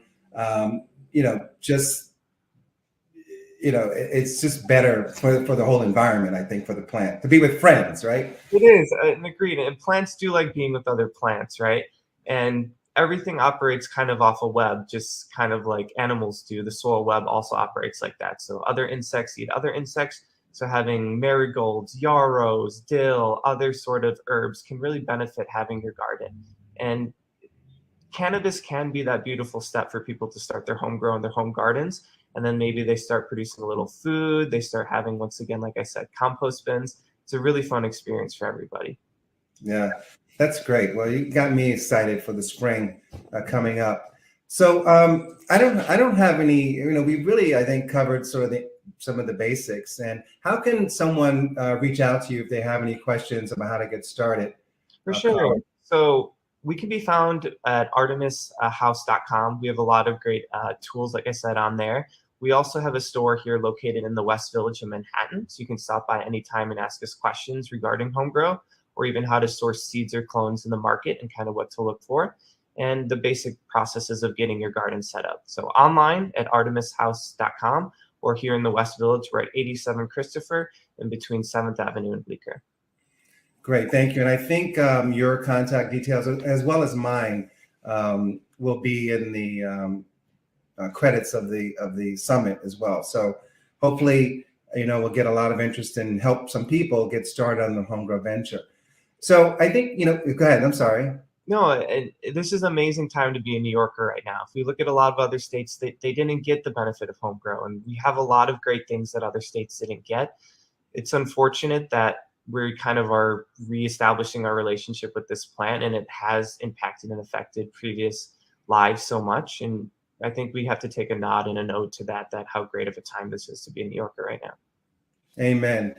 It's just better for the whole environment, I think, for the plant to be with friends, right? It is, and agreed. And plants do like being with other plants, right? And everything operates kind of off a web, just kind of like animals do. The soil web also operates like that. So other insects eat other insects. So having marigolds, yarrows, dill, other sort of herbs can really benefit having your garden. And cannabis can be that beautiful step for people to start their homegrown, their home gardens. And then maybe they start producing a little food. They start having, once again, like I said, compost bins. It's a really fun experience for everybody. Yeah, that's great. Well, you got me excited for the spring coming up. So I don't have any, we really, I think, covered sort of some of the basics. And how can someone reach out to you if they have any questions about how to get started? For sure. So we can be found at artemishouse.com. We have a lot of great tools, like I said, on there. We also have a store here located in the West Village of Manhattan. So you can stop by anytime and ask us questions regarding home grow, or even how to source seeds or clones in the market and kind of what to look for, and the basic processes of getting your garden set up. So online at artemishouse.com, or here in the West Village, we're at 87 Christopher in between 7th Avenue and Bleecker. Great, thank you. And I think your contact details, as well as mine, will be in the credits of the summit as well. So hopefully, we'll get a lot of interest and help some people get started on the home grow venture. So I think, go ahead. I'm sorry. No, this is an amazing time to be a New Yorker right now. If we look at a lot of other states, they didn't get the benefit of home grow, and we have a lot of great things that other states didn't get. It's unfortunate that we kind of are reestablishing our relationship with this plant, and it has impacted and affected previous lives so much. And I think we have to take a nod and a note to that how great of a time this is to be a New Yorker right now. Amen.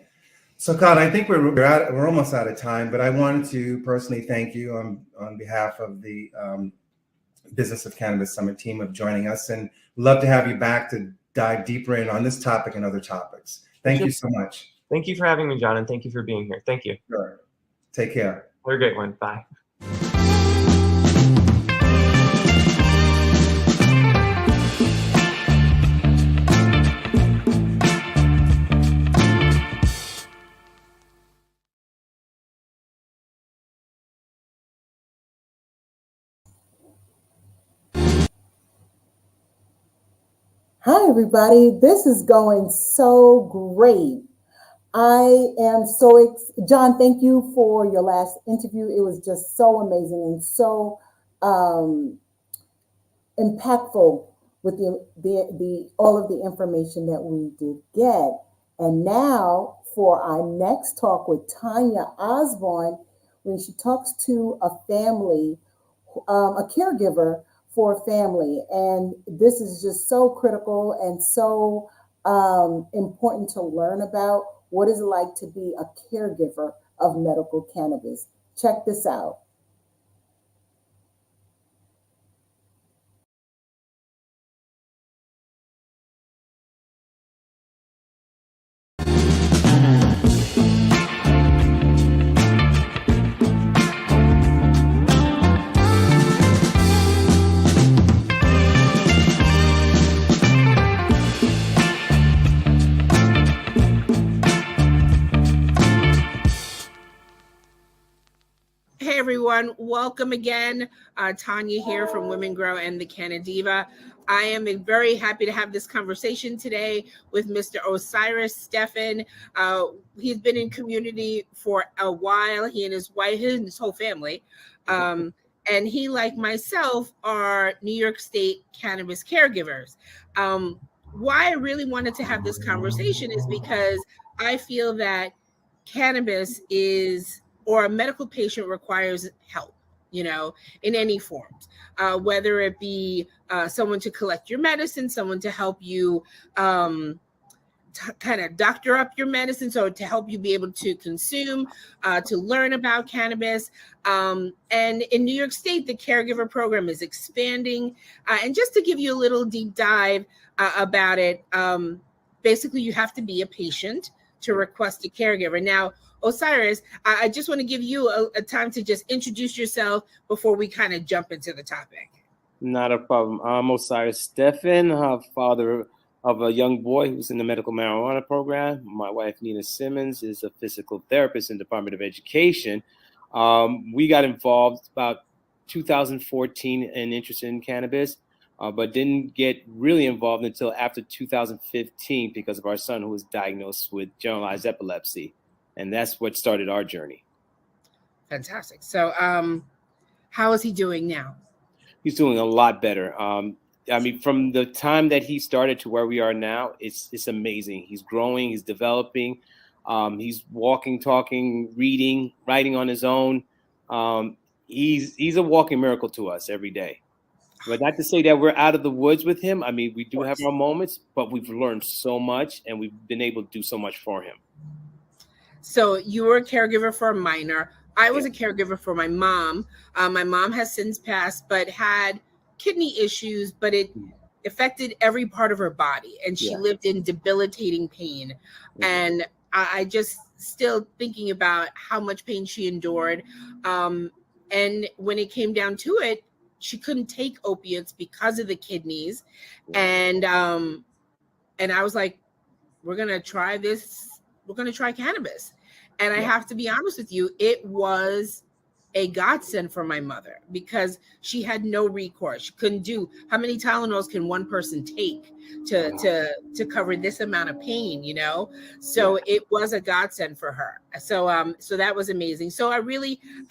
So, Todd, I think we're almost out of time, but I wanted to personally thank you on behalf of the Business of Cannabis Summit team of joining us, and love to have you back to dive deeper in on this topic and other topics. Thank you so much. Thank you for having me, John, and thank you for being here. Thank you. Sure. Take care. Have a great one. Bye. Hi, everybody. This is going so great. I am so John, thank you for your last interview. It was just so amazing and so impactful with the all of the information that we did get. And now for our next talk with Tanya Osborne, when she talks to a family, a caregiver for a family. And this is just so critical and so important to learn about. What is it like to be a caregiver of medical cannabis? Check this out. Hey everyone, welcome again. Tanya here from Women Grow and the Canadiva. I am very happy to have this conversation today with Mr. Osiris Stephan. He's been in community for a while. He and his wife, his whole family. And he, like myself, are New York State cannabis caregivers. Why I really wanted to have this conversation is because I feel that cannabis is, or a medical patient requires help, in any forms, whether it be someone to collect your medicine, someone to help you kind of doctor up your medicine, so to help you be able to consume, to learn about cannabis. And in New York State, the caregiver program is expanding. And just to give you a little deep dive about it, basically you have to be a patient to request a caregiver. Now, Osiris, I just want to give you a time to just introduce yourself before we kind of jump into the topic. Not a problem. I'm Osiris Stephan, father of a young boy who's in the medical marijuana program. My wife, Nina Simmons, is a physical therapist in the Department of Education. We got involved about 2014 and interested in cannabis. but didn't get really involved until after 2015 because of our son who was diagnosed with generalized epilepsy. And that's what started our journey. Fantastic. So how is he doing now? He's doing a lot better. I mean, from the time that he started to where we are now, it's amazing. He's growing, he's developing, he's walking, talking, reading, writing on his own. He's a walking miracle to us every day. But not to say that we're out of the woods with him. I mean, we do have our moments, but we've learned so much and we've been able to do so much for him. So you were a caregiver for a minor. I was a caregiver for my mom. My mom has since passed, but had kidney issues, but it affected every part of her body. And she lived in debilitating pain. And I just still thinking about how much pain she endured. And when it came down to it, she couldn't take opiates because of the kidneys. And I was like, we're going to try this. We're going to try cannabis. And I have to be honest with you, it was a godsend for my mother because she had no recourse. She couldn't do, how many Tylenols can one person take to cover this amount of pain, you know? So it was a godsend for her. So so that was amazing. So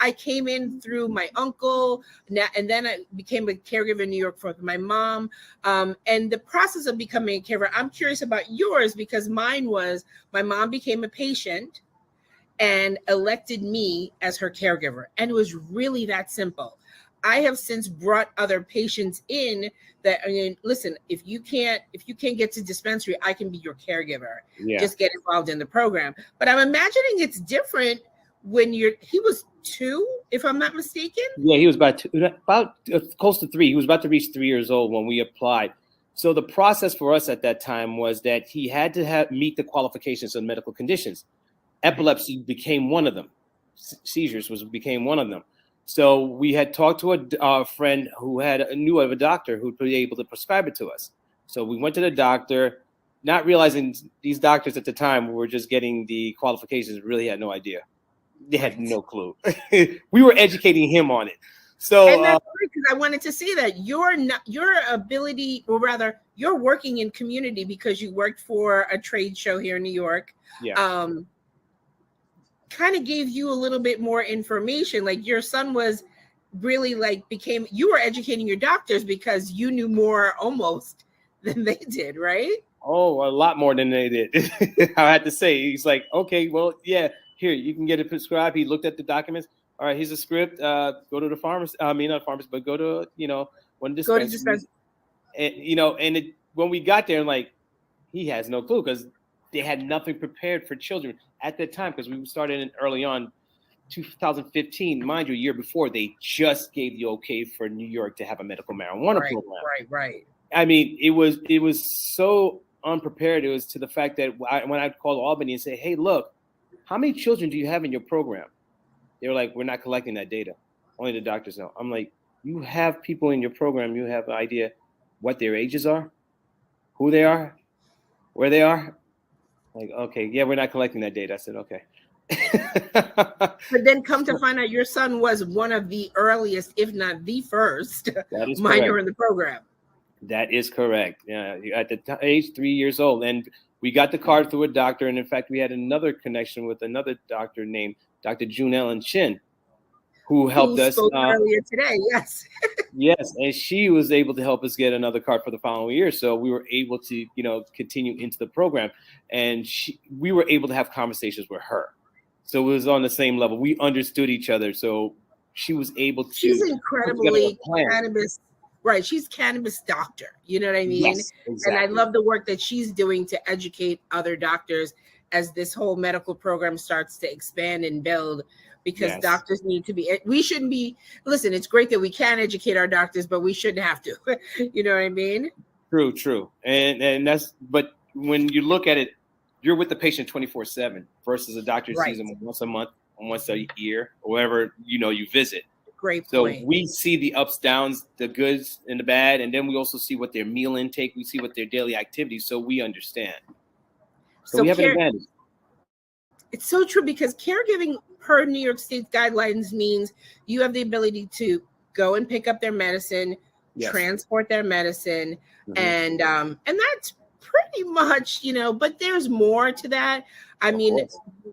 I came in through my uncle, and then I became a caregiver in New York for my mom. And the process of becoming a caregiver, I'm curious about yours because mine was, my mom became a patient and elected me as her caregiver. And it was really that simple. I have since brought other patients in that, I mean, listen, if you can't get to dispensary, I can be your caregiver. Just get involved in the program. But I'm imagining it's different when he was 2, if I'm not mistaken. Yeah, he was about close to 3. He was about to reach 3 years old when we applied. So the process for us at that time was that he had to meet the qualifications of medical conditions. Epilepsy became one of them. Seizures became one of them. So we had talked to a friend who knew of a doctor who would be able to prescribe it to us. So we went to the doctor, not realizing these doctors at the time were just getting the qualifications, really had no idea. They had no clue. We were educating him on it. So and that's great because I wanted to see that your ability, or rather, you're working in community because you worked for a trade show here in New York. Kind of gave you a little bit more information. Like your son was really you were educating your doctors because you knew more almost than they did, right? Oh, a lot more than they did. I had to say, he's like, okay, well, yeah, here, you can get it prescribed. He looked at the documents. All right, here's a script. Go to the pharmacist. I mean, not pharmacist, but go to, one of the dispensaries. And, when we got there, he has no clue because they had nothing prepared for children at that time because we started in early on, 2015, mind you, a year before, they just gave the okay for New York to have a medical marijuana program. Right. I mean, it was so unprepared. It was to the fact that when I called Albany and say, hey, look, how many children do you have in your program? They were like, we're not collecting that data. Only the doctors know. I'm like, you have people in your program. You have an idea what their ages are, who they are, where they are. Like, okay, yeah, we're not collecting that data. I said, okay. But then come to find out your son was one of the earliest, if not the first, minor in the program. That is correct. Yeah, at the age 3 years old. And we got the card through a doctor. And in fact, we had another connection with another doctor named Dr. June Ellen Chin, who helped us earlier today. Yes. Yes. And she was able to help us get another card for the following year. So we were able to, continue into the program. And we were able to have conversations with her. So it was on the same level. We understood each other. So she was able to. She's incredibly cannabis. Right. She's cannabis doctor. You know what I mean? Yes, exactly. And I love the work that she's doing to educate other doctors as this whole medical program starts to expand and build, because doctors need to be, we shouldn't be, listen, it's great that we can educate our doctors, but we shouldn't have to. You know what I mean? True. And that's, but when you look at it, you're with the patient 24/7 versus a doctor sees them once a month, once a year, or wherever, you visit. Great point. So we see the ups, downs, the goods and the bad, and then we also see what their meal intake, we see what their daily activities, so we understand. So we have an advantage. It's so true, because caregiving per New York State guidelines means you have the ability to go and pick up their medicine, transport their medicine, and that's pretty much, but there's more to that. I mean,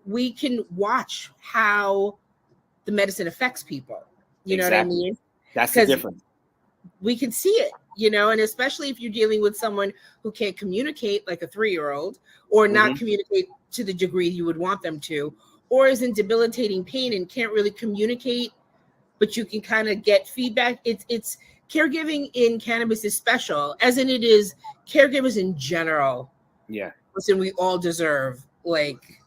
we can watch how the medicine affects people. You know what I mean? That's the difference. We can see it, and especially if you're dealing with someone who can't communicate like a 3-year-old, or not communicate to the degree you would want them to, or is in debilitating pain and can't really communicate, but you can kind of get feedback. It's caregiving in cannabis is special, as in it is caregivers in general. Yeah. Listen, we all deserve like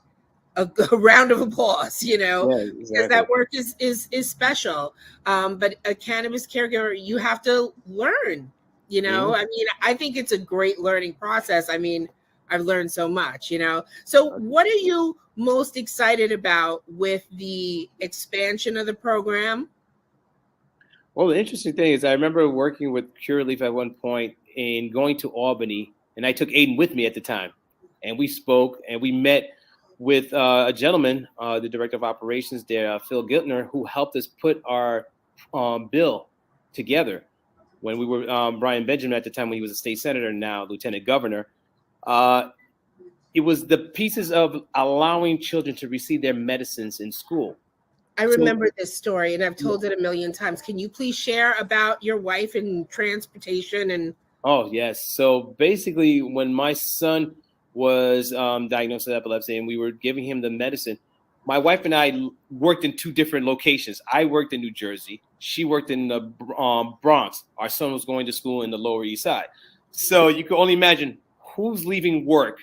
a round of applause, because that work is special. But a cannabis caregiver, you have to learn, I mean, I think it's a great learning process. I mean, I've learned so much, So what are you most excited about with the expansion of the program? Well, the interesting thing is I remember working with Curaleaf at one point and going to Albany, and I took Aiden with me at the time. And we spoke and we met with a gentleman, the director of operations there, Phil Giltner, who helped us put our bill together when we were Brian Benjamin at the time, when he was a state senator, now lieutenant governor. It was the pieces of allowing children to receive their medicines in school. I remember this story, and I've told it a million times. Can you please share about your wife and transportation? And oh, yes. So basically, when my son was diagnosed with epilepsy and we were giving him the medicine, my wife and I worked in 2 different locations. I worked in New Jersey. She worked in the Bronx. Our son was going to school in the Lower East Side. So you can only imagine who's leaving work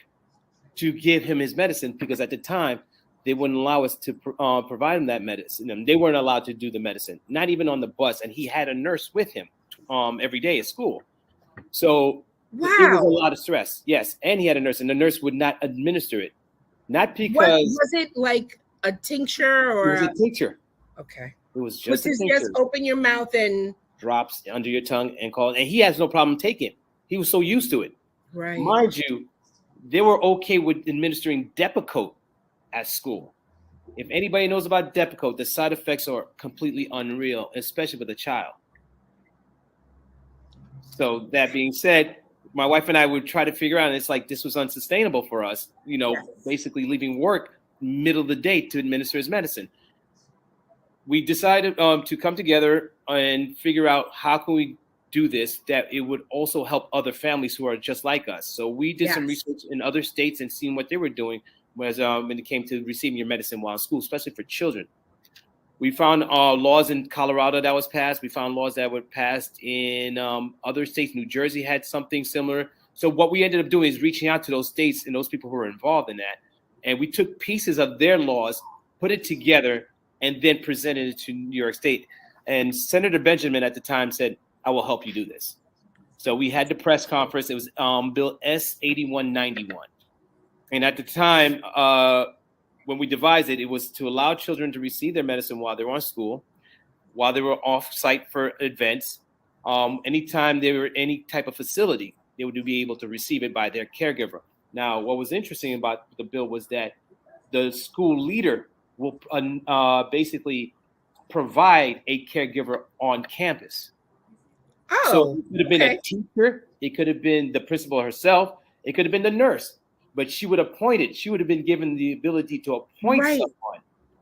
to give him his medicine, because at the time, they wouldn't allow us to provide him that medicine. And they weren't allowed to do the medicine, not even on the bus. And he had a nurse with him every day at school. So it was a lot of stress. Yes. And he had a nurse, and the nurse would not administer it. Not because... was it like a tincture or... It was a tincture. Okay. It was just a tincture. tincture. Just open your mouth and... Drops under your tongue and call. And he has no problem taking it. He was so used to it. Right. Mind you, they were okay with administering Depakote at school. If anybody knows about Depakote, the side effects are completely unreal, especially with a child. So that being said, my wife and I would try to figure out, and it's like this was unsustainable for us, basically leaving work middle of the day to administer his medicine. We decided to come together and figure out how can we do this, that it would also help other families who are just like us. So we did some research in other states and seeing what they were doing when it came to receiving your medicine while in school, especially for children. We found laws in Colorado that was passed. We found laws that were passed in other states. New Jersey had something similar. So what we ended up doing is reaching out to those states and those people who were involved in that. And we took pieces of their laws, put it together, and then presented it to New York State. And Senator Benjamin at the time said, I will help you do this. So we had the press conference. It was Bill S-8191. And at the time, when we devised it, it was to allow children to receive their medicine while they were on school, while they were off site for events. Anytime they were in any type of facility, they would be able to receive it by their caregiver. Now, what was interesting about the bill was that the school leader will basically provide a caregiver on campus. Oh, so it could have been a teacher, it could have been the principal herself, it could have been the nurse. But she would appoint it. She would have been given the ability to appoint someone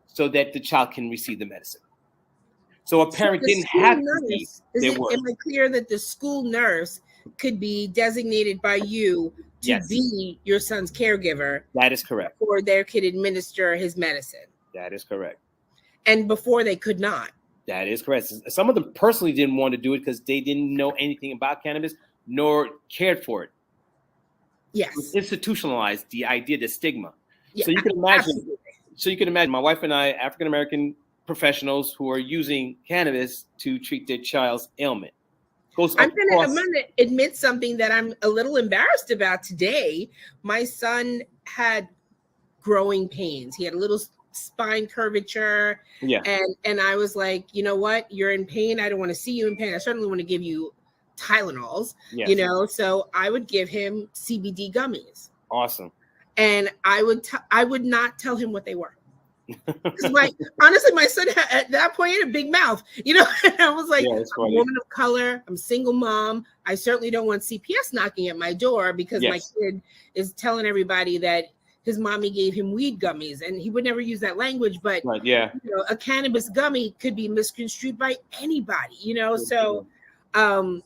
so that the child can receive the medicine. So a parent didn't have to be their work. Am I clear that the school nurse could be designated by you to be your son's caregiver? That is correct. Or they could administer his medicine. That is correct. And before they could not. That is correct. Some of them personally didn't want to do it because they didn't know anything about cannabis nor cared for it. Yes. It was institutionalized, the idea, the stigma. Yeah, so you can imagine. absolutely. So you can imagine my wife and I, African American professionals who are using cannabis to treat their child's ailment. I'm gonna admit something that I'm a little embarrassed about today. My son had growing pains. He had a little spine curvature. Yeah. And I was like, you know what? You're in pain. I don't want to see you in pain. I certainly want to give you Tylenols, so I would give him CBD gummies. Awesome. And I would not tell him what they were. Honestly, my son at that point had a big mouth, you know. And I was like, Yeah, I'm that's a funny. woman of color, I'm a single mom. I certainly don't want CPS knocking at my door because my Yes. kid is telling everybody that his mommy gave him weed gummies, and he would never use that language. But Right, yeah. you know, a cannabis gummy could be misconstrued by anybody, you know. So I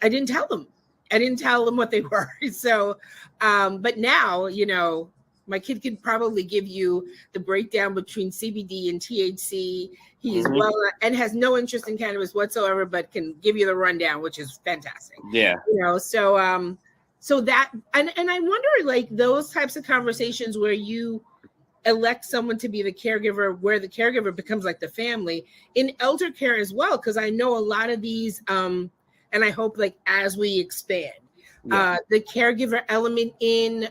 didn't tell them. I didn't tell them what they were. So, but now, you know, my kid could probably give you the breakdown between CBD and THC. He's well and has no interest in cannabis whatsoever, but can give you the rundown, which is fantastic. Yeah. You know, so so that and I wonder, like, those types of conversations where you elect someone to be the caregiver, where the caregiver becomes like the family in elder care as well, because I know a lot of these and I hope, like, as we expand the caregiver element in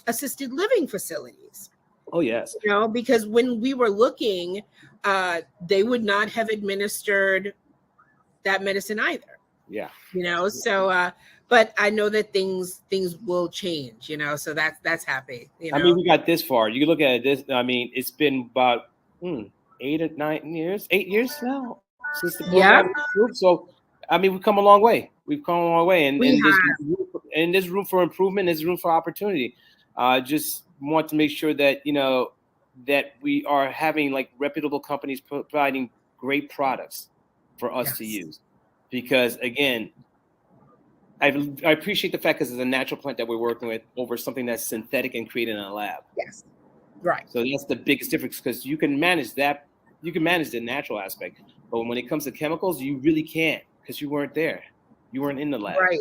assisted living facilities. Oh, yes. You know, because when we were looking, they would not have administered that medicine either. Yeah. You know, so but I know that things will change, you know, so that's happy. You know? I mean, we got this far. You can look at it, I mean, it's been about 8 years now since the program was approved. So, I mean, we've come a long way. And there's room for improvement. There's room for opportunity. Just want to make sure that, you know, that we are having like reputable companies providing great products for us to use. Because again, I appreciate the fact because it's a natural plant that we're working with over something that's synthetic and created in a lab. Yes. Right. So that's the biggest difference, because you can manage that. You can manage the natural aspect. But when it comes to chemicals, you really can't, because you weren't there. You weren't in the lab. Right.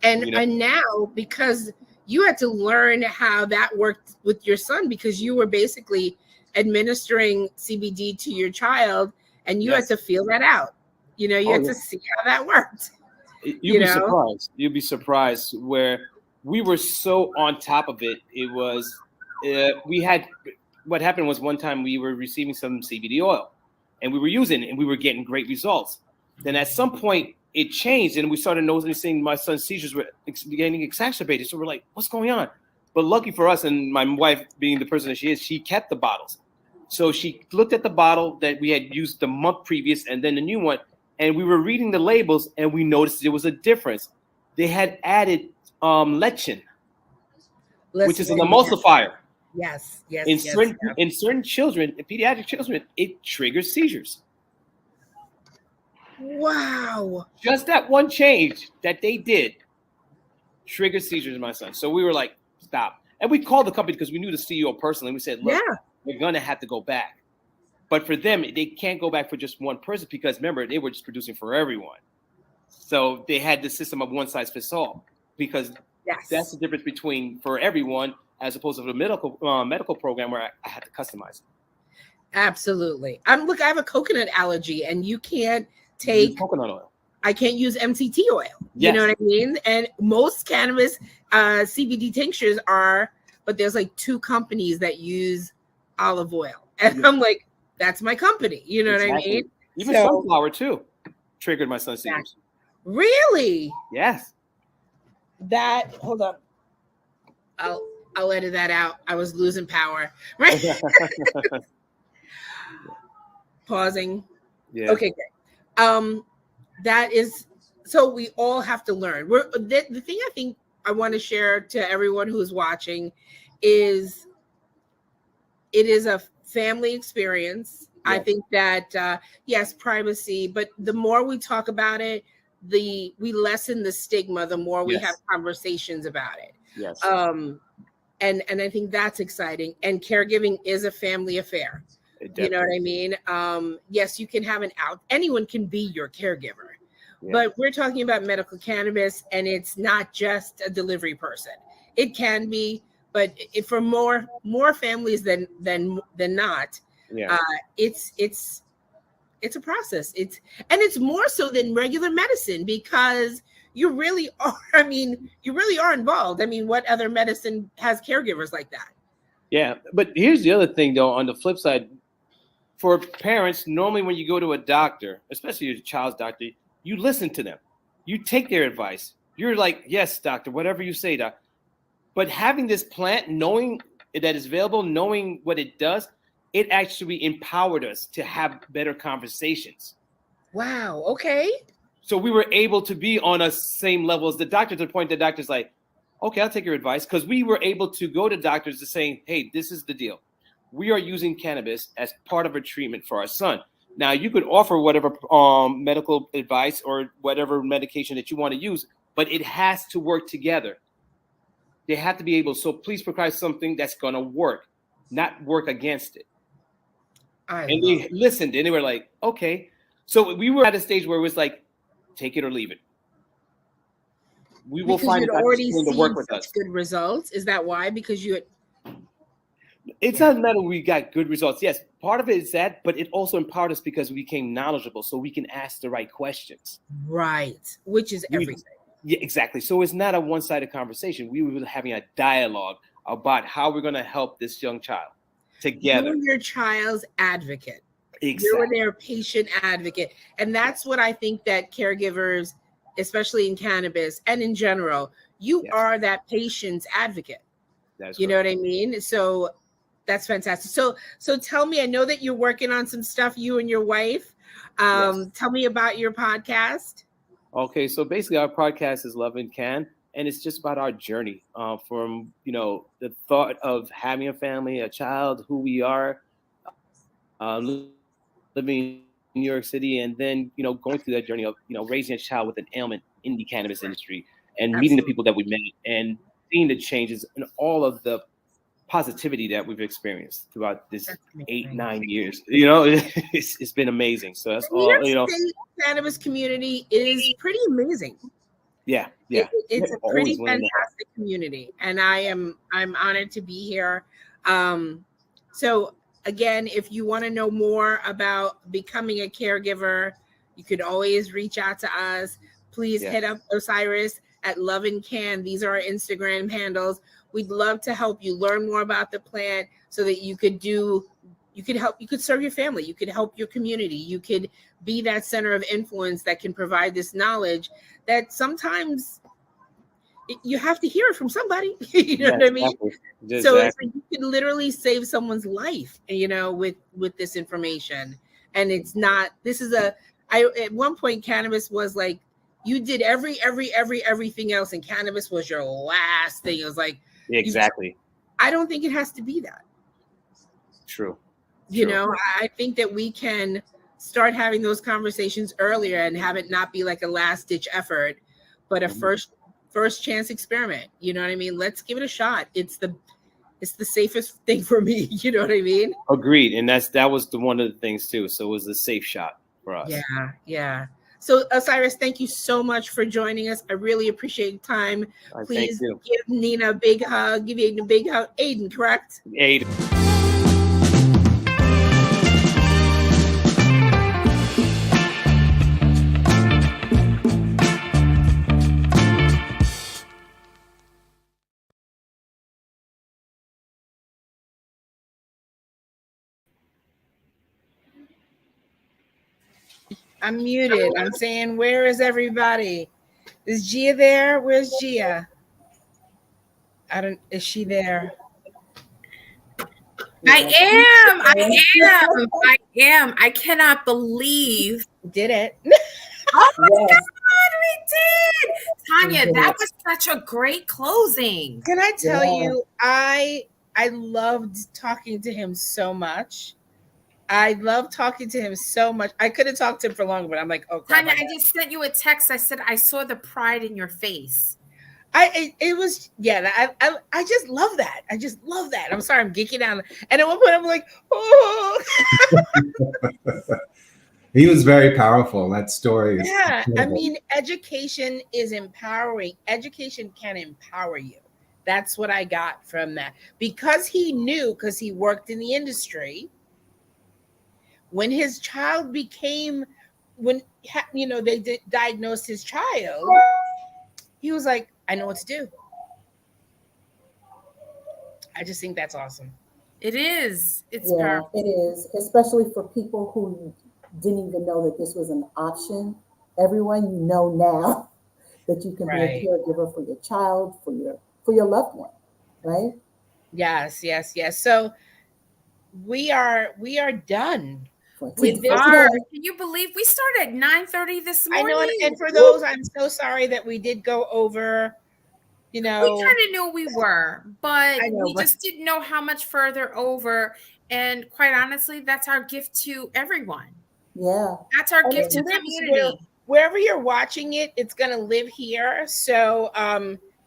And You know? and now, because you had to learn how that worked with your son, because you were basically administering CBD to your child, and you had to feel that out. You know, you had to see how that worked. You'd be surprised. You'd be surprised where we were so on top of it. It was, we had, what happened was one time we were receiving some CBD oil and we were using it and we were getting great results. Then at some point it changed and we started noticing my son's seizures were getting exacerbated. So we're like, what's going on? But lucky for us, and my wife being the person that she is, she kept the bottles. So she looked at the bottle that we had used the month previous and then the new one. And we were reading the labels and we noticed there was a difference. They had added lectin, which is an emulsifier. Yes. In certain children, in pediatric children, it triggers seizures. Wow. Just that one change that they did triggered seizures in my son. So we were like, stop. And we called the company because we knew the CEO personally. We said, look, we're going to have to go back. But for them, they can't go back for just one person because, remember, they were just producing for everyone. So they had the system of one size fits all, because that's the difference between for everyone as opposed to the medical program where I had to customize it. Absolutely. Look, I have a coconut allergy, and you can't take coconut oil. I can't use MCT oil. You know what I mean? And most cannabis CBD tinctures are, but there's like 2 companies that use olive oil. And I'm like, that's my company. You know what I mean? Even sunflower too triggered my son's seizures. Really? Yes. That, hold on. I'll edit that out. I was losing power. Right? Pausing. Yeah. Okay, great. That is, so we all have to learn. The thing I think I want to share to everyone who's watching is it is a family experience. I think that yes, privacy, but the more we talk about it, we lessen the stigma, the more we have conversations about it. Yes. And I think that's exciting. And caregiving is a family affair. You know what I mean? Yes, you can have anyone can be your caregiver, but we're talking about medical cannabis, and it's not just a delivery person. It can be, but for more families than not, it's a process. It's more so than regular medicine, because you really are involved. I mean, what other medicine has caregivers like that? Yeah, but here's the other thing though, on the flip side, for parents, normally when you go to a doctor, especially your child's doctor, you listen to them. You take their advice. You're like, yes, doctor, whatever you say, doc. But having this plant, knowing that is available, knowing what it does, it actually empowered us to have better conversations. Wow. Okay. So we were able to be on a same level as the doctor, to the point the doctor's like, okay, I'll take your advice. Because we were able to go to doctors to say, hey, this is the deal. We are using cannabis as part of a treatment for our son. Now, you could offer whatever medical advice or whatever medication that you want to use, but it has to work together. They have to be able, so please prescribe something that's going to work, not work against it. And they listened, and they were like, okay. So we were at a stage where it was like, take it or leave it. We will Because find you'd a doctor already willing to seen work with such us. good results. Is that why? Because you had It's not that we got good results. Yes, part of it is that, but it also empowered us because we became knowledgeable, so we can ask the right questions. Right, which is everything. Yeah, exactly. So it's not a one-sided conversation. We were having a dialogue about how we're going to help this young child together. You're your child's advocate. Exactly. You're their patient advocate. And that's what I think that caregivers, especially in cannabis and in general, you are that patient's advocate. That's you know what I mean? So that's fantastic. So tell me, I know that you're working on some stuff, you and your wife. Tell me about your podcast. Okay, so basically our podcast is Love and Can, and it's just about our journey from, the thought of having a family, a child, who we are, living in New York City, and then, going through that journey of, raising a child with an ailment in the cannabis industry, and meeting the people that we met, and seeing the changes and all of the positivity that we've experienced throughout this 8-9 years. It's been amazing. So that's all. New York State cannabis community is pretty amazing. Yeah. It's a pretty fantastic community, and I'm honored to be here. So again, if you want to know more about becoming a caregiver, you could always reach out to us. Please hit up Osiris at Love and Can. These are our Instagram handles. We'd love to help you learn more about the plant so that you could serve your family, you could help your community, you could be that center of influence that can provide this knowledge that sometimes you have to hear it from somebody. You know what I mean? Exactly. So it's like you can literally save someone's life, with this information. And it's not, at one point cannabis was like, you did everything else, and cannabis was your last thing. It was like, exactly. I don't think it has to be that. True. I think that we can start having those conversations earlier and have it not be like a last ditch effort, but a first chance experiment. You know what I mean? Let's give it a shot. It's the safest thing for me. You know what I mean? Agreed. And that was one of the things too. So it was a safe shot for us. Yeah. So Osiris, thank you so much for joining us. I really appreciate your time. Please give Nina a big hug. Give Aiden a big hug. Aiden, correct? Aiden. I'm muted. I'm saying, where is everybody? Is Gia there? Where's Gia? Is she there? I am. I cannot believe we did it. Oh my God, we did. Tanya, that was such a great closing. Can I tell you, I loved talking to him so much. I love talking to him so much. I could have talked to him for longer, but I'm like, oh, Tanya, I just sent you a text. I said, I saw the pride in your face. I just love that. I just love that. I'm sorry, I'm geeking out. And at one point I'm like, oh. He was very powerful. That story is incredible. I mean, education is empowering. Education can empower you. That's what I got from that. Because he worked in the industry. When his child they diagnosed his child, he was like, I know what to do. I just think that's awesome. It is. It's powerful. It is, especially for people who didn't even know that this was an option. Everyone you know now that you can be a caregiver for your child, for your loved one, right? Yes, yes, yes. So we are done with this. Can you believe we started at 9:30 this I morning? know, and for those, I'm so sorry that we did go over. You know, we kind of knew we were, but I know, we just didn't know how much further over. And quite honestly, that's our gift to everyone. Yeah. That's our and gift it to lives community. wherever you're watching it, it's going to live here. So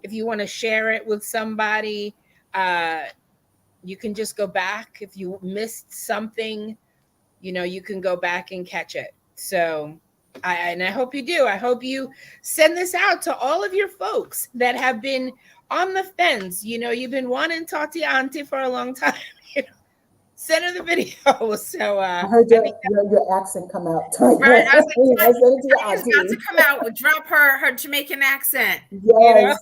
if you want to share it with somebody, you can just go back. If you missed something, you know, you can go back and catch it. So I hope you do. I hope you send this out to all of your folks that have been on the fence. You know, you've been wanting Tati Auntie for a long time. You know, send her the video. So I heard your accent come out. Right, I was like, I said it to your Tanya's about to auntie. come out, drop her Jamaican accent. You know,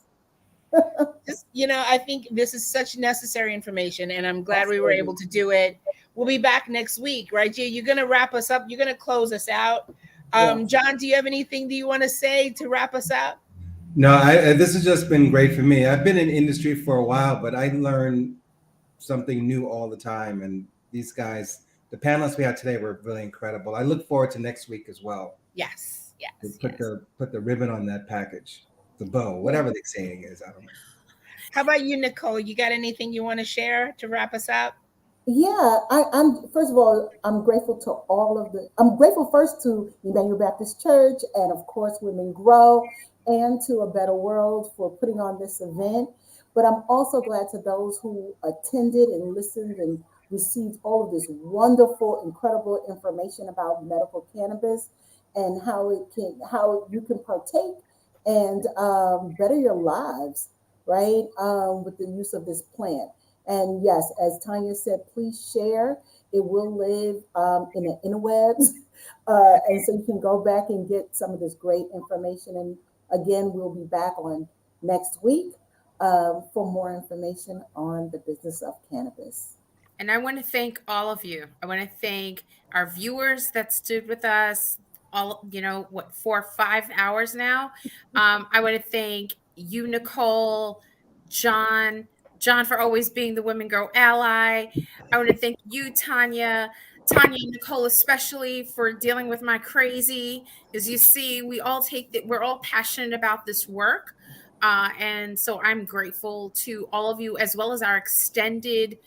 just, you know, I think this is such necessary information, and I'm glad we were able to do it. We'll be back next week, right, Gia? You're going to wrap us up. You're going to close us out. John, do you have anything that you want to say to wrap us up? No, this has just been great for me. I've been in industry for a while, but I learn something new all the time. And these guys, the panelists we had today were really incredible. I look forward to next week as well. Yes, yes. Put the ribbon on that package, the bow, whatever the saying is. I don't know. How about you, Nicole? You got anything you want to share to wrap us up? Yeah, I'm first of all, I'm grateful to I'm grateful first to Emmanuel Baptist Church and of course Women Grow and to A Better World for putting on this event. But I'm also glad to those who attended and listened and received all of this wonderful, incredible information about medical cannabis and how you can partake and better your lives, right? With the use of this plant. And yes, as Tanya said, please share. It will live in the interwebs. And so you can go back and get some of this great information. And again, we'll be back on next week for more information on the business of cannabis. And I want to thank all of you. I want to thank our viewers that stood with us all, 4 or 5 hours now. I want to thank you, Nicole, John for always being the Women Grow ally. I want to thank you, Tanya and Nicole, especially for dealing with my crazy. As you see, we're all passionate about this work. And so I'm grateful to all of you, as well as our extended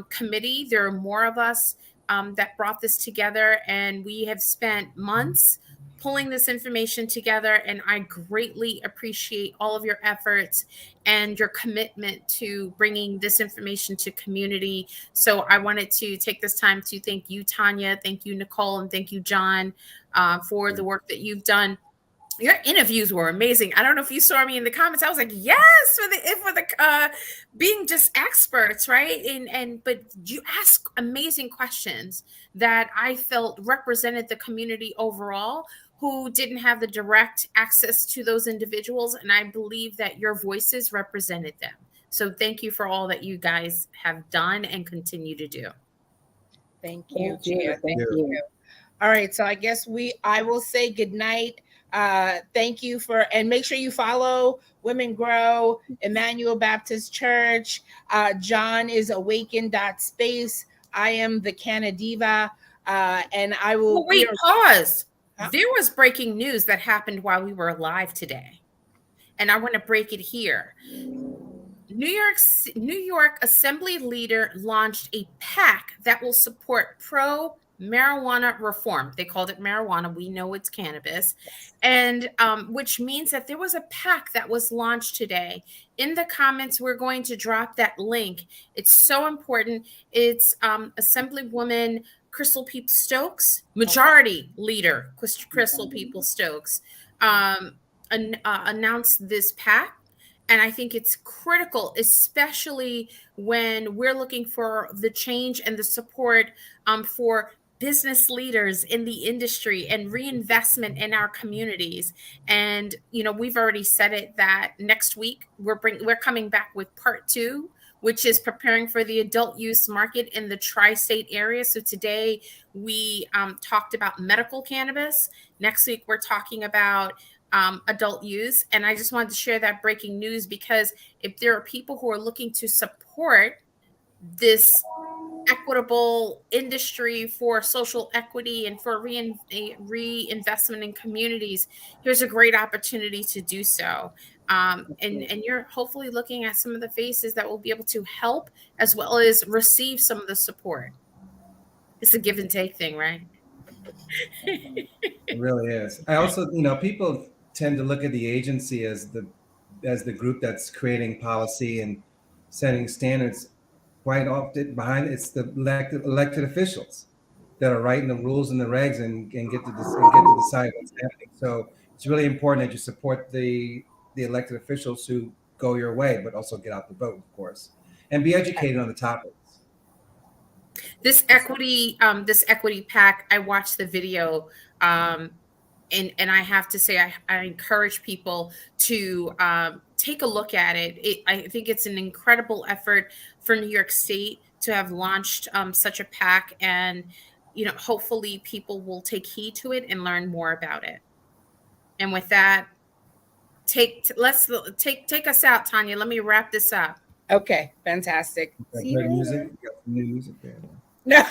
committee. There are more of us that brought this together, and we have spent months pulling this information together, and I greatly appreciate all of your efforts and your commitment to bringing this information to community. So I wanted to take this time to thank you, Tanya, thank you, Nicole, and thank you, John, for the work that you've done. Your interviews were amazing. I don't know if you saw me in the comments. I was like, yes, for the being just experts, right? But you ask amazing questions that I felt represented the community overall, who didn't have the direct access to those individuals, and I believe that your voices represented them. So thank you for all that you guys have done and continue to do. Thank you, Gia. Thank you. All right, so I guess I will say good night. Thank you and make sure you follow Women Grow, Emmanuel Baptist Church. John is awaken.space. I am the Canadiva. And I will. Well, wait, pause. There was breaking news that happened while we were live today, and I want to break it here. New York Assembly leader launched a PAC that will support pro-marijuana reform. They called it marijuana. We know it's cannabis. And which means that there was a PAC that was launched today. In the comments, we're going to drop that link. It's so important. It's Assemblywoman Crystal Peoples-Stokes, Majority Leader Crystal Peoples-Stokes, announced this PAC. And I think it's critical, especially when we're looking for the change and the support for business leaders in the industry and reinvestment in our communities. And, we've already said it that next week we're coming back with part 2, which is preparing for the adult use market in the tri-state area. So today we talked about medical cannabis. Next week, we're talking about adult use. And I just wanted to share that breaking news, because if there are people who are looking to support this equitable industry for social equity and for reinvestment in communities, here's a great opportunity to do so. And you're hopefully looking at some of the faces that will be able to help as well as receive some of the support. It's a give and take thing, right? It really is. I also, people tend to look at the agency as the group that's creating policy and setting standards. Quite often behind it's the elected officials that are writing the rules and the regs and get to decide what's happening. So it's really important that you support the elected officials who go your way, but also get out the vote, of course, and be educated on the topics. This equity pack, I watched the video, and I have to say, I encourage people to take a look at it. I think it's an incredible effort for New York State to have launched such a pack, and hopefully people will take heed to it and learn more about it. And with that, take us out, Tanya. Let me wrap this up. Okay, fantastic. See you later. Music. You got some new music there. No.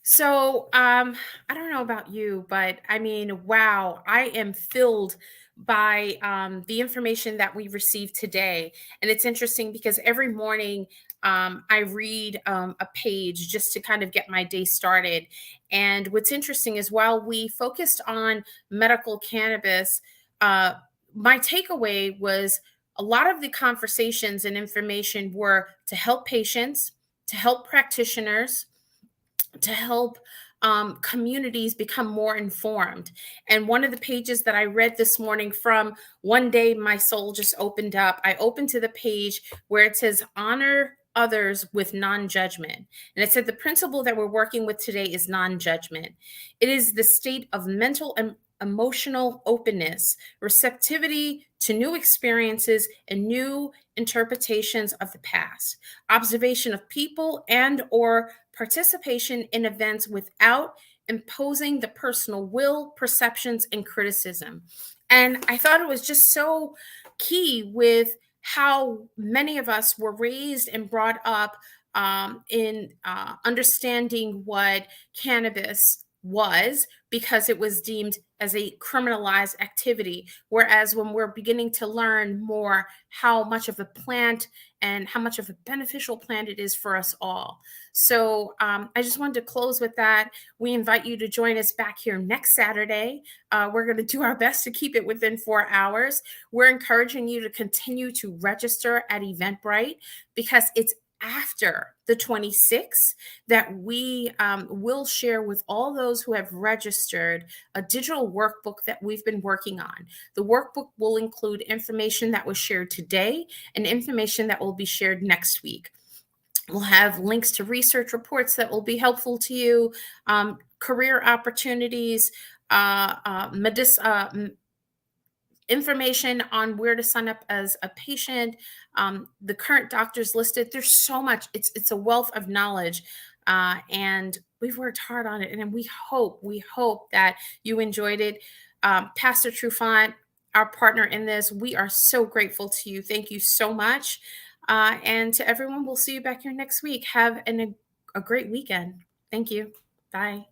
So I don't know about you, but I mean, wow, I am filled by the information that we received today. And it's interesting because every morning I read a page just to kind of get my day started. And what's interesting is while we focused on medical cannabis, my takeaway was a lot of the conversations and information were to help patients, to help practitioners, to help communities become more informed. And one of the pages that I read this morning from One Day My Soul just opened up, I opened to the page where it says, honor others with non-judgment. And it said the principle that we're working with today is non-judgment. It is the state of mental and emotional openness, receptivity to new experiences and new interpretations of the past, observation of people and or participation in events without imposing the personal will, perceptions, and criticism. And I thought it was just so key with how many of us were raised and brought up in understanding what cannabis was, because it was deemed as a criminalized activity. Whereas when we're beginning to learn more how much of a plant and how much of a beneficial plant it is for us all. So I just wanted to close with that. We invite you to join us back here next Saturday. We're going to do our best to keep it within 4 hours. We're encouraging you to continue to register at Eventbrite because it's after the 26th that we will share with all those who have registered a digital workbook that we've been working on. The workbook will include information that was shared today and information that will be shared next week. We'll have links to research reports that will be helpful to you, career opportunities, information on where to sign up as a patient, the current doctors listed. There's so much. It's a wealth of knowledge, and we've worked hard on it. And we hope that you enjoyed it. Pastor Trufant, our partner in this, we are so grateful to you. Thank you so much. And to everyone, we'll see you back here next week. Have a great weekend. Thank you. Bye.